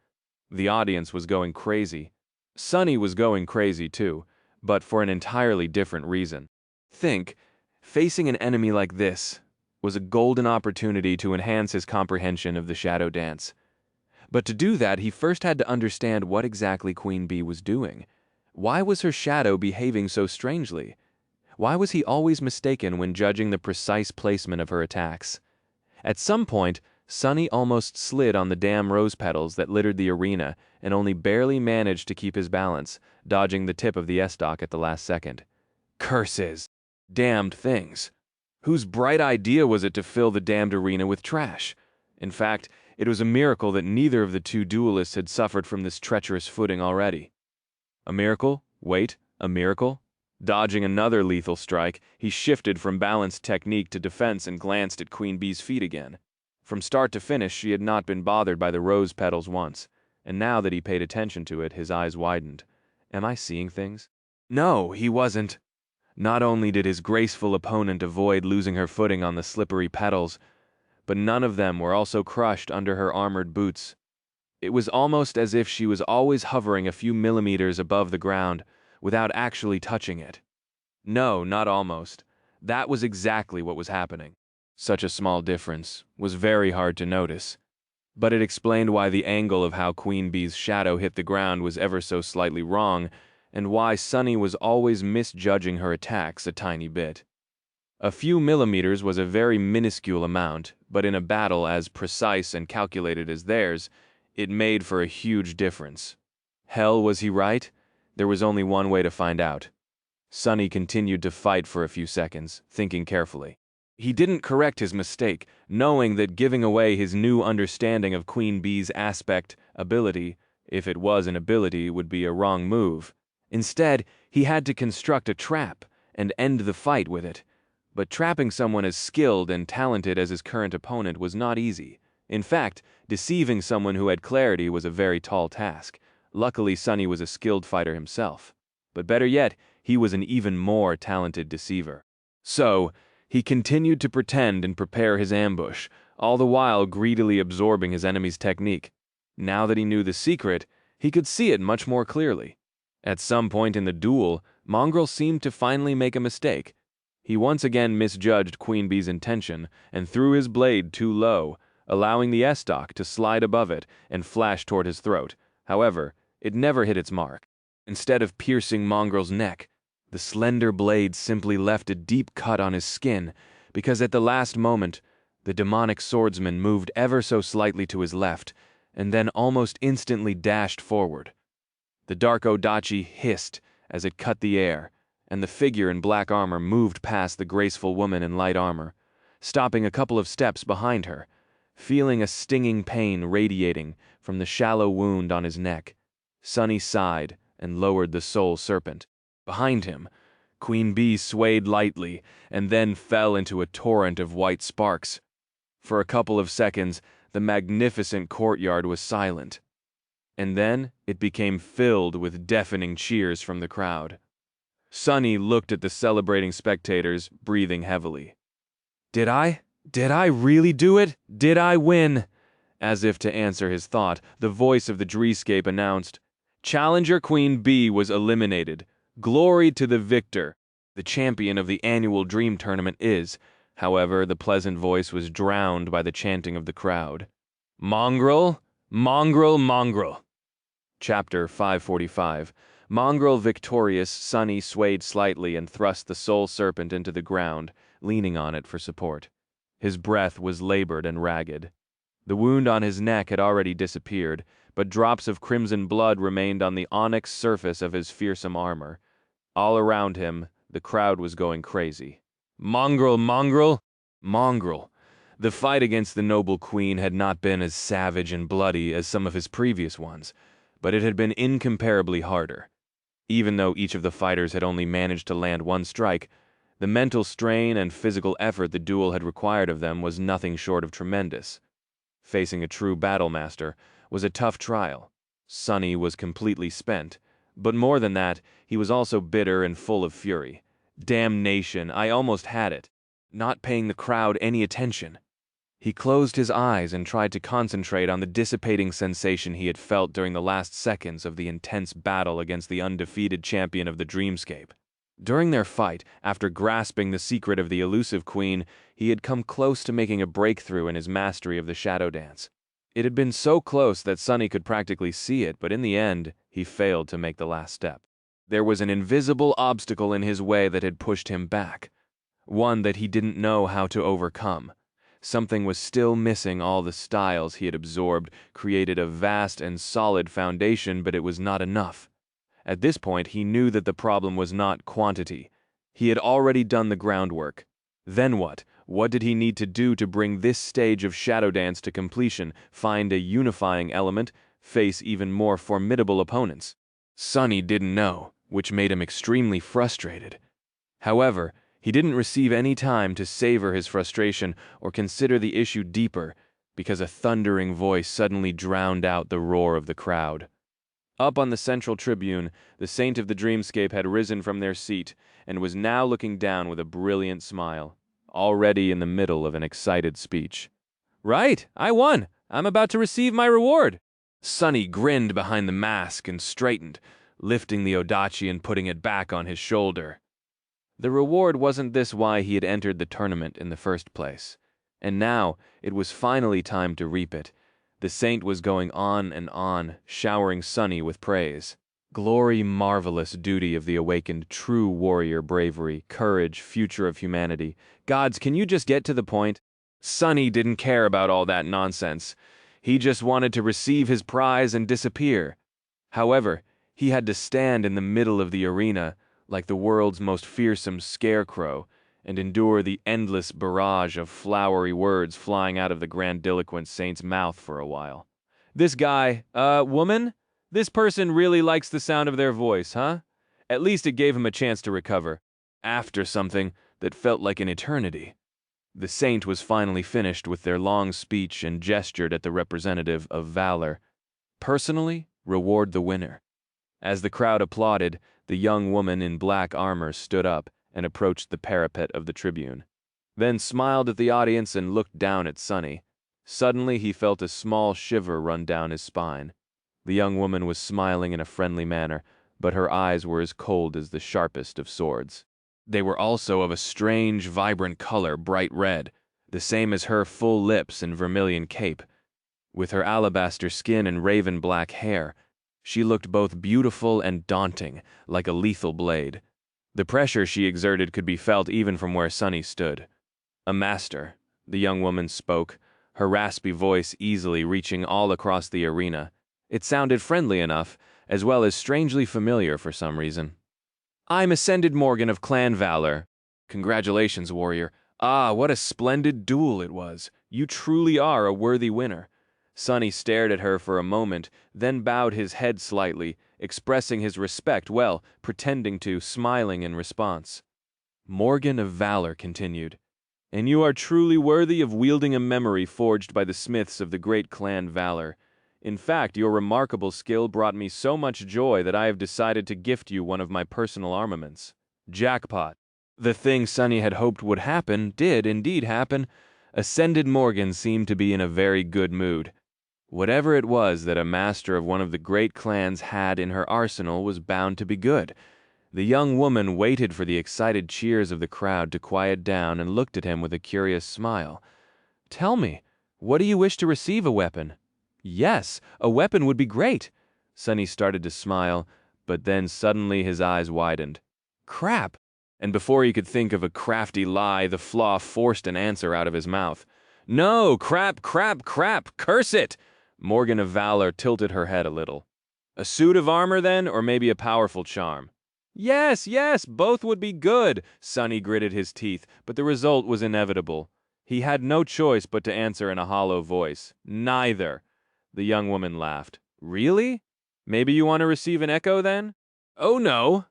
The audience was going crazy. Sunny was going crazy too, but for an entirely different reason. Facing an enemy like this was a golden opportunity to enhance his comprehension of the shadow dance. But to do that, he first had to understand what exactly Queen Bee was doing. Why was her shadow behaving so strangely? Why was he always mistaken when judging the precise placement of her attacks? At some point, Sunny almost slid on the damn rose petals that littered the arena and only barely managed to keep his balance, dodging the tip of the estoc at the last second. Curses! Damned things! Whose bright idea was it to fill the damned arena with trash? In fact, it was a miracle that neither of the two duelists had suffered from this treacherous footing already. A miracle? Wait, a miracle? Dodging another lethal strike, he shifted from balanced technique to defense and glanced at Queen Bee's feet again. From start to finish, she had not been bothered by the rose petals once, and now that he paid attention to it, his eyes widened. Am I seeing things? No, he wasn't. Not only did his graceful opponent avoid losing her footing on the slippery petals, but none of them were also crushed under her armored boots. It was almost as if she was always hovering a few millimeters above the ground, without actually touching it. No, not almost. That was exactly what was happening. Such a small difference was very hard to notice, but it explained why the angle of how Queen Bee's shadow hit the ground was ever so slightly wrong, and why Sunny was always misjudging her attacks a tiny bit. A few millimeters was a very minuscule amount, but in a battle as precise and calculated as theirs, it made for a huge difference. Hell, was he right? There was only one way to find out. Sunny continued to fight for a few seconds, thinking carefully. He didn't correct his mistake, knowing that giving away his new understanding of Queen Bee's aspect, ability, if it was an ability, would be a wrong move. Instead, he had to construct a trap and end the fight with it. But trapping someone as skilled and talented as his current opponent was not easy. In fact, deceiving someone who had clarity was a very tall task. Luckily, Sunny was a skilled fighter himself. But better yet, he was an even more talented deceiver. So, he continued to pretend and prepare his ambush, all the while greedily absorbing his enemy's technique. Now that he knew the secret, he could see it much more clearly. At some point in the duel, Mongrel seemed to finally make a mistake. He once again misjudged Queen Bee's intention and threw his blade too low, allowing the estoc to slide above it and flash toward his throat. However, it never hit its mark. Instead of piercing Mongrel's neck, the slender blade simply left a deep cut on his skin, because at the last moment, the demonic swordsman moved ever so slightly to his left, and then almost instantly dashed forward. The dark Odachi hissed as it cut the air, and the figure in black armor moved past the graceful woman in light armor, stopping a couple of steps behind her. Feeling a stinging pain radiating from the shallow wound on his neck, Sunny sighed and lowered the soul serpent. Behind him, Queen Bee swayed lightly and then fell into a torrent of white sparks. For a couple of seconds, the magnificent courtyard was silent. and then it became filled with deafening cheers from the crowd. Sunny looked at the celebrating spectators, breathing heavily. Did I really do it? Did I win? As if to answer his thought, the voice of the dreamscape announced, Challenger Queen B was eliminated. Glory to the victor. The champion of the annual dream tournament is. However, the pleasant voice was drowned by the chanting of the crowd. Mongrel, mongrel, mongrel. Chapter 545. Mongrel victorious, Sunny swayed slightly and thrust the soul serpent into the ground, leaning on it for support. His breath was labored and ragged. The wound on his neck had already disappeared, but drops of crimson blood remained on the onyx surface of his fearsome armor. All around him, the crowd was going crazy. Mongrel, mongrel, mongrel. The fight against the noble queen had not been as savage and bloody as some of his previous ones, but it had been incomparably harder. Even though each of the fighters had only managed to land one strike, the mental strain and physical effort the duel had required of them was nothing short of tremendous. Facing a true battle master was a tough trial. Sunny was completely spent, but more than that, he was also bitter and full of fury. Damnation, I almost had it. Not paying the crowd any attention. He closed his eyes and tried to concentrate on the dissipating sensation he had felt during the last seconds of the intense battle against the undefeated champion of the dreamscape. During their fight, after grasping the secret of the elusive queen, he had come close to making a breakthrough in his mastery of the shadow dance. It had been so close that Sunny could practically see it, but in the end, he failed to make the last step. There was an invisible obstacle in his way that had pushed him back, one that he didn't know how to overcome. Something was still missing. All the styles he had absorbed created a vast and solid foundation, but it was not enough. At this point, he knew that the problem was not quantity. He had already done the groundwork. Then what? What did he need to do to bring this stage of shadow dance to completion, find a unifying element, face even more formidable opponents? Sunny didn't know, which made him extremely frustrated. However, he didn't receive any time to savor his frustration or consider the issue deeper, because a thundering voice suddenly drowned out the roar of the crowd. Up on the central tribune, the saint of the dreamscape had risen from their seat and was now looking down with a brilliant smile, already in the middle of an excited speech. Right, I won. I'm about to receive my reward. Sunny grinned behind the mask and straightened, lifting the odachi and putting it back on his shoulder. The reward wasn't this why he had entered the tournament in the first place, and now it was finally time to reap it. The saint was going on and on, showering Sunny with praise. Glory, marvelous duty of the awakened, true warrior bravery, courage, future of humanity. Gods, can you just get to the point? Sunny didn't care about all that nonsense. He just wanted to receive his prize and disappear. However, he had to stand in the middle of the arena, like the world's most fearsome scarecrow, and endure the endless barrage of flowery words flying out of the grandiloquent saint's mouth for a while. This guy, woman? This person really likes the sound of their voice, huh? At least it gave him a chance to recover, after something that felt like an eternity. The saint was finally finished with their long speech and gestured at the representative of valor. Personally, reward the winner. As the crowd applauded, the young woman in black armor stood up and approached the parapet of the tribune, then smiled at the audience and looked down at Sunny. Suddenly he felt a small shiver run down his spine. The young woman was smiling in a friendly manner, but her eyes were as cold as the sharpest of swords. They were also of a strange, vibrant color, bright red, the same as her full lips and vermilion cape. With her alabaster skin and raven black hair, she looked both beautiful and daunting, like a lethal blade. The pressure she exerted could be felt even from where Sunny stood. A master, the young woman spoke, her raspy voice easily reaching all across the arena. It sounded friendly enough, as well as strangely familiar for some reason. I'm Ascended Morgan of Clan Valor. Congratulations, warrior. Ah, what a splendid duel it was. You truly are a worthy winner. Sunny stared at her for a moment, then bowed his head slightly, expressing his respect pretending to, smiling in response. Morgan of Valor continued, and you are truly worthy of wielding a memory forged by the smiths of the great clan Valor. In fact, your remarkable skill brought me so much joy that I have decided to gift you one of my personal armaments. Jackpot. The thing Sonny had hoped would happen did indeed happen. Ascended Morgan seemed to be in a very good mood. Whatever it was that a master of one of the great clans had in her arsenal was bound to be good. The young woman waited for the excited cheers of the crowd to quiet down and looked at him with a curious smile. "Tell me, what do you wish to receive a weapon?" "Yes, a weapon would be great." Sonny started to smile, but then suddenly his eyes widened. "Crap!" And before he could think of a crafty lie, the flaw forced an answer out of his mouth. "No, crap, crap, crap, curse it!" Morgan of Valor tilted her head a little. "A suit of armor, then, or maybe a powerful charm?" "Yes, yes, both would be good," Sonny gritted his teeth, but the result was inevitable. He had no choice but to answer in a hollow voice. "Neither." The young woman laughed. "Really? Maybe you want to receive an echo, then?" "Oh, no."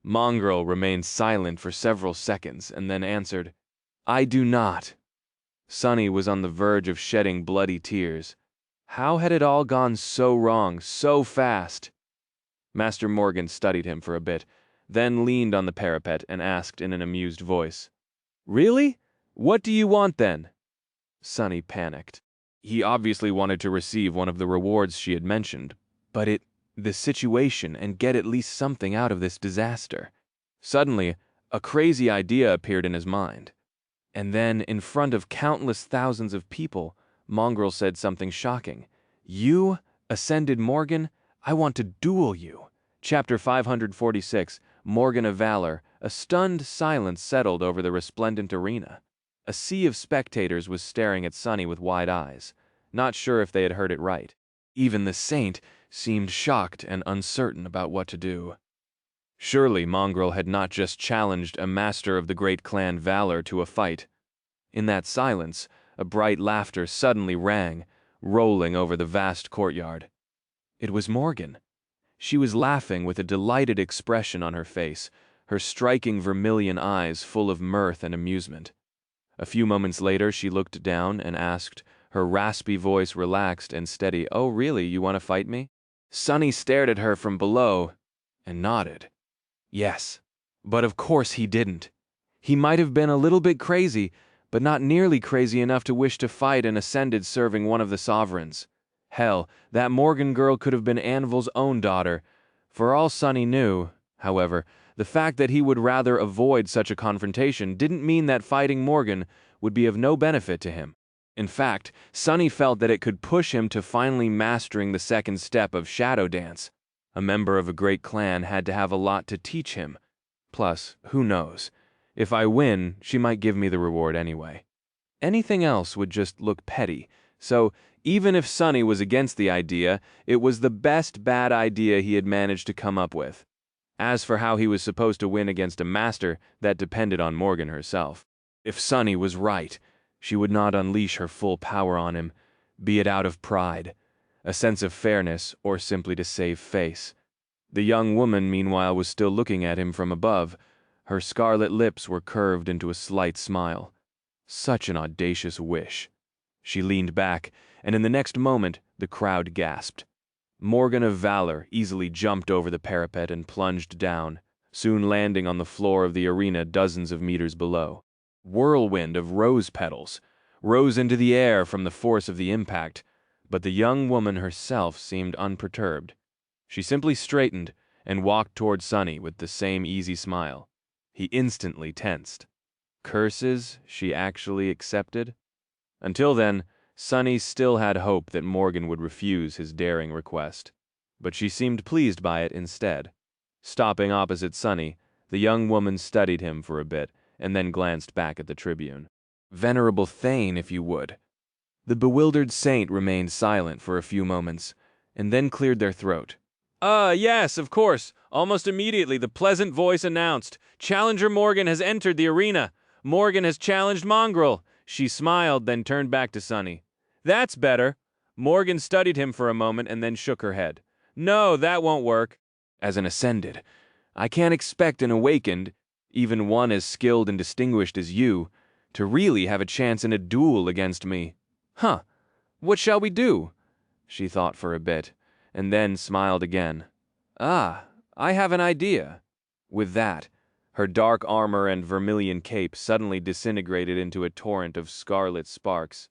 Mongrel remained silent for several seconds and then answered, "I do not." Sonny was on the verge of shedding bloody tears. How had it all gone so wrong, so fast? Master Morgan studied him for a bit, then leaned on the parapet and asked in an amused voice, "Really? What do you want, then?" Sonny panicked. He obviously wanted to receive one of the rewards she had mentioned, but the situation, and get at least something out of this disaster. Suddenly, a crazy idea appeared in his mind. And then, in front of countless thousands of people, Mongrel said something shocking. "You, Ascended Morgan, I want to duel you." Chapter 546, Morgan of Valor. A stunned silence settled over the resplendent arena. A sea of spectators was staring at Sonny with wide eyes, not sure if they had heard it right. Even the saint seemed shocked and uncertain about what to do. Surely Mongrel had not just challenged a master of the great clan Valor to a fight. In that silence, a bright laughter suddenly rang, rolling over the vast courtyard. It was Morgan. She was laughing with a delighted expression on her face, her striking vermilion eyes full of mirth and amusement. A few moments later, she looked down and asked, her raspy voice relaxed and steady, "Oh, really, you want to fight me?" Sonny stared at her from below and nodded. Yes, but of course he didn't. He might have been a little bit crazy, but not nearly crazy enough to wish to fight an Ascended serving one of the sovereigns. Hell, that Morgan girl could have been Anvil's own daughter. For all Sonny knew, however, the fact that he would rather avoid such a confrontation didn't mean that fighting Morgan would be of no benefit to him. In fact, Sonny felt that it could push him to finally mastering the second step of shadow dance. A member of a great clan had to have a lot to teach him. Plus, who knows? If I win, she might give me the reward anyway. Anything else would just look petty, so even if Sonny was against the idea, it was the best bad idea he had managed to come up with. As for how he was supposed to win against a master, that depended on Morgan herself. If Sonny was right, she would not unleash her full power on him, be it out of pride, a sense of fairness, or simply to save face. The young woman, meanwhile, was still looking at him from above. Her scarlet lips were curved into a slight smile. Such an audacious wish. She leaned back, and in the next moment, the crowd gasped. Morgan of Valor easily jumped over the parapet and plunged down, soon landing on the floor of the arena dozens of meters below. Whirlwind of rose petals rose into the air from the force of the impact, but the young woman herself seemed unperturbed. She simply straightened and walked toward Sonny with the same easy smile. He instantly tensed. Curses she actually accepted? Until then, Sonny still had hope that Morgan would refuse his daring request, but she seemed pleased by it instead. Stopping opposite Sonny, the young woman studied him for a bit and then glanced back at the tribune. "Venerable Thane, if you would." The bewildered saint remained silent for a few moments, and then cleared their throat. Yes, of course." Almost immediately, the pleasant voice announced, "Challenger Morgan has entered the arena. Morgan has challenged Mongrel." She smiled, then turned back to Sonny. "That's better." Morgan studied him for a moment and then shook her head. "No, that won't work." "As an Ascended, I can't expect an Awakened, even one as skilled and distinguished as you, to really have a chance in a duel against me. Huh, what shall we do?" She thought for a bit, and then smiled again. "Ah, I have an idea." With that, her dark armor and vermilion cape suddenly disintegrated into a torrent of scarlet sparks.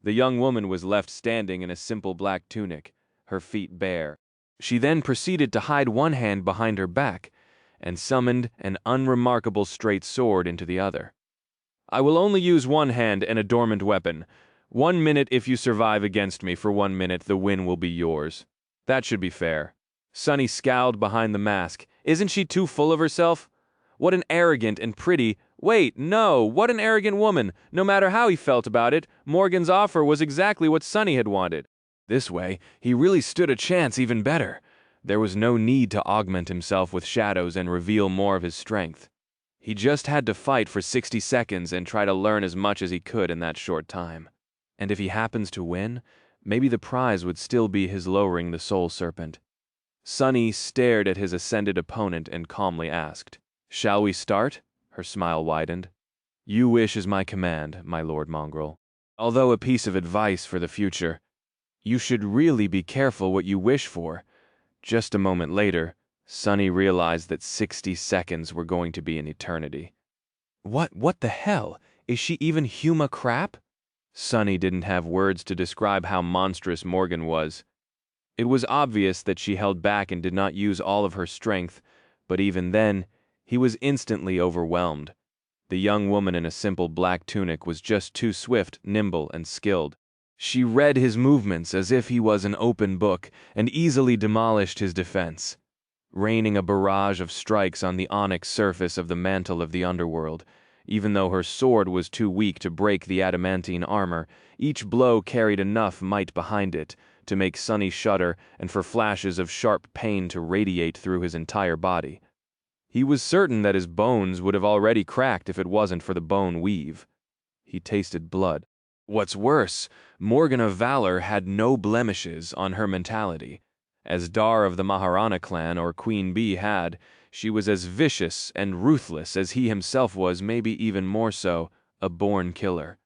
The young woman was left standing in a simple black tunic, her feet bare. She then proceeded to hide one hand behind her back, and summoned an unremarkable straight sword into the other. "I will only use one hand and a dormant weapon. 1 minute if you survive against me for 1 minute, the win will be yours. That should be fair." Sunny scowled behind the mask. Isn't she too full of herself? What an arrogant and pretty— Wait, no, what an arrogant woman! No matter how he felt about it, Morgan's offer was exactly what Sunny had wanted. This way, he really stood a chance even better. There was no need to augment himself with shadows and reveal more of his strength. He just had to fight for 60 seconds and try to learn as much as he could in that short time. And if he happens to win, maybe the prize would still be his lowering the soul serpent. Sunny stared at his ascended opponent and calmly asked, "Shall we start?" Her smile widened. "You wish is my command, my Lord Mongrel. Although a piece of advice for the future, you should really be careful what you wish for." Just a moment later, Sunny realized that 60 seconds were going to be an eternity. What the hell? Is she even Huma crap? Sunny didn't have words to describe how monstrous Morgan was. It was obvious that she held back and did not use all of her strength, but even then, he was instantly overwhelmed. The young woman in a simple black tunic was just too swift, nimble, and skilled. She read his movements as if he was an open book and easily demolished his defense, raining a barrage of strikes on the onyx surface of the mantle of the underworld. Even though her sword was too weak to break the adamantine armor, each blow carried enough might behind it to make Sunny shudder and for flashes of sharp pain to radiate through his entire body. He was certain that his bones would have already cracked if it wasn't for the bone weave. He tasted blood. What's worse, Morgan of Valor had no blemishes on her mentality. As Dar of the Maharana clan or Queen Bee had, she was as vicious and ruthless as he himself was, maybe even more so, a born killer.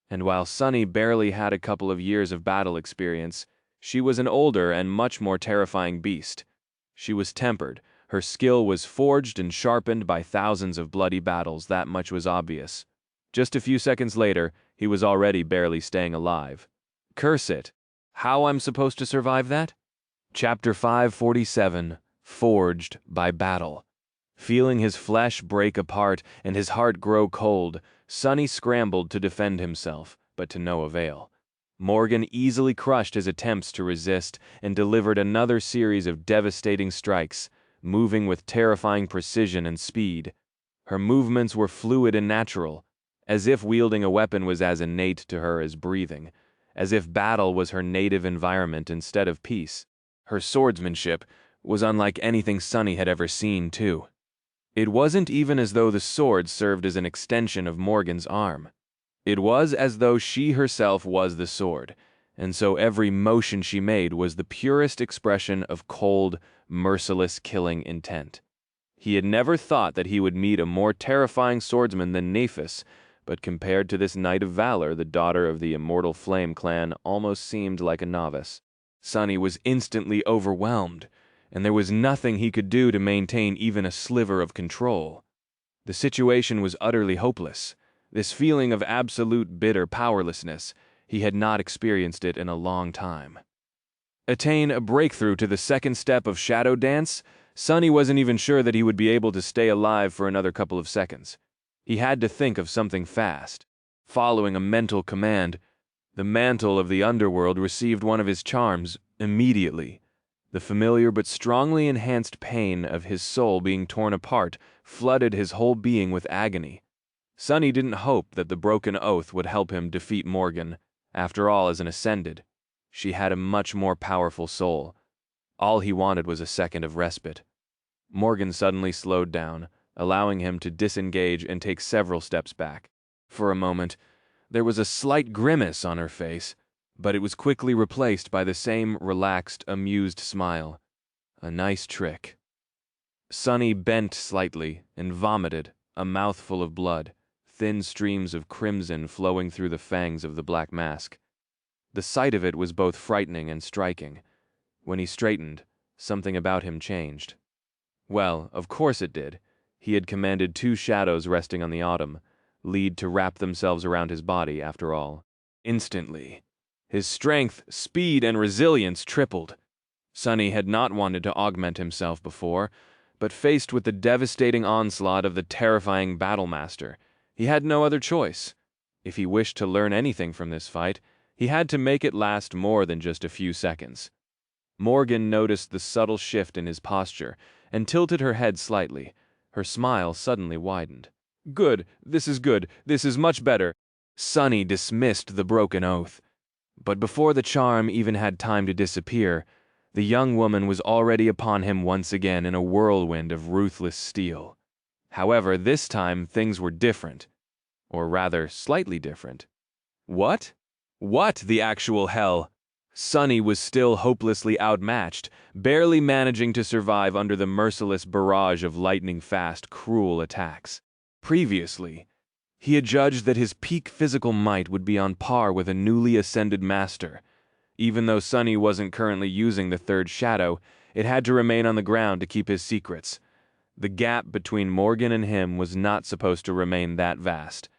And while Sunny barely had a couple of years of battle experience, she was an older and much more terrifying beast. She was tempered. Her skill was forged and sharpened by thousands of bloody battles, that much was obvious. Just a few seconds later, he was already barely staying alive. Curse it. How I'm supposed to survive that? Chapter 547, Forged by Battle. Feeling his flesh break apart and his heart grow cold, Sunny scrambled to defend himself, but to no avail. Morgan easily crushed his attempts to resist and delivered another series of devastating strikes, moving with terrifying precision and speed. Her movements were fluid and natural, as if wielding a weapon was as innate to her as breathing, as if battle was her native environment instead of peace. Her swordsmanship was unlike anything Sunny had ever seen, too. It wasn't even as though the sword served as an extension of Morgan's arm. It was as though she herself was the sword, and so every motion she made was the purest expression of cold, merciless killing intent. He had never thought that he would meet a more terrifying swordsman than Nephis, but compared to this knight of valor, the daughter of the immortal Flame clan almost seemed like a novice. Sunny was instantly overwhelmed, and there was nothing he could do to maintain even a sliver of control. The situation was utterly hopeless. This feeling of absolute bitter powerlessness, he had not experienced it in a long time. Attain a breakthrough to the second step of Shadow Dance? Sunny wasn't even sure that he would be able to stay alive for another couple of seconds. He had to think of something fast. Following a mental command, the mantle of the underworld received one of his charms immediately. The familiar but strongly enhanced pain of his soul being torn apart flooded his whole being with agony. Sunny didn't hope that the broken oath would help him defeat Morgan. After all, as an ascended, she had a much more powerful soul. All he wanted was a second of respite. Morgan suddenly slowed down, allowing him to disengage and take several steps back. For a moment, there was a slight grimace on her face, but it was quickly replaced by the same relaxed, amused smile. A nice trick. Sunny bent slightly and vomited, a mouthful of blood, thin streams of crimson flowing through the fangs of the black mask. The sight of it was both frightening and striking. When he straightened, something about him changed. Well, of course it did. He had commanded two shadows resting on the autumn, lead to wrap themselves around his body, after all. Instantly, his strength, speed, and resilience tripled. Sonny had not wanted to augment himself before, but faced with the devastating onslaught of the terrifying Battlemaster, he had no other choice. If he wished to learn anything from this fight, he had to make it last more than just a few seconds. Morgan noticed the subtle shift in his posture and tilted her head slightly. Her smile suddenly widened. "Good, this is much better." Sonny dismissed the broken oath. But before the charm even had time to disappear, the young woman was already upon him once again in a whirlwind of ruthless steel. However, this time things were different. Or rather, slightly different. What? What the actual hell? Sonny was still hopelessly outmatched, barely managing to survive under the merciless barrage of lightning-fast, cruel attacks. Previously, he had judged that his peak physical might would be on par with a newly ascended master. Even though Sonny wasn't currently using the third shadow, it had to remain on the ground to keep his secrets. The gap between Morgan and him was not supposed to remain that vast.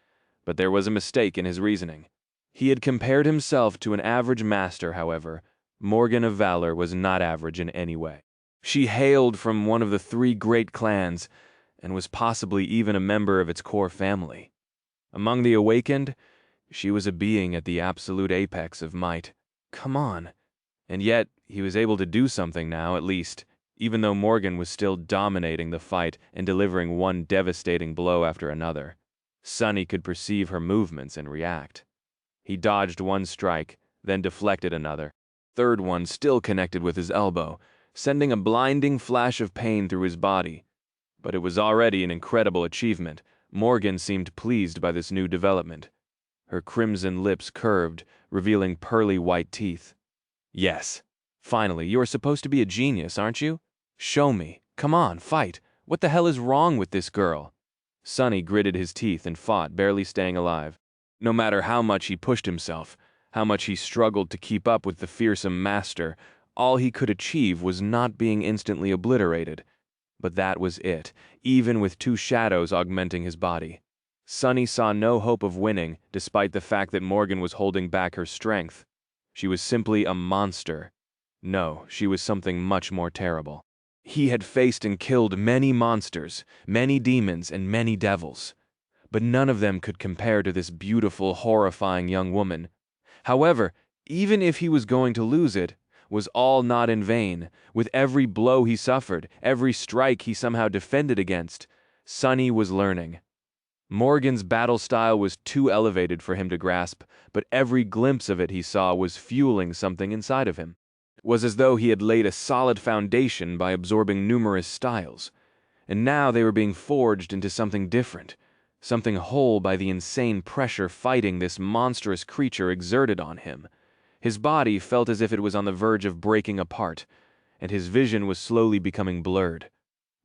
But there was a mistake in his reasoning. He had compared himself to an average master, however. Morgan of Valor was not average in any way. She hailed from one of the three great clans, and was possibly even a member of its core family. Among the awakened, she was a being at the absolute apex of might. Come on. And yet, he was able to do something now, at least, even though Morgan was still dominating the fight and delivering one devastating blow after another. Sonny could perceive her movements and react. He dodged one strike, then deflected another. Third one still connected with his elbow, sending a blinding flash of pain through his body. But it was already an incredible achievement. Morgan seemed pleased by this new development. Her crimson lips curved, revealing pearly white teeth. "Yes. Finally, you are supposed to be a genius, aren't you? Show me. Come on, fight. What the hell is wrong with this girl?" Sonny gritted his teeth and fought, barely staying alive. No matter how much he pushed himself, how much he struggled to keep up with the fearsome master, all he could achieve was not being instantly obliterated. But that was it, even with two shadows augmenting his body. Sonny saw no hope of winning, despite the fact that Morgan was holding back her strength. She was simply a monster. No, she was something much more terrible. He had faced and killed many monsters, many demons, and many devils. But none of them could compare to this beautiful, horrifying young woman. However, even if he was going to lose it, was all not in vain. With every blow he suffered, every strike he somehow defended against, Sonny was learning. Morgan's battle style was too elevated for him to grasp, but every glimpse of it he saw was fueling something inside of him. It was as though he had laid a solid foundation by absorbing numerous styles, and now they were being forged into something different, something whole by the insane pressure fighting this monstrous creature exerted on him. His body felt as if it was on the verge of breaking apart, and his vision was slowly becoming blurred.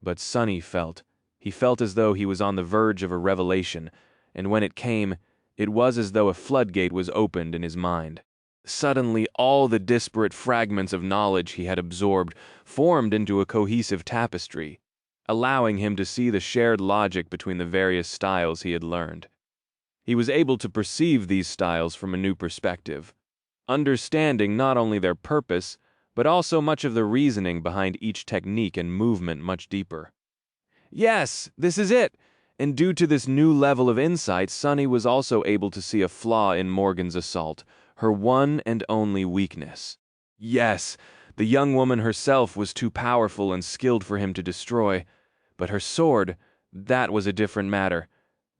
But Sonny felt. He felt as though he was on the verge of a revelation, and when it came, it was as though a floodgate was opened in his mind. Suddenly, all the disparate fragments of knowledge he had absorbed formed into a cohesive tapestry, allowing him to see the shared logic between the various styles he had learned. He was able to perceive these styles from a new perspective, understanding not only their purpose, but also much of the reasoning behind each technique and movement much deeper. Yes, this is it! And due to this new level of insight, Sonny was also able to see a flaw in Morgan's assault, her one and only weakness. Yes, the young woman herself was too powerful and skilled for him to destroy, but her sword, that was a different matter.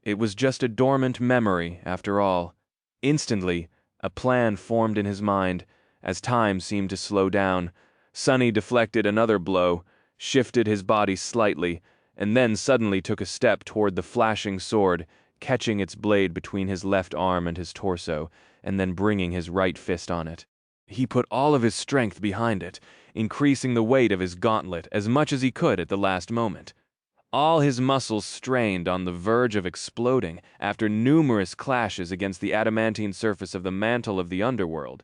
It was just a dormant memory, after all. Instantly, a plan formed in his mind. As time seemed to slow down, Sonny deflected another blow, shifted his body slightly, and then suddenly took a step toward the flashing sword, catching its blade between his left arm and his torso, and then bringing his right fist on it. He put all of his strength behind it, increasing the weight of his gauntlet as much as he could at the last moment. All his muscles strained on the verge of exploding after numerous clashes against the adamantine surface of the mantle of the underworld.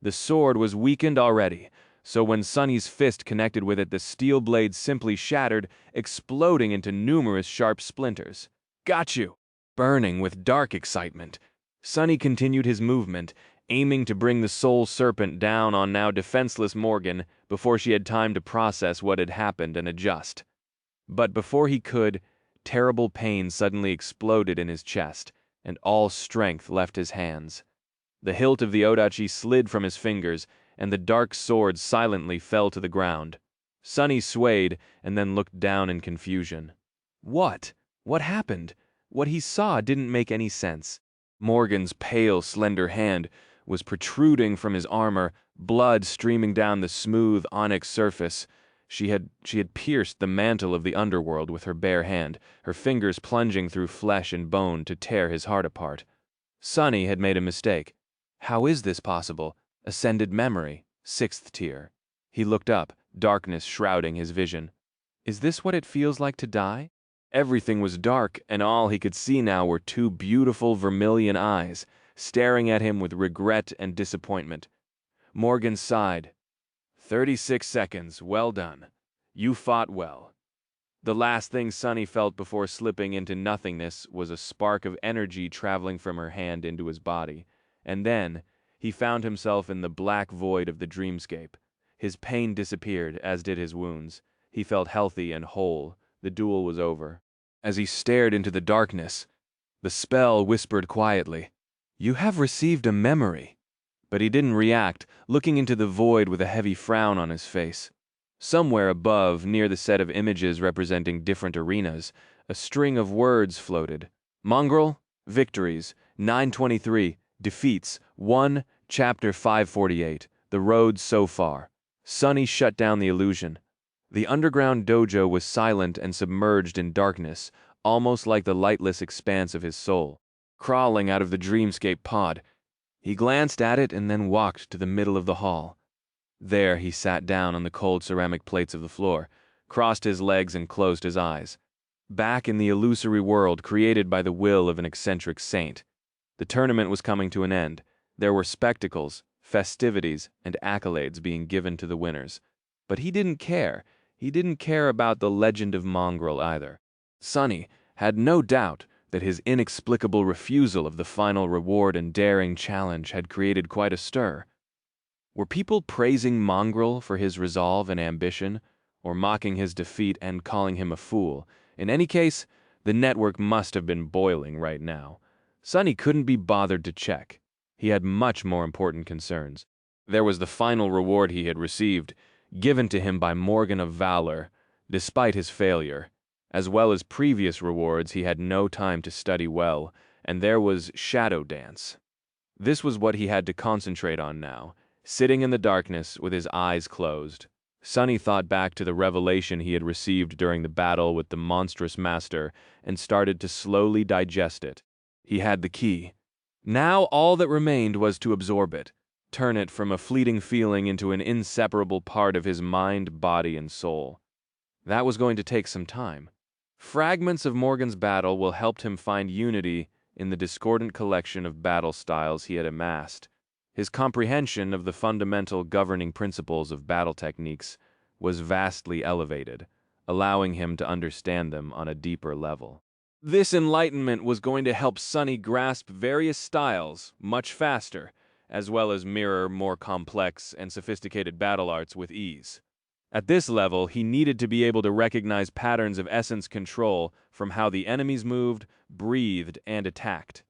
The sword was weakened already, so when Sunny's fist connected with it, the steel blade simply shattered, exploding into numerous sharp splinters. "Got you!" Burning with dark excitement, Sunny continued his movement, aiming to bring the soul serpent down on now defenseless Morgan before she had time to process what had happened and adjust. But before he could, terrible pain suddenly exploded in his chest, and all strength left his hands. The hilt of the odachi slid from his fingers, and the dark sword silently fell to the ground. Sunny swayed and then looked down in confusion. What? What happened? What he saw didn't make any sense. Morgan's pale, slender hand was protruding from his armor, blood streaming down the smooth onyx surface. She had pierced the mantle of the underworld with her bare hand, her fingers plunging through flesh and bone to tear his heart apart. Sunny had made a mistake. How is this possible? Ascended memory, 6th tier. He looked up, darkness shrouding his vision. Is this what it feels like to die? Everything was dark, and all he could see now were two beautiful vermilion eyes, staring at him with regret and disappointment. Morgan sighed. 36 seconds, well done. You fought well. The last thing Sunny felt before slipping into nothingness was a spark of energy traveling from her hand into his body, and then he found himself in the black void of the dreamscape. His pain disappeared, as did his wounds. He felt healthy and whole. The duel was over. As he stared into the darkness, the spell whispered quietly, "You have received a memory." But he didn't react, looking into the void with a heavy frown on his face. Somewhere above, near the set of images representing different arenas, a string of words floated. Mongrel, victories, 923, defeats, 1, chapter 548, the road so far. Sunny shut down the illusion. The underground dojo was silent and submerged in darkness, almost like the lightless expanse of his soul. Crawling out of the dreamscape pod, he glanced at it and then walked to the middle of the hall. There he sat down on the cold ceramic plates of the floor, crossed his legs and closed his eyes. Back in the illusory world created by the will of an eccentric saint. The tournament was coming to an end. There were spectacles, festivities, and accolades being given to the winners. But he didn't care. He didn't care about the legend of Mongrel either. Sunny had no doubt that his inexplicable refusal of the final reward and daring challenge had created quite a stir. Were people praising Mongrel for his resolve and ambition, or mocking his defeat and calling him a fool? In any case, the network must have been boiling right now. Sunny couldn't be bothered to check. He had much more important concerns. There was the final reward he had received, given to him by Morgan of Valor, despite his failure, as well as previous rewards he had no time to study well, and there was Shadow Dance. This was what he had to concentrate on now, sitting in the darkness with his eyes closed. Sunny thought back to the revelation he had received during the battle with the monstrous master and started to slowly digest it. He had the key. Now all that remained was to absorb it, turn it from a fleeting feeling into an inseparable part of his mind, body, and soul. That was going to take some time. Fragments of Morgan's battle will help him find unity in the discordant collection of battle styles he had amassed. His comprehension of the fundamental governing principles of battle techniques was vastly elevated, allowing him to understand them on a deeper level. This enlightenment was going to help Sunny grasp various styles much faster, as well as mirror more complex and sophisticated battle arts with ease. At this level, he needed to be able to recognize patterns of essence control from how the enemies moved, breathed, and attacked.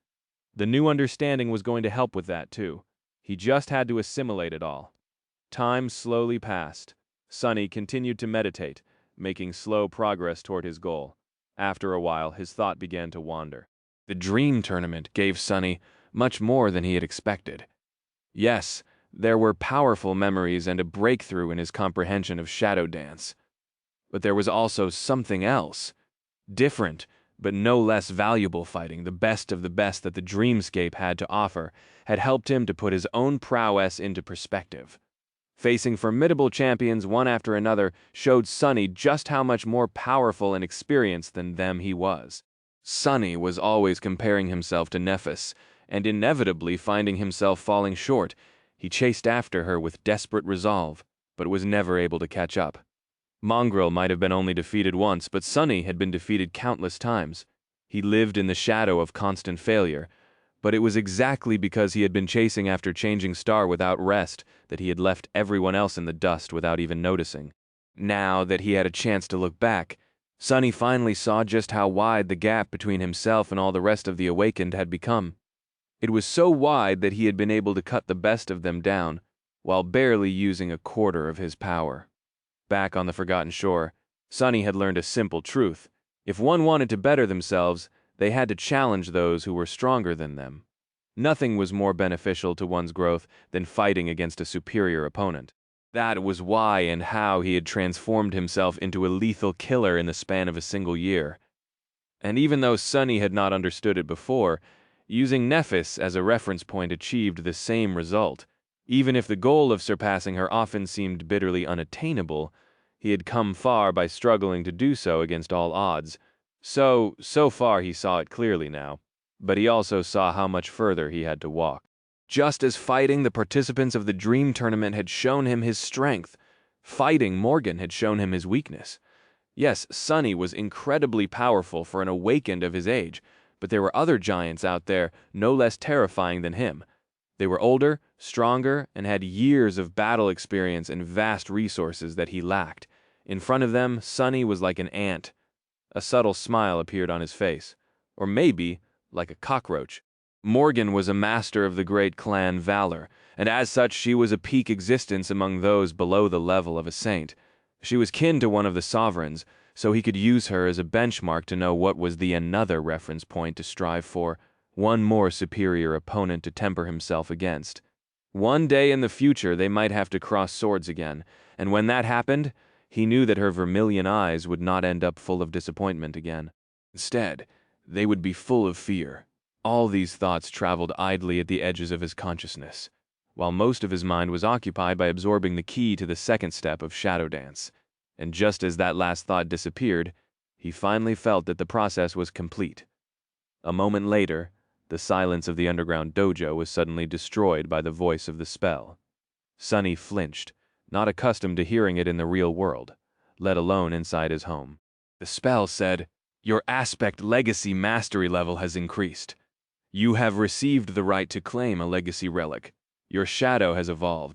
The new understanding was going to help with that, too. He just had to assimilate it all. Time slowly passed. Sunny continued to meditate, making slow progress toward his goal. After a while, his thought began to wander. The dream tournament gave Sunny much more than he had expected. Yes, there were powerful memories and a breakthrough in his comprehension of Shadow Dance. But there was also something else. Different, but no less valuable fighting, the best of the best that the dreamscape had to offer, had helped him to put his own prowess into perspective. Facing formidable champions one after another showed Sunny just how much more powerful and experienced than them he was. Sunny was always comparing himself to Nephis, and inevitably finding himself falling short. He chased after her with desperate resolve, but was never able to catch up. Mongrel might have been only defeated once, but Sunny had been defeated countless times. He lived in the shadow of constant failure, but it was exactly because he had been chasing after Changing Star without rest that he had left everyone else in the dust without even noticing. Now that he had a chance to look back, Sunny finally saw just how wide the gap between himself and all the rest of the Awakened had become. It was so wide that he had been able to cut the best of them down, while barely using a quarter of his power. Back on the Forgotten Shore, Sunny had learned a simple truth. If one wanted to better themselves, they had to challenge those who were stronger than them. Nothing was more beneficial to one's growth than fighting against a superior opponent. That was why and how he had transformed himself into a lethal killer in the span of a single year. And even though Sunny had not understood it before, using Nephis as a reference point achieved the same result. Even if the goal of surpassing her often seemed bitterly unattainable, he had come far by struggling to do so against all odds. So far he saw it clearly now, but he also saw how much further he had to walk. Just as fighting the participants of the Dream Tournament had shown him his strength, fighting Morgan had shown him his weakness. Yes, Sunny was incredibly powerful for an Awakened of his age, but there were other giants out there no less terrifying than him. They were older, stronger, and had years of battle experience and vast resources that he lacked. In front of them, Sunny was like an ant. A subtle smile appeared on his face. Or maybe, like a cockroach. Morgan was a master of the great clan Valor, and as such she was a peak existence among those below the level of a saint. She was kin to one of the sovereigns, so he could use her as a benchmark to know what was the another reference point to strive for, one more superior opponent to temper himself against. One day in the future they might have to cross swords again, and when that happened, he knew that her vermilion eyes would not end up full of disappointment again. Instead, they would be full of fear. All these thoughts traveled idly at the edges of his consciousness, while most of his mind was occupied by absorbing the key to the second step of Shadow Dance. And just as that last thought disappeared, he finally felt that the process was complete. A moment later, the silence of the underground dojo was suddenly destroyed by the voice of the spell. Sunny flinched, not accustomed to hearing it in the real world, let alone inside his home. The spell said, "Your aspect legacy mastery level has increased. You have received the right to claim a legacy relic. Your shadow has evolved.